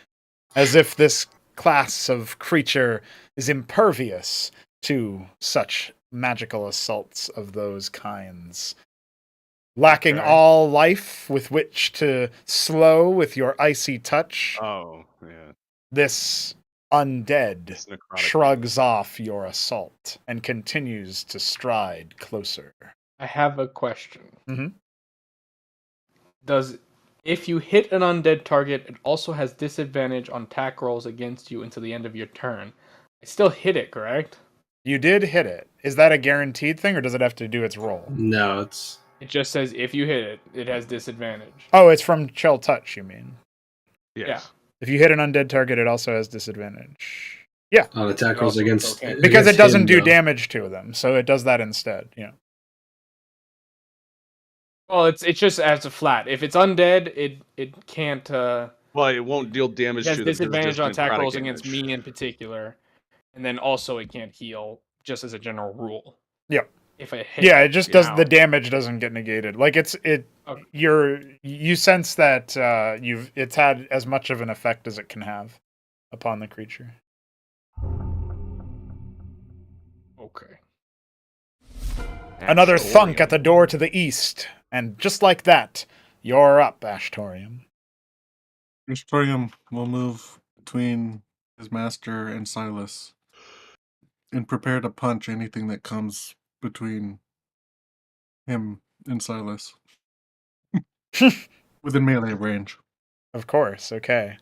Speaker 2: as if this class of creature is impervious to such magical assaults of those kinds. Lacking
Speaker 4: Okay.
Speaker 2: all life with which to slow with your icy touch,
Speaker 4: Oh, yeah.
Speaker 2: this undead
Speaker 4: It's necrotic.
Speaker 2: shrugs off your assault and continues to stride closer.
Speaker 1: I have a question.
Speaker 2: Mhm.
Speaker 1: If you hit an undead target, it also has disadvantage on attack rolls against you until the end of your turn. I still hit it, correct?
Speaker 2: You did hit it. Is that a guaranteed thing, or does it have to do its roll?
Speaker 6: No, it's
Speaker 1: It just says if you hit it, it has disadvantage.
Speaker 2: Oh, it's from Chill Touch, you mean?
Speaker 4: Yes.
Speaker 2: If you hit an undead target, it also has disadvantage.
Speaker 6: on attack
Speaker 1: It
Speaker 6: rolls
Speaker 1: also
Speaker 6: against
Speaker 1: okay.
Speaker 2: Because it
Speaker 6: against
Speaker 2: doesn't
Speaker 6: him,
Speaker 2: do
Speaker 6: though.
Speaker 2: damage to them, so it does that instead. Yeah.
Speaker 1: Well, it's just as a flat. If it's undead, it can't.
Speaker 4: Well, it won't deal damage
Speaker 1: It has
Speaker 4: to them because it
Speaker 1: disadvantage
Speaker 4: does
Speaker 1: on attack
Speaker 4: necrotic
Speaker 1: rolls
Speaker 4: damage.
Speaker 1: against me in particular, and then also it can't heal, just as a general rule.
Speaker 2: Yep.
Speaker 1: If I hit,
Speaker 2: Yeah, it just does.
Speaker 1: now.
Speaker 2: The damage doesn't get negated. Like
Speaker 1: Okay.
Speaker 2: you sense that it's had as much of an effect as it can have upon the creature.
Speaker 1: Okay.
Speaker 2: Another thunk
Speaker 1: Ashtorium.
Speaker 2: at the door to the east, and just like that, you're up, Ashtorium.
Speaker 7: Astorium will move between his master and Silas and prepare to punch anything that comes between him and Silas within melee range.
Speaker 2: Of course. Okay.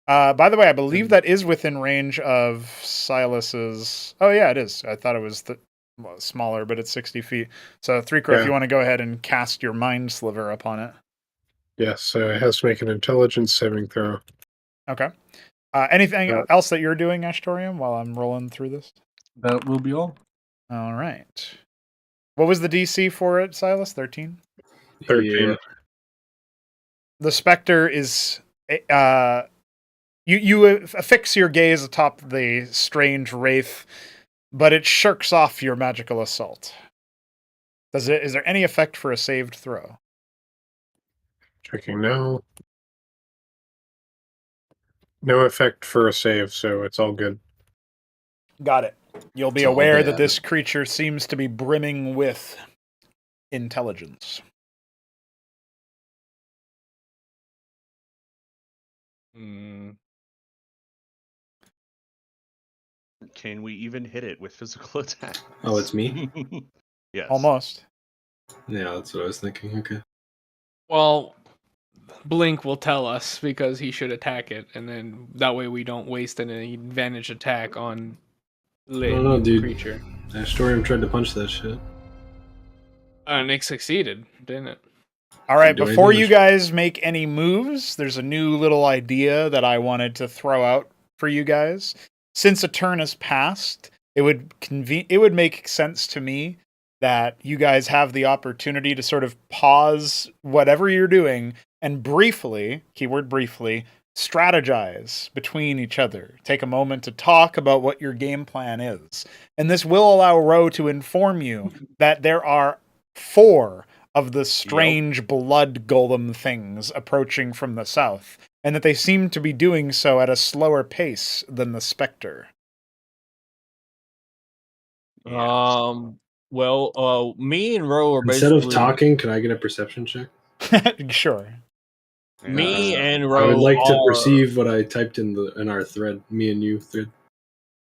Speaker 2: By the way, I believe that is within range of Silas's. Oh yeah, it is. I thought it was smaller, but it's 60 feet. So 3-Crow, if
Speaker 5: Yeah.
Speaker 2: you want to go ahead and cast your Mind Sliver upon it.
Speaker 5: Yes, so it has to make an intelligence saving throw.
Speaker 2: Okay. Anything else that you're doing, Ashtorium, while I'm rolling through this?
Speaker 7: That will be all.
Speaker 2: All right. What was the DC for it, Silas? 13?
Speaker 5: 13.
Speaker 6: Yeah.
Speaker 2: The Spectre is... You affix your gaze atop the strange wraith, but it shirks off your magical assault. Is there any effect for a saved throw?
Speaker 5: Checking now. No effect for a save, so it's all good.
Speaker 2: Got it. You'll be
Speaker 6: It's all
Speaker 2: aware that
Speaker 6: bad.
Speaker 2: this creature seems to be brimming with intelligence.
Speaker 4: Can we even hit it with physical attack?
Speaker 6: Oh, it's me?
Speaker 4: Yes.
Speaker 2: Almost.
Speaker 6: Yeah, that's what I was thinking. Okay.
Speaker 1: Well, Blink will tell us because he should attack it, and then that way we don't waste any advantage attack on lit
Speaker 6: I don't know, dude.
Speaker 1: creature.
Speaker 6: Astorium tried to punch that shit.
Speaker 1: And it succeeded, didn't it?
Speaker 2: All right,
Speaker 6: Do
Speaker 2: before
Speaker 6: anything,
Speaker 2: you guys make any moves, there's a new little idea that I wanted to throw out for you guys. Since a turn has passed, it would make sense to me that you guys have the opportunity to sort of pause whatever you're doing and briefly, keyword briefly, strategize between each other. Take a moment to talk about what your game plan is. And this will allow Ro to inform you that there are 4 of the strange blood golem things approaching from the south, and that they seem to be doing so at a slower pace than the Spectre.
Speaker 3: Well, me and Ro are
Speaker 6: Instead
Speaker 3: basically
Speaker 6: of talking, can I get a perception check?
Speaker 2: Sure.
Speaker 3: Me and
Speaker 6: I
Speaker 3: Ro
Speaker 6: would like to
Speaker 3: are,
Speaker 6: perceive what I typed in our thread, me and you thread.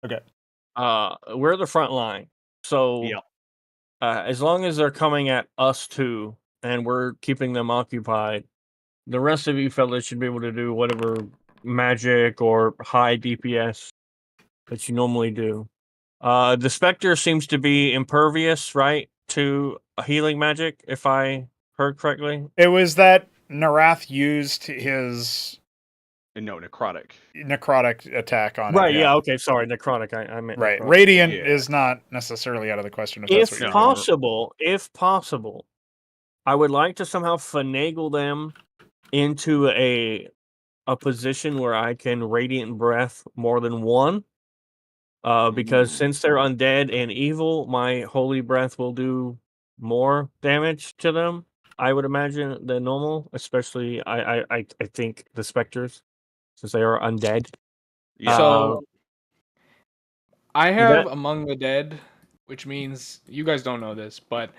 Speaker 3: we're the front line. So
Speaker 4: Yep.
Speaker 3: as long as they're coming at us two and we're keeping them occupied, the rest of you fellas should be able to do whatever magic or high DPS that you normally do. The Spectre seems to be impervious, right, to healing magic, if I heard correctly.
Speaker 2: It was that Narath used his
Speaker 4: No, necrotic.
Speaker 2: necrotic attack on
Speaker 3: Right,
Speaker 2: it.
Speaker 3: yeah, okay, sorry, necrotic. I meant
Speaker 2: Right.
Speaker 3: necrotic.
Speaker 2: Radiant
Speaker 4: Yeah.
Speaker 2: is not necessarily out of the question if that's
Speaker 3: If
Speaker 2: what you're doing.
Speaker 3: possible, I would like to somehow finagle them into a position where I can radiant breath more than one. Because since they're undead and evil, my holy breath will do more damage to them. I would imagine, than normal. Especially, I think the specters, since they are undead.
Speaker 4: Yeah.
Speaker 1: So I have
Speaker 3: that-
Speaker 1: Among the Dead, which means you guys don't know this, but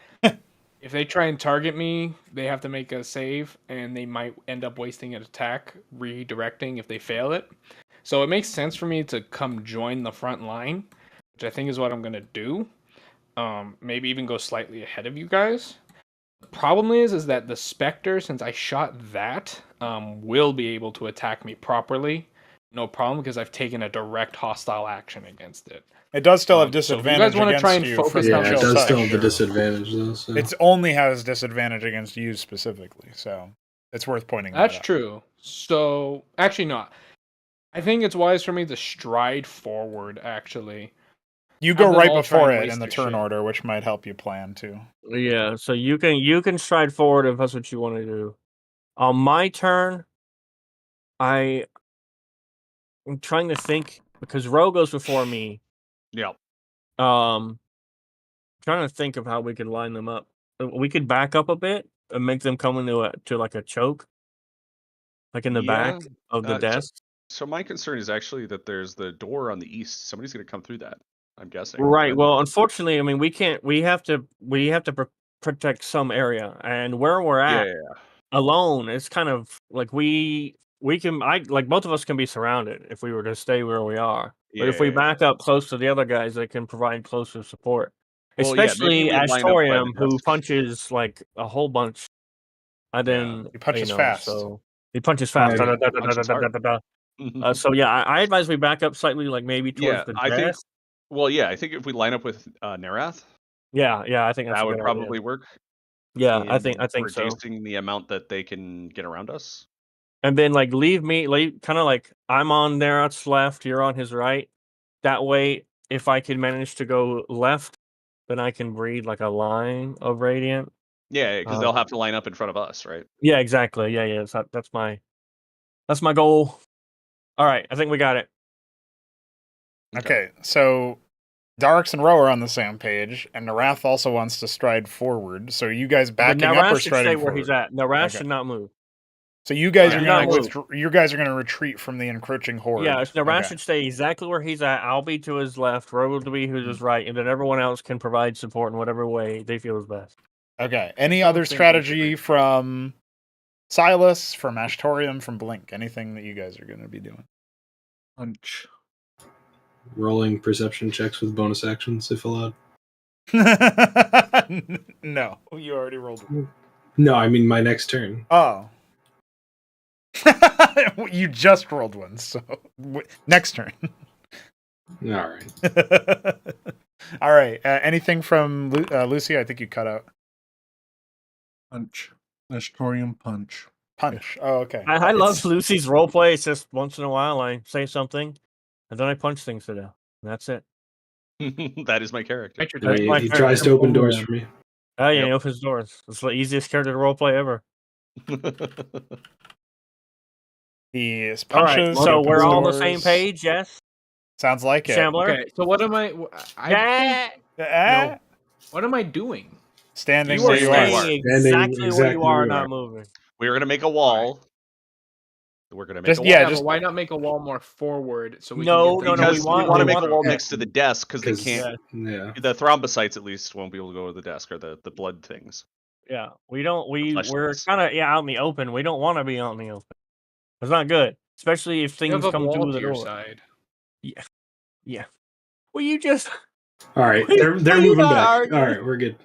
Speaker 1: if they try and target me, they have to make a save, and they might end up wasting an attack, redirecting if they fail it. So it makes sense for me to come join the front line, which I think is what I'm gonna do. Maybe even go slightly ahead of you guys. The problem is that the Spectre, since I shot that, will be able to attack me properly. No problem, because I've taken a direct hostile action against it.
Speaker 2: It does still have
Speaker 1: So if you
Speaker 2: disadvantage
Speaker 1: guys wanna
Speaker 2: against
Speaker 1: try and
Speaker 2: you
Speaker 1: focus
Speaker 2: from
Speaker 1: on
Speaker 2: your
Speaker 6: Yeah, it
Speaker 2: chill
Speaker 1: the
Speaker 6: does still have the
Speaker 2: sector.
Speaker 6: disadvantage though. So.
Speaker 2: It only has disadvantage against you specifically, so it's worth pointing
Speaker 1: That's
Speaker 2: that out.
Speaker 1: true. So actually, not. I think it's wise for me to stride forward. Actually,
Speaker 2: You
Speaker 1: have
Speaker 2: go
Speaker 1: them
Speaker 2: right
Speaker 1: all try
Speaker 2: before
Speaker 1: and
Speaker 2: it
Speaker 1: waste
Speaker 2: in the
Speaker 1: their
Speaker 2: turn
Speaker 1: shit.
Speaker 2: order, which might help you plan too.
Speaker 3: Yeah, so you can stride forward if that's what you want to do. On my turn, I'm trying to think because Ro goes before me.
Speaker 4: Yeah.
Speaker 3: Trying to think of how we could line them up. We could back up a bit and make them come into like a choke, like in the back of the
Speaker 4: So,
Speaker 3: desk.
Speaker 4: so my concern is actually that there's the door on the east. Somebody's going to come through that. I'm guessing.
Speaker 3: Right.
Speaker 4: And-
Speaker 3: Well, unfortunately, I mean, we can't. We have to protect some area, and where we're
Speaker 4: yeah,
Speaker 3: at alone, it's kind of like we can. Like both of us can be surrounded if we were to stay where we are. But if we
Speaker 4: Yeah.
Speaker 3: back up close to the other guys, they can provide closer support.
Speaker 4: Well, yeah, maybe
Speaker 3: Especially
Speaker 4: we line up by the
Speaker 3: Astorium, who
Speaker 4: desk.
Speaker 3: punches like a whole bunch. And then
Speaker 2: He punches
Speaker 3: you know,
Speaker 2: fast.
Speaker 3: so he punches fast.
Speaker 6: Hard.
Speaker 4: Punches hard.
Speaker 3: So yeah, I advise we back up slightly, like maybe towards
Speaker 4: Yeah,
Speaker 3: the
Speaker 4: I think.
Speaker 3: desk.
Speaker 4: Well, yeah, I think if we line up with Narath,
Speaker 3: Yeah, I think that's
Speaker 4: that
Speaker 3: a
Speaker 4: would
Speaker 3: good
Speaker 4: probably
Speaker 3: idea.
Speaker 4: work.
Speaker 3: Yeah, I
Speaker 4: in
Speaker 3: think so.
Speaker 4: reducing the amount that they can get around us.
Speaker 3: And then like leave kind of like I'm on Nerat's left, you're on his right. That way, if I can manage to go left, then I can breed like a line of radiant.
Speaker 4: Yeah, because they'll have to line up in front of us, right?
Speaker 3: Yeah, exactly. Yeah. That's my goal. All right, I think we got it.
Speaker 2: Okay, so Darks and Ro are on the same page, and Narath also wants to stride forward. So you guys backing
Speaker 3: But
Speaker 2: up
Speaker 3: Narat
Speaker 2: or
Speaker 3: should
Speaker 2: striding
Speaker 3: stay where
Speaker 2: forward?
Speaker 3: he's at. Narat
Speaker 2: Okay.
Speaker 3: should not move.
Speaker 2: So you guys are
Speaker 3: Alright.
Speaker 2: gonna you guys are gonna retreat from the encroaching horde.
Speaker 3: Yeah, Narat
Speaker 2: Okay.
Speaker 3: should stay exactly where he's at. I'll be to his left, Ro will be to his right, and then everyone else can provide support in whatever way they feel is best.
Speaker 2: Okay. Any
Speaker 1: don't
Speaker 2: other
Speaker 1: think we
Speaker 2: strategy
Speaker 1: should
Speaker 2: from Silas, from Ashtorium, from Blink? Anything that you guys are gonna be doing?
Speaker 7: Punch.
Speaker 6: Rolling perception checks with bonus actions if allowed.
Speaker 2: No, you already rolled one.
Speaker 6: No, I mean my next turn.
Speaker 2: Oh. You just rolled one, so next turn.
Speaker 6: All right.
Speaker 2: All right. Anything from Lucy? I think you cut out.
Speaker 7: Punch. Astorium punch.
Speaker 2: Punch. Oh, okay.
Speaker 3: I love
Speaker 2: It's-
Speaker 3: Lucy's roleplay. It's just once in a while I say something, and then I punch things to death. That's it.
Speaker 4: That is my character.
Speaker 1: Make your
Speaker 3: That's
Speaker 1: dice.
Speaker 3: my
Speaker 6: He
Speaker 3: favorite.
Speaker 6: tries to open doors for me.
Speaker 3: Oh yeah,
Speaker 4: Yep.
Speaker 3: he opens doors. It's the easiest character to roleplay ever.
Speaker 2: He
Speaker 3: All right,
Speaker 2: punches.
Speaker 3: so
Speaker 2: he
Speaker 3: we're
Speaker 2: opens
Speaker 3: all on the same
Speaker 2: doors.
Speaker 3: page, yes?
Speaker 2: Sounds like it.
Speaker 3: Shambler?
Speaker 1: Okay, so what am I? I think,
Speaker 2: Eh?
Speaker 1: what am I doing?
Speaker 2: Standing
Speaker 3: You are
Speaker 2: where you are.
Speaker 3: staying
Speaker 6: Standing
Speaker 3: exactly where you
Speaker 6: exactly where
Speaker 3: are,
Speaker 6: you
Speaker 3: not
Speaker 6: are.
Speaker 3: moving.
Speaker 4: We're gonna make a wall. We're gonna make
Speaker 2: Just-
Speaker 4: a wall.
Speaker 2: yeah,
Speaker 1: Yeah,
Speaker 2: just-
Speaker 1: but why not make a wall more forward so we
Speaker 3: No,
Speaker 1: can get
Speaker 3: no,
Speaker 4: Because
Speaker 3: we want-
Speaker 4: to
Speaker 3: we
Speaker 4: make
Speaker 3: want-
Speaker 4: a wall
Speaker 3: yeah.
Speaker 4: next to the desk because they
Speaker 6: 'Cause-
Speaker 4: can't.
Speaker 6: Yeah.
Speaker 4: The thrombocytes at least won't be able to go to the desk or the blood things.
Speaker 3: Yeah, we don't. We're
Speaker 4: Fleshlights.
Speaker 3: kind of out in the open. We don't want to be out in the open. It's not good, especially if
Speaker 1: You
Speaker 3: things
Speaker 1: have a
Speaker 3: come
Speaker 1: wall
Speaker 3: through
Speaker 1: to
Speaker 3: the
Speaker 1: your
Speaker 3: door.
Speaker 1: side.
Speaker 3: Yeah. Well, you just.
Speaker 6: All right.
Speaker 3: Will
Speaker 6: They're
Speaker 3: you
Speaker 6: moving
Speaker 3: not
Speaker 6: back.
Speaker 3: argue?
Speaker 6: All right, we're good.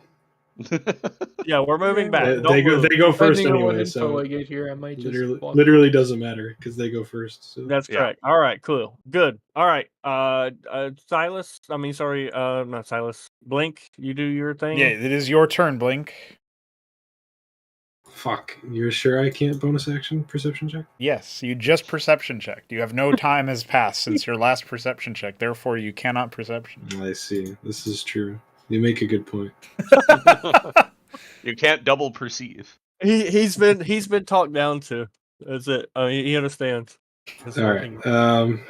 Speaker 3: Yeah, we're moving back.
Speaker 6: They,
Speaker 3: Don't
Speaker 6: they go.
Speaker 3: move.
Speaker 6: They go first
Speaker 1: Depending on what
Speaker 6: anyway.
Speaker 1: info
Speaker 6: So
Speaker 1: I get here, I might just
Speaker 6: literally doesn't matter because they go first. So.
Speaker 3: That's
Speaker 4: Yeah.
Speaker 3: correct. All right, cool, good. All right, Silas. I mean, sorry, not Silas. Blink, you do your thing.
Speaker 2: Yeah, it is your turn, Blink.
Speaker 6: Fuck. You're sure I can't bonus action perception check?
Speaker 2: Yes, you just perception checked. You have no time has passed since your last perception check. Therefore, you cannot perception.
Speaker 6: I see. This is true. You make a good point.
Speaker 4: You can't double perceive.
Speaker 3: He's been talked down to. That's it. He understands. That's
Speaker 6: All
Speaker 3: what
Speaker 6: right.
Speaker 3: he-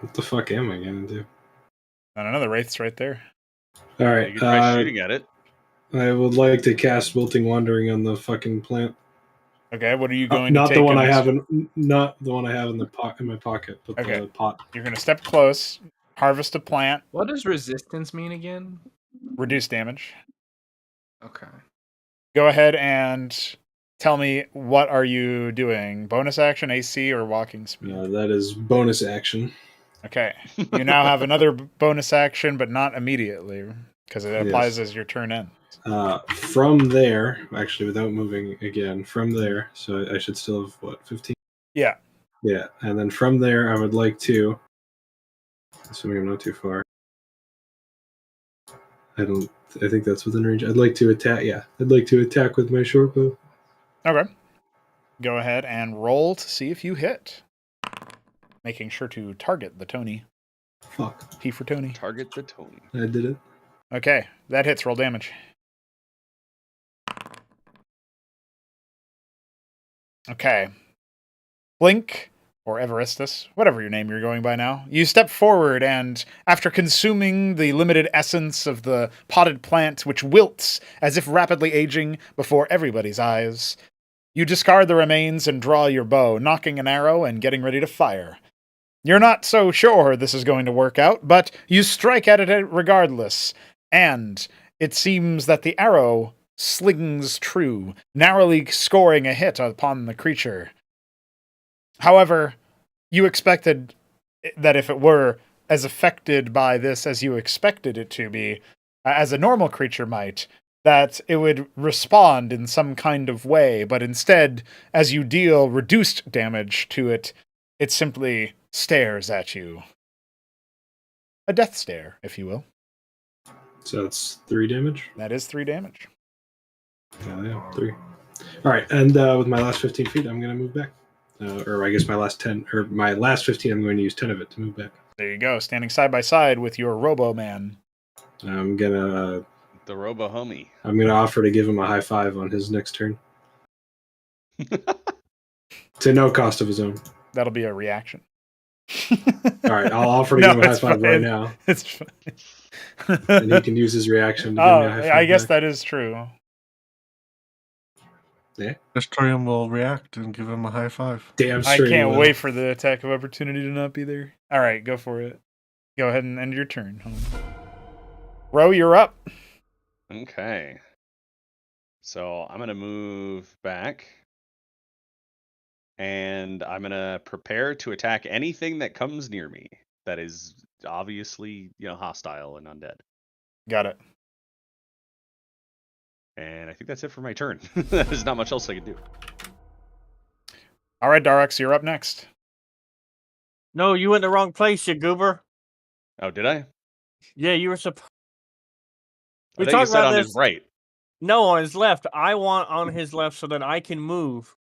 Speaker 6: What the fuck am I gonna do?
Speaker 2: I don't know. The wraith's right there.
Speaker 6: All
Speaker 4: You
Speaker 6: right.
Speaker 4: can try shooting at it.
Speaker 6: I would like to cast Wilting Wandering on the fucking plant.
Speaker 2: Okay, what are you going to
Speaker 6: Not
Speaker 2: take?
Speaker 6: the one I
Speaker 2: in-
Speaker 6: have not the one I have in my pocket, but
Speaker 2: Okay.
Speaker 6: the pot.
Speaker 2: You're going to step close, harvest a plant,
Speaker 1: What does resistance mean again?
Speaker 2: reduce damage.
Speaker 1: Okay.
Speaker 2: Go ahead and tell me, what are you doing? Bonus action, AC, or walking speed?
Speaker 6: That is bonus action.
Speaker 2: Okay. You now have another bonus action, but not immediately, because it applies
Speaker 6: Yes.
Speaker 2: as your turn ends.
Speaker 6: From there, actually, without moving again, from there, so I should still have, what, 15?
Speaker 2: Yeah.
Speaker 6: Yeah, and then from there, I would like to, assuming I'm not too far, I think that's within range. I'd like to attack, I'd like to attack with my short bow.
Speaker 2: Okay. Go ahead and roll to see if you hit. Making sure to target the Tony.
Speaker 6: Fuck.
Speaker 2: P for Tony.
Speaker 4: Target the Tony.
Speaker 6: I did it.
Speaker 2: Okay, that hits. Roll damage. Okay. Blink, or Everestus, whatever your name you're going by now. You step forward, and after consuming the limited essence of the potted plant, which wilts as if rapidly aging before everybody's eyes, you discard the remains and draw your bow, knocking an arrow and getting ready to fire. You're not so sure this is going to work out, but you strike at it regardless, and it seems that the arrow slings true, narrowly scoring a hit upon the creature. However, you expected that if it were as affected by this as you expected it to be, as a normal creature might, that it would respond in some kind of way, but instead, as you deal reduced damage to it, it simply stares at you. A death stare, if you will.
Speaker 6: So that's 3 damage?
Speaker 2: That is 3 damage.
Speaker 6: Yeah, 3. Alright, and with my last 15 feet, I'm going to move back. Or I guess my last 10, or my last 15, I'm going to use 10 of it to move back.
Speaker 2: There you go, standing side by side with your Robo-Man.
Speaker 6: I'm going to...
Speaker 4: The Robo Homie.
Speaker 6: I'm going to offer to give him a high five on his next turn. To no cost of his own.
Speaker 2: That'll be a reaction.
Speaker 6: Alright, I'll offer to give him a high five right now.
Speaker 2: It's fine.
Speaker 6: And he can use his reaction to give me a high five.
Speaker 2: I guess
Speaker 6: back.
Speaker 2: that is true.
Speaker 6: Yeah.
Speaker 7: Destroyum will react and give him a high five.
Speaker 6: Damn
Speaker 2: I
Speaker 6: straight.
Speaker 2: can't
Speaker 6: he will.
Speaker 2: wait for the attack of opportunity to not be there. All right, go for it. Go ahead and end your turn. Ro, you're up.
Speaker 4: Okay. So I'm going to move back. And I'm going to prepare to attack anything that comes near me that is obviously, hostile and undead.
Speaker 2: Got it.
Speaker 4: And I think that's it for my turn. There's not much else I can do.
Speaker 2: All right, Darex, you're up next.
Speaker 3: No, you went the wrong place, you goober.
Speaker 4: Oh, did I?
Speaker 3: Yeah, you were supposed.
Speaker 4: I thought you said on his right.
Speaker 3: No, on his left. I want on his left so that I can move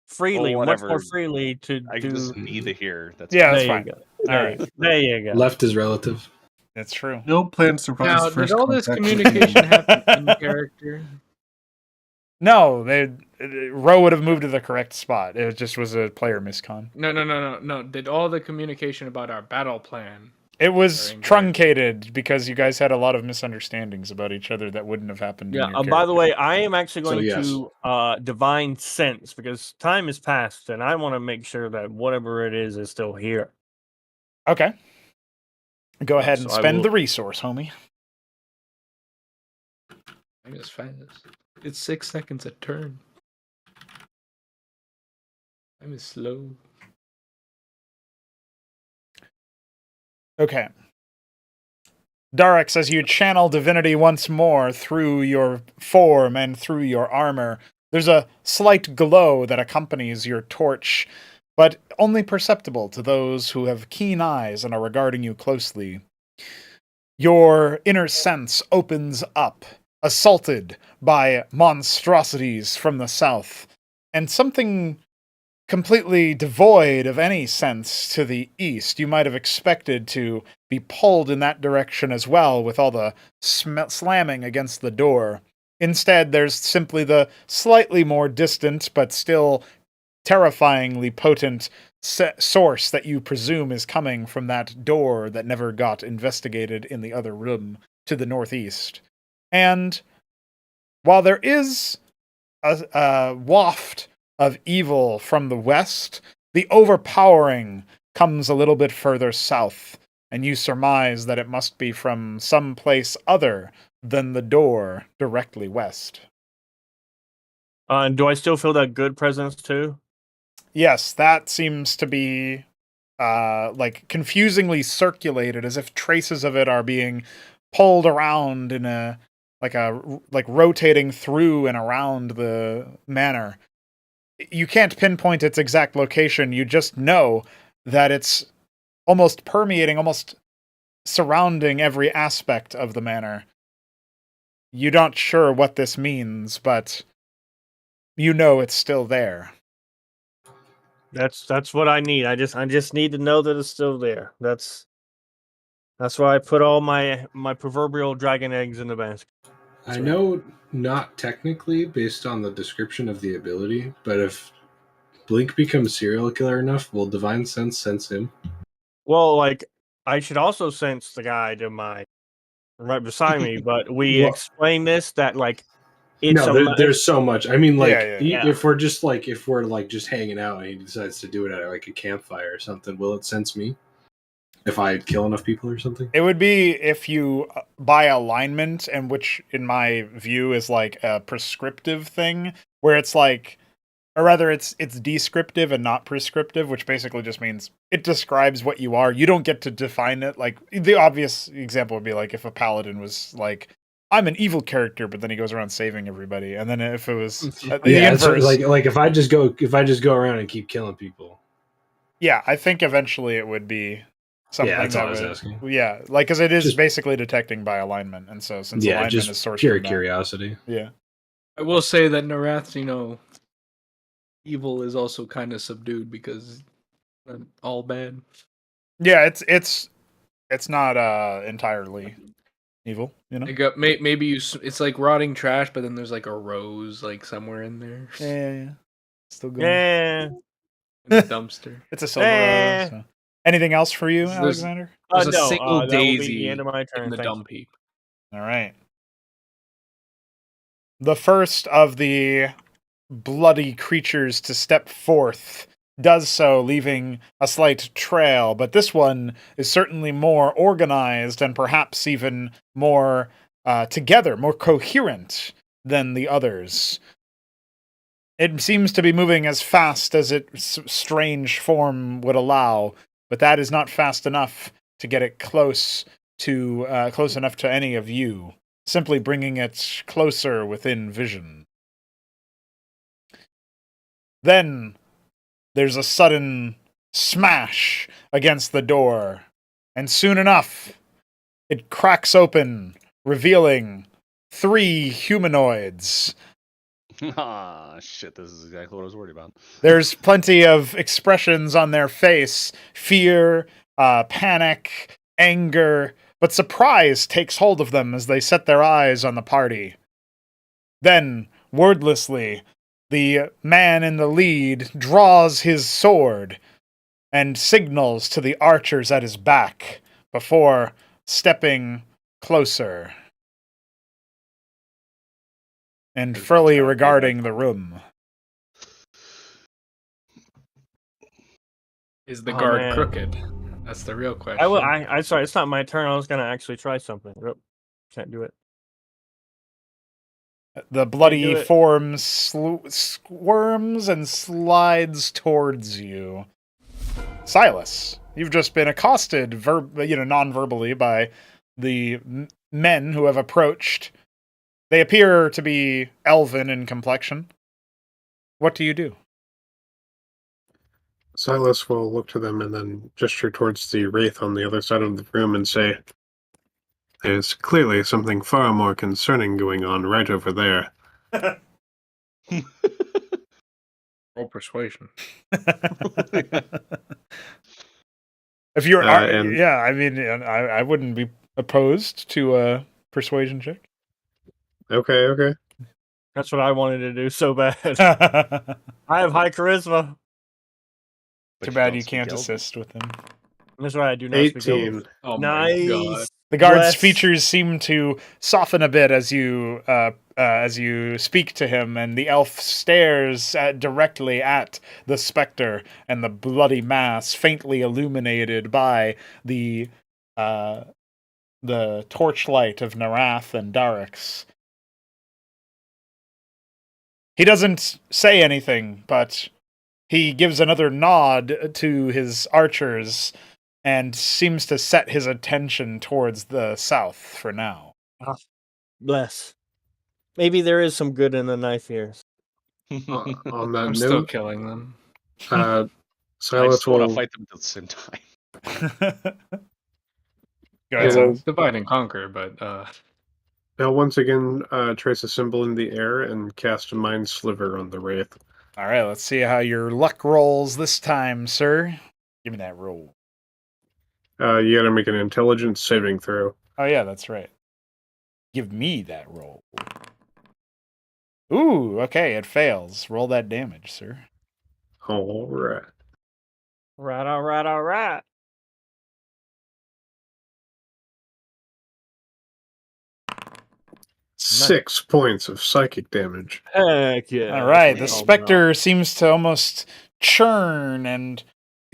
Speaker 3: freely, much
Speaker 4: whatever.
Speaker 3: more freely to
Speaker 4: I
Speaker 3: do.
Speaker 4: can just either here. That's
Speaker 2: Yeah,
Speaker 3: there
Speaker 2: that's
Speaker 3: you
Speaker 2: fine.
Speaker 3: go.
Speaker 2: All right.
Speaker 3: There you go.
Speaker 6: Left is relative.
Speaker 2: That's true.
Speaker 7: No plan surprise
Speaker 1: Now,
Speaker 7: first
Speaker 1: did all this
Speaker 7: contact with
Speaker 1: communication
Speaker 7: me.
Speaker 1: happen in character?
Speaker 2: No, Ro would have moved to the correct spot. It just was a player miscon.
Speaker 1: No. Did all the communication about our battle plan?
Speaker 2: It was
Speaker 1: During
Speaker 2: truncated because you guys had a lot of misunderstandings about each other that wouldn't have happened.
Speaker 3: Yeah.
Speaker 2: In your
Speaker 3: By the
Speaker 2: character.
Speaker 3: way, I am actually
Speaker 6: So,
Speaker 3: going
Speaker 6: yes.
Speaker 3: to divine sense because time has passed, and I want to make sure that whatever it is still here.
Speaker 2: Okay. Go ahead and
Speaker 3: So I
Speaker 2: spend
Speaker 3: will-
Speaker 2: the resource, homie.
Speaker 1: I'm as fast. It's 6 seconds a turn. I'm slow.
Speaker 2: Okay. Darex, as you channel divinity once more through your form and through your armor, there's a slight glow that accompanies your torch, but only perceptible to those who have keen eyes and are regarding you closely. Your inner sense opens up, assaulted by monstrosities from the south, and something completely devoid of any sense to the east. You might have expected to be pulled in that direction as well with all the slamming against the door. Instead, there's simply the slightly more distant but still terrifyingly potent source that you presume is coming from that door that never got investigated in the other room to the northeast. And while there is a waft of evil from the west, the overpowering comes a little bit further south, and you surmise that it must be from some place other than the door directly west.
Speaker 3: And do I still feel that good presence too?
Speaker 2: Yes, that seems to be like confusingly circulated, as if traces of it are being pulled around in a like rotating through and around the manor. You can't pinpoint its exact location. You just know that it's almost permeating, almost surrounding every aspect of the manor. You're not sure what this means, but you know it's still there.
Speaker 3: That's what I need. I just need to know that it's still there. That's why I put all my proverbial dragon eggs in the basket.
Speaker 6: I know not technically based on the description of the ability, but if Blink becomes serial killer enough, will Divine sense him?
Speaker 3: Well, like I should also sense the guy to my right beside me, but we
Speaker 6: Well-
Speaker 3: explain this that like it's
Speaker 6: there's so much. I mean, like
Speaker 2: Yeah.
Speaker 6: if we're just just hanging out and he decides to do it at like a campfire or something, will it sense me? If I kill enough people or something?
Speaker 2: It would be if you buy alignment, and which in my view is like a prescriptive thing, where it's like, or rather it's descriptive and not prescriptive, which basically just means it describes what you are. You don't get to define it. Like the obvious example would be like if a paladin was like, I'm an evil character, but then he goes around saving everybody. And then if it was the inverse,
Speaker 6: like if I just go around and keep killing people.
Speaker 2: Yeah, I think eventually it would be something
Speaker 6: that's all I was
Speaker 2: that
Speaker 6: asking.
Speaker 2: Yeah, like because it is
Speaker 6: Just-
Speaker 2: basically detecting by alignment, and so since alignment
Speaker 6: just
Speaker 2: is sourced
Speaker 6: pure
Speaker 2: from that,
Speaker 6: curiosity.
Speaker 2: yeah.
Speaker 1: I will say that Narath's, evil is also kind of subdued because not all bad.
Speaker 2: Yeah, it's not entirely evil, you know.
Speaker 1: Like, maybe it's like rotting trash, but then there's like a rose like somewhere in there
Speaker 2: Yeah. Still going.
Speaker 3: Yeah.
Speaker 1: in the dumpster.
Speaker 2: It's a silver rose. So. Anything else for you,
Speaker 1: There's-
Speaker 2: Alexander?
Speaker 1: There's a
Speaker 3: No,
Speaker 1: single
Speaker 3: that will be
Speaker 1: daisy
Speaker 3: the end of my
Speaker 1: in
Speaker 3: turn.
Speaker 1: the
Speaker 3: Thanks.
Speaker 1: dump heap.
Speaker 2: All right. The first of the bloody creatures to step forth does so, leaving a slight trail, but this one is certainly more organized and perhaps even more together, more coherent than the others. It seems to be moving as fast as its strange form would allow, but that is not fast enough to get it close enough to any of you, simply bringing it closer within vision. Then there's a sudden smash against the door, and soon enough, it cracks open, revealing 3 humanoids.
Speaker 4: Ah, shit, this is exactly what I was worried about.
Speaker 2: There's plenty of expressions on their face: fear, panic, anger, but surprise takes hold of them as they set their eyes on the party. Then, wordlessly, the man in the lead draws his sword and signals to the archers at his back before stepping closer and fully regarding the room.
Speaker 1: Is the
Speaker 3: Oh,
Speaker 1: guard
Speaker 3: man.
Speaker 1: crooked? That's the real question.
Speaker 3: I sorry, it's not my turn. I was gonna actually try something. Nope, can't do it.
Speaker 2: The
Speaker 3: do
Speaker 2: bloody
Speaker 3: it.
Speaker 2: form squirms and slides towards you. Silas, you've just been accosted, non-verbally by the men who have approached. They appear to be elven in complexion. What do you do?
Speaker 5: Silas will look to them and then gesture towards the wraith on the other side of the room and say, "There's clearly something far more concerning going on right over there."
Speaker 1: Roll persuasion.
Speaker 2: If you're,
Speaker 5: and-
Speaker 2: I mean, I wouldn't be opposed to a persuasion check.
Speaker 5: Okay.
Speaker 3: That's what I wanted to do so bad. I have high charisma.
Speaker 2: Too bad you can't assist with him.
Speaker 3: That's right. I do not speak Elven.
Speaker 5: 18.
Speaker 1: Oh
Speaker 3: Nice.
Speaker 1: my god.
Speaker 2: The guard's
Speaker 3: Bless.
Speaker 2: features seem to soften a bit as you speak to him, and the elf stares directly at the specter and the bloody mass, faintly illuminated by the torchlight of Narath and Darix. He doesn't say anything, but he gives another nod to his archers and seems to set his attention towards the south for now.
Speaker 3: Bless. Maybe there is some good in the knife here.
Speaker 5: On that
Speaker 1: I'm still
Speaker 5: note,
Speaker 1: killing them.
Speaker 4: I
Speaker 5: Silas
Speaker 4: just want to
Speaker 5: will.
Speaker 4: fight them at the same time.
Speaker 2: Go ahead,
Speaker 5: Yeah.
Speaker 2: Silas.
Speaker 1: Divide and conquer, but
Speaker 5: Now, once again, trace a symbol in the air and cast a Mind Sliver on the Wraith.
Speaker 2: All right, let's see how your luck rolls this time, sir. Give me that roll.
Speaker 5: You gotta make an intelligence saving throw.
Speaker 2: Oh, yeah, that's right. Give me that roll. Ooh, okay, it fails. Roll that damage, sir.
Speaker 5: All right.
Speaker 3: Right, all right, all right.
Speaker 5: Six points of psychic damage.
Speaker 3: Heck yeah.
Speaker 2: All right,
Speaker 3: that's
Speaker 2: the
Speaker 3: what I'm
Speaker 2: specter seems to almost churn and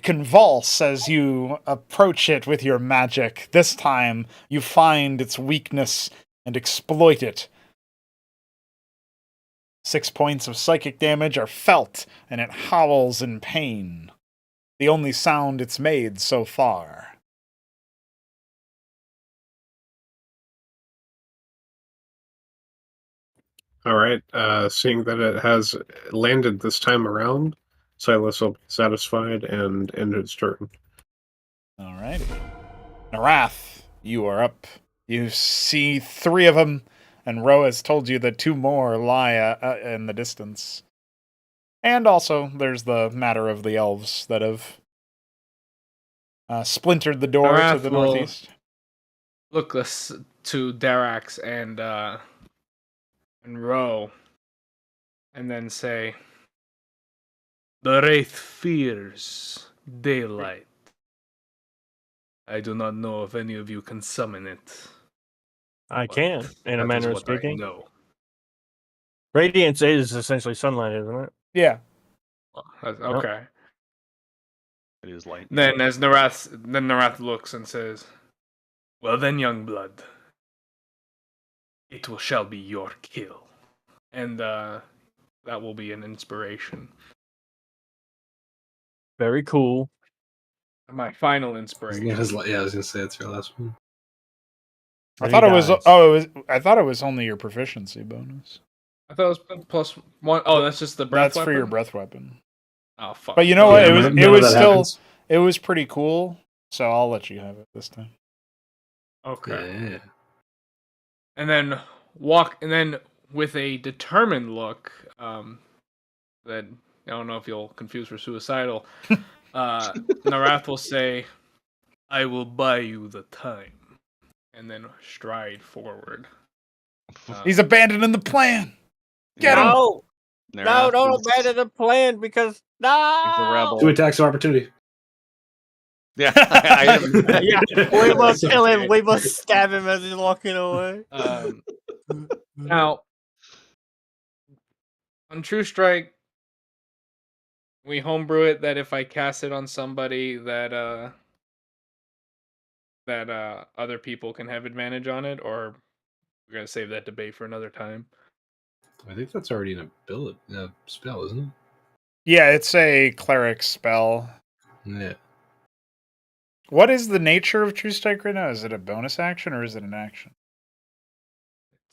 Speaker 2: convulse as you approach it with your magic. This time, you find its weakness and exploit it. 6 points of psychic damage are felt, and it howls in pain. The only sound it's made so far.
Speaker 5: All right. Seeing that it has landed this time around, Silas will be satisfied and end its turn.
Speaker 2: All righty. Narath, you are up. You see 3 of them, and Ro has told you that 2 more lie in the distance. And also, there's the matter of the elves that have splintered the door to
Speaker 1: Narath
Speaker 2: the
Speaker 1: will
Speaker 2: northeast.
Speaker 1: look to Darax and Ro, and then say, "The Wraith fears daylight. I do not know if any of you can summon it.
Speaker 3: I
Speaker 1: but
Speaker 3: can, in a
Speaker 1: that is
Speaker 3: manner of
Speaker 1: what I
Speaker 3: speaking.
Speaker 1: know."
Speaker 3: Radiance is essentially sunlight, isn't it?
Speaker 2: Yeah.
Speaker 1: Okay.
Speaker 4: It is light.
Speaker 1: Then Narath looks and says, "Well then, young blood, shall be your kill." And that will be an inspiration.
Speaker 3: Very cool.
Speaker 1: My final
Speaker 6: I was
Speaker 1: inspiration.
Speaker 6: gonna say that's your last one.
Speaker 2: I
Speaker 3: Three
Speaker 2: thought it was
Speaker 3: dice.
Speaker 2: I thought it was only your proficiency bonus.
Speaker 1: I thought it was +1. Oh, that's just the breath
Speaker 2: That's for your
Speaker 1: weapon?
Speaker 2: breath weapon.
Speaker 1: Oh, fuck.
Speaker 2: But you know what?
Speaker 6: Yeah,
Speaker 2: It was
Speaker 6: none
Speaker 2: it
Speaker 6: of
Speaker 2: was
Speaker 6: that
Speaker 2: still
Speaker 6: happens.
Speaker 2: it was pretty cool. So I'll let you have it this time.
Speaker 1: Okay.
Speaker 6: Yeah.
Speaker 1: And then with a determined look, that I don't know if you'll confuse for suicidal, Narath will say, "I will buy you the time," and then stride forward.
Speaker 2: He's abandoning the plan. Get him!
Speaker 3: No,
Speaker 4: Narath
Speaker 3: don't
Speaker 4: is-
Speaker 3: abandon the plan because
Speaker 4: He's a
Speaker 3: no.
Speaker 4: rebel.
Speaker 6: 2 attacks of opportunity.
Speaker 4: Yeah, I am.
Speaker 3: We must kill him. We must stab him as he's walking away.
Speaker 1: Now, on True Strike, we homebrew it that if I cast it on somebody that other people can have advantage on it, or we're gonna save that debate for another time.
Speaker 6: I think that's already an ability, spell, isn't it?
Speaker 2: Yeah, it's a cleric spell.
Speaker 6: Yeah.
Speaker 2: What is the nature of True Strike right now? Is it a bonus action or is it an action?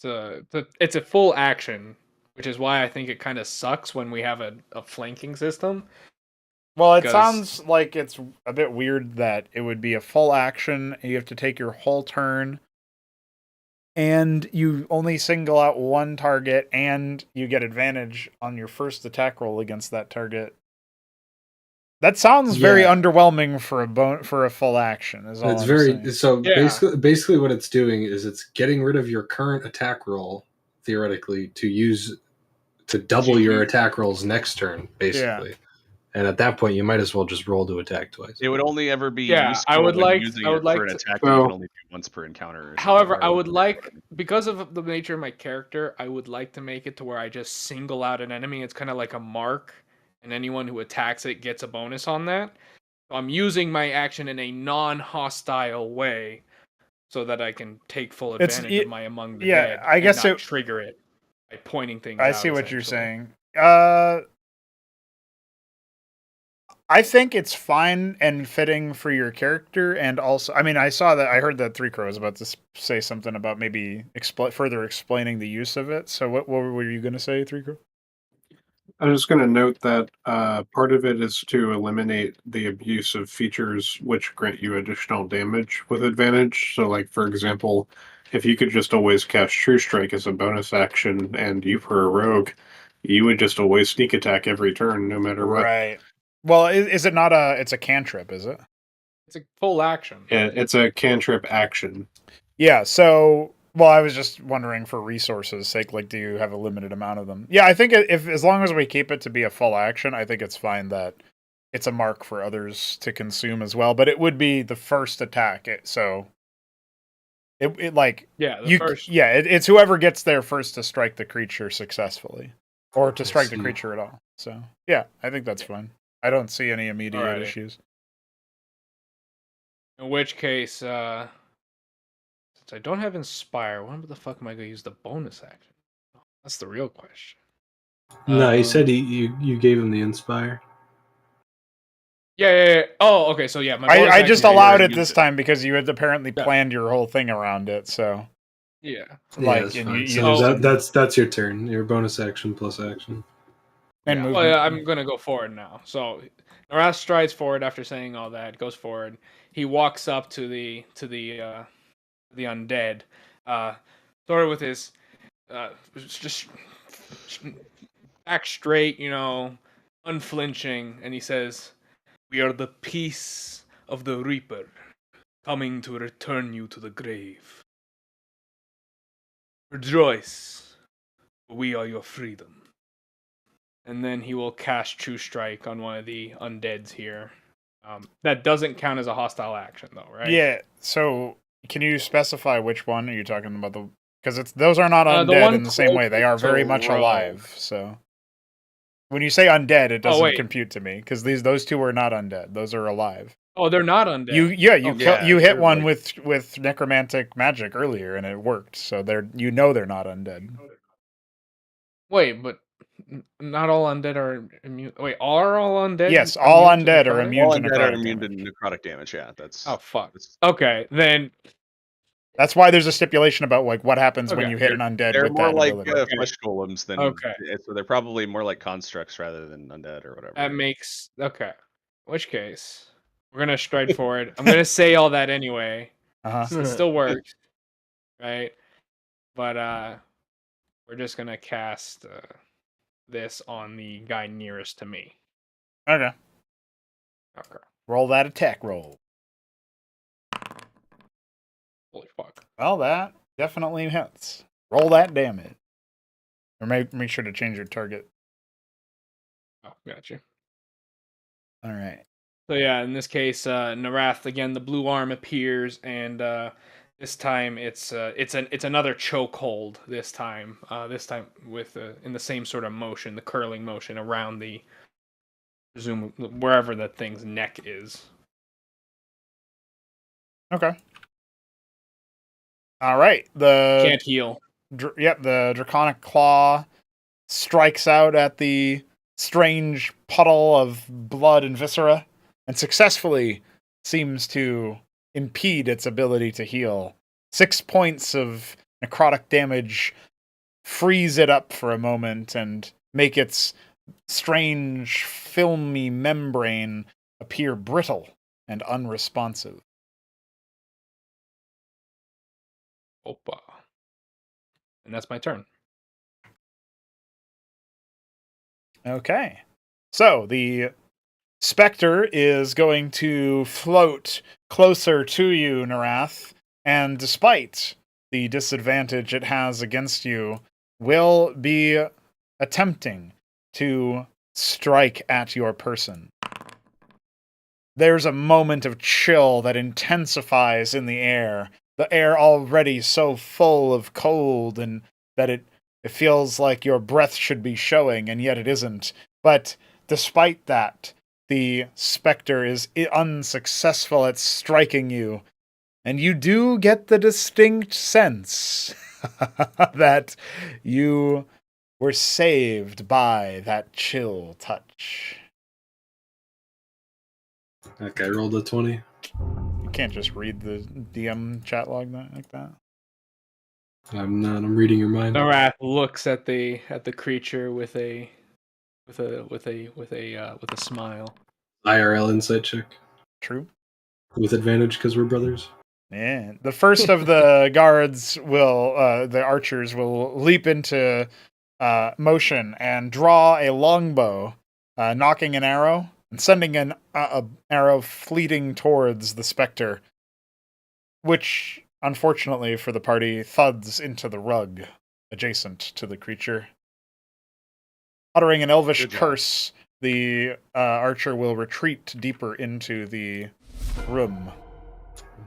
Speaker 1: It's a full action, which is why I think it kind of sucks when we have a flanking system.
Speaker 2: Well, it
Speaker 1: Because-
Speaker 2: sounds like it's a bit weird that it would be a full action, and you have to take your whole turn, and you only single out one target, and you get advantage on your first attack roll against that target. That sounds very
Speaker 6: Yeah.
Speaker 2: underwhelming for a full action. Is all
Speaker 6: It's
Speaker 2: I'm
Speaker 6: very
Speaker 2: saying.
Speaker 6: so
Speaker 1: Yeah.
Speaker 6: basically what it's doing is it's getting rid of your current attack roll theoretically to double your attack rolls next turn, basically. And at that point, you might as well just roll to attack twice.
Speaker 4: It would only ever be
Speaker 1: Yeah,
Speaker 4: useful
Speaker 1: I would
Speaker 4: when
Speaker 1: like-
Speaker 4: using
Speaker 1: I would
Speaker 4: it
Speaker 1: like
Speaker 4: for an
Speaker 1: to-
Speaker 4: attack that you
Speaker 5: So-
Speaker 4: can only do once per encounter. Or something,
Speaker 1: However,
Speaker 4: or
Speaker 1: I would
Speaker 4: whatever.
Speaker 1: like, because of the nature of my character, I would like to make it to where I just single out an enemy. It's kind of like a mark, and anyone who attacks it gets a bonus on that. So I'm using my action in a non-hostile way, so that I can take full
Speaker 2: It's-
Speaker 1: advantage of my Among the
Speaker 2: yeah,
Speaker 1: Dead.
Speaker 2: I guess
Speaker 1: and not
Speaker 2: it-
Speaker 1: trigger it by pointing things
Speaker 2: I
Speaker 1: out.
Speaker 2: see what you're
Speaker 1: essentially.
Speaker 2: saying. I think it's fine and fitting for your character, and also, I mean, I heard that Three Crow was about to say something about maybe further explaining the use of it. So what were you going to say, Three Crow?
Speaker 5: I'm just going to note that part of it is to eliminate the abuse of features which grant you additional damage with advantage. So, like, for example, if you could just always cast True Strike as a bonus action and you were a rogue, you would just always sneak attack every turn, no matter what.
Speaker 2: Right. Well, is it not it's a cantrip, is it?
Speaker 1: It's a full action.
Speaker 5: It's a cantrip action.
Speaker 2: Yeah, so, well, I was just wondering for resources' sake, like, do you have a limited amount of them? Yeah, I think as long as we keep it to be a full action, I think it's fine that it's a mark for others to consume as well, but it would be the first attack, so it like,
Speaker 1: Yeah, first.
Speaker 2: yeah, it's whoever gets there first to strike the creature successfully, or to strike the
Speaker 6: see.
Speaker 2: creature at all. So, yeah, I think that's fine. I don't see any immediate
Speaker 1: Alrighty.
Speaker 2: issues.
Speaker 1: In which case, since I don't have Inspire, when the fuck am I going to use the bonus action? That's the real question.
Speaker 6: No, he said you gave him the inspire.
Speaker 1: Yeah. Oh, okay. So yeah, my bonus
Speaker 2: I just
Speaker 1: action-
Speaker 2: allowed it
Speaker 4: used
Speaker 2: this
Speaker 4: it.
Speaker 2: time because you had apparently
Speaker 1: Yeah.
Speaker 2: planned your whole thing around it. So,
Speaker 1: Yeah.
Speaker 2: like,
Speaker 6: that's
Speaker 2: and
Speaker 6: fine.
Speaker 2: you
Speaker 6: So
Speaker 2: just-
Speaker 6: that's your turn. Your bonus action plus action.
Speaker 2: And
Speaker 1: Yeah,
Speaker 2: movement.
Speaker 1: well, yeah, I'm gonna go forward now. So Naras strides forward after saying all that, goes forward. He walks up to the undead, sort of with his just back straight, unflinching, and he says, "We are the peace of the Reaper, coming to return you to the grave. Rejoice, for we are your freedom." And then he will cast True Strike on one of the undeads here. That doesn't count as a hostile action, though, right?
Speaker 2: Yeah. So, can you specify which one are you talking about? Because those are not
Speaker 1: The
Speaker 2: undead
Speaker 1: one
Speaker 2: in the same way. They are very
Speaker 1: closer
Speaker 2: much
Speaker 1: to
Speaker 2: alive. So, when you say undead, it doesn't
Speaker 1: wait.
Speaker 2: compute to me because those two are not undead. Those are alive.
Speaker 1: Oh, they're not undead.
Speaker 2: You
Speaker 4: yeah,
Speaker 2: hit
Speaker 4: they're
Speaker 2: one
Speaker 4: like-
Speaker 2: with necromantic magic earlier and it worked. So they're not undead.
Speaker 1: Wait, but not all undead are immune. Wait, are all undead?
Speaker 2: Yes, all
Speaker 1: immune to
Speaker 2: undead are
Speaker 1: necrotic?
Speaker 2: immune
Speaker 4: All
Speaker 2: to
Speaker 4: undead are
Speaker 2: necrotic
Speaker 4: immune
Speaker 2: damage.
Speaker 4: to necrotic damage. Yeah, that's.
Speaker 1: Oh fuck.
Speaker 4: that's-
Speaker 1: Okay, then
Speaker 2: That's why there's a stipulation about like what happens when
Speaker 1: Okay.
Speaker 2: you hit an undead
Speaker 4: They're
Speaker 2: with
Speaker 4: more
Speaker 2: that
Speaker 4: like
Speaker 2: ability.
Speaker 4: flesh golems than.
Speaker 1: Okay.
Speaker 4: So they're probably more like constructs rather than undead or whatever.
Speaker 1: that makes okay. In which case, we're gonna stride forward. I'm gonna say all that anyway.
Speaker 2: Uh-huh.
Speaker 1: It still works, right? But we're just gonna cast this on the guy nearest to me.
Speaker 2: Okay.
Speaker 1: Okay.
Speaker 2: Roll that attack roll.
Speaker 1: Holy fuck.
Speaker 2: Well, that definitely hits. Roll that damage. Or make sure to change your target.
Speaker 1: Oh, gotcha.
Speaker 2: All right.
Speaker 1: So yeah, in this case, Narath again, the blue arm appears, and this time it's another chokehold. This time with in the same sort of motion, the curling motion around the presume wherever that thing's neck is.
Speaker 2: Okay. All right. The
Speaker 1: Can't heal.
Speaker 2: the draconic claw strikes out at the strange puddle of blood and viscera and successfully seems to impede its ability to heal. 6 points of necrotic damage freeze it up for a moment and make its strange filmy membrane appear brittle and unresponsive.
Speaker 1: Opa. And that's my turn.
Speaker 2: Okay. So the specter is going to float closer to you, Narath, and despite the disadvantage it has against you, will be attempting to strike at your person. There's a moment of chill that intensifies in the air. The air already so full of cold and that it feels like your breath should be showing, and yet it isn't. But despite that, the specter is unsuccessful at striking you. And you do get the distinct sense that you were saved by that chill touch.
Speaker 6: That guy rolled a 20.
Speaker 2: You can't just read the DM chat log like that.
Speaker 6: I'm not. I'm reading your mind.
Speaker 1: Narath looks at the creature with a smile.
Speaker 6: IRL insight check
Speaker 2: True.
Speaker 6: with advantage because we're brothers.
Speaker 2: Yeah. The first of the guards will, the archers will leap into motion and draw a longbow, knocking an arrow and sending an arrow fleeting towards the specter, which, unfortunately for the party, thuds into the rug adjacent to the creature. Uttering an elvish curse, the archer will retreat deeper into the room.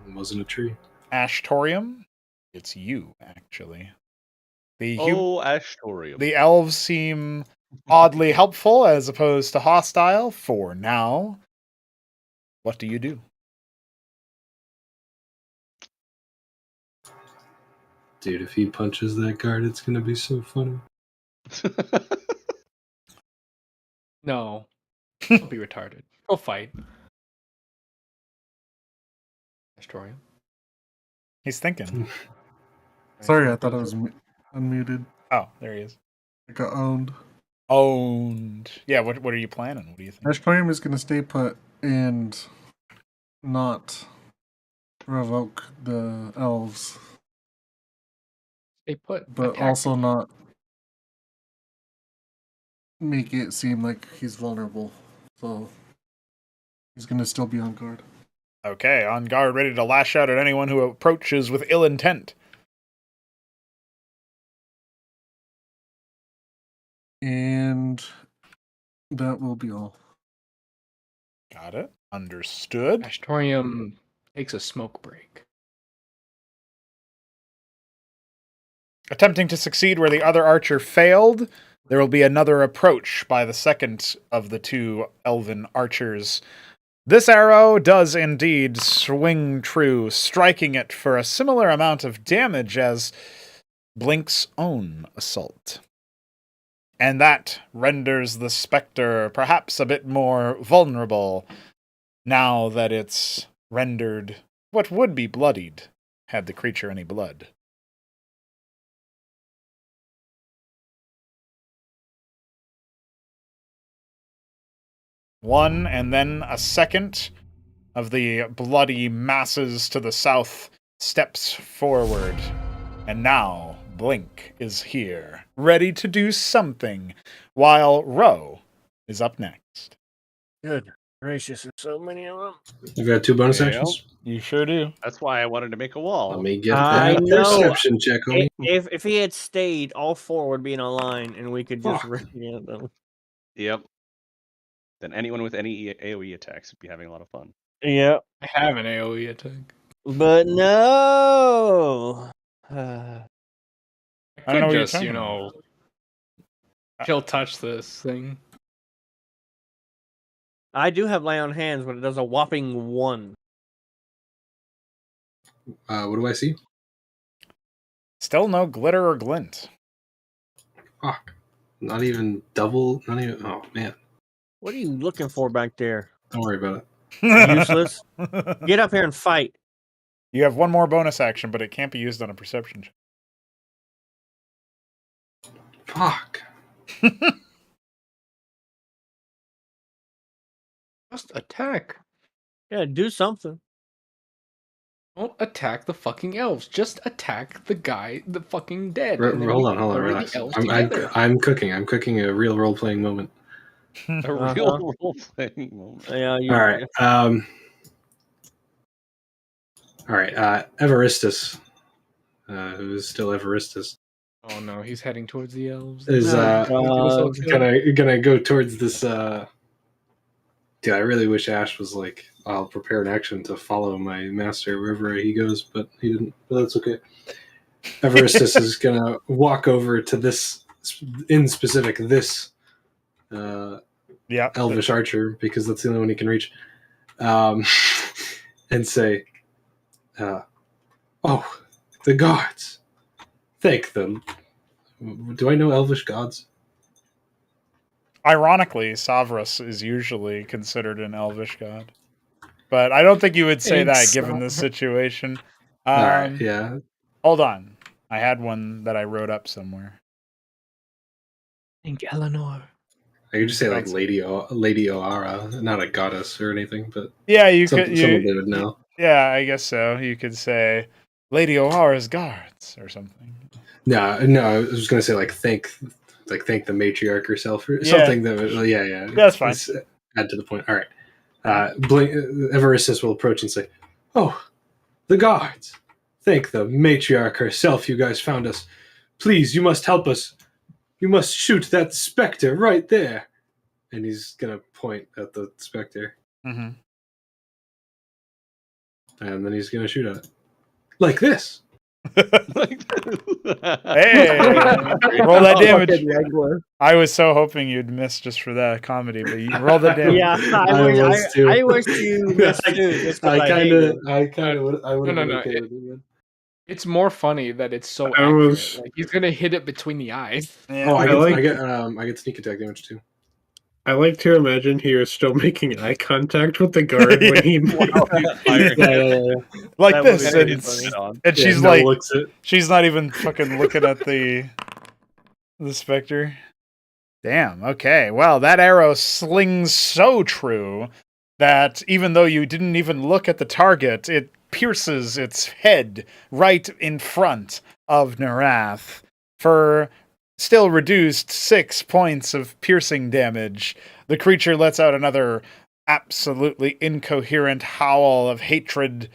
Speaker 6: It wasn't a tree.
Speaker 2: Ashtorium? It's you, actually.
Speaker 4: Ashtorium.
Speaker 2: The elves seem oddly helpful as opposed to hostile for now. What do you do?
Speaker 6: Dude, if he punches that guard, it's gonna be so funny.
Speaker 1: No. Don't be retarded. Go fight. Astorium.
Speaker 2: He's thinking.
Speaker 7: Sorry, I thought I was unmuted.
Speaker 2: Oh, there he is.
Speaker 7: I got owned.
Speaker 2: Owned. Yeah, what are you planning? What do you think?
Speaker 7: Ashtorium is going to stay put and not provoke the elves,
Speaker 1: Stay put.
Speaker 7: but
Speaker 1: Attack.
Speaker 7: also not make it seem like he's vulnerable. So he's going to still be on guard.
Speaker 2: Okay, on guard, ready to lash out at anyone who approaches with ill intent.
Speaker 7: And that will be all.
Speaker 2: Got it. Understood.
Speaker 1: Astorium takes a smoke break.
Speaker 2: Attempting to succeed where the other archer failed, there will be another approach by the second of the two elven archers. This arrow does indeed swing true, striking it for a similar amount of damage as Blink's own assault. And that renders the specter perhaps a bit more vulnerable, now that it's rendered what would be bloodied, had the creature any blood. One, and then a second of the bloody masses to the south steps forward. And now Blink is here, ready to do something, while Ro is up next.
Speaker 3: Good gracious, there's so many of them.
Speaker 6: I've got 2 bonus
Speaker 4: Yeah.
Speaker 6: actions.
Speaker 2: You sure do.
Speaker 4: That's why I wanted to make a wall.
Speaker 6: Let me get
Speaker 3: I
Speaker 6: that
Speaker 3: know.
Speaker 6: perception check on me.
Speaker 3: If he had stayed, all 4 would be in a line, and we could just
Speaker 6: Fuck.
Speaker 3: rip at them.
Speaker 4: Yep. Then anyone with any AoE attacks would be having a lot of fun.
Speaker 3: Yeah,
Speaker 1: I have an AoE attack.
Speaker 3: but no.
Speaker 1: I
Speaker 2: I don't know
Speaker 1: could
Speaker 2: what you're
Speaker 1: just,
Speaker 2: talking about.
Speaker 1: chill touch this thing.
Speaker 3: I do have lay on hands, but it does a whopping 1.
Speaker 6: What do I see?
Speaker 2: Still no glitter or glint.
Speaker 6: Fuck. Not even double. Not even. Oh, man.
Speaker 3: What are you looking for back there?
Speaker 6: Don't worry about it.
Speaker 3: Useless. Get up here and fight.
Speaker 2: You have one more bonus action, but it can't be used on a perception check.
Speaker 6: Fuck.
Speaker 1: Just attack.
Speaker 3: Yeah, do something.
Speaker 1: Don't attack the fucking elves. Just attack the guy, the fucking dead.
Speaker 6: Hold
Speaker 1: and then
Speaker 6: on,
Speaker 1: we
Speaker 6: hold on,
Speaker 1: bury the
Speaker 6: relax.
Speaker 1: elves
Speaker 6: I'm
Speaker 1: together.
Speaker 6: cooking. I'm cooking a real role playing moment.
Speaker 4: A real role-playing moment.
Speaker 3: Yeah, you,
Speaker 6: All right. All right. Evaristus, who is still Evaristus,
Speaker 1: Oh no, he's heading towards the elves.
Speaker 6: Is
Speaker 3: God.
Speaker 6: gonna go towards this. Dude, I really wish Ash was like, I'll prepare an action to follow my master wherever he goes, but he didn't. But that's okay. Everestus is gonna walk over to this, in specific, this
Speaker 2: Yeah.
Speaker 6: elvish archer, because that's the only one he can reach, and say, "Oh, the guards! Thank them." Do I know elvish gods?
Speaker 2: Ironically, Savras is usually considered an elvish god. But I don't think you would say that given this situation.
Speaker 6: All right, yeah.
Speaker 2: Hold on. I had one that I wrote up somewhere.
Speaker 1: I think Eleanor.
Speaker 6: I could just say like Lady O'Hara, not a goddess or anything, but
Speaker 2: Yeah, you
Speaker 6: someone
Speaker 2: could.
Speaker 6: they would know.
Speaker 2: Yeah, I guess so. You could say Lady O'Hara's guards or something.
Speaker 6: No, I was gonna say like thank the matriarch herself or something that would, yeah.
Speaker 2: That's fine.
Speaker 6: Let's add to the point. All right. Everestus will approach and say, "Oh, the guards! Thank the matriarch herself. You guys found us. Please, you must help us. You must shoot that specter right there." And he's gonna point at the specter,
Speaker 2: Mm-hmm.
Speaker 6: and then he's gonna shoot at it like this.
Speaker 2: Hey, roll that damage.
Speaker 3: Fucking regular.
Speaker 2: I was so hoping you'd miss just for that comedy, but you roll that damage.
Speaker 3: Yeah, I wish you missed too. Just 'cause
Speaker 6: I kind of would. I would have
Speaker 1: No,
Speaker 6: been
Speaker 1: no,
Speaker 6: okay with it. Man.
Speaker 1: It's more funny that it's so
Speaker 5: I
Speaker 1: accurate.
Speaker 5: was-
Speaker 1: Like, he's gonna hit it between the eyes.
Speaker 2: Yeah.
Speaker 6: Oh,
Speaker 5: I
Speaker 6: I get sneak attack damage too.
Speaker 5: I like to imagine he was still making eye contact with the guard when he
Speaker 2: Like
Speaker 3: That
Speaker 2: this,
Speaker 3: would be
Speaker 2: and,
Speaker 3: funny.
Speaker 2: and she's
Speaker 6: no
Speaker 2: like,
Speaker 6: looks it.
Speaker 2: she's not even fucking looking at the specter. Damn. Okay. Well, that arrow slings so true that even though you didn't even look at the target, it pierces its head right in front of Narath for still reduced 6 points of piercing damage. The creature lets out another absolutely incoherent howl of hatred,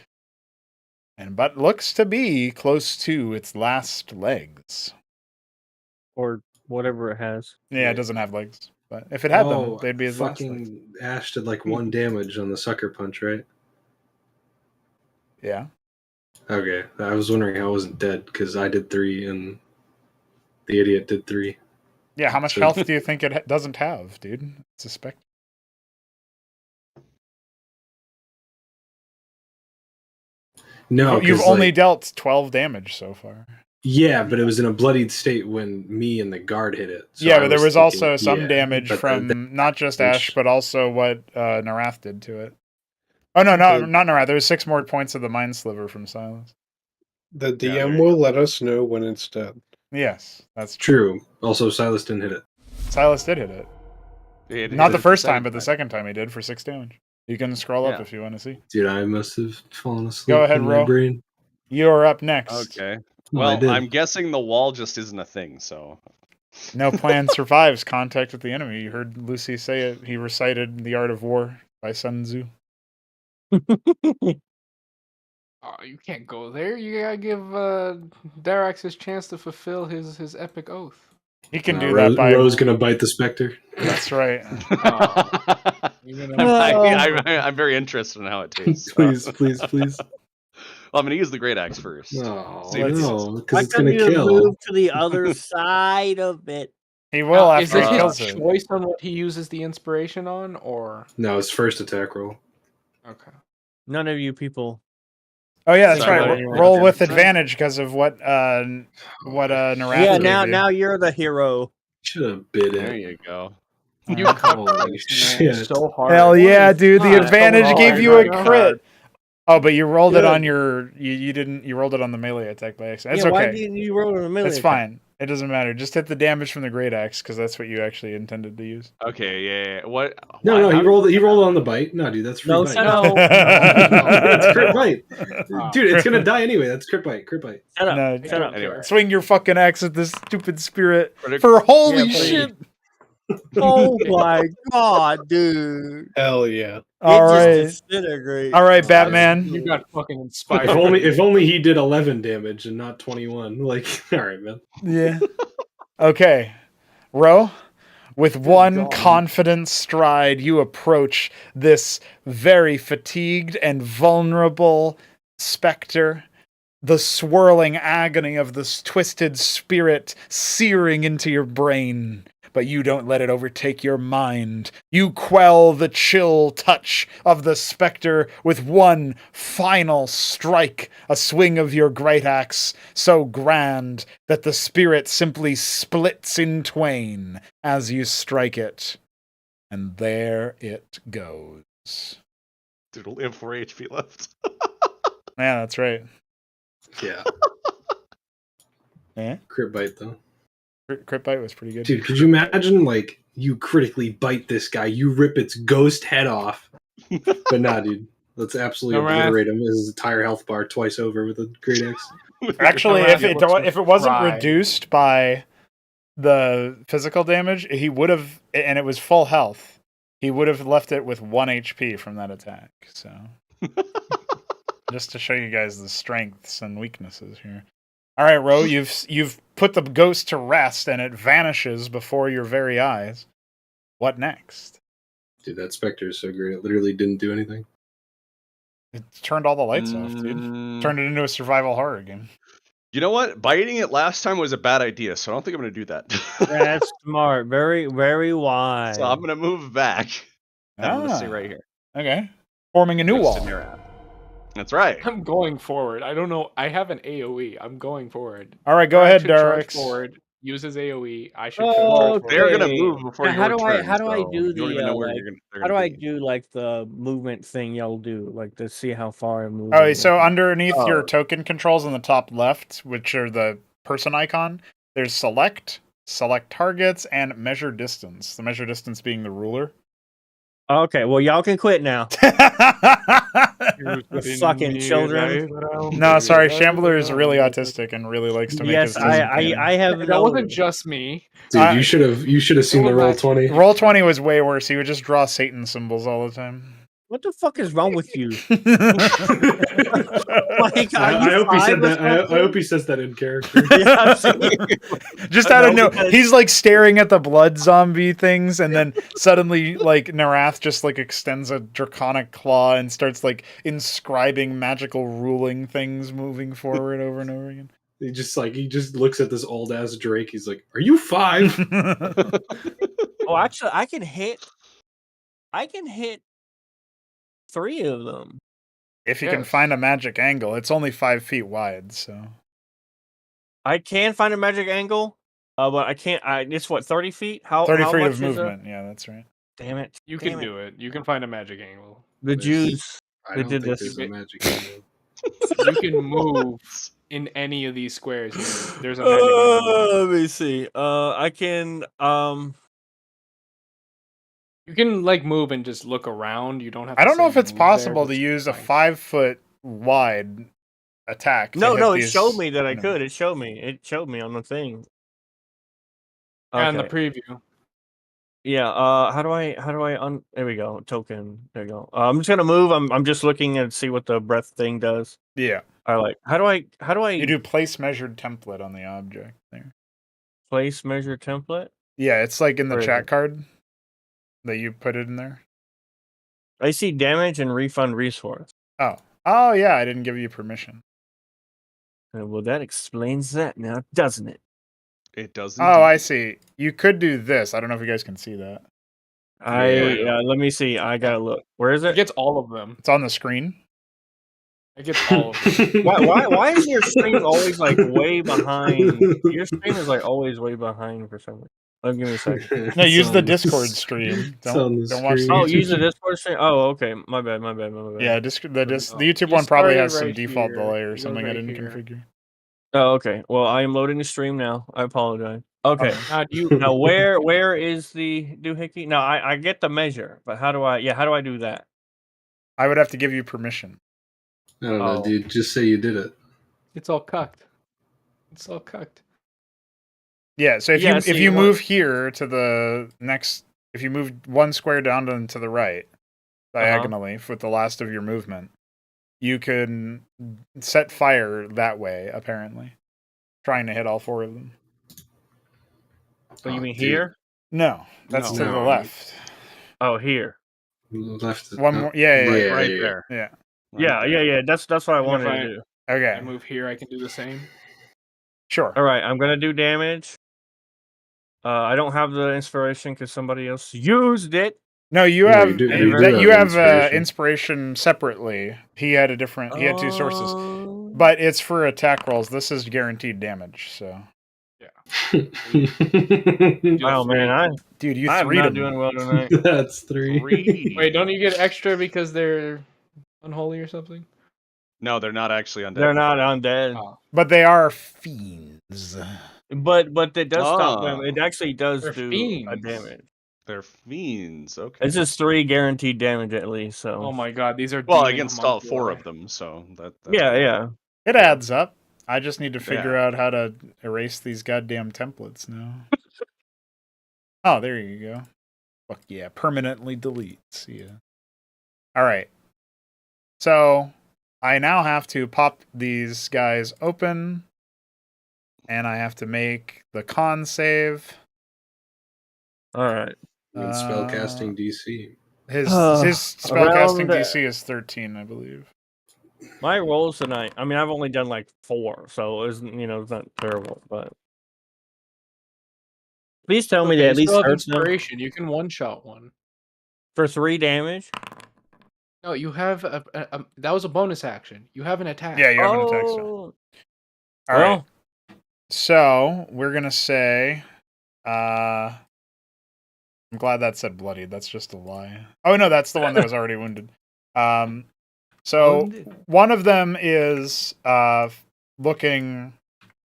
Speaker 2: but looks to be close to its last legs.
Speaker 3: Or whatever it has.
Speaker 2: Yeah, it doesn't have legs, but if it had them, they'd be his last legs.
Speaker 6: fucking Ash did like 1 damage on the sucker punch, right?
Speaker 2: Yeah.
Speaker 6: Okay, I was wondering how I wasn't dead because I did 3 and the idiot did 3.
Speaker 2: Yeah, how much
Speaker 6: So-
Speaker 2: health do you think it doesn't have, dude? It's a spectre.
Speaker 6: No,
Speaker 2: You've
Speaker 6: 'cause,
Speaker 2: only
Speaker 6: like,
Speaker 2: dealt 12 damage so far.
Speaker 6: yeah, but it was in a bloodied state when me and the guard hit it. So
Speaker 2: yeah,
Speaker 6: I
Speaker 2: but there was
Speaker 6: thinking,
Speaker 2: also some
Speaker 6: yeah,
Speaker 2: damage
Speaker 6: but
Speaker 2: from
Speaker 6: the
Speaker 2: not just
Speaker 6: damage-
Speaker 2: Ash, but also what Narath did to it. Oh no, not Narath. There was 6 more points of the Mind Sliver from Silas.
Speaker 5: The
Speaker 6: there
Speaker 5: DM
Speaker 6: you
Speaker 5: will let us know when it's dead.
Speaker 2: Yes, that's true.
Speaker 6: True. Also, Silas didn't hit it.
Speaker 2: Silas did hit it.
Speaker 4: It
Speaker 2: Not
Speaker 4: hit
Speaker 2: the
Speaker 4: it
Speaker 2: first
Speaker 4: second
Speaker 2: time, but the second time he did for 6 damage. You can scroll up
Speaker 4: Yeah.
Speaker 2: if you want to see.
Speaker 6: Dude, I must have fallen asleep.
Speaker 2: Go ahead,
Speaker 6: in my
Speaker 2: Ro.
Speaker 6: brain.
Speaker 2: You're up next.
Speaker 4: Okay.
Speaker 6: No, I
Speaker 4: Well,
Speaker 6: did.
Speaker 4: I'm guessing the wall just isn't a thing, so.
Speaker 2: No plan survives contact with the enemy. You heard Lucy say it. He recited The Art of War by Sun Tzu.
Speaker 1: Oh, you can't go there. You gotta give Darax his chance to fulfill his epic oath.
Speaker 2: He can
Speaker 6: No,
Speaker 2: do that by.
Speaker 6: Ro's gonna bite the specter.
Speaker 2: That's right.
Speaker 1: You're
Speaker 4: I'm,
Speaker 1: gonna-
Speaker 4: I'm very interested in how it tastes.
Speaker 6: Please.
Speaker 4: Well, I'm gonna use the great axe first.
Speaker 6: No,
Speaker 4: See if it's-
Speaker 6: no,
Speaker 3: Why
Speaker 6: because it's
Speaker 3: couldn't
Speaker 6: gonna
Speaker 3: you
Speaker 6: kill.
Speaker 3: move to the other side of it?
Speaker 2: He will
Speaker 1: Is
Speaker 2: after
Speaker 1: it
Speaker 2: he
Speaker 1: his
Speaker 2: kills it.
Speaker 1: choice on what he uses the inspiration on, or
Speaker 6: No, it's first attack roll.
Speaker 1: okay?
Speaker 3: None of you people.
Speaker 2: Oh yeah, that's
Speaker 4: Sorry,
Speaker 2: right.
Speaker 4: what are you
Speaker 2: Roll
Speaker 4: writing
Speaker 2: with
Speaker 4: down?
Speaker 2: advantage because of what Narath
Speaker 3: Yeah,
Speaker 2: gave you.
Speaker 3: now you're the hero.
Speaker 6: Should have bit
Speaker 4: There
Speaker 6: it.
Speaker 4: you go.
Speaker 1: You
Speaker 6: Holy shit.
Speaker 1: so hard.
Speaker 2: Hell yeah,
Speaker 1: What is
Speaker 2: dude! The
Speaker 1: that?
Speaker 2: advantage
Speaker 1: So
Speaker 2: gave
Speaker 1: hard
Speaker 2: you a
Speaker 1: right now.
Speaker 2: crit. Oh, but you rolled it
Speaker 6: Good.
Speaker 2: on your you didn't you rolled it on the melee attack by accident. It's
Speaker 3: yeah, why
Speaker 2: okay.
Speaker 3: didn't you roll a melee?
Speaker 2: It's fine. It doesn't matter. Just hit the damage from the great axe because that's what you actually intended to use.
Speaker 4: Okay, yeah. What?
Speaker 6: No,
Speaker 4: why-
Speaker 6: he
Speaker 4: how-
Speaker 6: rolled. He rolled on the bite. No, dude, that's free
Speaker 3: No,
Speaker 6: bite.
Speaker 3: shut up.
Speaker 6: It's crit bite,
Speaker 1: Oh.
Speaker 6: dude. It's gonna die anyway. That's crit bite. Crit bite.
Speaker 3: Shut up.
Speaker 2: No,
Speaker 3: Shut up.
Speaker 4: Anyway.
Speaker 2: Swing your fucking axe at this stupid spirit
Speaker 4: Critic-
Speaker 2: for holy
Speaker 3: Yeah, please.
Speaker 2: shit.
Speaker 3: Oh my god, dude.
Speaker 5: Hell yeah.
Speaker 2: All
Speaker 3: just
Speaker 2: right.
Speaker 3: disintegrates.
Speaker 2: All right,
Speaker 3: Oh,
Speaker 2: Batman.
Speaker 1: You got fucking inspired.
Speaker 6: If only he did 11 damage and not 21. Like, all right, man.
Speaker 2: Yeah. Okay. Ro, with one
Speaker 3: God.
Speaker 2: confident stride, you approach this very fatigued and vulnerable specter. The swirling agony of this twisted spirit searing into your brain. But you don't let it overtake your mind. You quell the chill touch of the specter with one final strike, a swing of your great axe, so grand that the spirit simply splits in twain as you strike it. And there it goes.
Speaker 4: Dude, only have 4 HP left.
Speaker 2: Yeah, that's right.
Speaker 6: Yeah.
Speaker 2: Yeah,
Speaker 6: Crit bite, though.
Speaker 2: crit bite was pretty good.
Speaker 6: Dude, could you imagine, like, you critically bite this guy, you rip its ghost head off. But nah, dude. Let's absolutely
Speaker 1: No, Raph.
Speaker 6: obliterate him. His entire health bar twice over with a great axe.
Speaker 2: Actually,
Speaker 1: Around
Speaker 2: if it wasn't
Speaker 1: cry.
Speaker 2: reduced by the physical damage, he would have, and it was full health. He would have left it with 1 HP from that attack. So, just to show you guys the strengths and weaknesses here. All right, Ro, you've put the ghost to rest, and it vanishes before your very eyes. What next?
Speaker 6: Dude, that specter is so great. It literally didn't do anything.
Speaker 2: It turned all the lights off, dude. Turned it into a survival horror game.
Speaker 4: You know what? Biting it last time was a bad idea, so I don't think I'm going to do that.
Speaker 3: That's smart. Very, very wise.
Speaker 4: So I'm going to move back. And I'm going to stay right here.
Speaker 2: Okay. Forming a new
Speaker 4: Next to
Speaker 2: wall.
Speaker 4: Nira. That's right.
Speaker 1: I'm going forward. I don't know. I have an AoE. I'm going forward.
Speaker 2: All right, go
Speaker 1: Brian
Speaker 2: ahead,
Speaker 1: should charge
Speaker 2: Darix.
Speaker 1: forward. Use his AoE. I should
Speaker 3: Oh,
Speaker 1: charge forward.
Speaker 4: They're going to
Speaker 3: Okay.
Speaker 4: move before
Speaker 3: Now,
Speaker 4: your
Speaker 3: how do I-
Speaker 4: turn,
Speaker 3: how do I
Speaker 4: so
Speaker 3: do
Speaker 4: you don't
Speaker 3: the,
Speaker 4: even know where
Speaker 3: like,
Speaker 4: they're
Speaker 3: How do
Speaker 4: gonna
Speaker 3: I
Speaker 4: be.
Speaker 3: do like the movement thing y'all do, like to see how far I move?
Speaker 2: Oh, so underneath your
Speaker 4: Oh.
Speaker 2: token controls on the top left, which are the person icon, there's select targets, and measure distance. The measure distance being the ruler.
Speaker 3: Okay, well y'all can quit now.
Speaker 1: You
Speaker 3: fucking children.
Speaker 2: No, sorry, Shambler is really autistic and really likes to make
Speaker 3: Yes,
Speaker 2: his canon.
Speaker 3: I have
Speaker 1: That
Speaker 3: no.
Speaker 1: wasn't just me.
Speaker 6: Dude, you should have seen the roll 20.
Speaker 2: Roll 20 was way worse. He would just draw Satan symbols all the time.
Speaker 3: What the fuck is wrong with you? Like,
Speaker 6: I hope he said that. I hope he says that in character.
Speaker 3: Yeah,
Speaker 2: Just out of
Speaker 3: No,
Speaker 2: no,
Speaker 3: because-
Speaker 2: he's like staring at the blood zombie things, and then suddenly, like Narath just like extends a draconic claw and starts like inscribing magical ruling things, moving forward over and over again.
Speaker 6: He just looks at this old ass Drake. He's like, "Are you 5?"
Speaker 3: Oh, actually, I can hit 3 of them.
Speaker 2: If you can
Speaker 1: Yes.
Speaker 2: find a magic angle, it's only 5 feet wide, so
Speaker 3: I can find a magic angle, but I can't. It's what 30 feet. How
Speaker 2: 30
Speaker 3: how
Speaker 2: feet
Speaker 3: much
Speaker 2: of
Speaker 3: is
Speaker 2: movement. Yeah, that's right.
Speaker 3: Damn it!
Speaker 1: You
Speaker 3: damn
Speaker 1: can
Speaker 3: it.
Speaker 1: do it. You can find a magic angle.
Speaker 3: The
Speaker 6: There's-
Speaker 3: Jews.
Speaker 6: I
Speaker 3: They
Speaker 6: don't
Speaker 3: did
Speaker 6: think
Speaker 3: this.
Speaker 6: there's a magic angle.
Speaker 1: You can move in any of these squares here. There's a magic angle.
Speaker 3: Let me see. I can.
Speaker 1: You can like move and just look around. You don't have.
Speaker 2: I
Speaker 1: to
Speaker 2: don't know
Speaker 1: say
Speaker 2: if it's
Speaker 1: move there,
Speaker 2: possible
Speaker 1: but
Speaker 2: to use a
Speaker 1: fine.
Speaker 2: 5 foot wide attack. to
Speaker 3: No,
Speaker 2: hit
Speaker 3: no. It
Speaker 2: these,
Speaker 3: showed me that I
Speaker 2: you know.
Speaker 3: could. It showed me. It showed me on the thing.
Speaker 1: And the
Speaker 3: Okay.
Speaker 1: preview.
Speaker 3: Yeah. How do I? There we go. Token. There you go. I'm just gonna move. I'm just looking and see what the breath thing does.
Speaker 2: Yeah.
Speaker 3: How do I?
Speaker 2: You do place measured template on the object there.
Speaker 3: Place measure template?
Speaker 2: Yeah, it's like in the
Speaker 3: Where is
Speaker 2: chat
Speaker 3: it?
Speaker 2: card that you put it in there.
Speaker 3: I see damage and refund resource.
Speaker 2: Oh yeah, I didn't give you permission.
Speaker 3: Well, that explains that now, doesn't it?
Speaker 4: It does.
Speaker 2: Oh, I
Speaker 4: indeed.
Speaker 2: see. You could do this. I don't know if you guys can see that.
Speaker 3: Let me see. I gotta look. Where is
Speaker 1: It
Speaker 3: it?
Speaker 1: gets all of them.
Speaker 2: It's on the screen.
Speaker 1: It gets all of them.
Speaker 3: Why is your screen always like way behind? Your screen is like always way behind for some reason. Oh, give me a second.
Speaker 2: No, use the
Speaker 6: on the
Speaker 2: Discord
Speaker 6: s-
Speaker 2: stream.
Speaker 6: it's on the
Speaker 2: Don't watch the
Speaker 6: screen.
Speaker 3: Oh,
Speaker 2: YouTube.
Speaker 3: use the Discord stream. Oh, okay. My bad.
Speaker 2: Yeah, the YouTube
Speaker 1: You
Speaker 2: one probably
Speaker 1: started
Speaker 2: has some
Speaker 1: right
Speaker 2: default
Speaker 1: here.
Speaker 2: delay
Speaker 1: It
Speaker 2: or
Speaker 1: goes
Speaker 2: something I
Speaker 1: right
Speaker 2: didn't
Speaker 1: here.
Speaker 2: configure.
Speaker 3: Oh, okay. Well, I am loading the stream now. I apologize. Okay.
Speaker 1: Now, do you
Speaker 3: Now, where is the doohickey? No, I get the measure, but how do I do that?
Speaker 2: I would have to give you permission.
Speaker 6: I don't know,
Speaker 3: Oh.
Speaker 6: dude. Just say you did it.
Speaker 1: It's all cucked. It's all cucked.
Speaker 2: Yeah, so if
Speaker 3: Yeah,
Speaker 2: you
Speaker 3: see, what-
Speaker 2: move here to the next, if you move one square down and to the right, diagonally with the last of your movement, you can set fire that way, apparently. Trying to hit all 4 of them.
Speaker 3: So you
Speaker 6: Oh,
Speaker 3: mean
Speaker 6: dude.
Speaker 3: here?
Speaker 2: No, that's to the
Speaker 6: No.
Speaker 2: left.
Speaker 3: Oh, here.
Speaker 6: Left.
Speaker 2: One more. Yeah.
Speaker 4: Right there.
Speaker 2: Yeah.
Speaker 4: Right
Speaker 3: Yeah,
Speaker 4: there.
Speaker 3: That's what I
Speaker 1: And if
Speaker 3: wanted
Speaker 1: I-
Speaker 3: to do.
Speaker 2: Okay.
Speaker 1: I move here, I can do the same.
Speaker 2: Sure.
Speaker 3: All right, I'm gonna do damage. I don't have the inspiration because somebody else used it.
Speaker 2: No, you
Speaker 6: No,
Speaker 2: have
Speaker 6: you do-
Speaker 2: you
Speaker 6: have
Speaker 2: have
Speaker 6: inspiration.
Speaker 2: inspiration separately. He had a different. He had 2 sources,
Speaker 3: Oh.
Speaker 2: but it's for attack rolls. This is guaranteed damage. So,
Speaker 3: Oh man,
Speaker 2: dude, you
Speaker 3: I'm
Speaker 2: 3'd
Speaker 3: not
Speaker 2: him.
Speaker 3: doing well tonight.
Speaker 6: That's 3.
Speaker 4: 3.
Speaker 1: Wait, don't you get extra because they're unholy or something?
Speaker 4: No, they're not actually undead.
Speaker 3: They're not undead,
Speaker 1: Oh.
Speaker 2: But they are fiends.
Speaker 3: but it does stop them.
Speaker 4: Ah.
Speaker 3: It actually does
Speaker 1: They're
Speaker 3: do a
Speaker 1: fiends.
Speaker 3: damage.
Speaker 4: They're fiends. Okay.
Speaker 3: It's just 3 guaranteed damage at least. So
Speaker 1: Oh my god, these are
Speaker 4: Well,
Speaker 1: demon
Speaker 4: against all 4
Speaker 1: homunculi.
Speaker 4: of them, so that's
Speaker 3: yeah.
Speaker 2: It adds up. I just need to figure
Speaker 4: Yeah.
Speaker 2: out how to erase these goddamn templates now. Oh, there you go. Fuck yeah, permanently delete. See ya. All right. So I now have to pop these guys open, and I have to make the con save.
Speaker 3: All right.
Speaker 6: And spellcasting DC.
Speaker 2: His
Speaker 3: Around,
Speaker 2: spellcasting DC is 13, I believe.
Speaker 3: My rolls tonight. I mean, I've only done like 4, so it's it's not terrible. But please tell me
Speaker 1: Okay,
Speaker 3: that
Speaker 1: you
Speaker 3: at least
Speaker 1: still have
Speaker 3: hurts them
Speaker 1: inspiration. You can one-shot one.
Speaker 3: for 3 damage.
Speaker 1: No, you have that was a bonus action. You have an attack.
Speaker 2: Yeah, you have an attack still.
Speaker 3: Oh,
Speaker 2: All right.
Speaker 3: well,
Speaker 2: So we're gonna say, I'm glad that said bloodied. That's just a lie. Oh no, that's the one that was already wounded. So
Speaker 1: Wounded.
Speaker 2: one of them is looking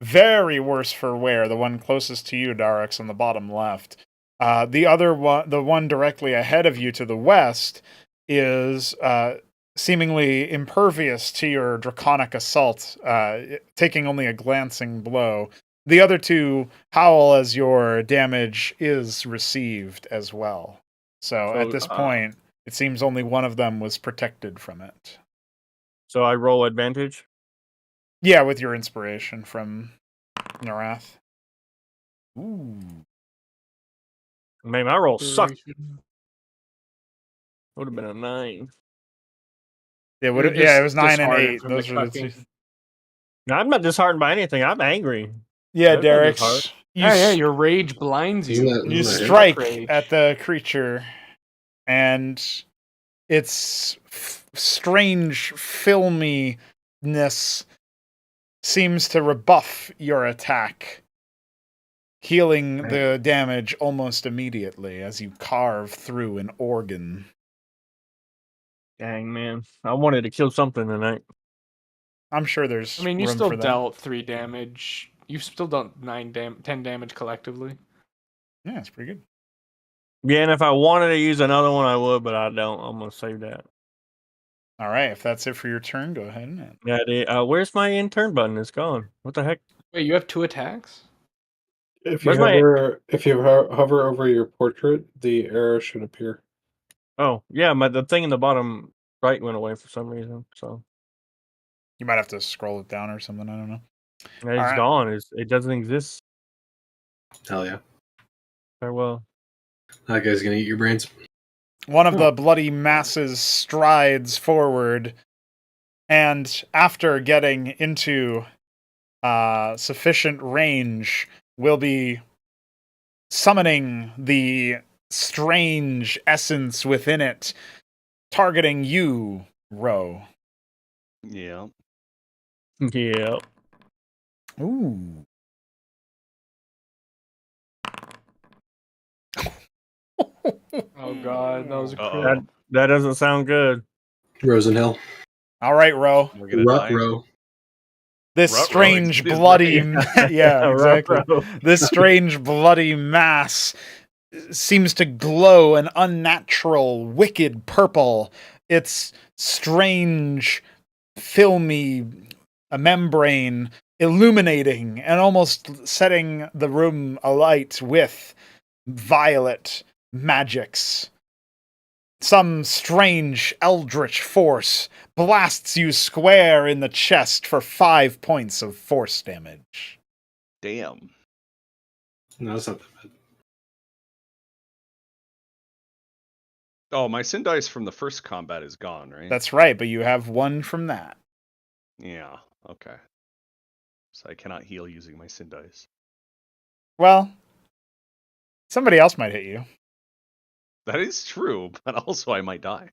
Speaker 2: very worse for wear. The one closest to you, Darix, on the bottom left. The other one, the one directly ahead of you to the west, is seemingly impervious to your draconic assault, taking only a glancing blow. The other 2 howl as your damage is received as well. So at this point, it seems only one of them was protected from it.
Speaker 3: so I roll advantage.
Speaker 2: Yeah, with your inspiration from Narath. Ooh.
Speaker 3: Man, my roll sucked.
Speaker 1: Inspiration.
Speaker 3: Would have been a 9.
Speaker 2: Yeah,
Speaker 1: You're
Speaker 2: it was 9 and
Speaker 1: disheartened
Speaker 2: 8.
Speaker 1: from the
Speaker 2: Those were the 2.
Speaker 1: cucking.
Speaker 3: No, I'm not disheartened by anything. I'm angry.
Speaker 2: Yeah,
Speaker 3: That
Speaker 2: Derek.
Speaker 3: was hard.
Speaker 1: Yeah, your rage blinds you.
Speaker 6: Isn't that-
Speaker 2: You
Speaker 6: Right.
Speaker 2: strike
Speaker 1: Rage.
Speaker 2: at the creature, and its strange filminess seems to rebuff your attack, healing the damage almost immediately as you carve through an organ.
Speaker 3: Dang, man. I wanted to kill something tonight.
Speaker 2: I'm sure there's
Speaker 1: I mean, you
Speaker 2: room
Speaker 1: still
Speaker 2: for that.
Speaker 1: dealt 3 damage. You've still done 10 damage collectively.
Speaker 2: Yeah, it's pretty good.
Speaker 3: Yeah, and if I wanted to use another one, I would, but I don't. I'm going to save that.
Speaker 2: All right, if that's it for your turn, go ahead and
Speaker 3: Yeah, where's my intern button? It's gone. What the heck?
Speaker 1: Wait, you have 2 attacks?
Speaker 8: If you
Speaker 3: Where's my-
Speaker 8: hover over your portrait, the arrow should appear.
Speaker 3: Oh, yeah, the thing in the bottom right went away for some reason. So
Speaker 2: you might have to scroll it down or something. I don't know.
Speaker 3: it's
Speaker 2: right.
Speaker 3: gone. It doesn't exist.
Speaker 6: Hell yeah.
Speaker 3: Farewell.
Speaker 6: That guy's gonna eat your brains.
Speaker 2: One of the bloody masses strides forward, and after getting into sufficient range, will be summoning the strange essence within it, targeting you, Ro.
Speaker 4: Yeah.
Speaker 3: Yeah.
Speaker 2: Ooh.
Speaker 1: Oh god, that was a
Speaker 4: Uh-oh.
Speaker 1: crit.
Speaker 3: That doesn't sound good.
Speaker 6: Rosenhill.
Speaker 2: All right, Ro.
Speaker 4: We're gonna
Speaker 6: Rut
Speaker 4: die.
Speaker 6: row.
Speaker 2: This
Speaker 4: Ruh-roh,
Speaker 2: strange
Speaker 4: excuse me.
Speaker 2: bloody yeah, exactly.
Speaker 3: Ruh-roh.
Speaker 2: This strange bloody mass seems to glow an unnatural, wicked purple. Its strange, filmy membrane illuminating and almost setting the room alight with violet magics. some strange eldritch force blasts you square in the chest for 5 points of force damage.
Speaker 4: Damn.
Speaker 6: No, that's not that bad.
Speaker 4: Oh, my sin dice from the first combat is gone, right?
Speaker 2: That's right, but you have 1 from that.
Speaker 4: Yeah, okay. So I cannot heal using my sin dice.
Speaker 2: Well, somebody else might hit you.
Speaker 4: That is true, but also I might die.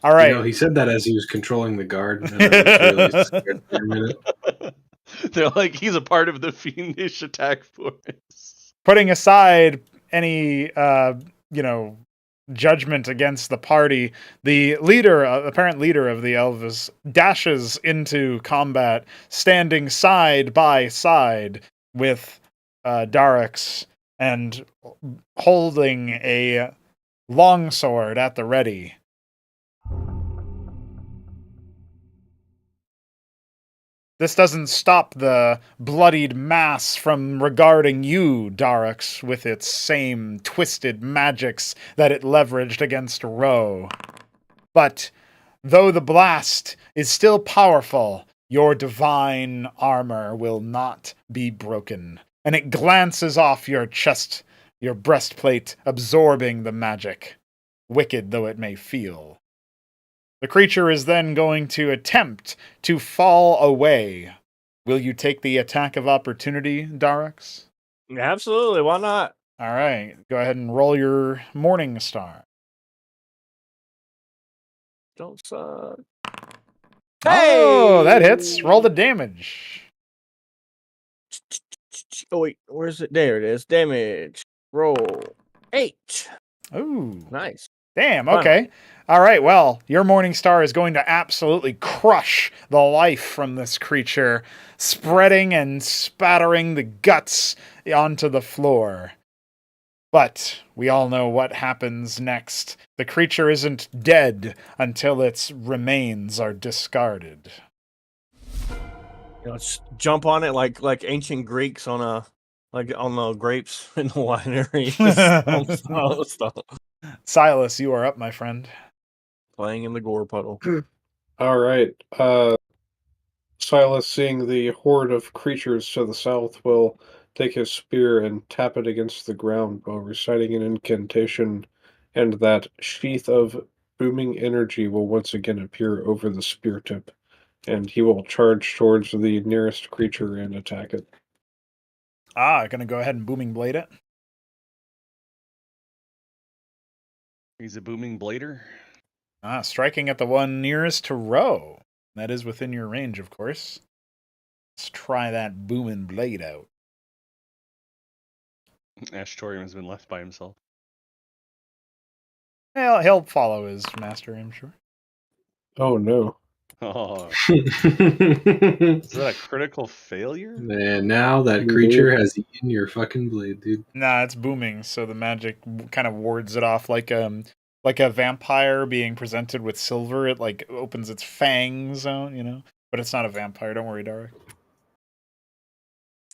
Speaker 2: All right.
Speaker 6: You know, he said that as he was controlling the guard, and I was really scared for a minute.
Speaker 4: They're like, he's a part of the fiendish attack force.
Speaker 2: Putting aside any, judgment against the party, the leader, apparent leader of the Elves, dashes into combat, standing side by side with Darix and holding a longsword at the ready. This doesn't stop the bloodied mass from regarding you, Darix, with its same twisted magics that it leveraged against Ro. But though the blast is still powerful, your divine armor will not be broken, and it glances off your chest, your breastplate, absorbing the magic, wicked though it may feel. The creature is then going to attempt to fall away. Will you take the attack of opportunity, Darix?
Speaker 3: Absolutely, why not?
Speaker 2: All right, go ahead and roll your Morning Star.
Speaker 3: Don't suck.
Speaker 2: Oh, that hits. Roll the damage.
Speaker 3: Oh wait, where's it? There it is. Damage. Roll 8.
Speaker 2: Ooh,
Speaker 3: Nice.
Speaker 2: damn,
Speaker 3: Wow.
Speaker 2: okay. All right, well, your Morning Star is going to absolutely crush the life from this creature, spreading and spattering the guts onto the floor. But we all know what happens next. The creature isn't dead until its remains are discarded.
Speaker 3: Just jump on it like ancient Greeks on the grapes in the winery. Just stomp.
Speaker 2: Silas, you are up, my friend.
Speaker 3: Playing in the gore puddle.
Speaker 8: All right. Silas, seeing the horde of creatures to the south, will take his spear and tap it against the ground while reciting an incantation, and that sheath of booming energy will once again appear over the spear tip, and he will charge towards the nearest creature and attack it.
Speaker 2: Gonna go ahead and booming blade it.
Speaker 4: He's a booming blader.
Speaker 2: Striking at the one nearest to Ro. That is within your range, of course. Let's try that booming blade out.
Speaker 4: Ashtorium has been left by himself.
Speaker 2: Well, he'll follow his master, I'm sure.
Speaker 8: Oh no.
Speaker 4: Oh, is that a critical failure?
Speaker 6: Man, now that creature has eaten your fucking blade, dude.
Speaker 2: Nah, it's booming, so the magic kind of wards it off like a vampire being presented with silver. It like opens its fangs out, But it's not a vampire. Don't worry, Dark.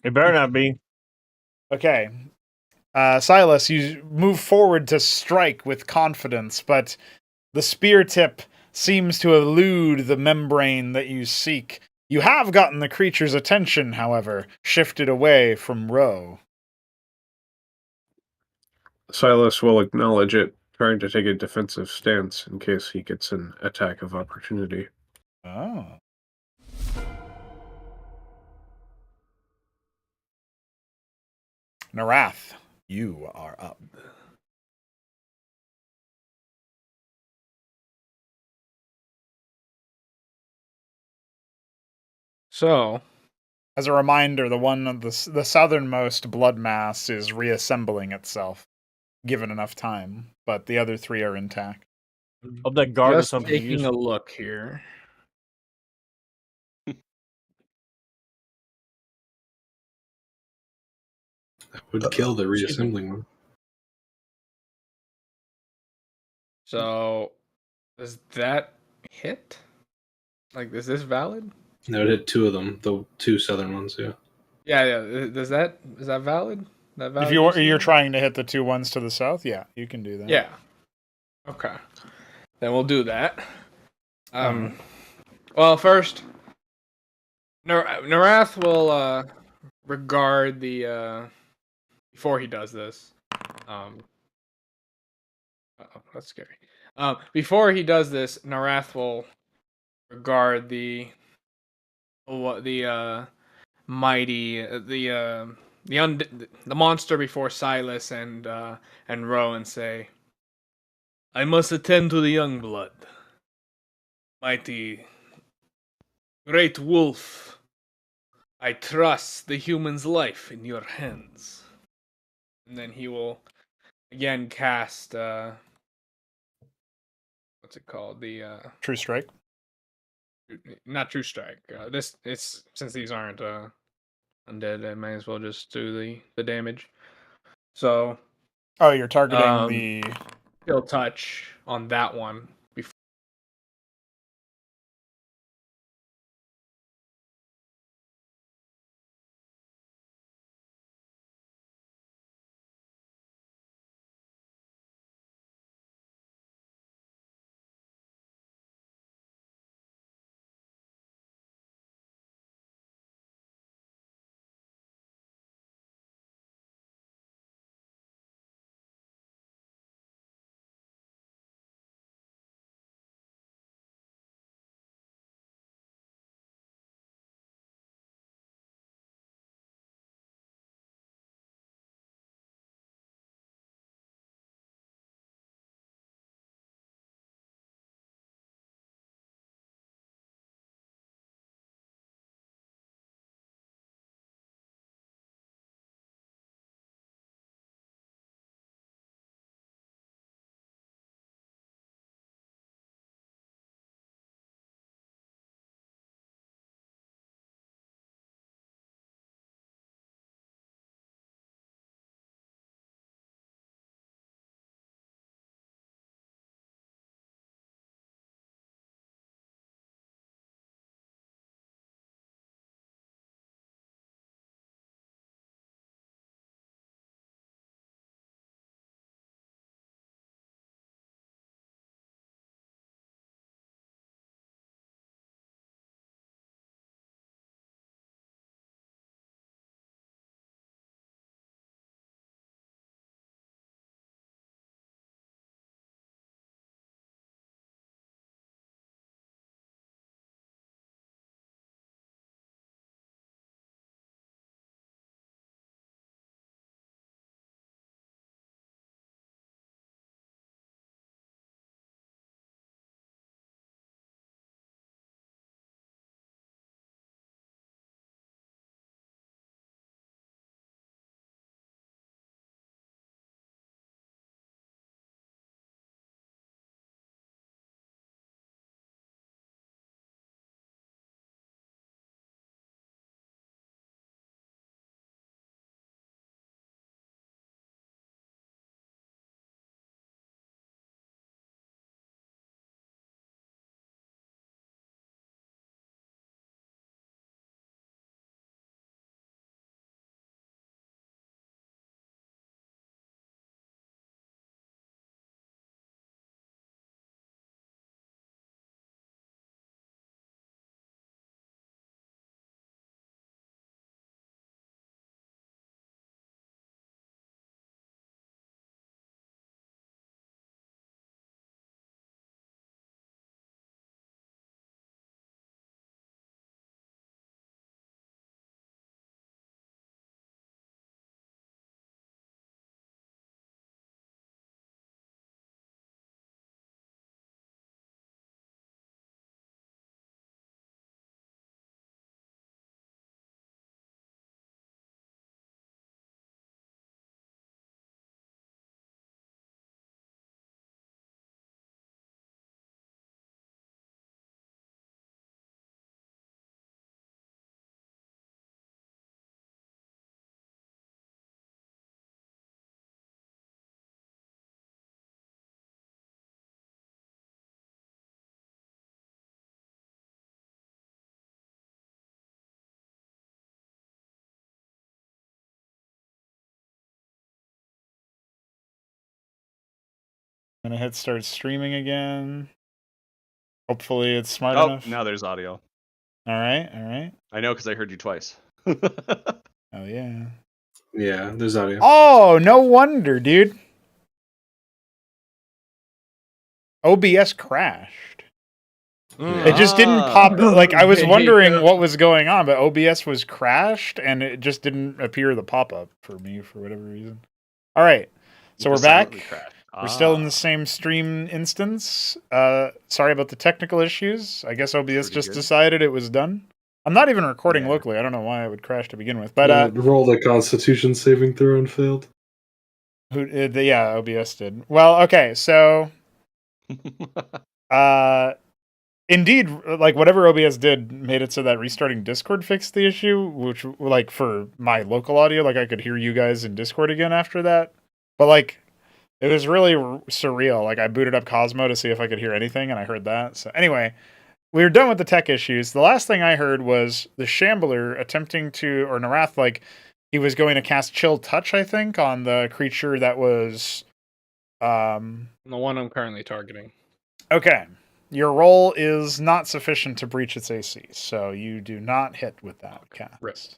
Speaker 3: It better not be.
Speaker 2: Okay. Silas, you move forward to strike with confidence, but the spear tip seems to elude the membrane that you seek. You have gotten the creature's attention, however, shifted away from Ro.
Speaker 8: Silas will acknowledge it, trying to take a defensive stance in case he gets an attack of opportunity.
Speaker 2: Oh. Narath, you are up.
Speaker 1: So,
Speaker 2: as a reminder, the southernmost blood mass is reassembling itself, given enough time, but the other 3 are intact.
Speaker 3: Of that guard or
Speaker 1: just
Speaker 3: something.
Speaker 1: taking a look here.
Speaker 6: That would kill the reassembling one.
Speaker 1: So, does that hit? Like, is this valid?
Speaker 6: That would hit 2 of them, the 2 southern ones, yeah.
Speaker 1: Yeah. Is that valid?
Speaker 2: If you're trying to hit the 2 ones to the south, yeah, you can do that.
Speaker 1: Yeah. Okay. Then we'll do that. Well, first, Narath will regard the before he does this. That's scary. Before he does this, Narath will regard the mighty the monster before Silas and Ro and say, "I must attend to the young blood, mighty great wolf. I trust the human's life in your hands." And then he will again cast what's it called? The
Speaker 2: True strike.
Speaker 1: not true strike. This it's since these aren't undead, I might as well just do the damage. So
Speaker 2: Oh, you're targeting the.
Speaker 1: he'll touch on that one
Speaker 2: I'm gonna hit start streaming again. Hopefully it's smart
Speaker 4: Oh,
Speaker 2: enough.
Speaker 4: now there's audio.
Speaker 2: All right.
Speaker 4: I know because I heard you twice.
Speaker 2: Oh yeah.
Speaker 6: Yeah, there's audio.
Speaker 2: Oh, no wonder, dude. OBS crashed. It just didn't pop. Like, I was wondering what was going on, but OBS was crashed, and it just didn't appear the pop-up for me for whatever reason. All right, so we're back. We're still in the same stream instance. Sorry about the technical issues. I guess OBS just decided it was done. I'm not even recording locally. I don't know why it would crash to begin with. But
Speaker 6: roll the Constitution saving throw and failed.
Speaker 2: Yeah, OBS did. Well, okay, so indeed, like whatever OBS did made it so that restarting Discord fixed the issue, which like for my local audio, like I could hear you guys in Discord again after that. But like it was really surreal. Like I booted up Cosmo to see if I could hear anything, and I heard that. So anyway, we were done with the tech issues. The last thing I heard was the Shambler attempting to, or Narath, like he was going to cast Chill Touch, I think, on the creature that was
Speaker 1: the one I'm currently targeting.
Speaker 2: Okay. Your roll is not sufficient to breach its AC, so you do not hit with that cast.
Speaker 1: Right.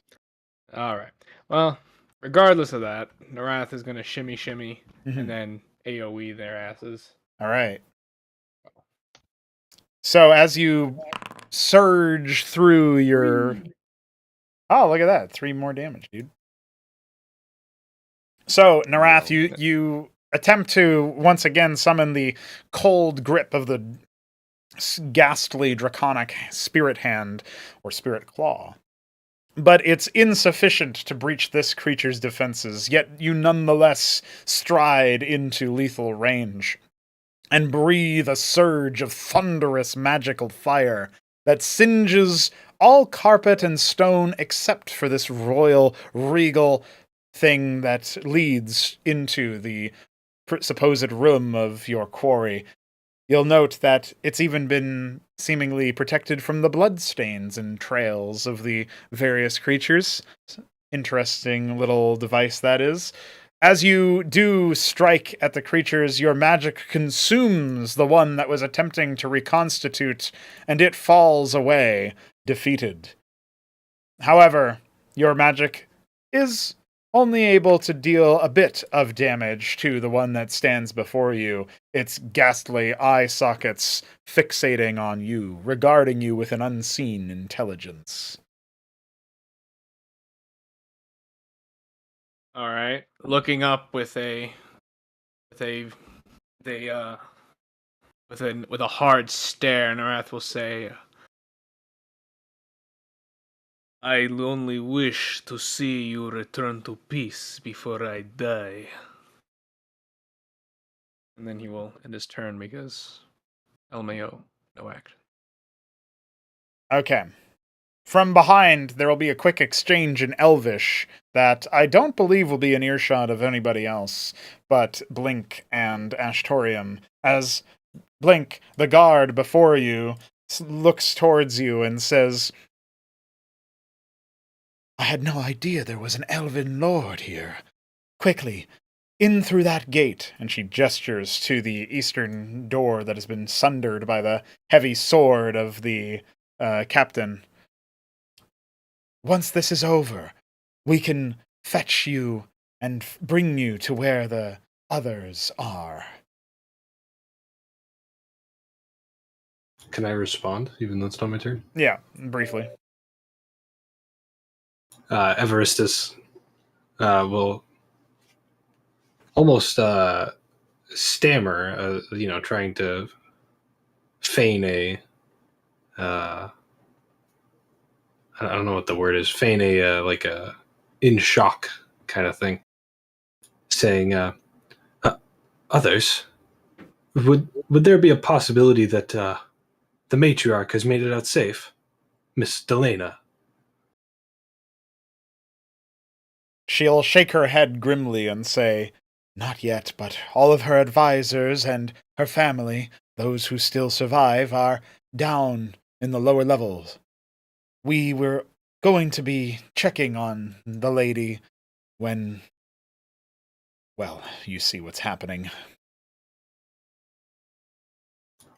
Speaker 1: All right. Well, regardless of that, Narath is going to shimmy, and then AoE their asses.
Speaker 2: All right. So as you surge through your... Oh, look at that. 3 more damage, dude. So, Narath, you attempt to once again summon the cold grip of the ghastly draconic spirit hand or spirit claw. But it's insufficient to breach this creature's defenses, yet you nonetheless stride into lethal range and breathe a surge of thunderous magical fire that singes all carpet and stone except for this royal, regal thing that leads into the supposed room of your quarry. You'll note that it's even been seemingly protected from the bloodstains and trails of the various creatures. Interesting little device that is. As you do strike at the creatures, your magic consumes the one that was attempting to reconstitute, and it falls away, defeated. However, your magic is only able to deal a bit of damage to the one that stands before you, its ghastly eye sockets fixating on you, regarding you with an unseen intelligence.
Speaker 1: All right. Looking up with a hard stare, Narath will say, I only wish to see you return to peace before I die. And then he will end his turn because LMAO, no action.
Speaker 2: Okay. From behind, there will be a quick exchange in Elvish that I don't believe will be an earshot of anybody else but Blink and Ashtorium, as Blink, the guard before you, looks towards you and says, I had no idea there was an elven lord here. Quickly, in through that gate, and she gestures to the eastern door that has been sundered by the heavy sword of the captain. Once this is over, we can fetch you and bring you to where the others are.
Speaker 6: Can I respond, even though it's not my turn?
Speaker 2: Yeah, briefly.
Speaker 6: Everestus will almost stammer, trying to feign a... I don't know what the word is. Feign a like a in shock kind of thing, saying, "Others, would there be a possibility that the matriarch has made it out safe, Miss Delena?"
Speaker 2: She'll shake her head grimly and say, Not yet, but all of her advisors and her family, those who still survive, are down in the lower levels. We were going to be checking on the lady when, well, you see what's happening.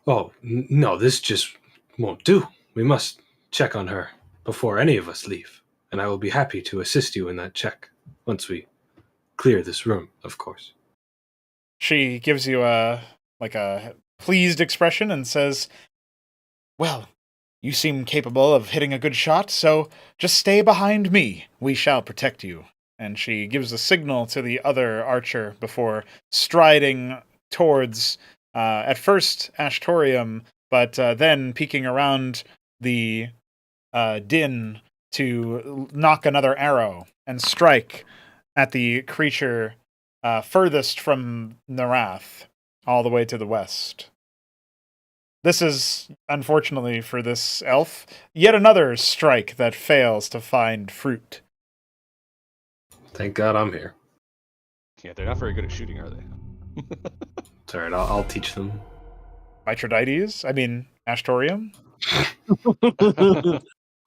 Speaker 6: Oh, no, this just won't do. We must check on her before any of us leave, and I will be happy to assist you in that check once we clear this room, of course.
Speaker 2: She gives you a pleased expression and says, "Well, you seem capable of hitting a good shot, so just stay behind me. We shall protect you." And she gives a signal to the other archer before striding towards, at first, Ashtorium, but then peeking around the din to knock another arrow and strike at the creature furthest from Narath, all the way to the west. This is, unfortunately for this elf, yet another strike that fails to find fruit.
Speaker 6: Thank God I'm here.
Speaker 4: Yeah, they're not very good at shooting, are they?
Speaker 6: It's all right, I'll teach them.
Speaker 2: Mitridites? I mean, Ashtorium?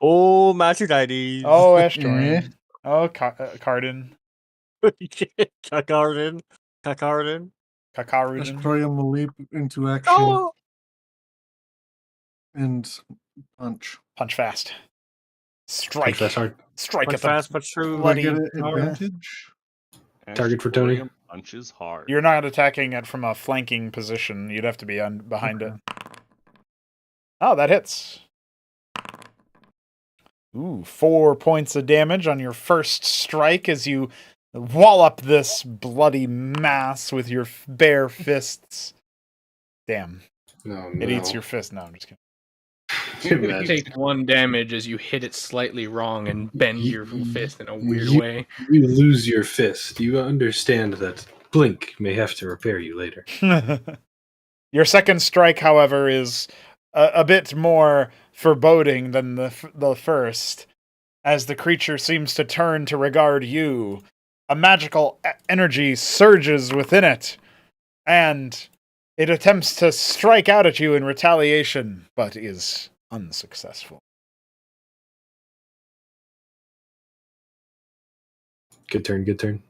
Speaker 3: Oh, Matridites.
Speaker 2: Oh, Ashtorium. Oh, Cardin.
Speaker 3: Kakardin.
Speaker 2: Kakarudin.
Speaker 7: Astorium will leap into action
Speaker 3: Oh!
Speaker 7: and punch.
Speaker 2: Punch fast. Strike.
Speaker 6: Punch hard.
Speaker 2: Strike
Speaker 3: Punch
Speaker 2: at the
Speaker 3: fast but true.
Speaker 7: Do I get
Speaker 2: bloody
Speaker 7: an advantage?
Speaker 6: Target for Tony.
Speaker 4: Ashtorium punches hard.
Speaker 2: You're not attacking it from a flanking position. You'd have to be behind it. Oh, that hits. Ooh, 4 points of damage on your first strike as you wallop this bloody mass with your bare fists. Damn.
Speaker 6: No,
Speaker 2: It eats your fist. No, I'm just kidding.
Speaker 1: You take 1 damage as you hit it slightly wrong and bend your fist in a weird way.
Speaker 6: You lose your fist. You understand that Blink may have to repair you later.
Speaker 2: Your second strike, however, is a bit more foreboding than the first, as the creature seems to turn to regard you. A magical energy surges within it, and it attempts to strike out at you in retaliation, but is unsuccessful.
Speaker 6: Good turn, good turn.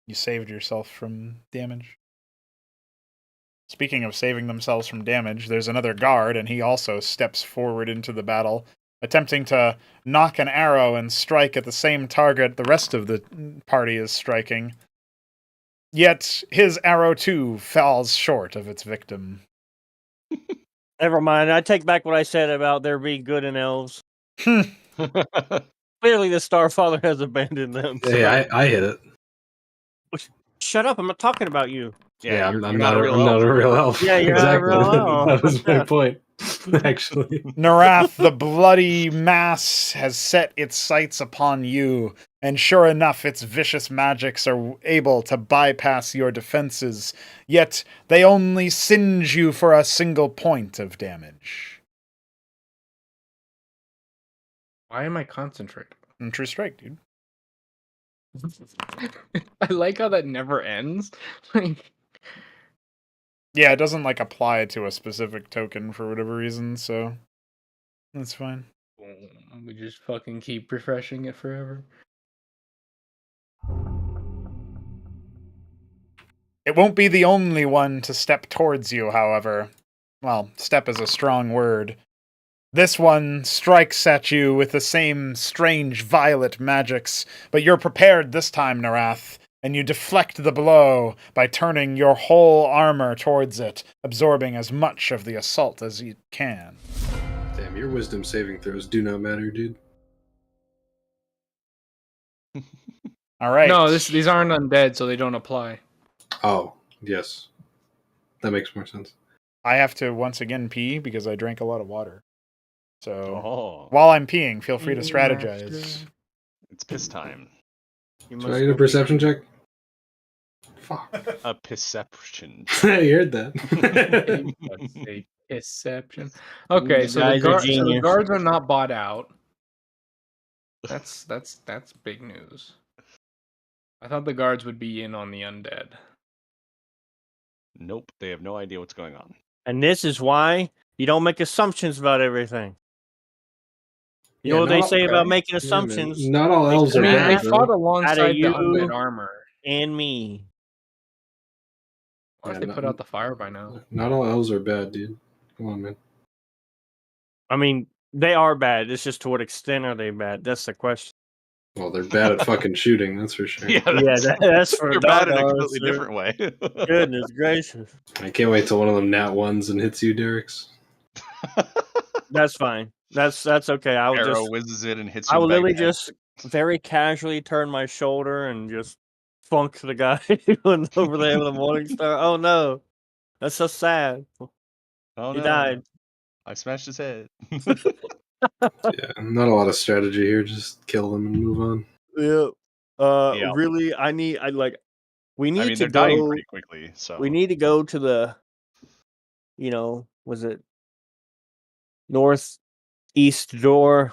Speaker 2: You saved yourself from damage. Speaking of saving themselves from damage, there's another guard, and he also steps forward into the battle, attempting to knock an arrow and strike at the same target the rest of the party is striking. Yet his arrow too falls short of its victim.
Speaker 3: Never mind. I take back what I said about there being good in elves. Clearly, the Starfather has abandoned them.
Speaker 6: Hey, I hit it.
Speaker 3: Shut up! I'm not talking about you.
Speaker 6: Yeah,
Speaker 4: you're
Speaker 6: I'm not a real elf.
Speaker 3: Yeah, you're not a real elf.
Speaker 6: That was my point, actually.
Speaker 2: Narath, the bloody mass has set its sights upon you, and sure enough, its vicious magics are able to bypass your defenses, yet they only singe you for a single point of damage.
Speaker 1: Why am I concentrating?
Speaker 2: True strike, dude.
Speaker 1: I like how that never ends. Like,
Speaker 2: Yeah, it doesn't apply to a specific token for whatever reason, so that's fine.
Speaker 1: we just fucking keep refreshing it forever.
Speaker 2: It won't be the only one to step towards you, however. Well, step is a strong word. This one strikes at you with the same strange violet magics, but you're prepared this time, Narath, and you deflect the blow by turning your whole armor towards it, absorbing as much of the assault as you can.
Speaker 6: Damn, your wisdom saving throws do not matter, dude.
Speaker 2: All right.
Speaker 1: No, these aren't undead, so they don't apply.
Speaker 6: Oh, yes. That makes more sense.
Speaker 2: I have to once again pee because I drank a lot of water. So
Speaker 4: Oh,
Speaker 2: while I'm peeing, feel free to strategize.
Speaker 4: it's piss time.
Speaker 6: So I need a perception check? Fuck.
Speaker 4: A perception.
Speaker 6: You heard that.
Speaker 1: A deception. Okay,
Speaker 3: You
Speaker 1: so
Speaker 3: guys are
Speaker 1: the
Speaker 3: genius.
Speaker 1: guards are not bought out. That's big news. I thought the guards would be in on the undead.
Speaker 4: Nope, they have no idea what's going on.
Speaker 3: And this is why you don't make assumptions about everything. You know what they say about making assumptions?
Speaker 6: Not all elves
Speaker 1: I
Speaker 6: are
Speaker 1: mean,
Speaker 6: bad,
Speaker 1: they
Speaker 6: though.
Speaker 1: fought alongside the
Speaker 3: you-
Speaker 1: undead armor.
Speaker 3: And me.
Speaker 1: Why
Speaker 6: Yeah,
Speaker 1: they put out the fire by now?
Speaker 6: Not all elves are bad, dude. Come on, man.
Speaker 3: I mean, they are bad. It's just to what extent are they bad? That's the question.
Speaker 6: Well, they're bad at fucking shooting, that's for sure.
Speaker 4: Yeah,
Speaker 3: Yeah, that's for
Speaker 4: they're
Speaker 3: dark
Speaker 4: bad in a
Speaker 3: elves,
Speaker 4: completely
Speaker 3: dude.
Speaker 4: different way.
Speaker 3: Goodness gracious.
Speaker 6: I can't wait till one of them nat ones and hits you, Derek's.
Speaker 3: That's fine. That's okay. I will
Speaker 4: Arrow
Speaker 3: just
Speaker 4: whizzes in and hits
Speaker 3: I
Speaker 4: you.
Speaker 3: will
Speaker 4: in the back
Speaker 3: literally
Speaker 4: of the head.
Speaker 3: just very casually turn my shoulder and just funk the guy over there with a morning star. Oh no. That's so sad.
Speaker 4: Oh
Speaker 3: He
Speaker 4: no!
Speaker 3: died.
Speaker 4: I smashed his head.
Speaker 6: Yeah, not a lot of strategy here. Just kill them and move on.
Speaker 3: Yeah.
Speaker 4: Yeah.
Speaker 3: Really, we need
Speaker 4: I mean,
Speaker 3: to
Speaker 4: they're dying
Speaker 3: go.
Speaker 4: pretty quickly, so
Speaker 3: We need to go to the, was it northeast door?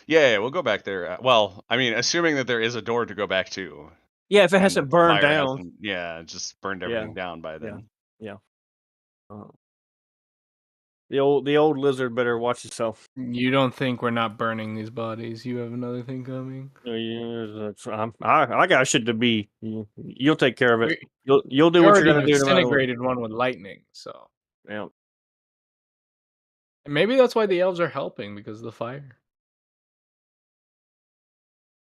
Speaker 4: yeah, we'll go back there. Well, I mean, assuming that there is a door to go back to,
Speaker 3: Yeah, if it
Speaker 4: and
Speaker 3: hasn't
Speaker 4: the
Speaker 3: burned
Speaker 4: fire
Speaker 3: down.
Speaker 4: hasn't, just burned
Speaker 3: Yeah,
Speaker 4: everything down by then.
Speaker 3: Yeah. The old lizard better watch himself.
Speaker 1: You don't think we're not burning these bodies? You have another thing coming?
Speaker 3: I got shit to be. You'll take care of it. You'll do
Speaker 1: We
Speaker 3: what you're
Speaker 1: already
Speaker 3: gonna do. No matter what.
Speaker 1: disintegrated one with lightning, so
Speaker 3: Yeah.
Speaker 1: and maybe that's why the elves are helping because of the fire.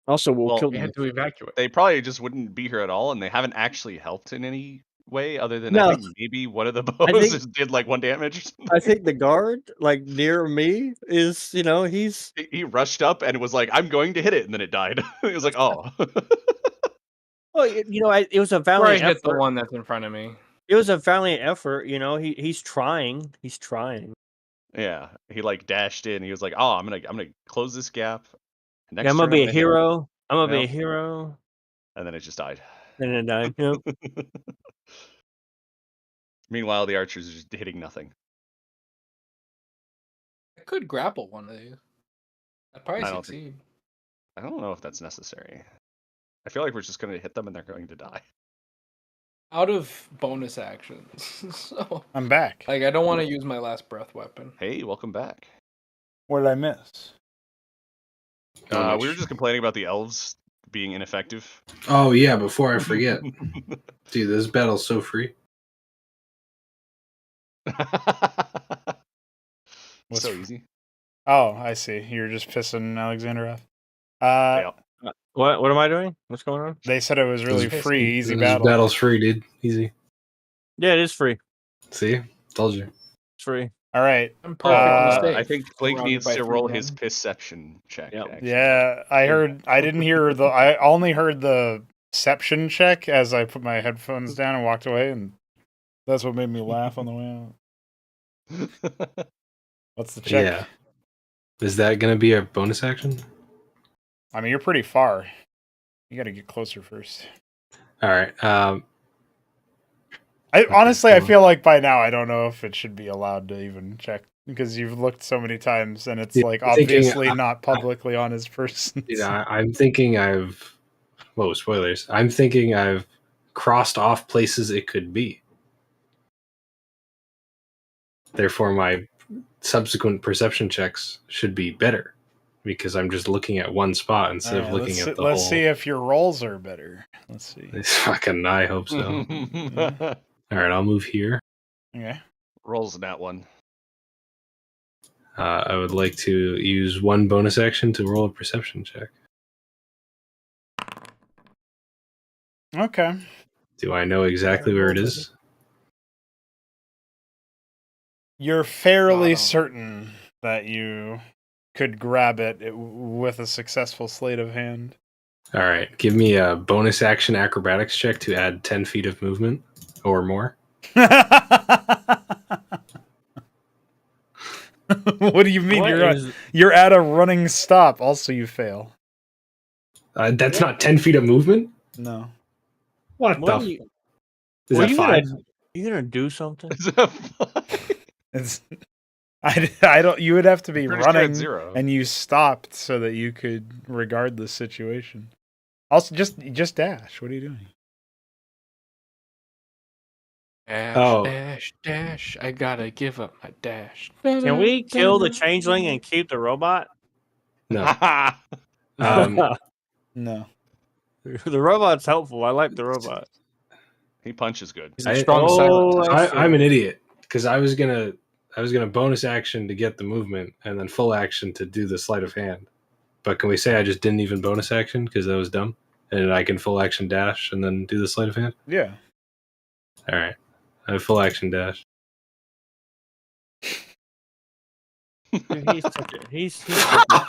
Speaker 3: Also, we'll
Speaker 4: Well,
Speaker 3: kill
Speaker 1: They
Speaker 3: them.
Speaker 1: had to evacuate.
Speaker 4: They probably just wouldn't be here at all, and they haven't actually helped in any way other than
Speaker 3: No.
Speaker 4: I think maybe one of the bows just did like 1 damage or something.
Speaker 3: I think the guard, like near me, is he's.
Speaker 4: He rushed up and was like, "I'm going to hit it," and then it died. He was like, "Oh."
Speaker 3: Well, it was a
Speaker 1: Or I
Speaker 3: valiant
Speaker 1: hit the
Speaker 3: effort.
Speaker 1: one that's in front of me.
Speaker 3: It was a valiant effort. He's trying. He's trying.
Speaker 4: Yeah, he like dashed in. He was like, "Oh, I'm gonna close this gap. Next
Speaker 3: Yeah, I'm gonna
Speaker 4: turn,
Speaker 3: be a
Speaker 4: gonna hit it."
Speaker 3: hero. I'm gonna be a
Speaker 4: Yep.
Speaker 3: hero.
Speaker 4: And then it just died.
Speaker 3: And it died. Yep.
Speaker 4: Meanwhile, the archers are just hitting nothing.
Speaker 1: I could grapple one of these. I'd probably
Speaker 4: I don't
Speaker 1: succeed.
Speaker 4: I don't know if that's necessary. I feel like we're just gonna hit them and they're going to die.
Speaker 1: Out of bonus actions. So
Speaker 2: I'm back.
Speaker 1: like I don't want to use my last breath weapon.
Speaker 4: Hey, welcome back.
Speaker 2: What did I miss?
Speaker 6: Not
Speaker 4: We were
Speaker 6: much.
Speaker 4: just complaining about the elves being ineffective.
Speaker 6: Oh yeah, before I forget, dude, this battle's so free.
Speaker 2: What's
Speaker 4: so
Speaker 2: fr-
Speaker 4: easy.
Speaker 2: Oh, I see. You're just pissing Alexander off.
Speaker 4: Yeah.
Speaker 3: What am I doing? What's going on?
Speaker 2: They said it was really
Speaker 1: This-
Speaker 2: free, easy
Speaker 6: This
Speaker 2: battle.
Speaker 6: battle's free, dude. Easy.
Speaker 3: Yeah, it is free.
Speaker 6: See, told you.
Speaker 3: It's free.
Speaker 2: All right.
Speaker 1: I'm perfectly safe.
Speaker 4: I think Blake
Speaker 1: Surrounded
Speaker 4: needs
Speaker 1: by
Speaker 4: to
Speaker 1: 3
Speaker 4: roll his
Speaker 1: men.
Speaker 4: perception check.
Speaker 3: Yep.
Speaker 4: Actually.
Speaker 2: Yeah, I heard. I didn't hear the. I only heard the perception check as I put my headphones down and walked away, and that's what made me laugh on the way out. What's the check?
Speaker 6: Yeah. Is that gonna be a bonus action?
Speaker 2: I mean, you're pretty far. You got to get closer first.
Speaker 6: All right.
Speaker 2: Honestly, I
Speaker 6: cool.
Speaker 2: feel like by now I don't know if it should be allowed to even check because you've looked so many times and it's
Speaker 6: Yeah,
Speaker 2: like
Speaker 6: I'm thinking
Speaker 2: obviously not publicly on his person.
Speaker 6: I'm thinking I've. Whoa, spoilers! I'm thinking I've crossed off places it could be. Therefore, my subsequent perception checks should be better because I'm just looking at one spot instead of looking at the
Speaker 2: let's
Speaker 6: whole.
Speaker 2: see if your rolls are better. Let's see.
Speaker 6: It's fucking. I hope so. All right, I'll move here.
Speaker 2: Okay.
Speaker 4: Rolls in that one.
Speaker 6: I would like to use one bonus action to roll a perception check.
Speaker 2: Okay.
Speaker 6: Do I know exactly where it is?
Speaker 2: You're fairly
Speaker 1: Wow.
Speaker 2: certain that you could grab it with a successful sleight of hand.
Speaker 6: All right, give me a bonus action acrobatics check to add 10 feet of movement or more.
Speaker 2: What do you mean?
Speaker 3: What
Speaker 2: You're at a running stop. Also, you fail.
Speaker 6: That's not 10 feet of movement?
Speaker 2: No.
Speaker 6: What
Speaker 3: What
Speaker 6: the?
Speaker 3: are you,
Speaker 6: Is
Speaker 3: what
Speaker 6: that
Speaker 3: are you
Speaker 6: 5?
Speaker 3: you gonna do something?
Speaker 2: It's. I don't. You would have to be
Speaker 4: Pretty sure it's
Speaker 2: running,
Speaker 4: 0.
Speaker 2: and you stopped so that you could regard the situation. Also, just dash. What are you doing?
Speaker 1: Dash,
Speaker 6: Oh.
Speaker 1: dash, dash. I gotta give up my dash.
Speaker 3: Can we kill the changeling and keep the robot?
Speaker 6: No.
Speaker 3: The
Speaker 2: No.
Speaker 3: robot's helpful. I like the robot.
Speaker 4: He punches good.
Speaker 1: He's a strong silent.
Speaker 6: I'm an idiot because I was gonna bonus action to get the movement and then full action to do the sleight of hand. But can we say I just didn't even bonus action because that was dumb, and I can full action dash and then do the sleight of hand?
Speaker 2: Yeah.
Speaker 6: All right, I have full action dash.
Speaker 3: Dude, he's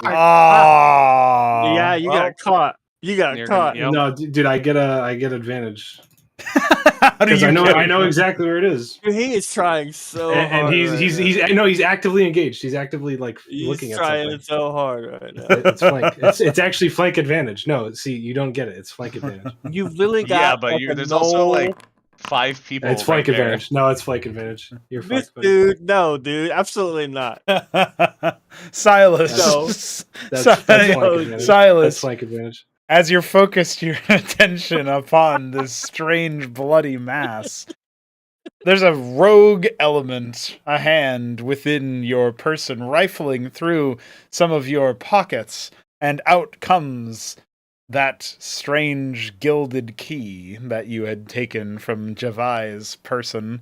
Speaker 2: Ah.
Speaker 3: yeah, you got caught. You got
Speaker 4: You're
Speaker 3: caught.
Speaker 4: gonna- Yep.
Speaker 6: No, dude, I get advantage
Speaker 2: How do
Speaker 6: because
Speaker 2: you
Speaker 6: I
Speaker 2: get
Speaker 6: know
Speaker 2: it?
Speaker 6: exactly where it is.
Speaker 3: Dude, he is trying so
Speaker 6: And
Speaker 3: hard.
Speaker 6: he's actively engaged. He's actively like looking
Speaker 3: He's
Speaker 6: at
Speaker 3: trying
Speaker 6: something.
Speaker 3: so hard right now.
Speaker 6: It's flank. It's actually flank advantage. No, see, you don't get it. It's flank advantage.
Speaker 3: You've literally got
Speaker 4: Yeah, but
Speaker 3: like a
Speaker 4: there's also like
Speaker 3: no-
Speaker 4: 5 people.
Speaker 6: It's flank
Speaker 4: right there.
Speaker 6: advantage. No, it's flank advantage. You're
Speaker 3: this
Speaker 6: fucked. buddy.
Speaker 3: dude. No, dude, absolutely not.
Speaker 2: Silas.
Speaker 3: No.
Speaker 6: That's flank advantage. That's
Speaker 2: Silas,
Speaker 6: flank advantage.
Speaker 2: as you focused your attention upon this strange bloody mass, there's a rogue element, a hand within your person rifling through some of your pockets, and out comes that strange gilded key that you had taken from Javai's person.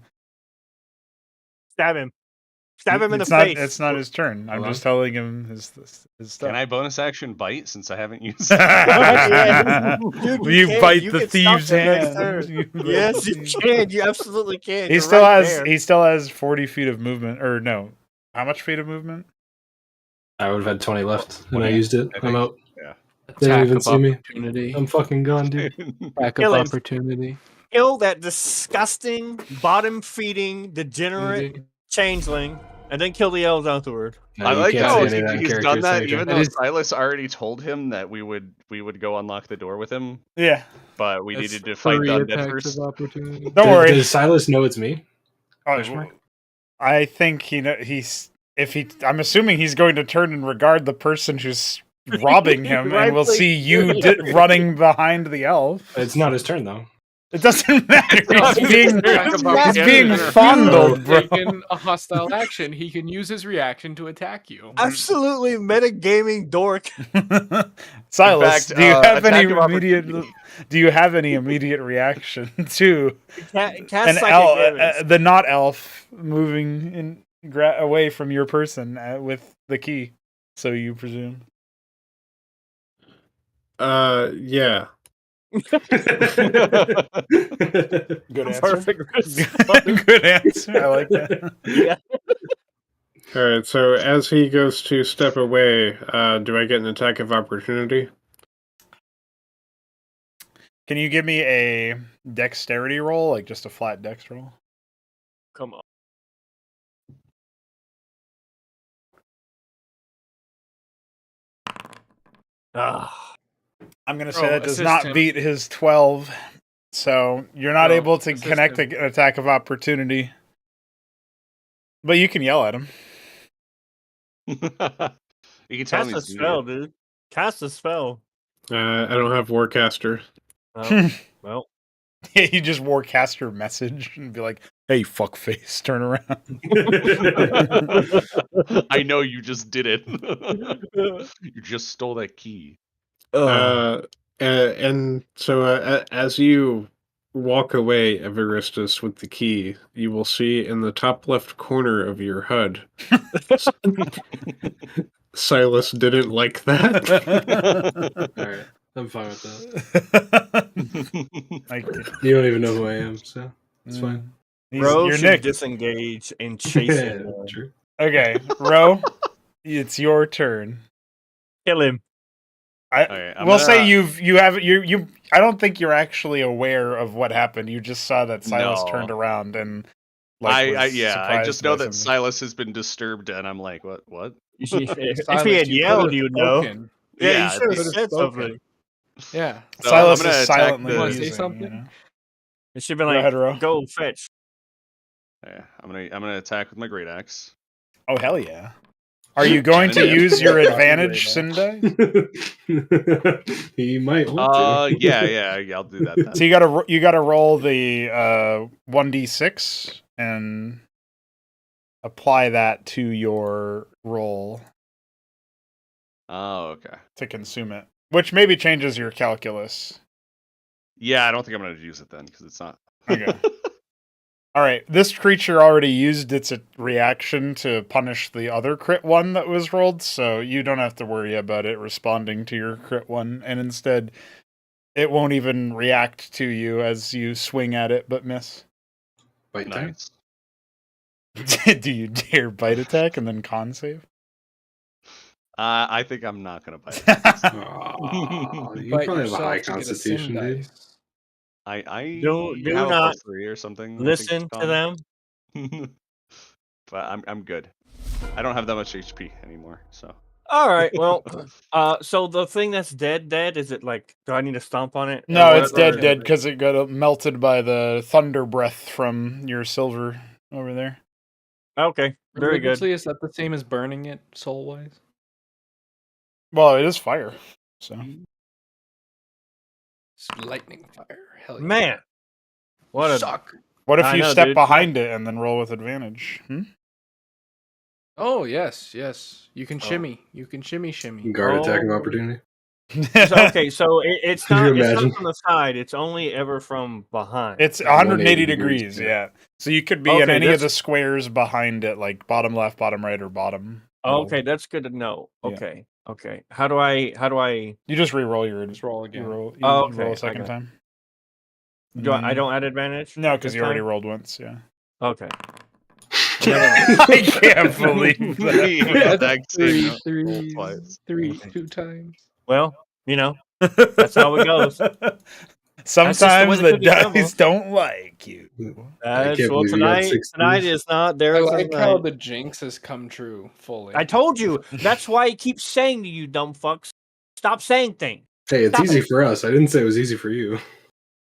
Speaker 3: Stab him. Stab him in the
Speaker 2: It's not,
Speaker 3: face.
Speaker 2: It's not his turn. I'm
Speaker 6: Hold
Speaker 2: just telling him his stuff.
Speaker 4: Can I bonus action bite since I haven't used
Speaker 3: Yeah. Dude,
Speaker 2: you
Speaker 3: can.
Speaker 2: bite
Speaker 3: You
Speaker 2: the
Speaker 3: can
Speaker 2: thieves'
Speaker 3: stop the next
Speaker 2: hand.
Speaker 3: turn.
Speaker 2: You bite
Speaker 3: Yes,
Speaker 2: the
Speaker 3: you
Speaker 2: thieves'
Speaker 3: can. You absolutely can.
Speaker 2: He
Speaker 3: You're
Speaker 2: still
Speaker 3: right
Speaker 2: has
Speaker 3: there.
Speaker 2: he still has 40 feet of movement, or no? How much feet of movement?
Speaker 6: I would have had 20 left, and I
Speaker 4: 20,
Speaker 6: used it.
Speaker 4: I
Speaker 6: I'm
Speaker 4: think.
Speaker 6: out.
Speaker 4: Yeah.
Speaker 6: They don't
Speaker 1: Attack
Speaker 6: even
Speaker 1: of
Speaker 6: see me.
Speaker 1: opportunity.
Speaker 6: I'm fucking gone, dude.
Speaker 1: Attack
Speaker 3: Kill
Speaker 1: of
Speaker 3: him.
Speaker 1: opportunity.
Speaker 3: Kill that disgusting, bottom-feeding, degenerate changeling, and then kill the elves afterward.
Speaker 6: No,
Speaker 4: I
Speaker 6: you
Speaker 4: like
Speaker 6: can't
Speaker 4: how
Speaker 6: say any of that in
Speaker 4: he's
Speaker 6: character
Speaker 4: done that,
Speaker 6: signature.
Speaker 4: even
Speaker 1: That
Speaker 4: though
Speaker 1: is-
Speaker 4: Silas already told him that we would go unlock the door with him,
Speaker 2: Yeah.
Speaker 4: but we
Speaker 1: That's
Speaker 4: needed to fight
Speaker 1: 3
Speaker 4: the undead
Speaker 1: attacks
Speaker 4: first.
Speaker 1: of opportunity.
Speaker 2: Don't worry.
Speaker 6: Does Silas know it's me?
Speaker 2: Oh,
Speaker 6: Question mark?
Speaker 2: I think I'm assuming he's going to turn and regard the person who's robbing him, and we'll
Speaker 3: Rightly
Speaker 2: see you
Speaker 3: so.
Speaker 2: running behind the elf.
Speaker 6: It's not his turn though.
Speaker 2: It doesn't matter.
Speaker 1: not
Speaker 2: He's
Speaker 1: his
Speaker 2: being
Speaker 1: turn.
Speaker 2: he's being
Speaker 1: If
Speaker 2: fondled,
Speaker 1: you've
Speaker 2: bro.
Speaker 1: taken a hostile action, he can use his reaction to attack you.
Speaker 3: Absolutely metagaming dork.
Speaker 2: Silas,
Speaker 4: In fact,
Speaker 2: do you have any
Speaker 4: attack of
Speaker 2: immediate?
Speaker 4: opportunity.
Speaker 2: Do you have any immediate reaction to
Speaker 3: Cast
Speaker 2: an
Speaker 3: psychic
Speaker 2: elf,
Speaker 3: damage.
Speaker 2: the not elf, moving away from your person with the key? So you presume.
Speaker 8: Yeah.
Speaker 2: Good answer.
Speaker 3: Perfect response.
Speaker 2: Good answer. I like that.
Speaker 3: Yeah.
Speaker 8: All right. So as he goes to step away, do I get an attack of opportunity?
Speaker 2: Can you give me a dexterity roll, like just a flat dex roll?
Speaker 3: Come on. Ah.
Speaker 2: I'm going to say
Speaker 1: Bro,
Speaker 2: that does
Speaker 1: assist
Speaker 2: not
Speaker 1: him.
Speaker 2: beat his 12. So you're not
Speaker 1: Bro,
Speaker 2: able to
Speaker 1: assist
Speaker 2: connect
Speaker 1: him.
Speaker 2: an attack of opportunity. But you can yell at him.
Speaker 4: You can tell
Speaker 3: Cast
Speaker 4: him
Speaker 3: a
Speaker 4: he's
Speaker 3: spell,
Speaker 4: muted.
Speaker 3: dude. Cast a spell.
Speaker 8: I don't have Warcaster.
Speaker 3: Oh, well.
Speaker 2: You just Warcaster message and be like, hey, fuckface, turn around.
Speaker 4: I know you just did it. You just stole that key.
Speaker 8: And so as you walk away, Evaristus, with the key, you will see in the top left corner of your HUD, Silas didn't like that.
Speaker 6: All right, I'm fine with that.
Speaker 2: Like,
Speaker 6: You don't even know who I am, so it's fine.
Speaker 3: Ro
Speaker 2: You're
Speaker 3: should
Speaker 2: Nick.
Speaker 3: disengage and chase him.
Speaker 6: True.
Speaker 2: Okay, Ro, it's your turn.
Speaker 3: Kill him.
Speaker 4: Okay, I'm
Speaker 2: We'll
Speaker 4: gonna-
Speaker 2: say you. I don't think you're actually aware of what happened. You just saw that Silas
Speaker 4: No.
Speaker 2: turned around and.
Speaker 4: I
Speaker 2: was
Speaker 4: just
Speaker 2: surprised
Speaker 4: know
Speaker 2: by
Speaker 4: that
Speaker 2: something.
Speaker 4: Silas has been disturbed, and I'm like, what?
Speaker 3: If he
Speaker 1: Silence,
Speaker 3: had
Speaker 1: you
Speaker 3: yelled,
Speaker 1: could've
Speaker 3: you'd know.
Speaker 1: spoken.
Speaker 3: Yeah,
Speaker 4: Yeah,
Speaker 3: you should have
Speaker 1: could've
Speaker 3: said
Speaker 1: spoken.
Speaker 3: something.
Speaker 1: Yeah.
Speaker 4: So
Speaker 2: Silas
Speaker 4: I'm gonna
Speaker 2: is
Speaker 4: attack
Speaker 2: silently
Speaker 4: the-
Speaker 1: Wanna say
Speaker 2: musing,
Speaker 1: something?
Speaker 2: you know?
Speaker 3: It should have been
Speaker 2: Go
Speaker 3: like,
Speaker 2: ahead, Ro.
Speaker 3: go fetch.
Speaker 4: Yeah, I'm gonna attack with my great axe.
Speaker 2: Oh hell yeah! Are you going to use your advantage, Sindai?
Speaker 6: He might want to.
Speaker 4: Yeah, I'll do that then.
Speaker 2: So you gotta roll the 1d6 and apply that to your roll
Speaker 4: Oh, okay.
Speaker 2: to consume it, which maybe changes your calculus.
Speaker 4: Yeah, I don't think I'm gonna use it then because it's not.
Speaker 2: Okay. All right. This creature already used its reaction to punish the other crit one that was rolled, so you don't have to worry about it responding to your crit one, and instead, it won't even react to you as you swing at it but miss.
Speaker 6: Bite time.
Speaker 4: Nice.
Speaker 2: Do you dare bite attack and then con save?
Speaker 4: I think I'm not gonna bite.
Speaker 6: Aw, you
Speaker 1: Bite
Speaker 6: probably have a high
Speaker 1: yourself to get a sin
Speaker 6: constitution, dude.
Speaker 1: dice.
Speaker 4: I
Speaker 3: Do
Speaker 4: have a
Speaker 3: not
Speaker 4: +3 or something.
Speaker 3: listen to them.
Speaker 4: But I'm good. I don't have that much HP anymore, so.
Speaker 3: All right. Well, so the thing that's dead, is it like? Do I need to stomp on it? or
Speaker 2: No, it's
Speaker 3: whatever?
Speaker 2: dead because it got melted by the thunder breath from your silver over there.
Speaker 3: Okay. Very good.
Speaker 1: Religiously, is that the same as burning it soul wise?
Speaker 2: Well, it is fire, so.
Speaker 1: It's lightning fire. Hell yeah.
Speaker 3: Man, what a
Speaker 1: suck.
Speaker 2: What if
Speaker 3: I
Speaker 2: you
Speaker 3: know,
Speaker 2: step
Speaker 3: dude.
Speaker 2: behind it and then roll with advantage?
Speaker 1: Oh yes, yes. You can
Speaker 3: Oh.
Speaker 1: shimmy. You can shimmy.
Speaker 6: Guard attacking
Speaker 3: Oh.
Speaker 6: opportunity.
Speaker 3: okay. So it's
Speaker 6: Could you
Speaker 3: not. It's
Speaker 6: imagine?
Speaker 3: not from the side. It's only ever from behind.
Speaker 2: It's
Speaker 6: Yeah,
Speaker 2: 180
Speaker 6: 180
Speaker 2: degrees,
Speaker 6: degrees,
Speaker 2: yeah. So you could be in
Speaker 3: Okay,
Speaker 2: any of
Speaker 3: that's-
Speaker 2: the squares behind it, like bottom left, bottom right, or bottom. middle.
Speaker 3: Okay, that's good to know.
Speaker 2: Yeah.
Speaker 3: Okay. Okay. How do I?
Speaker 2: You just re-roll your.
Speaker 1: Just roll
Speaker 2: You
Speaker 1: again.
Speaker 2: roll, you
Speaker 3: Oh,
Speaker 2: roll
Speaker 3: okay,
Speaker 2: a second
Speaker 3: I got it.
Speaker 2: time.
Speaker 3: Do I
Speaker 2: And
Speaker 3: don't add advantage?
Speaker 2: No, because
Speaker 3: this
Speaker 2: you already
Speaker 3: time?
Speaker 2: rolled once. Yeah.
Speaker 3: Okay.
Speaker 2: I can't believe
Speaker 4: The
Speaker 2: that.
Speaker 4: exact same roll
Speaker 1: Three,
Speaker 4: twice.
Speaker 3: Okay.
Speaker 1: 2 times.
Speaker 3: Well, that's how it goes. just the way
Speaker 2: Sometimes
Speaker 3: the
Speaker 2: the
Speaker 3: cookie
Speaker 2: dice
Speaker 3: crumbles.
Speaker 2: don't like you.
Speaker 6: I can't
Speaker 3: Well,
Speaker 6: believe you got
Speaker 3: tonight
Speaker 6: 6
Speaker 3: tonight
Speaker 6: threes.
Speaker 3: is not. There
Speaker 1: I
Speaker 3: is
Speaker 1: like
Speaker 3: a
Speaker 1: how
Speaker 3: night.
Speaker 1: the jinx has come true fully.
Speaker 3: I told you. That's why he keeps saying to you, dumb fucks, stop saying things.
Speaker 6: Hey, it's
Speaker 3: Stop
Speaker 6: easy
Speaker 3: it.
Speaker 6: for us. I didn't say it was easy for you.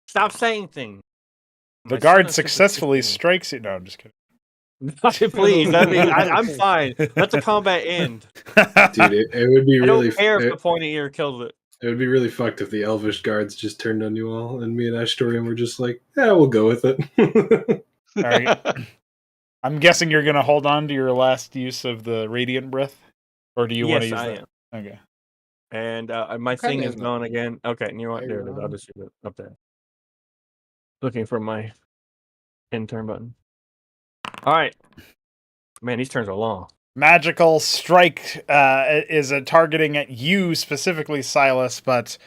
Speaker 3: Stop saying things.
Speaker 2: The
Speaker 3: My
Speaker 2: guard
Speaker 3: son is
Speaker 2: successfully
Speaker 3: superstitious.
Speaker 2: strikes you. No, I'm just kidding.
Speaker 3: Please, I'm fine. Let the combat end.
Speaker 6: Dude, it would be
Speaker 3: I
Speaker 6: really
Speaker 3: don't care if
Speaker 6: it,
Speaker 3: the pointy ear kills it.
Speaker 6: it would be really fucked if the elvish guards just turned on you all and me and Ashtorian were just like, yeah, we'll go with it.
Speaker 2: All right. I'm guessing you're going to hold on to your last use of the radiant breath? Or do you want to
Speaker 3: Yes,
Speaker 2: use
Speaker 3: I
Speaker 2: that?
Speaker 3: am.
Speaker 2: Okay.
Speaker 3: And my thing
Speaker 1: kinda
Speaker 3: is
Speaker 1: isn't
Speaker 3: gone again. Okay, you know what? There it is. I'll
Speaker 1: Iron.
Speaker 3: just use it up there. Looking for my end turn button. All right. Man, these turns are long.
Speaker 2: Magical strike is a targeting at you specifically, Silas, but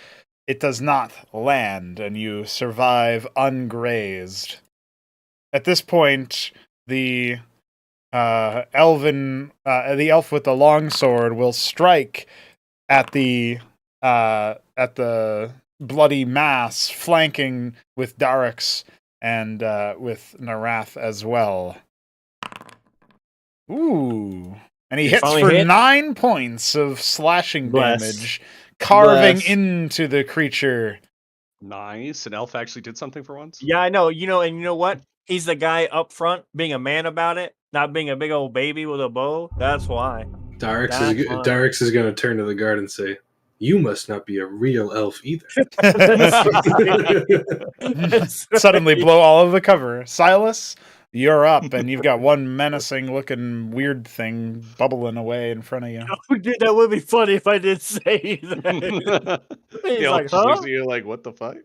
Speaker 2: it does not land, and you survive ungrazed. At this point, the elf with the longsword will strike at the bloody mass, flanking with Darix and with Narath as well. Ooh. And he
Speaker 3: It
Speaker 2: hits
Speaker 3: finally
Speaker 2: for
Speaker 3: hit.
Speaker 2: 9 points of slashing
Speaker 3: Bless.
Speaker 2: damage, carving
Speaker 3: Bless.
Speaker 2: into the creature.
Speaker 4: Nice. An elf actually did something for once.
Speaker 3: Yeah, I know. And you know what? He's the guy up front being a man about it, not being a big old baby with a bow. That's why.
Speaker 6: Darix
Speaker 3: That's fine.
Speaker 6: is going to turn to the guard and say, "You must not be a real elf either."
Speaker 3: That's
Speaker 2: Suddenly
Speaker 3: right.
Speaker 2: blow all of the cover. Silas, you're up, and you've got one menacing looking weird thing bubbling away in front of you.
Speaker 3: Oh, dude, that would be funny if I did say that.
Speaker 4: The
Speaker 3: He's
Speaker 4: elf
Speaker 3: like,
Speaker 4: just looks
Speaker 3: huh?
Speaker 4: at you like, what the fuck?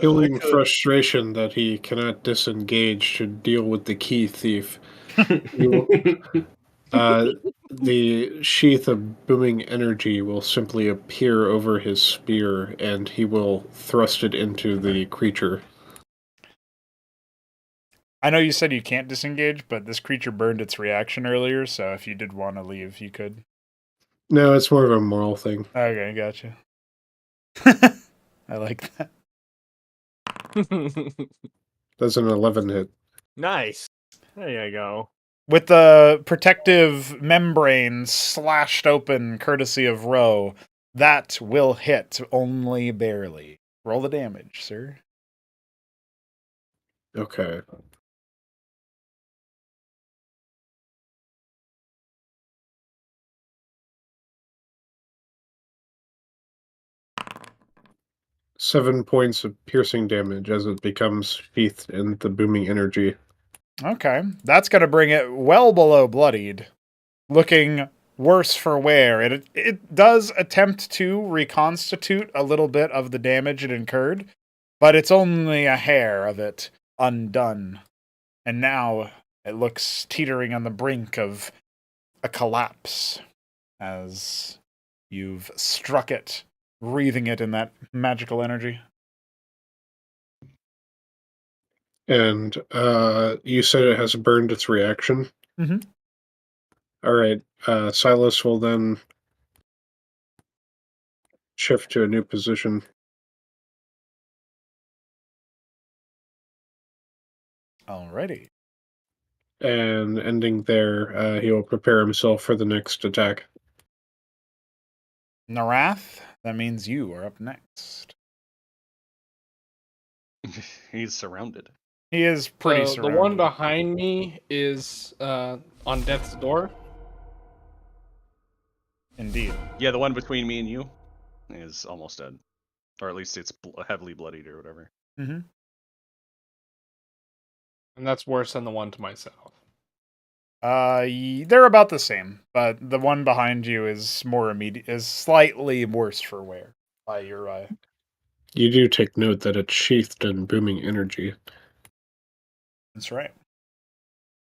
Speaker 8: Feeling frustration that he cannot disengage to deal with the key thief. The sheath of booming energy will simply appear over his spear, and he will thrust it into the creature.
Speaker 2: I know you said you can't disengage, but this creature burned its reaction earlier, so if you did want to leave, you could.
Speaker 8: No, it's more of a moral thing.
Speaker 2: Okay, gotcha. I like that.
Speaker 8: That's an 11 hit.
Speaker 3: Nice. There you go.
Speaker 2: With the protective membrane slashed open courtesy of Ro, that will hit only barely. Roll the damage, sir.
Speaker 8: Okay. Seven points of piercing damage as it becomes sheathed in the booming energy.
Speaker 2: Okay, that's going to bring it well below bloodied, looking worse for wear. It does attempt to reconstitute a little bit of the damage it incurred, but it's only a hair of it undone. And now it looks teetering on the brink of a collapse as you've struck it, breathing it in that magical energy.
Speaker 8: And you said it has burned its reaction?
Speaker 2: Mhm.
Speaker 8: All right. Silas will then shift to a new position.
Speaker 2: Alrighty.
Speaker 8: And ending there, he will prepare himself for the next attack.
Speaker 2: Narath, that means you are up next.
Speaker 4: He's surrounded.
Speaker 2: He is pretty
Speaker 1: The
Speaker 2: surrounded.
Speaker 1: one behind me is on death's door.
Speaker 2: Indeed.
Speaker 4: Yeah, the one between me and you is almost dead. Or at least it's heavily bloodied or whatever.
Speaker 2: Mm-hmm.
Speaker 1: And that's worse than the one to my south.
Speaker 2: They're about the same, but the one behind you is more immediate, is slightly worse for wear by your eye.
Speaker 8: You do take note that it's sheathed in booming energy.
Speaker 2: That's right.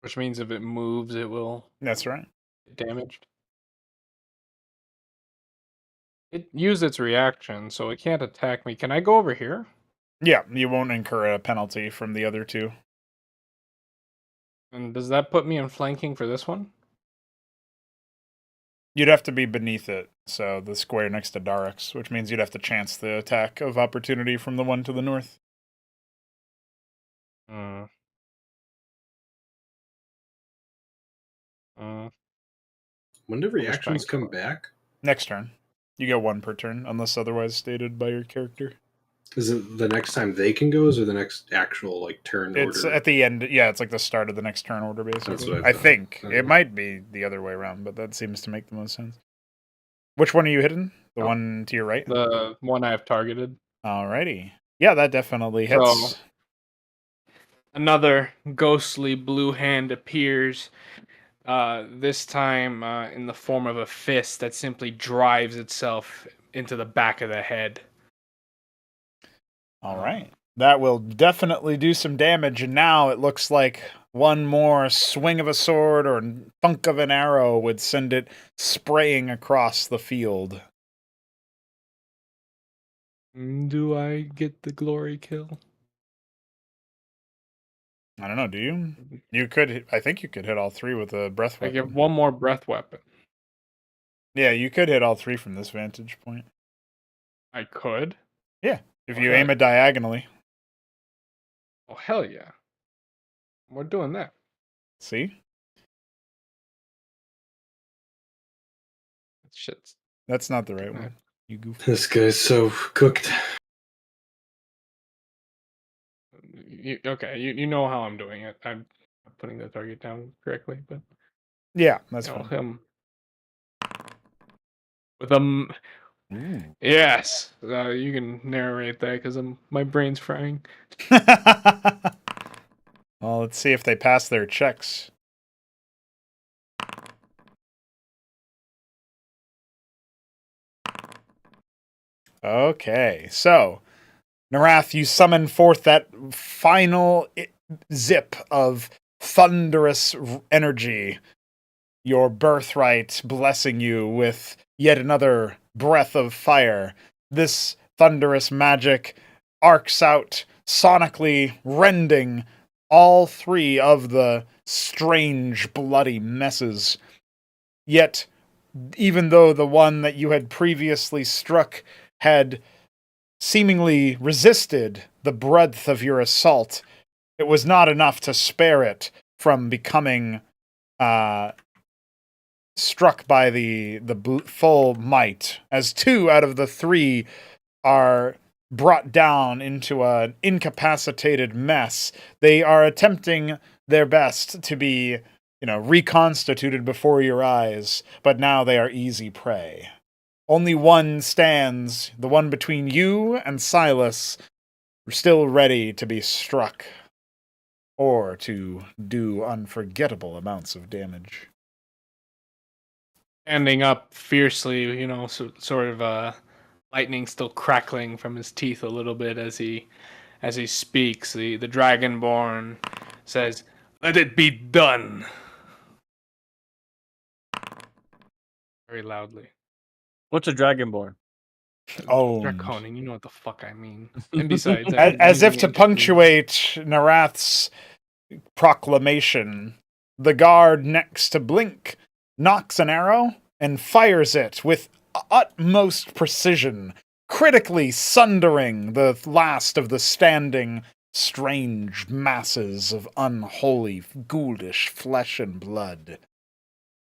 Speaker 1: Which means if it moves, it will
Speaker 2: That's right.
Speaker 1: get damaged. It used its reaction, so it can't attack me. Can I go over here?
Speaker 2: Yeah, you won't incur a penalty from the other two.
Speaker 1: And does that put me in flanking for this one?
Speaker 2: You'd have to be beneath it, so the square next to Darix, which means you'd have to chance the attack of opportunity from the one to the north.
Speaker 1: Mm. Mm.
Speaker 6: When do
Speaker 1: just
Speaker 6: reactions
Speaker 1: trying
Speaker 6: come
Speaker 1: to-
Speaker 6: back?
Speaker 2: Next turn. You get one per turn, unless otherwise stated by your character.
Speaker 6: Is it the next time they can go, or the next actual turn
Speaker 2: It's
Speaker 6: order?
Speaker 2: at the end. Yeah, it's like the start of the next turn order, basically.
Speaker 6: That's what I
Speaker 2: I
Speaker 6: thought.
Speaker 2: think.
Speaker 6: Okay.
Speaker 2: It might be the other way around, but that seems to make the most sense. Which one are you hitting? The
Speaker 1: Oh.
Speaker 2: one to your right?
Speaker 1: The one I have targeted.
Speaker 2: Alrighty. Yeah, that definitely hits.
Speaker 1: So- Another ghostly blue hand appears, this time in the form of a fist that simply drives itself into the back of the head.
Speaker 2: Alright. That will definitely do some damage, and now it looks like one more swing of a sword or thunk of an arrow would send it spraying across the field.
Speaker 1: Do I get the glory kill?
Speaker 2: I don't know, do you? You could, I think you could hit all three with a breath
Speaker 1: I
Speaker 2: weapon.
Speaker 1: get one more breath weapon.
Speaker 2: Yeah, you could hit all three from this vantage point.
Speaker 1: I could.
Speaker 2: If
Speaker 1: Oh,
Speaker 2: you
Speaker 1: hell
Speaker 2: aim it diagonally.
Speaker 1: Oh, hell yeah. We're doing that.
Speaker 2: See?
Speaker 1: Shit's.
Speaker 2: That's not the right
Speaker 1: Okay.
Speaker 2: one. You goof.
Speaker 6: This guy's so cooked.
Speaker 1: Okay, you know how I'm doing it. I'm putting the target down correctly, but
Speaker 2: Yeah, that's
Speaker 1: you know,
Speaker 2: fine.
Speaker 1: him with a yes. You can narrate that because my brain's frying.
Speaker 2: Well, let's see if they pass their checks. Okay, so Narath, you summon forth that final zip of thunderous energy, your birthright blessing you with yet another breath of fire. This thunderous magic arcs out, sonically rending all three of the strange bloody messes. Yet, even though the one that you had previously struck had seemingly resisted the breadth of your assault, it was not enough to spare it from becoming struck by the full might, as two out of the three are brought down into an incapacitated mess. They are attempting their best to be, reconstituted before your eyes, but now they are easy prey. Only one stands, the one between you and Silas, still ready to be struck, or to do unforgettable amounts of damage.
Speaker 1: Standing up fiercely, sort of lightning still crackling from his teeth a little bit as he as he speaks, the Dragonborn says, "Let it be done." Very loudly.
Speaker 3: What's a dragonborn?
Speaker 2: Oh.
Speaker 1: Draconian, you know what the fuck I mean. And besides,
Speaker 2: As if to punctuate Narath's proclamation, the guard next to Blink nocks an arrow and fires it with utmost precision, critically sundering the last of the standing strange masses of unholy, ghoulish flesh and blood.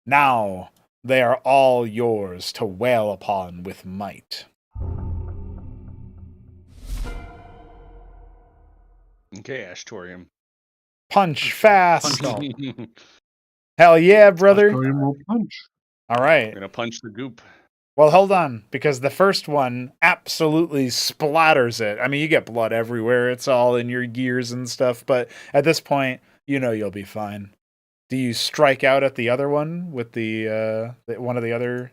Speaker 2: Now they are all yours to wail upon with might.
Speaker 4: Okay, Ashtorium.
Speaker 2: Punch fast. Hell yeah, brother.
Speaker 7: Ashtorium will punch.
Speaker 2: All
Speaker 4: I'm
Speaker 2: right.
Speaker 4: gonna punch the goop.
Speaker 2: Well, hold on, because the first one absolutely splatters it. I mean, you get blood everywhere. It's all in your gears and stuff, but at this point, you know you'll be fine. Do you strike out at the other one with the one of the other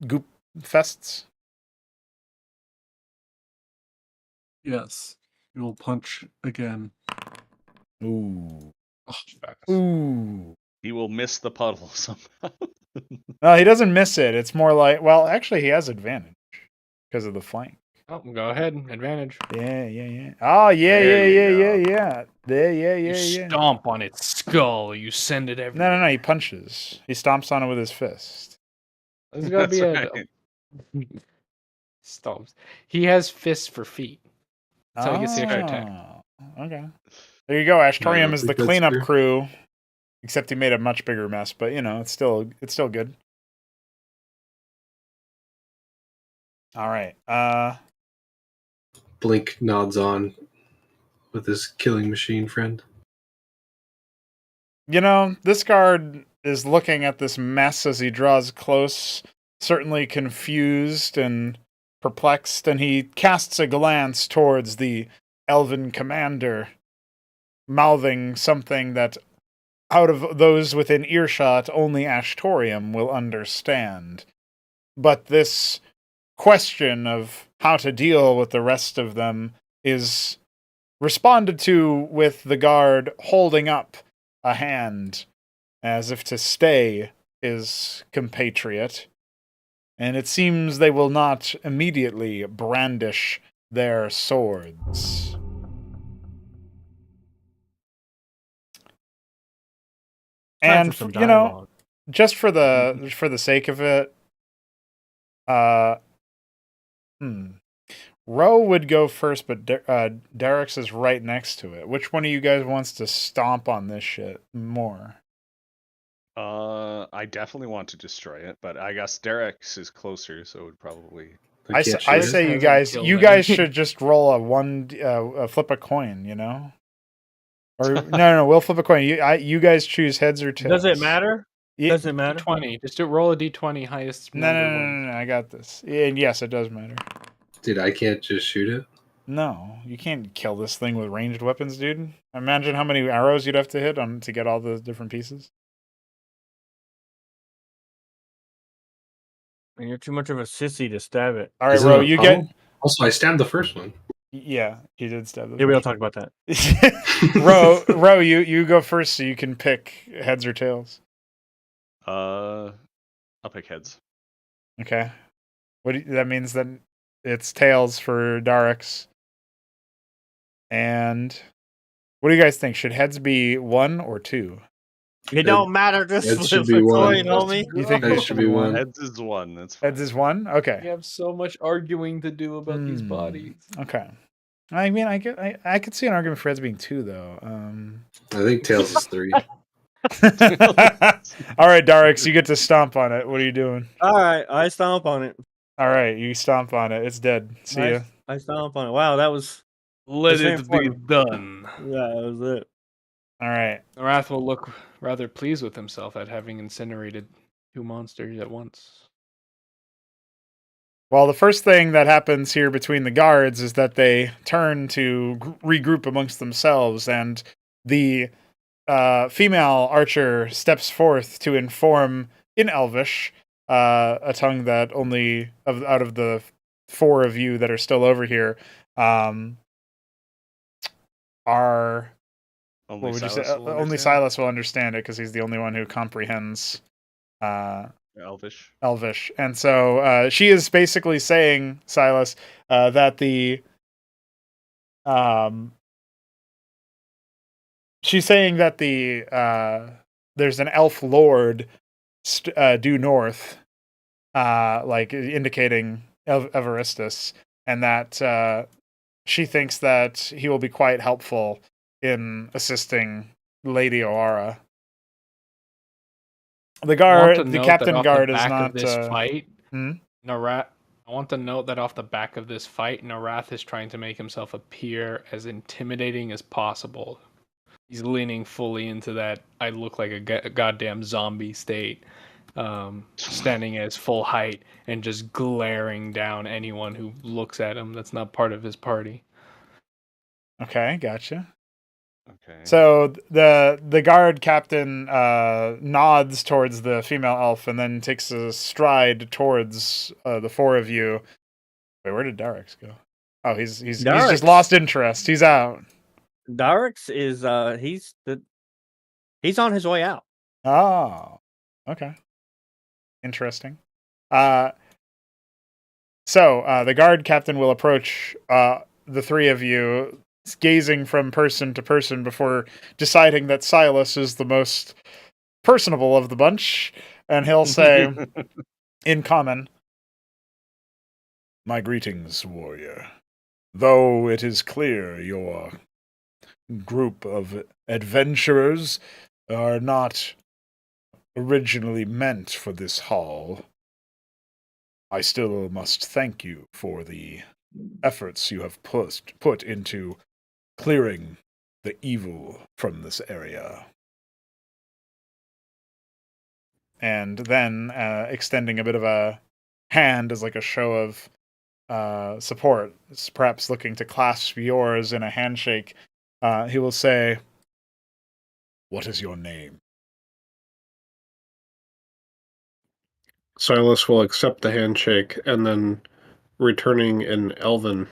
Speaker 2: goop fests?
Speaker 7: Yes. You will punch again.
Speaker 2: Ooh.
Speaker 1: fast.
Speaker 2: Ooh.
Speaker 4: He will miss the puddle somehow.
Speaker 2: No, he doesn't miss it. It's more like, well, actually, he has advantage because of the flank.
Speaker 1: Oh, go ahead, advantage.
Speaker 2: Yeah. Oh, yeah.
Speaker 4: There you
Speaker 2: There,
Speaker 1: You
Speaker 2: yeah.
Speaker 1: stomp on its skull. You send it everywhere.
Speaker 2: No, he punches. He stomps on it with his fist.
Speaker 1: There's gotta be
Speaker 4: That's
Speaker 1: a
Speaker 4: right.
Speaker 1: stomps. He has fists for feet. That's how he gets the extra attack.
Speaker 2: Okay. There you go. Ashtorium
Speaker 6: don't
Speaker 2: is the
Speaker 6: think that's
Speaker 2: cleanup
Speaker 6: fair.
Speaker 2: crew, except he made a much bigger mess. But you know, it's still good. All right.
Speaker 6: Blink nods on with his killing machine friend.
Speaker 2: You know, this guard is looking at this mess as he draws close, certainly confused and perplexed, and he casts a glance towards the elven commander, mouthing something that, out of those within earshot, only Ashtorium will understand. But this question of how to deal with the rest of them is responded to with the guard holding up a hand as if to stay his compatriot, and it seems they will not immediately brandish their swords.
Speaker 3: Time
Speaker 2: And
Speaker 3: for some
Speaker 2: you know,
Speaker 3: dialogue.
Speaker 2: just for the sake of it, Ro would go first, but Derek's is right next to it. Which one of you guys wants to stomp on this shit more?
Speaker 4: I definitely want to destroy it, but I guess Derek's is closer, so it would probably.
Speaker 2: I
Speaker 6: can't
Speaker 2: say
Speaker 6: shoot it.
Speaker 2: you
Speaker 1: Hasn't
Speaker 2: guys
Speaker 1: killed
Speaker 2: you
Speaker 1: any.
Speaker 2: guys should just roll a flip a coin, you know? Or no, we'll flip a coin. You guys choose heads or tails.
Speaker 3: Does it matter?
Speaker 2: Yeah.
Speaker 3: Does it matter?
Speaker 1: D20. Just to roll a D20 highest
Speaker 2: No,
Speaker 1: number wins.
Speaker 2: I got this. And yes, it does matter.
Speaker 6: Dude, I can't just shoot it.
Speaker 2: No, you can't kill this thing with ranged weapons, dude. Imagine how many arrows you'd have to hit to get all the different pieces.
Speaker 3: And you're too much of a sissy to stab it.
Speaker 2: All right,
Speaker 6: Is it
Speaker 2: Ro,
Speaker 6: a
Speaker 2: you
Speaker 6: puddle?
Speaker 2: get.
Speaker 6: Also, I stabbed the first one.
Speaker 2: Yeah, he did stab the
Speaker 3: Yeah, we don't
Speaker 2: first
Speaker 3: talk about that.
Speaker 2: one. Ro, you go first, so you can pick heads or tails.
Speaker 4: I'll pick heads.
Speaker 2: Okay. That means that it's tails for Darix. And what do you guys think? Should heads be 1 or 2?
Speaker 3: It don't matter. Just
Speaker 6: It should
Speaker 3: flip
Speaker 6: be
Speaker 3: a
Speaker 6: one.
Speaker 3: coin, homie.
Speaker 2: You think
Speaker 6: It should be one.
Speaker 4: Heads is 1. That's fine.
Speaker 2: Heads is 1? Okay.
Speaker 1: We have so much arguing to do about these bodies.
Speaker 2: Okay. I mean, I could see an argument for heads being 2, though.
Speaker 6: I think tails is 3.
Speaker 2: All right, Darix, you get to stomp on it. What are you doing?
Speaker 3: All right, I stomp on it.
Speaker 2: All right, you stomp on it. It's dead. See ya.
Speaker 3: I stomp on it. Wow, that was.
Speaker 1: Let
Speaker 3: It's
Speaker 1: it be done.
Speaker 3: Yeah, that was it.
Speaker 2: All right.
Speaker 1: Wrath will look rather pleased with himself at having incinerated 2 monsters at once.
Speaker 2: Well, the first thing that happens here between the guards is that they turn to regroup amongst themselves, and the female archer steps forth to inform in Elvish, a tongue that only out of the 4 of you that are still over here, are
Speaker 4: Only
Speaker 2: what would you say?
Speaker 4: Silas will
Speaker 2: Only
Speaker 4: understand?
Speaker 2: Silas will understand it because he's the only one who comprehends
Speaker 4: Elvish.
Speaker 2: Elvish. And so she is basically saying, Silas, that she's saying that there's an elf lord due north, like indicating Everistus, and that she thinks that he will be quite helpful in assisting Lady Oara. The captain guard is not.
Speaker 1: Fight,
Speaker 2: Hmm?
Speaker 1: Narath. I want to note that off the back of this fight, Narath is trying to make himself appear as intimidating as possible. He's leaning fully into that I look like a goddamn zombie state, standing at his full height and just glaring down anyone who looks at him that's not part of his party.
Speaker 2: Okay, gotcha.
Speaker 4: Okay.
Speaker 2: So the guard captain nods towards the female elf and then takes a stride towards the four of you. Wait, where did Darix go? Oh, he's just
Speaker 3: Darix.
Speaker 2: lost interest. He's out.
Speaker 3: Darix is he's on his way out.
Speaker 2: Oh, okay, interesting. So the guard captain will approach the three of you, gazing from person to person before deciding that Silas is the most personable of the bunch, and he'll say, in common, "My greetings, warrior. Though it is clear your group of adventurers are not originally meant for this hall, I still must thank you for the efforts you have put into clearing the evil from this area." And then extending a bit of a hand as like a show of support, perhaps looking to clasp yours in a handshake, he will say, "What is your name?"
Speaker 8: Silas will accept the handshake and then, returning in Elven,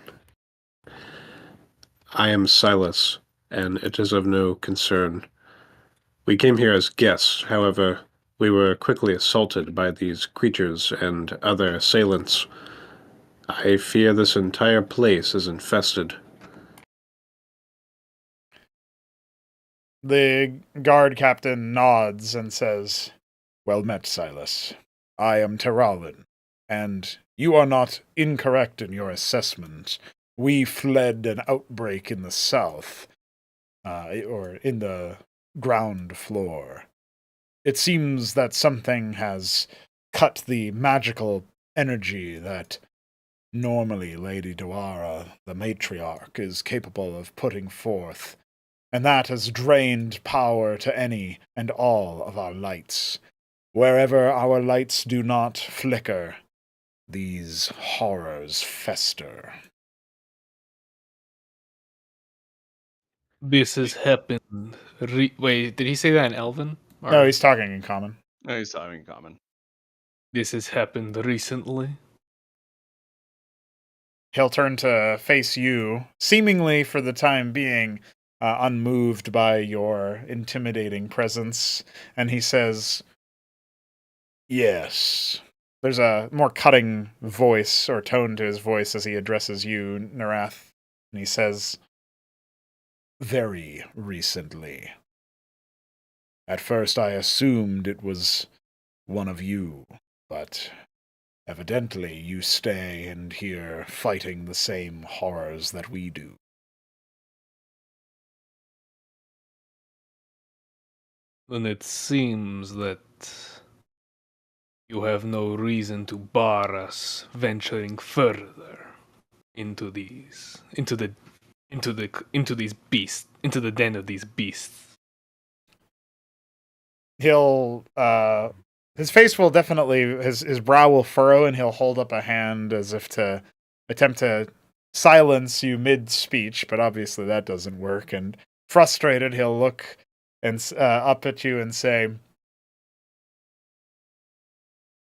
Speaker 8: "I am Silas, and it is of no concern. We came here as guests, however, we were quickly assaulted by these creatures and other assailants. I fear this entire place is infested."
Speaker 2: The guard captain nods and says, "Well met, Silas. I am Terralin, and you are not incorrect in your assessment. We fled an outbreak in the south, or in the ground floor. It seems that something has cut the magical energy that normally Lady Dwara, the matriarch, is capable of putting forth, and that has drained power to any and all of our lights. Wherever our lights do not flicker, these horrors fester."
Speaker 1: This has happened. Wait, did he say that in Elven?
Speaker 2: No, he's talking in common.
Speaker 4: No, he's talking in common.
Speaker 1: This has happened recently.
Speaker 2: He'll turn to face you, seemingly for the time being unmoved by your intimidating presence, and he says, "Yes." There's a more cutting voice or tone to his voice as he addresses you, Narath, and he says, "Very recently. At first I assumed it was one of you, but evidently you stay and here fighting the same horrors that we do."
Speaker 1: Then it seems that you have no reason to bar us venturing further into these beasts, into the den of these beasts.
Speaker 2: He'll his face will definitely his brow will furrow, and he'll hold up a hand as if to attempt to silence you mid speech, but obviously that doesn't work. And frustrated, he'll look and up at you and say,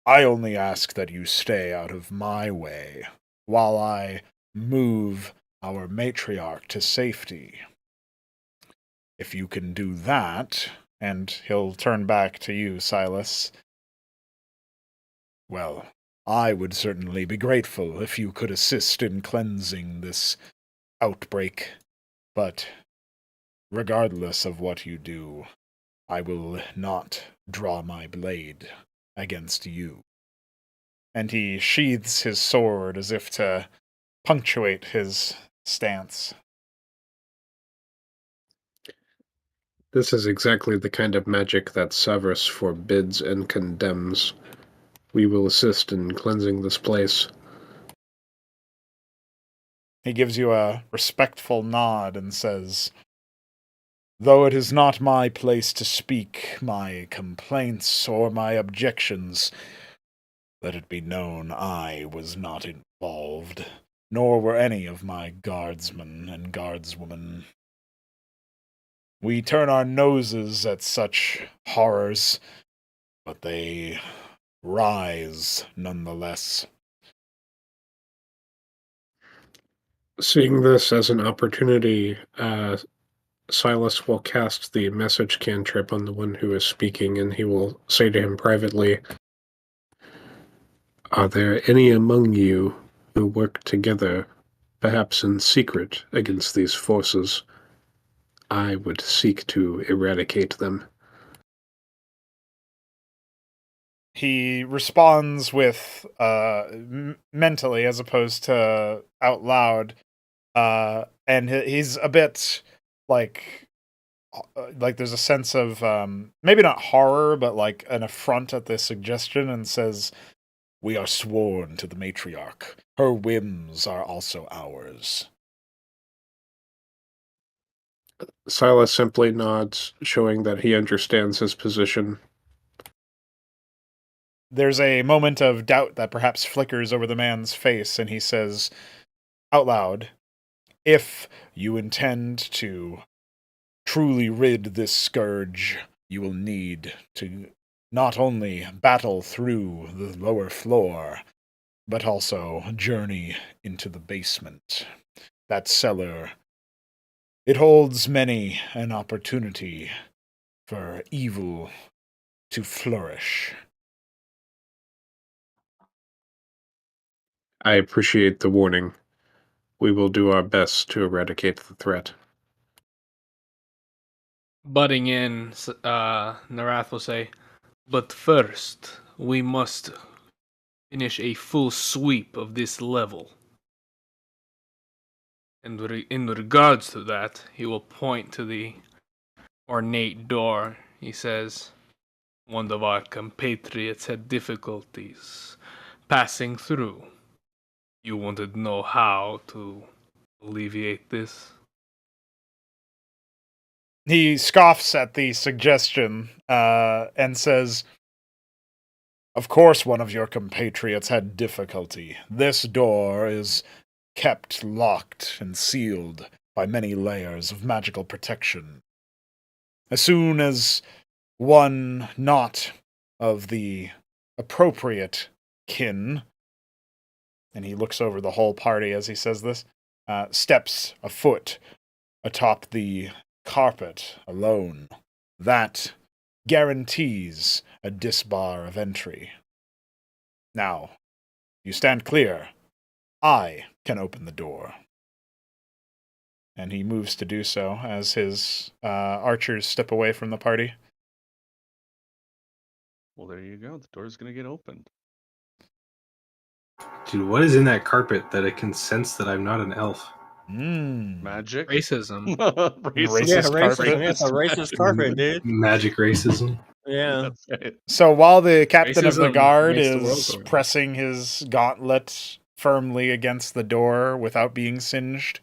Speaker 2: "I only ask that you stay out of my way while I move our matriarch to safety. If you can do that, and he'll turn back to you, Silas, well, I would certainly be grateful if you could assist in cleansing this outbreak. But regardless of what you do, I will not draw my blade against you. And he sheathes his sword as if to punctuate his stance.
Speaker 8: This is exactly the kind of magic that Severus forbids and condemns. We will assist in cleansing this place.
Speaker 2: He gives you a respectful nod and says, "Though it is not my place to speak my complaints or my objections, let it be known I was not involved, nor were any of my guardsmen and guardswomen. We turn our noses at such horrors, but they rise nonetheless."
Speaker 8: Seeing this as an opportunity, Silas will cast the message cantrip on the one who is speaking, and he will say to him privately, "Are there any among you who work together, perhaps in secret, against these forces? I would seek to eradicate them."
Speaker 2: He responds with mentally as opposed to out loud, and he's a bit like there's a sense of maybe not horror, but like an affront at this suggestion, and says, "We are sworn to the matriarch. Her whims are also ours."
Speaker 8: Silas simply nods, showing that he understands his position.
Speaker 2: There's a moment of doubt that perhaps flickers over the man's face, and he says out loud, "If you intend to truly rid this scourge, you will need to not only battle through the lower floor, but also journey into the basement. That cellar, it holds many an opportunity for evil to flourish."
Speaker 8: I appreciate the warning. We will do our best to eradicate the threat.
Speaker 1: Butting in, Narath will say, "But first, we must finish a full sweep of this level." And in regards to that, he will point to the ornate door. He says, "One of our compatriots had difficulties passing through. You wanted to know how to alleviate this?"
Speaker 2: He scoffs at the suggestion and says, "Of course one of your compatriots had difficulty. This door is kept locked and sealed by many layers of magical protection. As soon as one not of the appropriate kin," and he looks over the whole party as he says this, "steps a foot atop the carpet alone, that guarantees a disbar of entry. Now, you stand clear. I can open the door." And he moves to do so as his archers step away from the party.
Speaker 4: Well, there you go. The door's going to get opened.
Speaker 6: Dude, what is in that carpet that it can sense that I'm not an elf?
Speaker 4: Magic.
Speaker 1: Racism.
Speaker 2: Racist
Speaker 3: Yeah,
Speaker 2: carpet.
Speaker 3: racist. It's a racist carpet, dude.
Speaker 6: Magic racism.
Speaker 3: Yeah.
Speaker 4: That's right.
Speaker 2: So while the captain of the
Speaker 1: Racism
Speaker 2: guard
Speaker 1: makes the world
Speaker 2: is
Speaker 1: go round.
Speaker 2: pressing his gauntlet firmly against the door without being singed,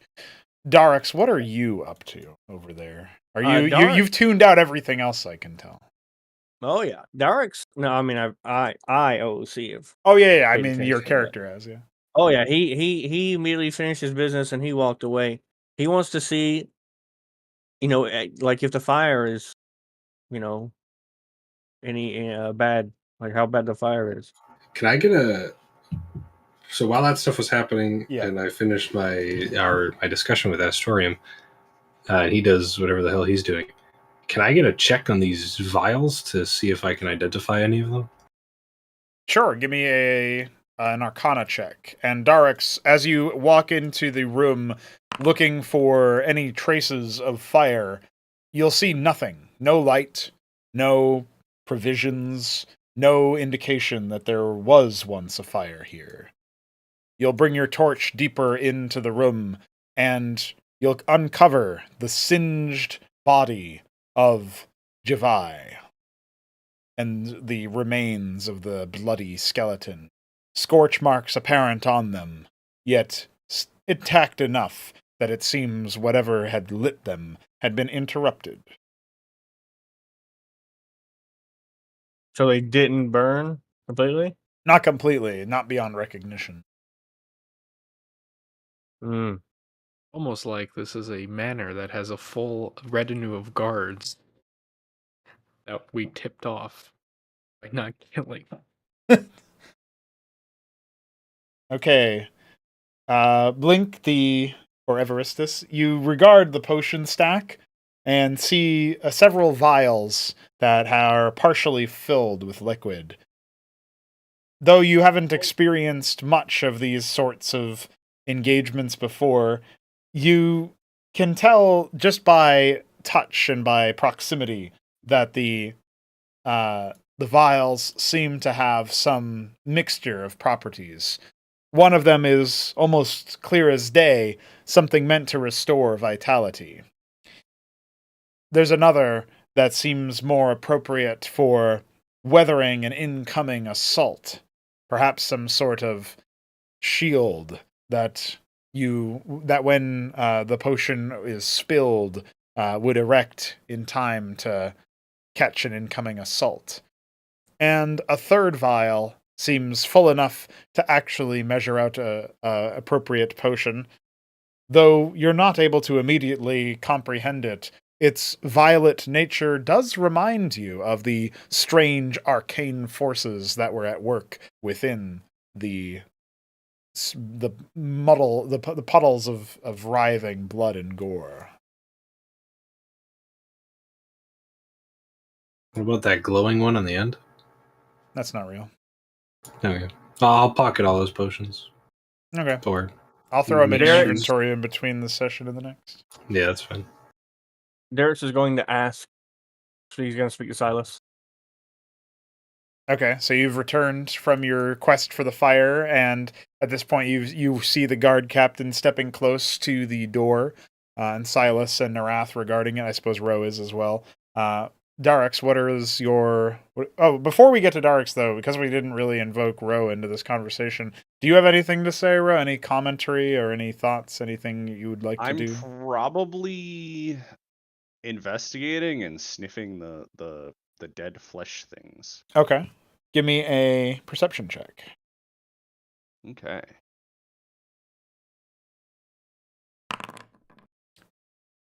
Speaker 2: Darix, what are you up to over there? Are you've tuned out everything else, I can tell.
Speaker 3: Oh yeah, Darix. No, I mean I OOC of.
Speaker 2: Oh yeah, I
Speaker 3: Paid
Speaker 2: mean your
Speaker 3: attention,
Speaker 2: character has, yeah.
Speaker 3: Oh yeah, he immediately finished his business and he walked away. He wants to see, like if the fire is, any bad, like how bad the fire is.
Speaker 6: Can I get a? So while that stuff was happening,
Speaker 2: Yeah.
Speaker 6: and I finished my discussion with Astorium, He does whatever the hell he's doing. Can I get a check on these vials to see if I can identify any of them?
Speaker 2: Sure, give me an Arcana check. And Darix, as you walk into the room looking for any traces of fire, you'll see nothing. No light, no provisions, no indication that there was once a fire here. You'll bring your torch deeper into the room, and you'll uncover the singed body of Javai and the remains of the bloody skeleton. Scorch marks apparent on them, yet intact enough that it seems whatever had lit them had been interrupted.
Speaker 3: So they didn't burn completely?
Speaker 2: Not completely, not beyond recognition.
Speaker 3: Mm.
Speaker 1: Almost like this is a manor that has a full retinue of guards that we tipped off by not killing.
Speaker 2: Okay. Blink or Everistus, you regard the potion stack and see several vials that are partially filled with liquid. Though you haven't experienced much of these sorts of engagements before, you can tell just by touch and by proximity that the vials seem to have some mixture of properties. One of them is almost clear as day, something meant to restore vitality. There's another that seems more appropriate for weathering an incoming assault. Perhaps some sort of shield that when the potion is spilled would erect in time to catch an incoming assault. And a third vial seems full enough to actually measure out a appropriate potion. Though you're not able to immediately comprehend it, its violet nature does remind you of the strange arcane forces that were at work within the puddles of writhing blood and gore.
Speaker 6: What about that glowing one on the end?
Speaker 2: That's not real.
Speaker 6: Okay. I'll pocket all those potions.
Speaker 2: Okay.
Speaker 6: Or
Speaker 2: I'll throw them in your
Speaker 3: Mixtures.
Speaker 2: inventory in between this session and the next.
Speaker 6: yeah, that's fine.
Speaker 3: Darius is going to ask, so he's going to speak to Silas.
Speaker 2: Okay, so you've returned from your quest for the fire, and at this point you see the guard captain stepping close to the door, and Silas and Narath regarding it. I suppose Ro is as well. Darix, what is your... Oh, before we get to Darix, though, because we didn't really invoke Ro into this conversation, do you have anything to say, Ro? Any commentary or any thoughts? Anything you would like to
Speaker 4: I'm
Speaker 2: do?
Speaker 4: probably investigating and sniffing the dead flesh things.
Speaker 2: Okay. Give me a perception check.
Speaker 4: Okay.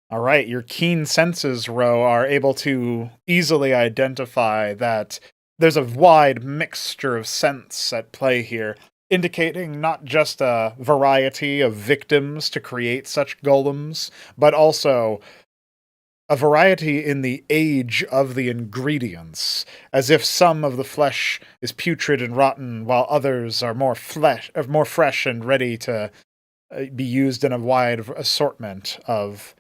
Speaker 2: All right, your keen senses, Ro, are able to easily identify that there's a wide mixture of scents at play here, indicating not just a variety of victims to create such golems, but also a variety in the age of the ingredients, as if some of the flesh is putrid and rotten, while others are more fresh and ready to be used in a wide assortment of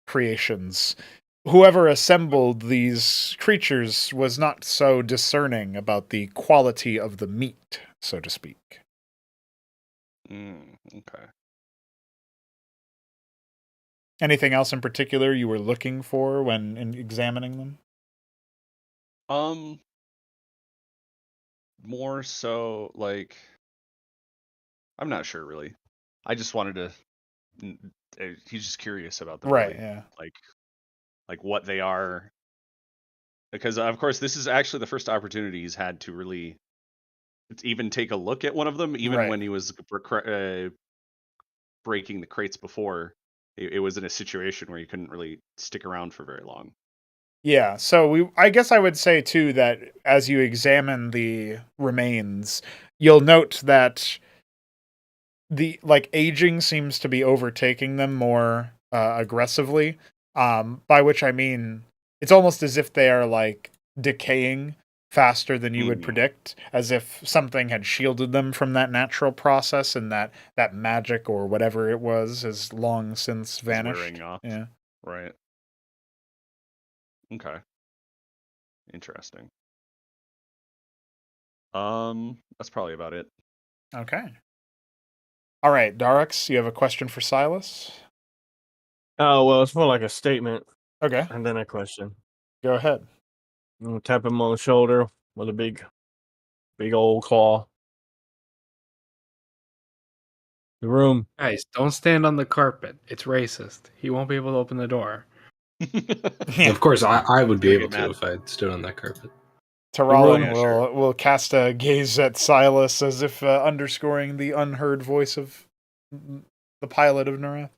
Speaker 2: creations. Whoever assembled these creatures was not so discerning about the quality of the meat, so to speak.
Speaker 4: Okay.
Speaker 2: Anything else in particular you were looking for when examining them?
Speaker 4: More so, like, I'm not sure really. I just wanted to. He's just curious about them,
Speaker 2: Right,
Speaker 4: really.
Speaker 2: yeah.
Speaker 4: Like what they are, because of course this is actually the first opportunity he's had to really even take a look at one of them. Even
Speaker 2: Right.
Speaker 4: when he was breaking the crates before, it was in a situation where he couldn't really stick around for very long.
Speaker 2: Yeah, so I guess I would say too that as you examine the remains, you'll note that the aging seems to be overtaking them more aggressively. By which I mean it's almost as if they are like decaying faster than you would predict, as if something had shielded them from that natural process, and that magic or whatever it was has long since vanished.
Speaker 4: Wearing off.
Speaker 2: Yeah.
Speaker 4: Right. Okay. Interesting. That's probably about it.
Speaker 2: Okay. All right, Darix, you have a question for Silas?
Speaker 3: Oh, well, it's more like a statement
Speaker 2: Okay,
Speaker 3: and then a question.
Speaker 2: go ahead.
Speaker 3: I'm gonna tap him on the shoulder with a big old claw. The room.
Speaker 1: Guys, don't stand on the carpet. It's racist. He won't be able to open the door.
Speaker 6: Of course, I would be
Speaker 4: You're
Speaker 6: able
Speaker 4: gonna
Speaker 6: to
Speaker 4: get
Speaker 6: if I stood on that carpet.
Speaker 2: Taralin
Speaker 4: Yeah, sure.
Speaker 2: will cast a gaze at Silas as if underscoring the unheard voice of the pilot of Narath.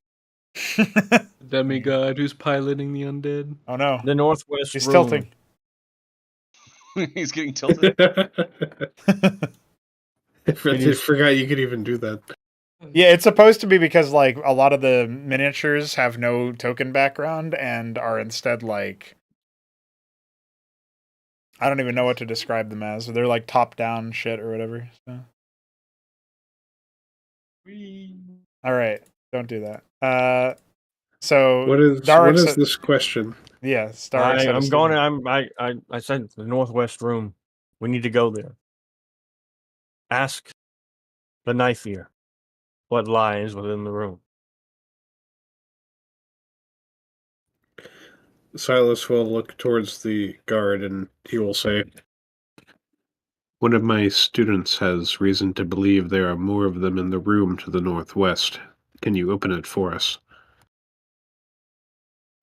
Speaker 1: Demigod who's piloting the undead.
Speaker 2: Oh no,
Speaker 3: The northwest
Speaker 2: he's
Speaker 3: room.
Speaker 2: tilting.
Speaker 4: He's getting tilted.
Speaker 8: I forgot you could even do that.
Speaker 2: Yeah, it's supposed to be because like a lot of the miniatures have no token background and are instead like, I don't even know what to describe them as. They're like top down shit or whatever. So. All right, don't do that. So
Speaker 8: What is
Speaker 2: Darix,
Speaker 8: this question?
Speaker 2: yeah, Darix.
Speaker 3: I'm going. I said the northwest room. We need to go there. Ask the knife ear what lies within the room.
Speaker 8: Silas will look towards the guard and he will say, "One of my students has reason to believe there are more of them in the room to the northwest. Can you open it for us?"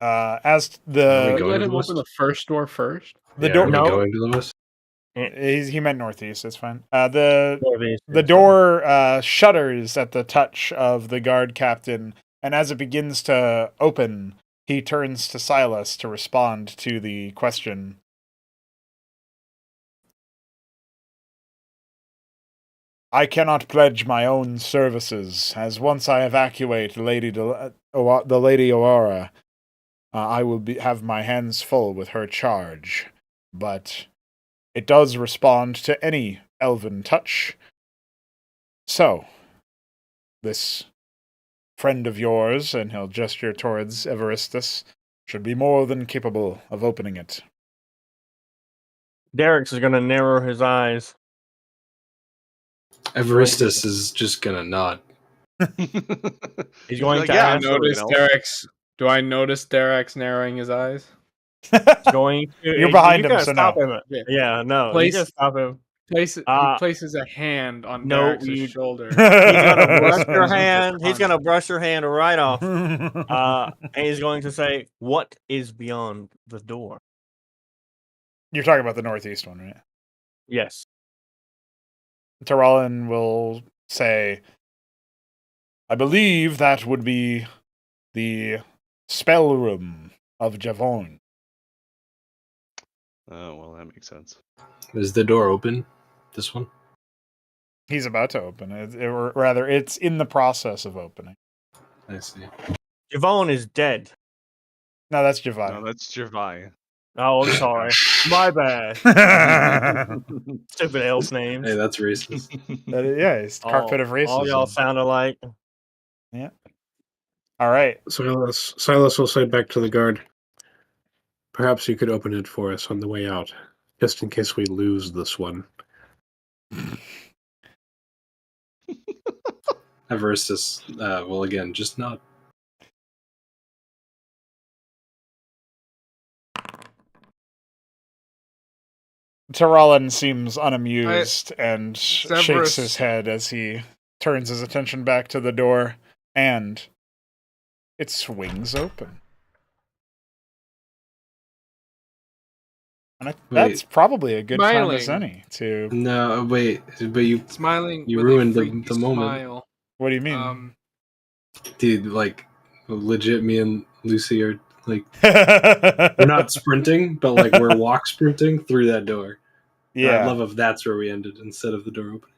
Speaker 2: As
Speaker 6: Are we
Speaker 2: the
Speaker 6: going
Speaker 1: Let
Speaker 6: to
Speaker 1: him
Speaker 6: the west?
Speaker 1: open the first door first.
Speaker 2: the
Speaker 6: Yeah,
Speaker 2: door,
Speaker 6: are we
Speaker 3: No.
Speaker 6: going to the west?
Speaker 2: he meant northeast. It's fine. The
Speaker 3: Northeast.
Speaker 2: door shudders at the touch of the guard captain, and as it begins to open, he turns to Silas to respond to the question. I cannot pledge my own services, as once I evacuate the Lady Aurora, I will have my hands full with her charge. But it does respond to any elven touch. So, this friend of yours, and he'll gesture towards Everistus, should be more than capable of opening it.
Speaker 3: Derek's is going to narrow his eyes.
Speaker 6: Everistus is just gonna nod.
Speaker 3: He's going to
Speaker 4: yeah,
Speaker 3: ask.
Speaker 1: Do I notice Derek's narrowing his eyes?
Speaker 3: Going to.
Speaker 2: You're behind
Speaker 3: you
Speaker 2: him,
Speaker 3: gotta
Speaker 2: so
Speaker 3: stop
Speaker 2: no.
Speaker 3: him. Yeah, no.
Speaker 1: Place-
Speaker 3: You gotta stop him.
Speaker 1: He
Speaker 3: Uh,
Speaker 1: places a hand on
Speaker 3: no,
Speaker 1: Derek's shoulder.
Speaker 3: He's gonna brush your
Speaker 1: Punch.
Speaker 3: hand. He's gonna brush your hand right off. And he's going to say, "What is beyond the door?"
Speaker 2: You're talking about the northeast one, right?
Speaker 3: Yes.
Speaker 2: Taralin will say, I believe that would be the spell room of Javon.
Speaker 4: Oh, well, that makes sense.
Speaker 6: Is the door open? This one?
Speaker 2: He's about to open it, or rather, it's in the process of opening.
Speaker 6: I see.
Speaker 3: Javon is dead.
Speaker 2: No, that's Javai.
Speaker 4: No, that's Javai.
Speaker 3: Oh, I'm sorry. My bad. Stupid elf names.
Speaker 6: Hey, that's racist.
Speaker 2: Yeah, it's carpet of racism.
Speaker 3: All y'all sound alike.
Speaker 2: All right.
Speaker 8: Silas will say back to the guard, "Perhaps you could open it for us on the way out, just in case we lose this one."
Speaker 6: Everistus will again just nod.
Speaker 2: Taralin seems unamused and shakes
Speaker 1: Severus-
Speaker 2: his head as he turns his attention back to the door, and it swings open. And that's probably a good time as
Speaker 1: Smiling.
Speaker 2: any to...
Speaker 6: No, wait, but you
Speaker 1: Smiling.
Speaker 6: You
Speaker 1: with
Speaker 6: ruined
Speaker 1: a
Speaker 6: the
Speaker 1: freaky
Speaker 6: moment.
Speaker 1: Smile.
Speaker 2: What do you mean?
Speaker 6: dude, like legit me and Lucy are like we're not sprinting, but like we're walk sprinting through that door. And
Speaker 2: Yeah.
Speaker 6: I'd love if that's where we ended instead of the door opening.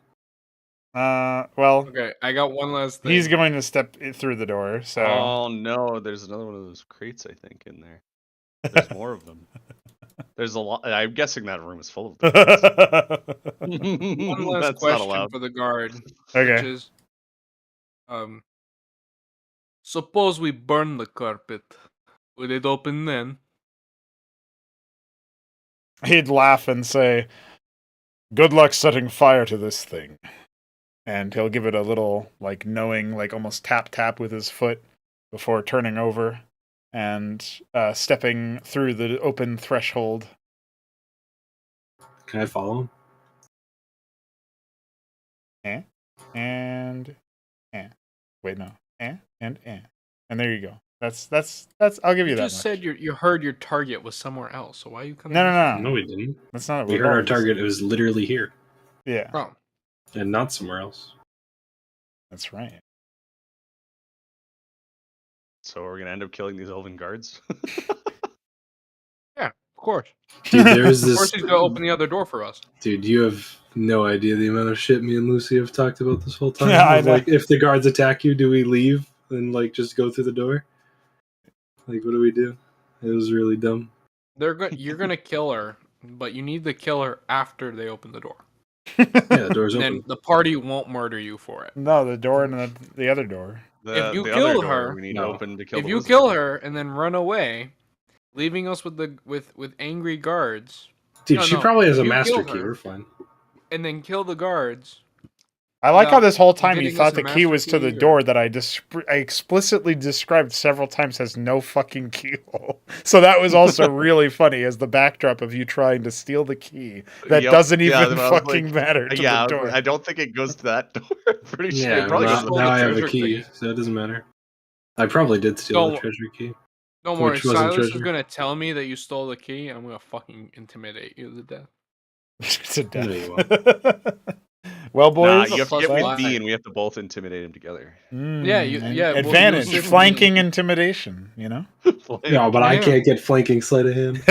Speaker 2: Well,
Speaker 1: Okay, I got one last thing.
Speaker 2: he's going to step through the door. So
Speaker 4: Oh no, there's another one of those crates, I think, in there. There's more of them. There's a lot. I'm guessing that room is full of them.
Speaker 1: One last
Speaker 4: That's not
Speaker 1: question
Speaker 4: allowed.
Speaker 1: for the guard, which
Speaker 2: Okay.
Speaker 1: is, suppose we burn the carpet, would it open then?
Speaker 2: He'd laugh and say, "Good luck setting fire to this thing." And he'll give it a little, like, knowing, like, almost tap with his foot before turning over and stepping through the open threshold.
Speaker 6: Can I follow him?
Speaker 2: And wait, no. And there you go. That's I'll give you
Speaker 1: You
Speaker 2: that
Speaker 1: just
Speaker 2: much.
Speaker 1: said you heard your target was somewhere else, so why are you coming?
Speaker 2: No.
Speaker 6: No, we didn't.
Speaker 2: That's not what
Speaker 6: We heard our target. It was literally here
Speaker 2: Yeah.
Speaker 1: Oh,
Speaker 6: and not somewhere else.
Speaker 2: That's right.
Speaker 4: So we're gonna end up killing these elven guards.
Speaker 1: yeah, of course.
Speaker 6: Dude, there is
Speaker 1: Of
Speaker 6: this.
Speaker 1: course, he's gonna open the other door for us.
Speaker 6: Dude, you have no idea the amount of shit me and Lucy have talked about this whole time.
Speaker 2: Yeah, I know.
Speaker 6: Like, if the guards attack you, do we leave and like just go through the door? Like, what do we do? It was really dumb.
Speaker 1: You're gonna kill her, but you need to kill her after they open the door.
Speaker 6: Yeah, the door's
Speaker 1: And
Speaker 6: open.
Speaker 1: then the party won't murder you for it.
Speaker 2: No, the door and the other door.
Speaker 1: If you
Speaker 4: the
Speaker 1: kill
Speaker 4: other door
Speaker 1: her-
Speaker 4: we need
Speaker 6: No.
Speaker 4: to open to kill
Speaker 1: If
Speaker 4: the
Speaker 1: you
Speaker 4: wizard.
Speaker 1: kill her and then run away, leaving us with angry guards,
Speaker 6: Dude,
Speaker 1: No,
Speaker 6: she
Speaker 1: no.
Speaker 6: probably has a
Speaker 1: You
Speaker 6: master
Speaker 1: killed
Speaker 6: key.
Speaker 1: her.
Speaker 6: We're fine.
Speaker 1: and then kill the guards,
Speaker 2: I like how
Speaker 1: without
Speaker 2: this whole time you
Speaker 1: giving
Speaker 2: thought
Speaker 1: us a
Speaker 2: the key
Speaker 1: master
Speaker 2: was to the
Speaker 1: key, or-
Speaker 2: door that I explicitly described several times has no fucking keyhole. So that was also really funny as the backdrop of you trying to steal the key that
Speaker 4: Yep.
Speaker 2: doesn't
Speaker 4: Yeah,
Speaker 2: even
Speaker 4: then I was
Speaker 2: fucking
Speaker 4: like,
Speaker 2: matter to
Speaker 4: yeah,
Speaker 2: the door.
Speaker 4: I don't think it goes to that door. I'm pretty sure
Speaker 6: Yeah,
Speaker 4: it probably
Speaker 6: now,
Speaker 4: goes to
Speaker 1: stole
Speaker 6: now
Speaker 1: the
Speaker 6: I have a
Speaker 1: treasure
Speaker 6: key,
Speaker 1: key.
Speaker 6: so it doesn't matter. I probably did steal the
Speaker 1: Don't-
Speaker 6: treasure key.
Speaker 1: Don't worry,
Speaker 6: Which wasn't
Speaker 1: Silas is
Speaker 6: treasure.
Speaker 1: gonna tell me that you stole the key, and I'm gonna fucking intimidate you to death.
Speaker 2: to
Speaker 6: No, you
Speaker 2: death. Well,
Speaker 4: Nah,
Speaker 2: boys,
Speaker 4: you have to get
Speaker 1: Plus
Speaker 4: with
Speaker 1: five.
Speaker 4: D, and we have to both intimidate him together.
Speaker 1: Yeah, we'll
Speaker 2: advantage,
Speaker 1: assist me.
Speaker 2: flanking intimidation. You know.
Speaker 6: No, but I
Speaker 1: Yeah.
Speaker 6: can't get flanking sleight of hand.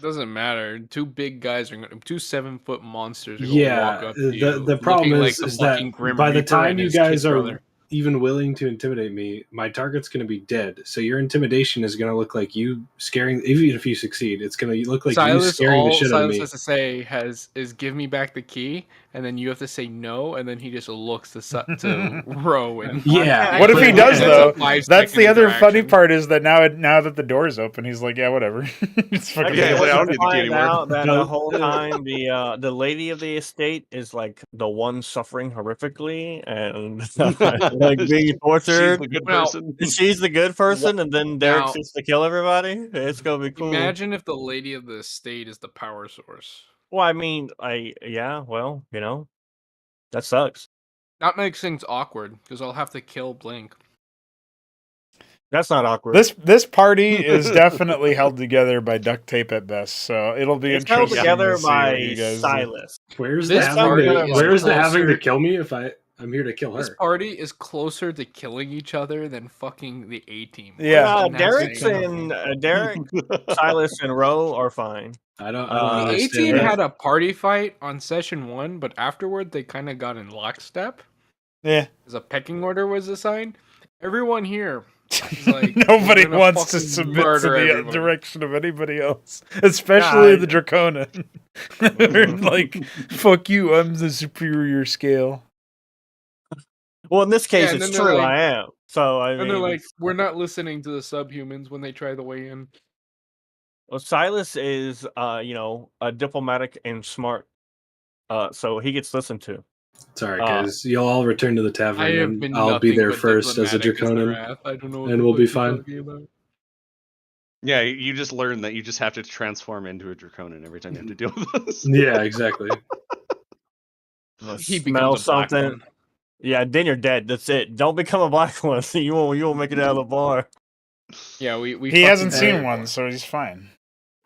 Speaker 1: Doesn't matter. Two big guys are gonna, 2 7-foot monsters are gonna
Speaker 6: Yeah,
Speaker 1: walk up to you.
Speaker 6: the problem
Speaker 1: looking
Speaker 6: is,
Speaker 1: like the
Speaker 6: is that
Speaker 1: fucking Grim
Speaker 6: by the
Speaker 1: Reaper
Speaker 6: time
Speaker 1: and
Speaker 6: you
Speaker 1: his
Speaker 6: guys
Speaker 1: kid
Speaker 6: are
Speaker 1: brother.
Speaker 6: even willing to intimidate me, my target's going to be dead. So your intimidation is going to look like you scaring. Even if you succeed, it's going to look like you
Speaker 1: Silas,
Speaker 6: scaring the
Speaker 1: all
Speaker 6: shit out of
Speaker 1: Silas
Speaker 6: me.
Speaker 1: has to say is give me back the key, and then you have to say no, and then he just looks to Ro and
Speaker 6: Yeah.
Speaker 2: What if he does
Speaker 1: That's a
Speaker 2: though?
Speaker 1: 5-second
Speaker 2: That's the other funny
Speaker 1: interaction.
Speaker 2: part is that now that the door's open, he's like, yeah, whatever. It's fucking
Speaker 4: Yeah, it's like, I don't need the key
Speaker 3: find
Speaker 4: anymore.
Speaker 3: out that
Speaker 6: No.
Speaker 3: the whole time the lady of the estate is like the one suffering horrifically and like being
Speaker 4: She's
Speaker 3: tortured.
Speaker 4: the good
Speaker 1: Well,
Speaker 4: person.
Speaker 3: She's the good person, and then Derek
Speaker 1: Now-
Speaker 3: seems to kill everybody. It's gonna be cool.
Speaker 1: Imagine if the lady of the estate is the power source.
Speaker 3: Well, I mean, well, that sucks.
Speaker 1: That makes things awkward because I'll have to kill Blink.
Speaker 3: That's not awkward.
Speaker 2: This party is definitely held together by duct tape at best, so it'll be
Speaker 3: It's held
Speaker 2: interesting
Speaker 3: together
Speaker 2: to see what
Speaker 3: by
Speaker 2: you guys do.
Speaker 3: Silas.
Speaker 6: Where's
Speaker 1: This
Speaker 6: the having
Speaker 1: party
Speaker 6: to,
Speaker 1: is
Speaker 6: where's the having to
Speaker 1: closer-
Speaker 6: kill me if I'm here to kill
Speaker 1: This
Speaker 6: her?
Speaker 1: party is closer to killing each other than fucking the A-team.
Speaker 2: Yeah.
Speaker 1: And that's
Speaker 3: Derek's
Speaker 1: it.
Speaker 3: and Derek, Silas, and Ro are fine.
Speaker 6: I don't
Speaker 1: The
Speaker 6: understand.
Speaker 1: A-team
Speaker 6: that.
Speaker 1: had a party fight on session 1, but afterward they kind of got in lockstep
Speaker 2: Yeah.
Speaker 1: as a pecking order was assigned. Everyone here is like,
Speaker 2: Nobody
Speaker 1: we're gonna
Speaker 2: wants to
Speaker 1: fucking
Speaker 2: submit to
Speaker 1: murder
Speaker 2: the
Speaker 1: everybody.
Speaker 2: direction of anybody else, especially
Speaker 3: Yeah,
Speaker 2: the Draconin. They're like, fuck you, I'm the superior scale.
Speaker 3: Well, in this case,
Speaker 1: Yeah, and
Speaker 3: it's
Speaker 1: then they're
Speaker 3: true.
Speaker 1: like-
Speaker 3: I am. So I mean,
Speaker 1: And they're like, we're not listening to the subhumans when they try the way in.
Speaker 3: well, Silas is, a diplomatic and smart. So he gets listened to.
Speaker 6: Sorry, guys. You'll all return to the tavern,
Speaker 1: I have
Speaker 6: and
Speaker 1: been
Speaker 6: I'll be
Speaker 1: nothing
Speaker 6: there
Speaker 1: but
Speaker 6: first as a
Speaker 1: diplomatic
Speaker 6: Draconin.
Speaker 1: Wrath. I don't know what
Speaker 6: and
Speaker 1: the
Speaker 6: we'll
Speaker 1: fuck
Speaker 6: be
Speaker 1: you're
Speaker 6: fine.
Speaker 1: talking about.
Speaker 4: Yeah, you just learn that you just have to transform into a Draconin every time you have to deal with this.
Speaker 6: Yeah, exactly.
Speaker 1: He
Speaker 3: Smell
Speaker 1: becomes a black
Speaker 3: something.
Speaker 1: one.
Speaker 3: Yeah, then you're dead. That's it. Don't become a black one. You won't make it out of the bar.
Speaker 1: Yeah, we
Speaker 2: He hasn't
Speaker 1: fucking-
Speaker 2: seen one, so he's fine.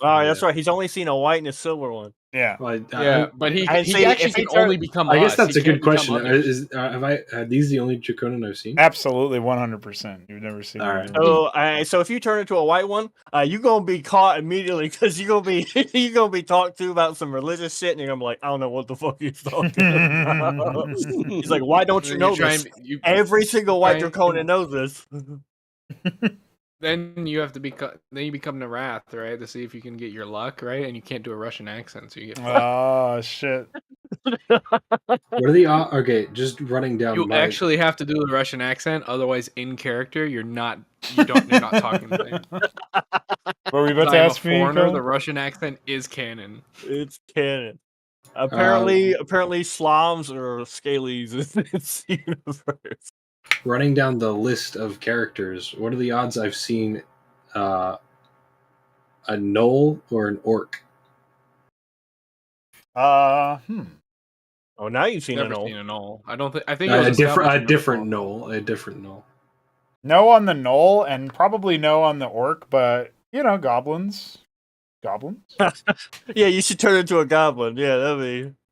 Speaker 3: Oh, that's right. He's only seen a white and a silver one.
Speaker 2: Yeah.
Speaker 6: Well,
Speaker 1: Yeah, but he
Speaker 3: And see,
Speaker 1: actually
Speaker 3: if he
Speaker 1: can only
Speaker 3: turn-
Speaker 1: become.
Speaker 6: I guess
Speaker 1: us.
Speaker 6: that's
Speaker 1: He
Speaker 6: a good
Speaker 1: can't become
Speaker 6: question.
Speaker 1: others.
Speaker 6: Are these the only Draconin I've seen?
Speaker 2: Absolutely, 100%. You've never seen.
Speaker 6: All right.
Speaker 2: anything.
Speaker 3: So if you turn into a white one, you're gonna be caught immediately because you're gonna be talked to about some religious shit, and you're gonna be like, I don't know what the fuck he's talking about. He's like, why don't you
Speaker 1: Then
Speaker 3: know
Speaker 1: try
Speaker 3: this?
Speaker 1: and- you-
Speaker 3: Every single white
Speaker 1: try and-
Speaker 3: Draconin knows this.
Speaker 1: Then you have to become. Then you become Narath, right? To see if you can get your luck, right? And you can't do a Russian accent, so you get.
Speaker 2: Oh shit!
Speaker 6: What are the okay? Just running down.
Speaker 1: You actually have to do the Russian accent, otherwise, in character, you're not. You're not talking to him.
Speaker 2: What were we about to
Speaker 1: I'm a
Speaker 2: ask me?
Speaker 1: foreigner.
Speaker 2: Colin?
Speaker 1: The Russian accent is canon.
Speaker 3: It's canon. Apparently, Slavs are scalies in this universe.
Speaker 6: running down the list of characters. What are the odds I've seen a gnoll or an orc?
Speaker 3: Oh, now you've seen
Speaker 1: Never
Speaker 3: an
Speaker 1: seen a knoll. I don't think. I think it was
Speaker 6: A
Speaker 1: established
Speaker 6: different
Speaker 1: in
Speaker 6: gnoll. A different gnoll.
Speaker 2: No on the knoll, and probably no on the orc, but goblins. Goblins.
Speaker 3: Yeah, you should turn into a goblin. Yeah,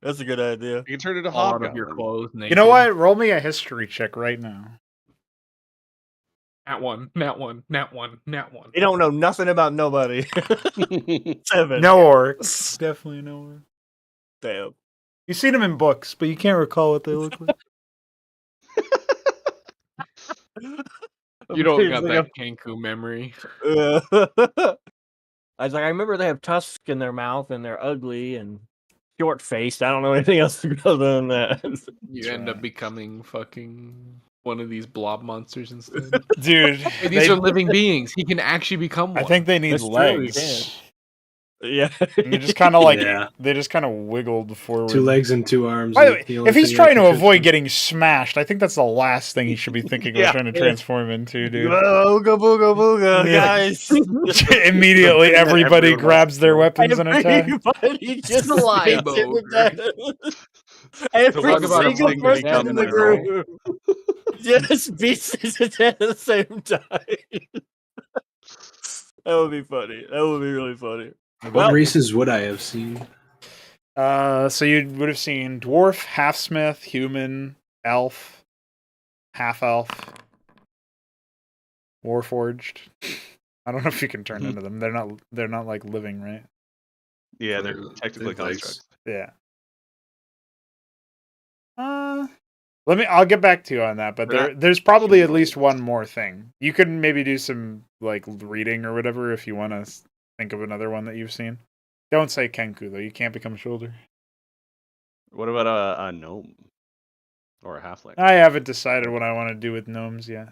Speaker 3: that's a good idea.
Speaker 4: You can turn into
Speaker 1: all out of your
Speaker 4: hobgoblin.
Speaker 1: clothes. Naked.
Speaker 2: You know what? Roll me a history check right now.
Speaker 1: Nat one. Nat one. Nat one. Nat one.
Speaker 3: They don't know nothing about nobody. 7.
Speaker 2: No orcs. Definitely no orcs.
Speaker 3: Damn.
Speaker 2: You've seen them in books, but you can't recall what they look like.
Speaker 1: You don't
Speaker 3: It's
Speaker 1: got
Speaker 3: like
Speaker 1: that Kenku memory.
Speaker 3: I was like, I remember they have tusks in their mouth and they're ugly and short faced. I don't know anything else other than that.
Speaker 1: You
Speaker 2: That's
Speaker 1: end up
Speaker 2: right.
Speaker 1: becoming fucking one of these blob monsters instead.
Speaker 2: Dude,
Speaker 1: Hey, these are living beings. He can actually become one.
Speaker 2: I think they need
Speaker 3: That's true, you
Speaker 2: legs.
Speaker 3: Yeah.
Speaker 2: And they just kind of like
Speaker 6: Yeah.
Speaker 2: they just kind of wiggled forward.
Speaker 6: 2 legs and 2 arms.
Speaker 2: By the way,
Speaker 6: The only
Speaker 2: if he's
Speaker 6: thing
Speaker 2: trying to
Speaker 6: I can
Speaker 2: avoid
Speaker 6: choose
Speaker 2: getting smashed, I think that's the last thing he should be thinking
Speaker 4: Yeah.
Speaker 2: about trying to transform into, dude.
Speaker 3: Ooga booga booga,
Speaker 2: Yeah.
Speaker 3: guys.
Speaker 2: Immediately,
Speaker 4: That
Speaker 2: everybody
Speaker 4: everyone
Speaker 2: grabs
Speaker 4: wants
Speaker 2: their
Speaker 4: to.
Speaker 2: weapons and attack.
Speaker 3: Everybody just
Speaker 1: Slime
Speaker 3: makes it with
Speaker 1: ogre.
Speaker 3: that. Every
Speaker 4: Talk about a
Speaker 3: single
Speaker 4: thing to
Speaker 3: person
Speaker 4: become
Speaker 3: in the
Speaker 4: there, right?
Speaker 3: group just beats it to death at the same time. That would be funny. That would be really funny.
Speaker 6: What
Speaker 3: Well-
Speaker 6: races would I have seen?
Speaker 2: So you would have seen dwarf, half-smith, human, elf, half-elf, warforged. I don't know if you can turn into them. They're not like living, right?
Speaker 4: Yeah, they're technically
Speaker 6: They're like-
Speaker 4: constructs.
Speaker 2: Yeah. I'll get back to you on that, but
Speaker 4: We're
Speaker 2: there's probably at
Speaker 4: human
Speaker 2: least
Speaker 4: beings.
Speaker 2: one more thing. You can maybe do some like reading or whatever if you want to think of another one that you've seen. Don't say Kenku though. You can't become shoulder.
Speaker 4: What about a gnome or a halfling?
Speaker 2: I haven't decided what I want to do with gnomes yet.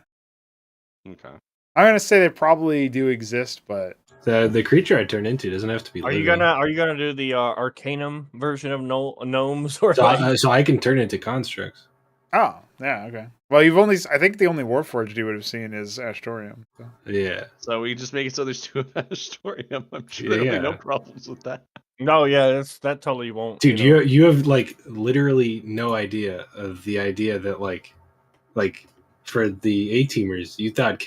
Speaker 4: Okay.
Speaker 2: I'm gonna say they probably do exist, but
Speaker 6: The creature I turn into doesn't have to be
Speaker 3: Are you
Speaker 6: living.
Speaker 3: gonna do the Arcanum version of gnomes or
Speaker 6: So I can turn into constructs.
Speaker 2: oh yeah, okay. Well, I think the only Warforged you would have seen is Astorium. So.
Speaker 6: Yeah.
Speaker 4: So we just make it so there's 2 of Astorium. I'm sure there'll be no
Speaker 6: Yeah.
Speaker 4: problems with that.
Speaker 3: No, yeah, that totally won't.
Speaker 6: Dude,
Speaker 3: you know.
Speaker 6: you have like literally no idea of the idea that like for the A-teamers, you thought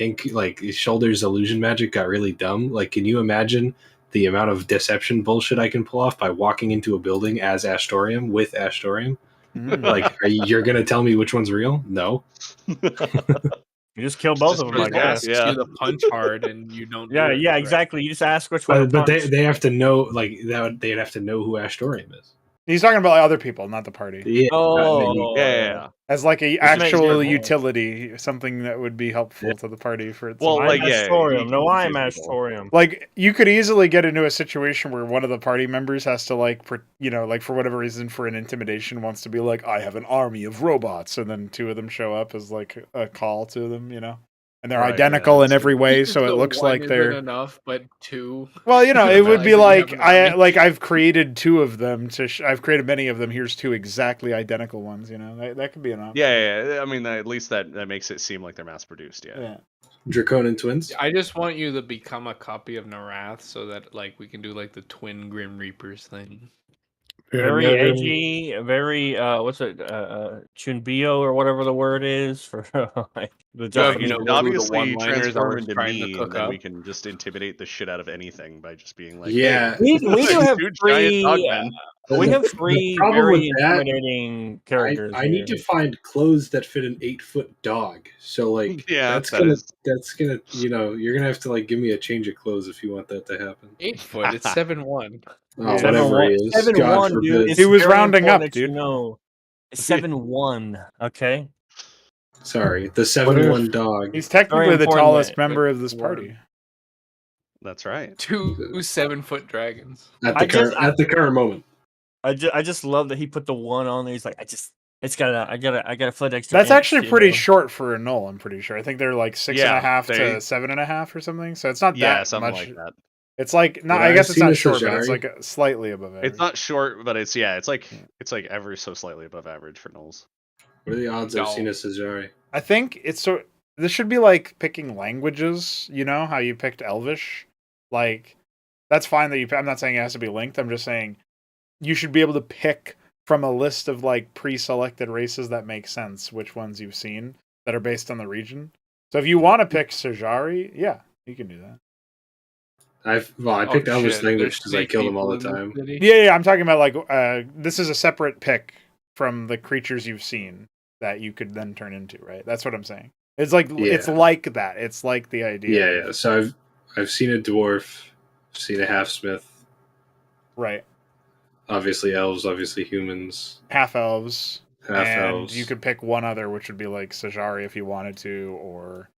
Speaker 6: Shoulder's illusion magic got really dumb. Like, can you imagine the amount of deception bullshit I can pull off by walking into a building as Astorium with Astorium? Like, you're gonna tell me which one's real? No.
Speaker 3: You just kill both
Speaker 4: Just
Speaker 3: of them,
Speaker 4: for
Speaker 3: I
Speaker 4: the
Speaker 3: guess.
Speaker 4: Yeah.
Speaker 1: You the punch hard and you don't.
Speaker 3: Yeah,
Speaker 1: do it,
Speaker 3: yeah,
Speaker 1: right?
Speaker 3: exactly. You just ask which one.
Speaker 6: But
Speaker 3: punch.
Speaker 6: they have to know like that. They'd have to know who Astorium is.
Speaker 2: He's talking about other people, not the party.
Speaker 6: Yeah.
Speaker 3: Oh,
Speaker 4: Yeah.
Speaker 2: As like a
Speaker 3: makes
Speaker 2: actual
Speaker 3: sense.
Speaker 2: utility, something that would be helpful
Speaker 6: Yeah.
Speaker 2: to the party for its
Speaker 4: Well,
Speaker 3: I'm
Speaker 4: like, yeah,
Speaker 3: Astorium.
Speaker 4: you
Speaker 3: No,
Speaker 4: can
Speaker 3: I'm
Speaker 4: confuse people.
Speaker 3: Astorium.
Speaker 2: like you could easily get into a situation where one of the party members has to like for whatever reason for an intimidation wants to be like, I have an army of robots, and then 2 of them show up as like a call to them, and they're
Speaker 4: Right,
Speaker 2: identical
Speaker 4: yeah,
Speaker 2: in every way, so it
Speaker 1: The
Speaker 2: looks
Speaker 1: one
Speaker 2: like
Speaker 1: isn't
Speaker 2: they're
Speaker 1: enough, but 2.
Speaker 2: well, it would be
Speaker 1: Realize that you
Speaker 2: like
Speaker 1: have an army.
Speaker 2: I've created 2 of them I've created many of them. Here's 2 exactly identical ones. That could be an option.
Speaker 4: Yeah. I mean, at least that makes it seem like they're mass produced. Yeah.
Speaker 2: Yeah.
Speaker 6: Draconin twins.
Speaker 1: I just want you to become a copy of Narath so that like we can do like the twin Grim Reapers thing.
Speaker 3: Very
Speaker 6: Imagine-
Speaker 3: edgy, very what's it, chunbio or whatever the word is for like the
Speaker 1: Yeah,
Speaker 3: Japanese.
Speaker 1: you know,
Speaker 3: word.
Speaker 1: the
Speaker 4: Obviously,
Speaker 1: one-liners I
Speaker 4: transform
Speaker 1: was
Speaker 4: into
Speaker 1: trying to
Speaker 4: me,
Speaker 1: cook
Speaker 4: and then we
Speaker 1: up.
Speaker 4: can just intimidate the shit out of anything by just being like,
Speaker 6: Yeah.
Speaker 4: "Hey,
Speaker 3: We do have
Speaker 4: two giant
Speaker 3: three.
Speaker 4: dogmen."
Speaker 3: We have
Speaker 6: The
Speaker 3: three
Speaker 6: problem with
Speaker 3: very
Speaker 6: that,
Speaker 3: intimidating characters.
Speaker 6: I need to
Speaker 3: here.
Speaker 6: find clothes that fit an 8-foot dog. So like
Speaker 4: Yeah,
Speaker 6: that's
Speaker 4: that
Speaker 6: gonna
Speaker 4: is-
Speaker 6: you're gonna have to like give me a change of clothes if you want that to happen.
Speaker 1: 8 foot. It's 7'1".
Speaker 6: Oh,
Speaker 5: Yeah.
Speaker 6: whatever he is.
Speaker 3: 7-1,
Speaker 6: God
Speaker 3: 7-1, dude.
Speaker 6: forbid.
Speaker 3: It's
Speaker 5: He was
Speaker 3: very
Speaker 5: rounding
Speaker 3: important
Speaker 5: up,
Speaker 3: that you
Speaker 5: dude.
Speaker 3: know. It's 7-1. Okay.
Speaker 6: Sorry, the 7-1 dog.
Speaker 5: He's technically
Speaker 3: Very
Speaker 5: the
Speaker 3: important
Speaker 5: tallest
Speaker 3: that-
Speaker 5: member
Speaker 3: that
Speaker 5: of this
Speaker 3: word.
Speaker 5: party.
Speaker 4: That's right.
Speaker 1: 2 7-foot dragons.
Speaker 6: At
Speaker 3: I
Speaker 6: the
Speaker 3: just-
Speaker 6: current at the current moment.
Speaker 3: I just love that he put the 1 on there. He's like, I gotta foot extra.
Speaker 5: That's
Speaker 3: inch,
Speaker 5: actually
Speaker 3: you
Speaker 5: pretty
Speaker 3: know?
Speaker 5: short for a null, I'm pretty sure. I think they're like 6.5
Speaker 4: they-
Speaker 5: to 7.5 or something. So it's not
Speaker 4: Yeah,
Speaker 5: that
Speaker 4: something
Speaker 5: much.
Speaker 4: like that.
Speaker 5: It's like no,
Speaker 6: Would
Speaker 5: I
Speaker 6: I
Speaker 5: guess
Speaker 6: have
Speaker 5: it's not
Speaker 6: seen a
Speaker 5: short, but it's
Speaker 6: Sajari?
Speaker 5: like slightly above average.
Speaker 4: It's not short, but it's like ever so slightly above average for gnolls.
Speaker 6: What are the odds I've
Speaker 1: No.
Speaker 6: seen a Sajari?
Speaker 5: I think it's so. This should be like picking languages. You know how you picked Elvish. Like that's fine that you. I'm not saying it has to be linked. I'm just saying you should be able to pick from a list of like pre-selected races that make sense. Which ones you've seen that are based on the region. So if you want to pick Sajari, yeah, you can do that.
Speaker 6: I
Speaker 1: Oh,
Speaker 6: picked Elvish
Speaker 1: shit,
Speaker 6: language
Speaker 1: there's
Speaker 6: because I
Speaker 1: snake
Speaker 6: kill them all the
Speaker 1: people in
Speaker 6: time.
Speaker 1: this city?
Speaker 5: Yeah, I'm talking about like this is a separate pick from the creatures you've seen that you could then turn into, right? That's what I'm saying. It's like it's
Speaker 6: Yeah.
Speaker 5: like that. It's like the idea.
Speaker 6: Yeah, yeah. So I've seen a dwarf, seen a half smith,
Speaker 5: Right.
Speaker 6: obviously elves, obviously humans,
Speaker 5: Half elves.
Speaker 6: half
Speaker 5: and
Speaker 6: elves.
Speaker 5: you could pick one other, which would be like Sajari if you wanted to, or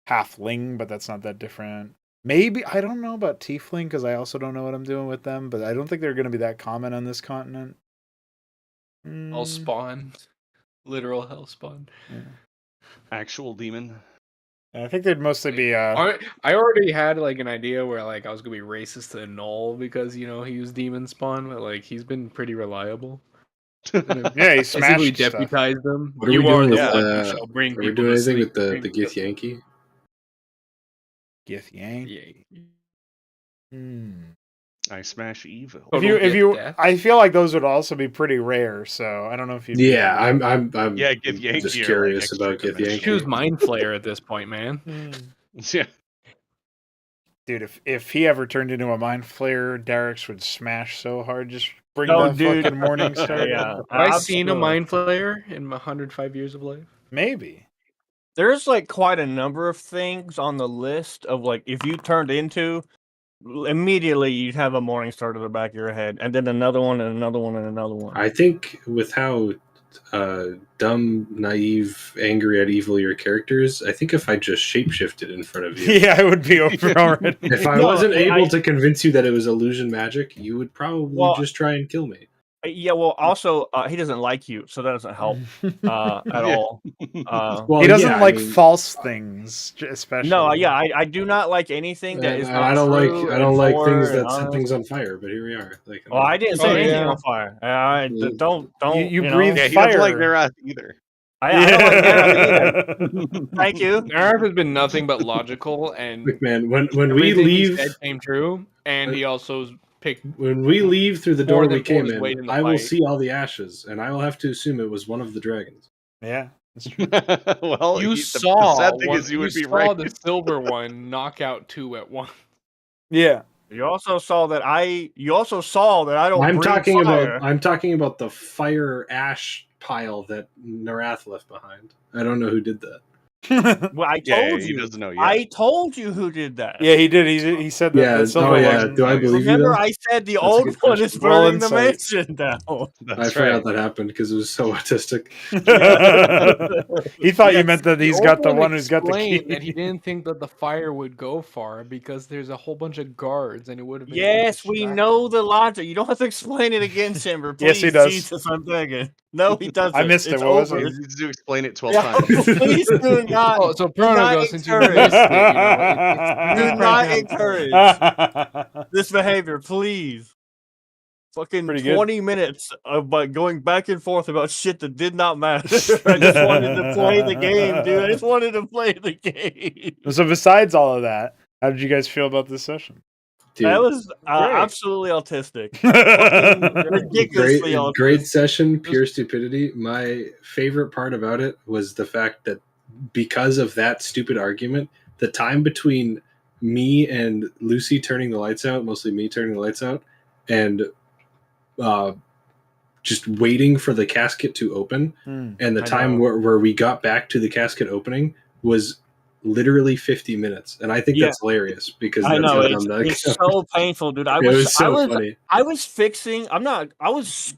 Speaker 5: Halfling, but that's not that different. Maybe I don't know about Tiefling because I also don't know what I'm doing with them, but I don't think they're going to be that common on this continent.
Speaker 1: Hell spawn. Literal hell spawn.
Speaker 5: Yeah.
Speaker 4: Actual demon.
Speaker 5: I think they'd mostly be.
Speaker 1: I already had like an idea where like I was gonna be racist to Null because he used demon spawn, but like he's been pretty reliable.
Speaker 5: Yeah, he
Speaker 1: Basically
Speaker 5: smashed stuff.
Speaker 1: deputized them.
Speaker 6: What are
Speaker 1: You
Speaker 6: we
Speaker 1: are
Speaker 6: doing
Speaker 1: the
Speaker 6: with,
Speaker 1: one who shall bring
Speaker 6: Are we
Speaker 1: people
Speaker 6: doing
Speaker 1: to
Speaker 6: anything
Speaker 1: sleep.
Speaker 6: with the
Speaker 1: Bring
Speaker 6: Gith Yankee?
Speaker 5: Gith Yang.
Speaker 1: Yeah.
Speaker 5: Hmm.
Speaker 4: I smash evil.
Speaker 5: If
Speaker 1: Total
Speaker 5: you,
Speaker 1: Gith death.
Speaker 5: I feel like those would also be pretty rare. So I don't know if you.
Speaker 6: Yeah, I'm
Speaker 4: Yeah, Gith Yankee
Speaker 6: just
Speaker 4: are, like,
Speaker 6: curious
Speaker 4: extra
Speaker 6: about Gith
Speaker 4: dimensional.
Speaker 6: Yankee.
Speaker 1: Choose Mind Flayer at this point, man.
Speaker 4: Yeah.
Speaker 5: Dude, if he ever turned into a mind flayer, Derek's would smash so hard. Just bring
Speaker 3: No,
Speaker 5: that
Speaker 3: dude.
Speaker 5: fucking morning star.
Speaker 3: Yeah,
Speaker 1: Have I seen a
Speaker 3: absolutely.
Speaker 1: Mind Flayer in my 105 years of life?
Speaker 5: Maybe.
Speaker 3: There's like quite a number of things on the list of like if you turned into immediately you'd have a morning star to the back of your head, and then another one and another one and another one.
Speaker 6: I think with how dumb, naive, angry at evil your character is, I think if I just shapeshifted in front of you,
Speaker 5: Yeah, I would be over already.
Speaker 6: if I
Speaker 3: No,
Speaker 6: wasn't
Speaker 3: I-
Speaker 6: able to convince you that it was illusion magic, you would probably
Speaker 3: Well,
Speaker 6: just try and kill me.
Speaker 3: Yeah, well, also he doesn't like you, so that doesn't help at
Speaker 4: Yeah.
Speaker 3: all.
Speaker 6: Well,
Speaker 5: he doesn't
Speaker 6: yeah, I
Speaker 5: like
Speaker 6: mean,
Speaker 5: false things, especially.
Speaker 3: No, yeah, I do not like anything that is.
Speaker 6: and
Speaker 3: Not
Speaker 6: I don't
Speaker 3: true
Speaker 6: like
Speaker 3: and
Speaker 6: things
Speaker 3: forward
Speaker 6: that
Speaker 3: and
Speaker 6: set
Speaker 3: honest.
Speaker 6: things on fire. But here we are. Like,
Speaker 3: Well, I didn't set
Speaker 1: Oh,
Speaker 3: anything
Speaker 1: yeah.
Speaker 3: on fire. Don't.
Speaker 5: You
Speaker 3: know,
Speaker 5: breathe
Speaker 4: Yeah, he doesn't like
Speaker 5: Fire.
Speaker 4: Narath either.
Speaker 3: I don't like that either. Thank you.
Speaker 1: Narf has been nothing but logical, and
Speaker 6: look, man, when we
Speaker 1: everything he
Speaker 6: leave,
Speaker 1: said came true, and he also picked.
Speaker 6: when we leave through the
Speaker 1: More
Speaker 6: door
Speaker 1: than
Speaker 6: we came
Speaker 1: pulls weight in
Speaker 6: in,
Speaker 1: the
Speaker 6: I will
Speaker 1: fight.
Speaker 6: see all the ashes, and I will have to assume it was one of the dragons.
Speaker 5: Yeah, that's true.
Speaker 4: Well,
Speaker 1: You
Speaker 4: the
Speaker 1: saw
Speaker 4: sad thing
Speaker 1: one,
Speaker 4: is you would be
Speaker 1: saw
Speaker 4: right.
Speaker 1: the silver one knock out 2 at once.
Speaker 5: Yeah.
Speaker 3: You also saw that I. You also saw that I don't.
Speaker 6: I'm
Speaker 3: breathe
Speaker 6: talking
Speaker 3: fire.
Speaker 6: about. I'm talking about the fire ash pile that Narath left behind. I don't know who did that.
Speaker 3: Well, I
Speaker 4: Yeah,
Speaker 3: told
Speaker 4: he
Speaker 3: you.
Speaker 4: doesn't know yet.
Speaker 3: I told you who did that.
Speaker 5: Yeah, he did. He said that
Speaker 6: Yeah.
Speaker 5: the silver
Speaker 6: Oh, yeah.
Speaker 5: one.
Speaker 6: Do I believe you?
Speaker 3: Remember,
Speaker 6: Though?
Speaker 3: I said the
Speaker 6: That's a
Speaker 3: old
Speaker 6: good
Speaker 3: one
Speaker 6: question.
Speaker 3: is
Speaker 5: Roll
Speaker 3: burning the
Speaker 5: insight.
Speaker 3: mansion down.
Speaker 4: That's
Speaker 6: I forgot
Speaker 4: right.
Speaker 6: that happened because it was so autistic.
Speaker 5: He thought you
Speaker 3: Yes,
Speaker 5: meant that
Speaker 1: The
Speaker 5: he's
Speaker 1: old
Speaker 5: got the one who's got the
Speaker 1: explained
Speaker 5: key.
Speaker 1: that he didn't think that the fire would go far because there's a whole bunch of guards, and it would have been.
Speaker 3: Yes, we know the logic. You don't have to explain it again, Timber. Please,
Speaker 5: Yes, he does.
Speaker 3: Jesus, I'm begging. No, he doesn't.
Speaker 5: I missed it.
Speaker 3: It's
Speaker 5: What was
Speaker 3: over.
Speaker 4: He needs to explain it 12
Speaker 3: Yeah,
Speaker 4: times.
Speaker 3: please do not.
Speaker 1: Oh, so
Speaker 3: do not
Speaker 1: Pronago, since you
Speaker 3: encourage-
Speaker 1: missed it,
Speaker 3: Do
Speaker 1: it's
Speaker 3: not
Speaker 1: pretty
Speaker 3: encourage this behavior, please. Fucking
Speaker 5: Pretty good.
Speaker 3: 20 minutes of going back and forth about shit that did not matter. I just wanted to play the game, dude. I just wanted to play the game.
Speaker 5: So besides all of that, how did you guys feel about this session?
Speaker 6: Dude,
Speaker 3: That was
Speaker 1: Great.
Speaker 3: absolutely autistic. Fucking ridiculously autistic.
Speaker 6: great session, pure stupidity. My favorite part about it was the fact that because of that stupid argument, the time between me and Lucy turning the lights out, mostly me turning the lights out, and just waiting for the casket to open, and the
Speaker 3: I
Speaker 6: time
Speaker 3: know.
Speaker 6: where we got back to the casket opening was literally 50 minutes, and I think
Speaker 3: Yeah.
Speaker 6: that's hilarious because
Speaker 3: I
Speaker 6: that's
Speaker 3: know
Speaker 6: how dumb that
Speaker 3: it's so painful, dude.
Speaker 6: it was so funny.
Speaker 3: I was fixing. I was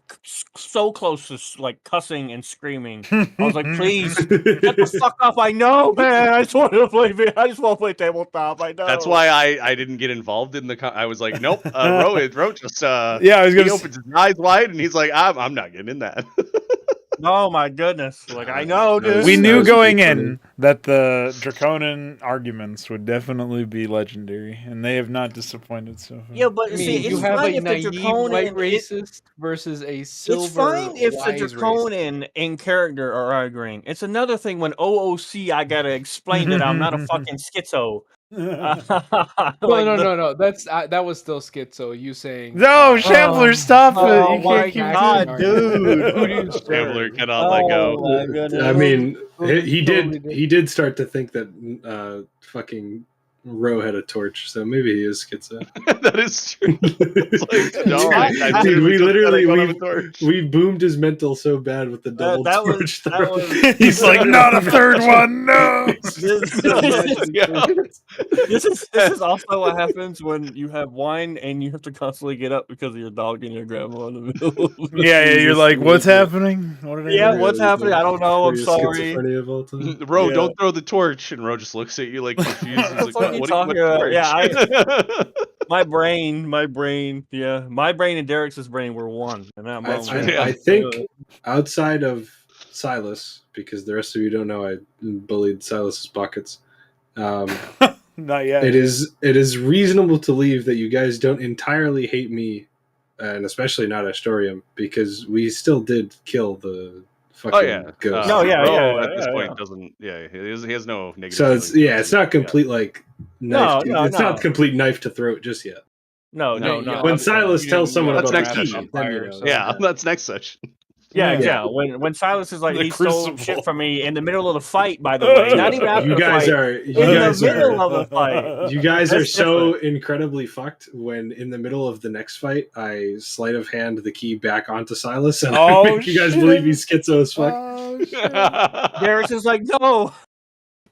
Speaker 3: so close to like cussing and screaming. I was like, please shut the fuck up. I know, man. I just want to play. I just want to play tabletop. I know.
Speaker 4: That's why I didn't get involved in the. I was like, nope. Ro just
Speaker 2: Yeah, I was
Speaker 4: he
Speaker 2: gonna.
Speaker 4: opens his eyes wide and he's like, I'm not getting in that.
Speaker 3: Oh my goodness! Like I know, dude.
Speaker 2: We
Speaker 6: That
Speaker 2: knew
Speaker 6: was
Speaker 2: going
Speaker 6: pretty
Speaker 2: in that the Draconin arguments would definitely be legendary, and they have not disappointed so far.
Speaker 3: Yeah, but
Speaker 1: I
Speaker 3: see,
Speaker 1: mean, you
Speaker 3: it's
Speaker 1: have
Speaker 3: fine
Speaker 1: a
Speaker 3: if the
Speaker 1: naive white
Speaker 3: Draconin.
Speaker 1: racist versus a silver
Speaker 3: It's fine if the
Speaker 1: wise racist.
Speaker 3: Draconin in character are arguing. It's another thing when OOC I gotta explain that I'm not a fucking schizo.
Speaker 1: No. That's that was still schizo. You saying
Speaker 2: No, Shambler, stop it! You
Speaker 3: my
Speaker 2: can't keep
Speaker 3: God,
Speaker 2: doing
Speaker 3: dude.
Speaker 1: Who do you
Speaker 4: Gambler
Speaker 1: serve?
Speaker 4: cannot let go.
Speaker 3: Oh my goodness.
Speaker 6: I mean,
Speaker 1: Those are
Speaker 6: he
Speaker 1: totally
Speaker 6: did start to think that fucking Ro had a torch, so maybe he is schizo.
Speaker 4: That is true. It's like, no, I
Speaker 6: Dude, we
Speaker 4: just said I
Speaker 6: literally
Speaker 4: don't have a torch.
Speaker 6: we boomed his mental so bad with the double
Speaker 3: that was-
Speaker 6: torch.
Speaker 3: that
Speaker 6: throw.
Speaker 3: was-
Speaker 2: He's like, not a third one, no.
Speaker 3: This is also what happens when you have wine and you have to constantly get up because of your dog and your grandma in the middle. Of the
Speaker 2: Yeah, you're
Speaker 6: Jesus,
Speaker 2: like, what's
Speaker 6: dude.
Speaker 2: happening? What did I
Speaker 3: Yeah,
Speaker 2: do?
Speaker 3: what's happening? I don't know. I'm
Speaker 6: Greatest
Speaker 3: sorry.
Speaker 6: schizophrenia of all time.
Speaker 4: Ro,
Speaker 3: Yeah.
Speaker 4: don't throw the torch, and Ro just looks at you like confused. He's like,
Speaker 3: What are you
Speaker 4: what
Speaker 3: talking about?
Speaker 4: torch?
Speaker 3: Yeah, my brain. Yeah, my brain and Derek's brain were one in that moment.
Speaker 6: I think outside of Silas, because the rest of you don't know, I bullied Silas's pockets.
Speaker 2: Not yet.
Speaker 6: It is reasonable to believe that you guys don't entirely hate me, and especially not Astorium, because we still did kill the fucking
Speaker 4: Oh yeah.
Speaker 6: ghost.
Speaker 3: No, yeah,
Speaker 4: Ro
Speaker 3: yeah,
Speaker 4: at this
Speaker 3: yeah,
Speaker 4: point
Speaker 3: yeah.
Speaker 4: doesn't. Yeah, he has no negative.
Speaker 6: So it's
Speaker 4: feelings.
Speaker 6: it's not complete like knife.
Speaker 3: No,
Speaker 6: it's
Speaker 3: no.
Speaker 6: not complete knife to throat just yet.
Speaker 3: No.
Speaker 6: When Silas tells someone
Speaker 4: That's
Speaker 6: about
Speaker 4: next
Speaker 6: the key,
Speaker 4: session.
Speaker 6: then you know.
Speaker 4: Yeah, that's next session.
Speaker 3: Yeah. When Silas is like,
Speaker 2: The
Speaker 3: he stole
Speaker 2: Crucible.
Speaker 3: shit from me in the middle of the fight. By the way, not even after
Speaker 6: You
Speaker 3: the
Speaker 6: guys
Speaker 3: fight.
Speaker 6: are
Speaker 3: In the middle of the fight.
Speaker 6: You guys are
Speaker 3: That's
Speaker 6: so incredibly fucked when in the middle of the next fight I sleight of hand the key back onto Silas and I make you guys
Speaker 2: shit.
Speaker 6: believe he's schizo as fuck.
Speaker 2: Oh, shit.
Speaker 3: Darius is like, no.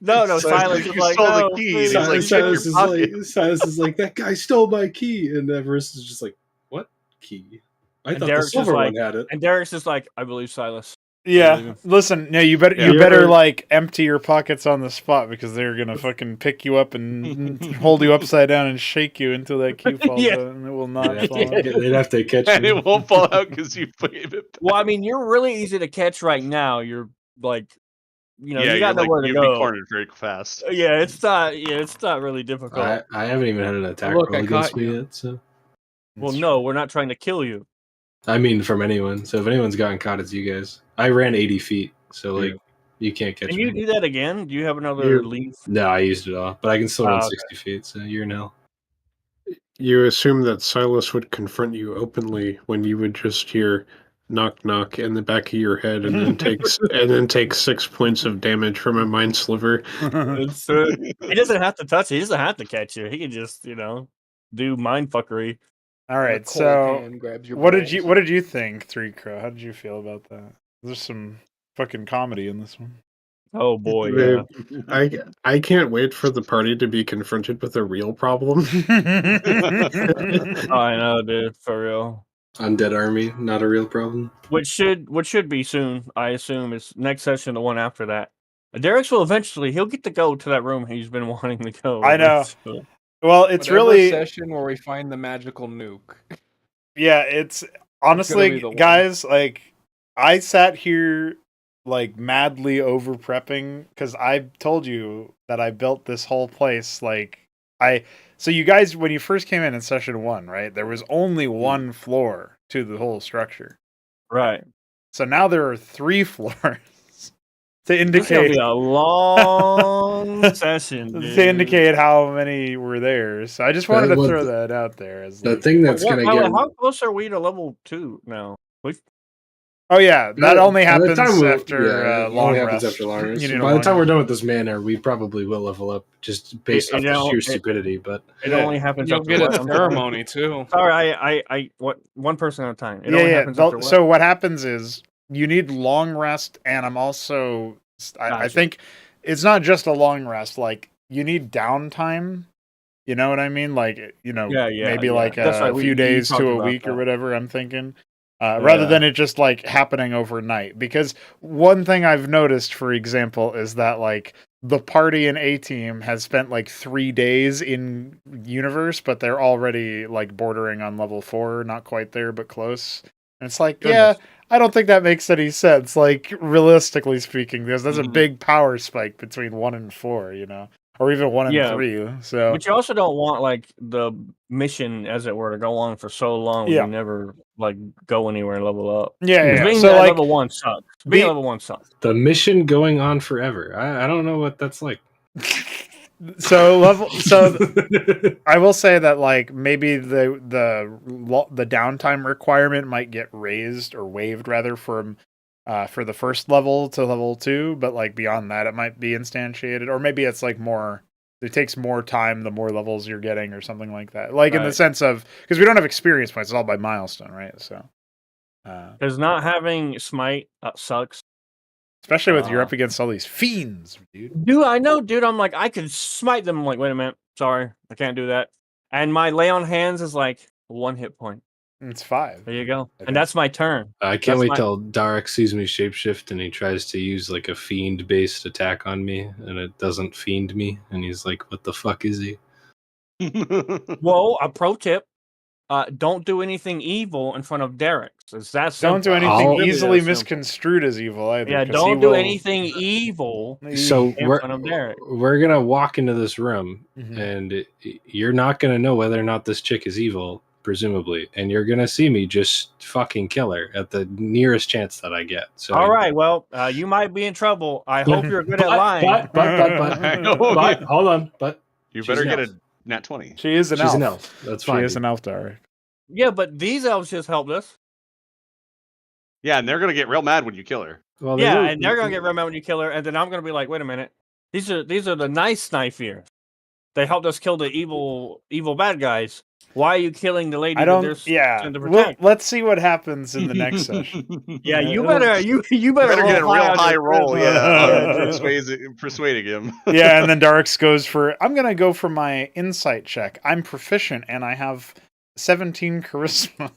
Speaker 3: Silas
Speaker 4: You
Speaker 3: is like,
Speaker 4: stole the
Speaker 3: no,
Speaker 4: key,
Speaker 3: please.
Speaker 4: and he's like, check your pocket.
Speaker 6: Silas is like, that guy stole my key, and Everest is just like, what key? I
Speaker 3: And
Speaker 6: thought
Speaker 3: Derek's
Speaker 6: the silver
Speaker 3: just like-
Speaker 6: one had it.
Speaker 3: And Darius is like, I believe Silas.
Speaker 2: Yeah, listen. No, you better
Speaker 4: Yeah.
Speaker 2: you better like empty your pockets on the spot because they're gonna fucking pick you up and hold you upside down and shake you until that key falls
Speaker 3: Yeah.
Speaker 2: out, and it will not
Speaker 6: They'd
Speaker 2: fall.
Speaker 6: have to, they'd have to catch
Speaker 4: And
Speaker 6: you.
Speaker 4: it won't fall out because you gave it back.
Speaker 3: Well, I mean, you're really easy to catch right now. You're like, you got nowhere to
Speaker 4: you'd
Speaker 3: go.
Speaker 4: be cornered very fast.
Speaker 3: Yeah, it's not really difficult.
Speaker 6: I haven't even had an attack
Speaker 1: Look,
Speaker 6: roll
Speaker 1: I
Speaker 6: against
Speaker 1: caught
Speaker 6: me
Speaker 1: you.
Speaker 6: yet, so
Speaker 3: Well, no, we're not trying to kill you.
Speaker 6: I mean from anyone. So if anyone's gotten caught, it's you guys. I ran 80 feet, so like you can't catch
Speaker 3: Can
Speaker 6: me.
Speaker 3: you do that again? Do you have another
Speaker 6: You're-
Speaker 3: leaf?
Speaker 6: No, I used it all, but I can still run
Speaker 3: okay.
Speaker 6: 60 feet, so you're in hell.
Speaker 8: You assume that Silas would confront you openly when you would just hear knock knock in the back of your head and then take 6 points of damage from a mind sliver.
Speaker 3: It's, he doesn't have to touch you. He doesn't have to catch you. He can just, do mind fuckery.
Speaker 2: All right,
Speaker 1: A cold
Speaker 2: so
Speaker 1: hand grabs your
Speaker 2: what
Speaker 1: balls.
Speaker 2: did you think, Three Crow? How did you feel about that? There's some fucking comedy in this one.
Speaker 3: Oh boy, yeah.
Speaker 8: I can't wait for the party to be confronted with a real problem.
Speaker 3: I know, dude, for real.
Speaker 6: Undead army, not a real problem.
Speaker 3: Which should be soon. I assume is next session, the one after that. Derek's will eventually. He'll get to go to that room he's been wanting to go.
Speaker 2: I know.
Speaker 3: So,
Speaker 2: Well, it's
Speaker 1: Whatever
Speaker 2: really
Speaker 1: session where we find the magical nuke.
Speaker 2: yeah. It's
Speaker 1: be
Speaker 2: honestly,
Speaker 1: the one.
Speaker 2: guys. Like, I sat here like madly over prepping because I told you that I built this whole place. So you guys, when you first came in session 1, right? There was only one floor to the whole structure.
Speaker 3: right.
Speaker 2: So now there are 3 floors. to
Speaker 3: This is gonna
Speaker 2: indicate
Speaker 3: be a long session, dude.
Speaker 2: to indicate how many were there. So I just wanted to throw that out there as
Speaker 6: The
Speaker 2: like,
Speaker 6: thing that's
Speaker 3: By
Speaker 6: gonna
Speaker 3: the way,
Speaker 6: get
Speaker 3: how close are we to level 2 now?
Speaker 2: oh yeah, that only
Speaker 6: by the
Speaker 2: happens
Speaker 6: time
Speaker 2: after
Speaker 6: it
Speaker 2: long
Speaker 6: only
Speaker 2: rest.
Speaker 6: happens after long rest.
Speaker 2: You need a
Speaker 6: By the time
Speaker 2: long-
Speaker 6: we're done with this manor, we probably will level up just based off the sheer stupidity. But
Speaker 3: It only happens
Speaker 1: You'll
Speaker 3: after
Speaker 1: get
Speaker 3: what?
Speaker 1: a
Speaker 3: I'm sorry.
Speaker 1: ceremony too.
Speaker 3: Sorry, I what one person at a time. It
Speaker 2: yeah,
Speaker 3: only
Speaker 2: yeah.
Speaker 3: happens after what?
Speaker 2: So what happens is you need long rest, and I'm also I
Speaker 3: Gotcha.
Speaker 2: think it's not just a long rest. Like you need downtime. You know what I mean? Like
Speaker 3: Yeah,
Speaker 2: maybe like
Speaker 3: That's right.
Speaker 2: a few
Speaker 3: You
Speaker 2: days
Speaker 3: talked
Speaker 2: to a
Speaker 3: about
Speaker 2: week or
Speaker 3: that.
Speaker 2: whatever. I'm thinking. Rather than it just like happening overnight. Because one thing I've noticed, for example, is that like the party in A Team has spent like 3 days in universe, but they're already like bordering on level 4, not quite there, but close. And it's like,
Speaker 3: Goodness.
Speaker 2: yeah, I don't think that makes any sense. Like realistically speaking, there's a
Speaker 1: Mhm.
Speaker 2: big power spike between 1 and 4, or even 1 and
Speaker 3: Yeah.
Speaker 2: 3. So
Speaker 3: But you also don't want like the mission, as it were, to go on for so long when
Speaker 2: Yeah.
Speaker 3: you never like go anywhere and level up.
Speaker 2: yeah.
Speaker 3: Because being
Speaker 2: So
Speaker 3: at
Speaker 2: like
Speaker 3: level 1 sucks. Being at level 1 sucks.
Speaker 6: the mission going on forever. I don't know what that's like.
Speaker 2: so I will say that like maybe the downtime requirement might get raised or waived rather from for the first level to level 2, but like beyond that it might be instantiated, or maybe it's like more. It takes more time the more levels you're getting, or something like that. Like in the
Speaker 3: Right.
Speaker 2: sense of because we don't have experience points; it's all by milestone, right? So,
Speaker 3: Because not having smite sucks.
Speaker 2: especially with you're up against all these fiends, dude.
Speaker 3: Dude, I know, dude. I'm like, I could smite them. I'm like, wait a minute. Sorry, I can't do that. And my lay on hands is like 1 hit point.
Speaker 2: It's 5.
Speaker 3: There you go.
Speaker 2: think.
Speaker 3: And that's my turn.
Speaker 6: I can't
Speaker 3: That's
Speaker 6: wait
Speaker 3: my-
Speaker 6: till Darek sees me shapeshift and he tries to use like a fiend based attack on me and it doesn't fiend me and he's like, what the fuck is he?
Speaker 3: Well, a pro tip: don't do anything evil in front of Derek. It's that
Speaker 2: Don't do
Speaker 3: simple.
Speaker 2: anything
Speaker 6: Really
Speaker 2: easily
Speaker 3: that simple.
Speaker 2: misconstrued as evil either.
Speaker 3: Yeah,
Speaker 2: 'cause
Speaker 3: don't
Speaker 2: he
Speaker 3: do
Speaker 2: will-
Speaker 3: anything evil.
Speaker 6: So
Speaker 3: in front of Derek.
Speaker 6: we're gonna walk into this room
Speaker 2: Mhm.
Speaker 6: and you're not gonna know whether or not this chick is evil, presumably, and you're gonna see me just fucking kill her at the nearest chance that I get. So
Speaker 3: All right, well, you might be in trouble. I hope you're good at lying.
Speaker 6: But hold on, but
Speaker 4: You
Speaker 6: she's
Speaker 4: better
Speaker 6: an
Speaker 4: get
Speaker 6: elf.
Speaker 4: a nat 20.
Speaker 2: She is an
Speaker 6: She's
Speaker 2: elf.
Speaker 6: an elf. That's
Speaker 2: She
Speaker 6: fine.
Speaker 2: is an elf, Darek.
Speaker 3: Yeah, but these elves just helped us.
Speaker 4: Yeah, and they're gonna get real mad when you kill her.
Speaker 6: Well,
Speaker 3: Yeah, and they're gonna get red mad when you kill her, and then I'm gonna be like, wait a minute, these are the nice knife here. They helped us kill the evil bad guys. Why are you killing the lady
Speaker 2: I
Speaker 3: that
Speaker 2: don't.
Speaker 3: they're
Speaker 2: Yeah,
Speaker 3: sent to protect?
Speaker 2: let's see what happens in the next session.
Speaker 3: Yeah, you
Speaker 2: it'll-
Speaker 3: better you better,
Speaker 4: Better get a
Speaker 3: roll
Speaker 4: real
Speaker 3: on
Speaker 4: high
Speaker 3: your
Speaker 4: roll,
Speaker 3: charisma.
Speaker 4: yeah, on persuading him.
Speaker 2: Yeah, and then Darks goes for. I'm gonna go for my insight check. I'm proficient, and I have 17 charisma.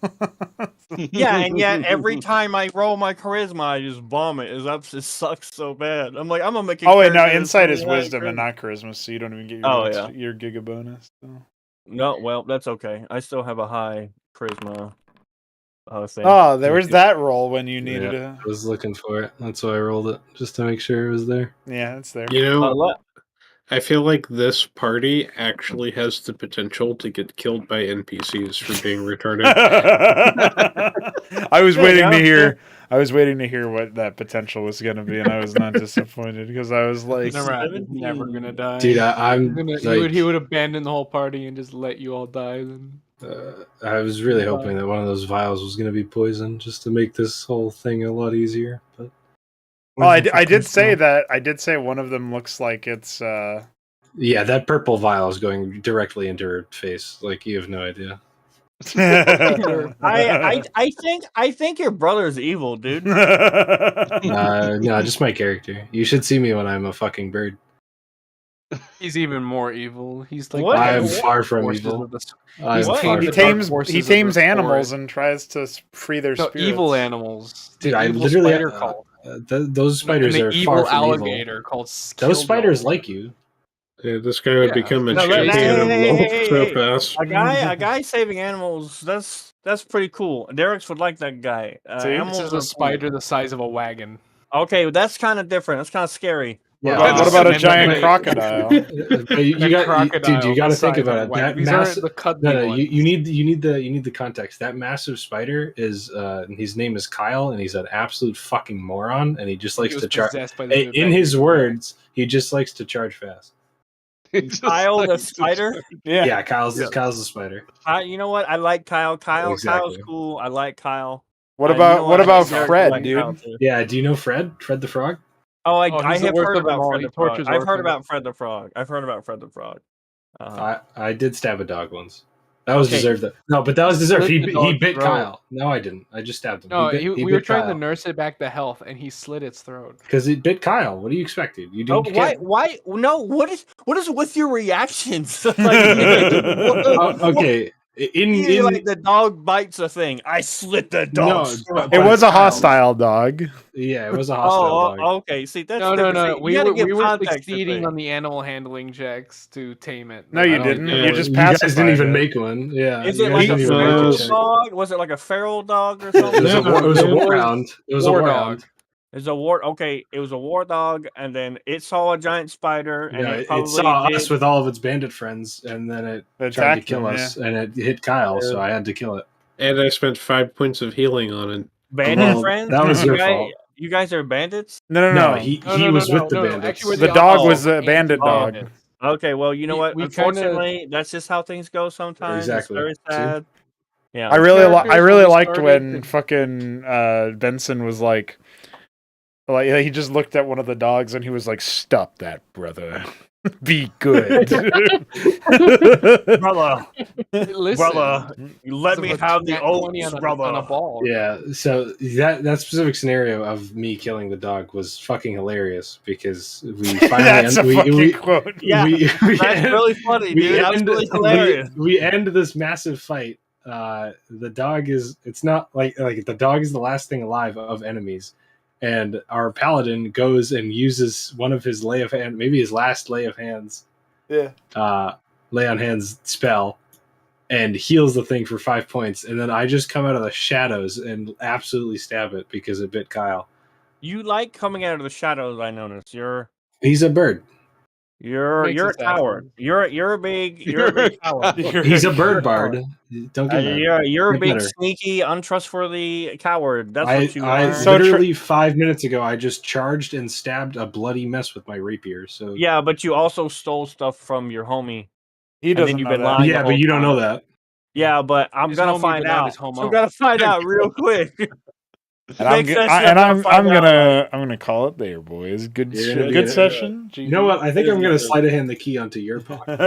Speaker 3: Yeah, and yet every time I roll my charisma, I just vomit. It sucks so bad. I'm like, I'm gonna make.
Speaker 2: Oh wait, no,
Speaker 3: character that's
Speaker 2: insight is
Speaker 3: really high
Speaker 2: wisdom and
Speaker 3: charisma.
Speaker 2: not charisma, so you don't even get
Speaker 3: Oh,
Speaker 2: your giga bonus. So.
Speaker 3: No, well, that's okay. I still have a high charisma thing.
Speaker 2: Oh, there was
Speaker 6: Okay.
Speaker 2: that roll when you needed
Speaker 6: I was looking for it. That's why I rolled it, just to make sure it was there.
Speaker 2: Yeah, it's there.
Speaker 8: You know,
Speaker 3: What?
Speaker 8: I feel like this party actually has the potential to get killed by NPCs for being retarded.
Speaker 2: I was
Speaker 3: Yeah,
Speaker 2: waiting
Speaker 3: yeah,
Speaker 2: to
Speaker 3: yeah.
Speaker 2: hear. I was waiting to hear what that potential was going to be, and I was not disappointed because I was like,
Speaker 1: Narat is never gonna die.
Speaker 6: Dude, I'm
Speaker 1: he would abandon the whole party and just let you all die. Then
Speaker 6: I was really hoping that one of those vials was going to be poison, just to make this whole thing a lot easier. But
Speaker 2: "Oh, I did say that. I did say one of them looks like it's."
Speaker 6: yeah, that purple vial is going directly into her face. Like you have no idea.
Speaker 3: I think your brother's evil, dude.
Speaker 6: No, just my character. You should see me when I'm a fucking bird.
Speaker 1: he's even more evil. He's like
Speaker 3: What?
Speaker 1: the
Speaker 6: I am
Speaker 1: dark
Speaker 6: far from
Speaker 1: forces
Speaker 6: evil.
Speaker 1: of the-
Speaker 6: I'm
Speaker 1: He's
Speaker 6: far
Speaker 1: tamed
Speaker 2: He
Speaker 1: the
Speaker 6: from-
Speaker 1: dark
Speaker 2: tames
Speaker 1: forces
Speaker 2: he
Speaker 1: of
Speaker 2: tames
Speaker 1: the
Speaker 2: animals
Speaker 1: forest.
Speaker 2: and tries to free their
Speaker 1: No,
Speaker 2: spirits.
Speaker 1: evil animals.
Speaker 6: Dude,
Speaker 1: The
Speaker 6: I
Speaker 1: evil
Speaker 6: literally
Speaker 1: spider called.
Speaker 6: those spiders
Speaker 1: and
Speaker 6: are
Speaker 1: the evil
Speaker 6: far from
Speaker 1: alligator
Speaker 6: evil.
Speaker 1: called.
Speaker 6: Those spiders
Speaker 1: Killjoy.
Speaker 6: like you.
Speaker 8: Yeah, this guy would
Speaker 1: Yeah.
Speaker 8: become a
Speaker 1: No,
Speaker 8: champion
Speaker 1: hey,
Speaker 8: of
Speaker 3: hey,
Speaker 8: wolf
Speaker 3: hey,
Speaker 8: so
Speaker 3: hey.
Speaker 8: fast.
Speaker 3: A guy saving animals. That's pretty cool. Derek's would like that guy.
Speaker 2: See?
Speaker 3: Animals
Speaker 1: This is
Speaker 3: are
Speaker 1: a
Speaker 3: cool.
Speaker 1: spider the size of a wagon.
Speaker 3: Okay, that's kind of different. That's kind of scary.
Speaker 6: Yeah,
Speaker 2: What about a
Speaker 1: and
Speaker 2: giant
Speaker 1: the-
Speaker 2: crocodile?
Speaker 6: But you got, dude. You got to think about it. That
Speaker 1: These
Speaker 6: massive.
Speaker 1: aren't the cuddly
Speaker 6: No,
Speaker 1: ones.
Speaker 6: you need the context. That massive spider is his name is Kyle, and he's an absolute fucking moron, and he just likes
Speaker 1: was
Speaker 6: to charge.
Speaker 1: possessed by the
Speaker 6: In his
Speaker 1: Vivek.
Speaker 6: words, he just likes to charge fast.
Speaker 4: Just
Speaker 3: Kyle
Speaker 4: like
Speaker 3: the
Speaker 4: to
Speaker 3: spider.
Speaker 4: charge.
Speaker 6: Yeah, Kyle's the spider.
Speaker 3: You know what? I like Kyle. Kyle's
Speaker 6: Exactly.
Speaker 3: cool. I like Kyle.
Speaker 2: What
Speaker 3: You
Speaker 2: about
Speaker 3: know
Speaker 2: what
Speaker 3: I
Speaker 2: about
Speaker 3: think Derek would
Speaker 2: Fred,
Speaker 3: like Kyle,
Speaker 2: dude?
Speaker 3: too.
Speaker 6: Yeah, do you know Fred? Fred the Frog?
Speaker 3: Oh, I
Speaker 1: he's the
Speaker 3: have
Speaker 1: worst
Speaker 3: heard
Speaker 1: of them
Speaker 3: about
Speaker 1: all.
Speaker 3: Fred
Speaker 1: He
Speaker 3: the Frog.
Speaker 1: tortures
Speaker 3: I've heard
Speaker 1: orphans.
Speaker 3: about Fred the Frog. I've heard about Fred the Frog.
Speaker 6: I did stab a dog once. That was
Speaker 3: Okay.
Speaker 6: deserved. No, but that was deserved.
Speaker 1: Slit
Speaker 6: He
Speaker 1: the dog's
Speaker 6: bit
Speaker 1: throat.
Speaker 6: Kyle. No, I didn't. I just stabbed him.
Speaker 1: No,
Speaker 6: he
Speaker 1: we were
Speaker 6: bit
Speaker 1: trying to
Speaker 6: Kyle.
Speaker 1: nurse it back to health, and he slit its throat.
Speaker 6: Because it bit Kyle. What do you expect, dude? You
Speaker 3: Oh,
Speaker 6: didn't.
Speaker 3: why? No, what is with your reactions? Like,
Speaker 6: Okay.
Speaker 3: You're like the dog bites a thing. I slit the dog's throat.
Speaker 2: It was a
Speaker 6: Kyle.
Speaker 2: hostile dog.
Speaker 6: Yeah, it was a hostile dog.
Speaker 3: Okay. See, that's
Speaker 1: No.
Speaker 3: different. See,
Speaker 1: We
Speaker 3: you gotta
Speaker 1: were
Speaker 3: give context to
Speaker 1: succeeding
Speaker 3: things.
Speaker 1: on the animal handling checks to tame it.
Speaker 2: No, you
Speaker 1: I don't
Speaker 2: didn't.
Speaker 1: think
Speaker 2: You
Speaker 1: it
Speaker 2: just
Speaker 6: you guys
Speaker 2: pacified
Speaker 6: didn't even
Speaker 2: it.
Speaker 6: make one. Yeah.
Speaker 3: Is
Speaker 6: you
Speaker 3: it
Speaker 6: guys
Speaker 3: like a
Speaker 6: didn't even make
Speaker 3: feral
Speaker 6: a check.
Speaker 3: dog? Was it like a feral dog or
Speaker 6: It
Speaker 3: something?
Speaker 6: was a
Speaker 8: No,
Speaker 6: war. It was a
Speaker 8: dude.
Speaker 6: war hound. It was a
Speaker 1: War
Speaker 6: war
Speaker 1: dog.
Speaker 6: hound.
Speaker 3: It's a war. Okay, it was a war dog, and then it saw a giant spider, and
Speaker 6: Yeah,
Speaker 3: it
Speaker 6: it
Speaker 3: probably
Speaker 6: saw
Speaker 3: did.
Speaker 6: us with all of its bandit friends, and then it tried to
Speaker 2: Attacked
Speaker 6: kill
Speaker 2: him,
Speaker 6: us, and it hit Kyle, so I had to kill it.
Speaker 8: And I spent 5 points of healing on it.
Speaker 3: Bandit
Speaker 6: Well,
Speaker 3: friends.
Speaker 6: that was
Speaker 3: you
Speaker 6: your
Speaker 3: guys,
Speaker 6: fault.
Speaker 3: You guys are bandits.
Speaker 2: No.
Speaker 6: he
Speaker 1: No,
Speaker 6: was with the
Speaker 1: no.
Speaker 6: bandits.
Speaker 1: Actually, we're
Speaker 2: The
Speaker 1: the
Speaker 2: dog
Speaker 1: opposite.
Speaker 2: was
Speaker 1: We're
Speaker 2: a bandit dog.
Speaker 1: anti-bandits.
Speaker 3: Okay, well, you know
Speaker 1: We-
Speaker 3: what?
Speaker 1: we kinda-
Speaker 3: Unfortunately, that's just how things go sometimes.
Speaker 6: Exactly.
Speaker 3: It's very
Speaker 6: See?
Speaker 3: sad. Yeah.
Speaker 2: I
Speaker 1: Characters
Speaker 2: really
Speaker 1: when we
Speaker 2: liked
Speaker 1: started
Speaker 2: when
Speaker 1: to-
Speaker 2: fucking Benson was like he just looked at one of the dogs and he was like, "Stop that, brother. Be good."
Speaker 3: brother,
Speaker 1: Listen,
Speaker 3: brother, you let
Speaker 1: it's
Speaker 3: me
Speaker 1: a
Speaker 3: have the
Speaker 1: nat 20
Speaker 3: oats,
Speaker 1: on a
Speaker 3: brother.
Speaker 1: ball.
Speaker 6: Yeah, so that specific scenario of me killing the dog was fucking hilarious because we finally
Speaker 2: That's a fucking
Speaker 6: we
Speaker 2: quote.
Speaker 3: Yeah,
Speaker 6: we
Speaker 3: that's
Speaker 6: end-
Speaker 3: really funny,
Speaker 6: we
Speaker 3: dude. That was
Speaker 6: end-
Speaker 3: really hilarious.
Speaker 6: we end this massive fight. The dog is it's not like the dog is the last thing alive of enemies, and our paladin goes and uses one of his lay of hand, maybe his last lay of hands, lay on hands spell, and heals the thing for 5 points, and then I just come out of the shadows and absolutely stab it because it bit Kyle.
Speaker 3: You like coming out of the shadows. I noticed.
Speaker 6: He's a bird.
Speaker 3: You're
Speaker 1: Makes
Speaker 3: a
Speaker 1: us happy.
Speaker 3: coward. You're a big coward.
Speaker 6: He's a bird bard. Don't get mad.
Speaker 3: You're a
Speaker 6: Get
Speaker 3: big,
Speaker 6: better.
Speaker 3: sneaky, untrustworthy coward. That's what you
Speaker 6: I
Speaker 3: are.
Speaker 2: So
Speaker 6: literally 5 minutes ago I just charged and stabbed a bloody mess with my rapier. So
Speaker 3: Yeah, but you also stole stuff from your homie.
Speaker 2: He
Speaker 3: And then
Speaker 2: doesn't
Speaker 3: you've
Speaker 2: know
Speaker 3: been
Speaker 2: that.
Speaker 3: lying.
Speaker 6: yeah,
Speaker 3: the
Speaker 6: but you don't
Speaker 3: whole
Speaker 6: know
Speaker 3: time.
Speaker 6: that.
Speaker 3: Yeah, but I'm
Speaker 1: His
Speaker 3: gonna
Speaker 1: homie,
Speaker 3: find
Speaker 1: but not
Speaker 3: out.
Speaker 1: his homo.
Speaker 3: I'm gonna find out real quick.
Speaker 2: And I'm
Speaker 3: Makes sense that
Speaker 2: I'm
Speaker 3: find out,
Speaker 2: gonna call it there, boys. Good
Speaker 6: You're gonna
Speaker 2: good
Speaker 6: do it.
Speaker 2: session.
Speaker 6: You know what? I think I'm gonna sleight of hand the key onto your pocket.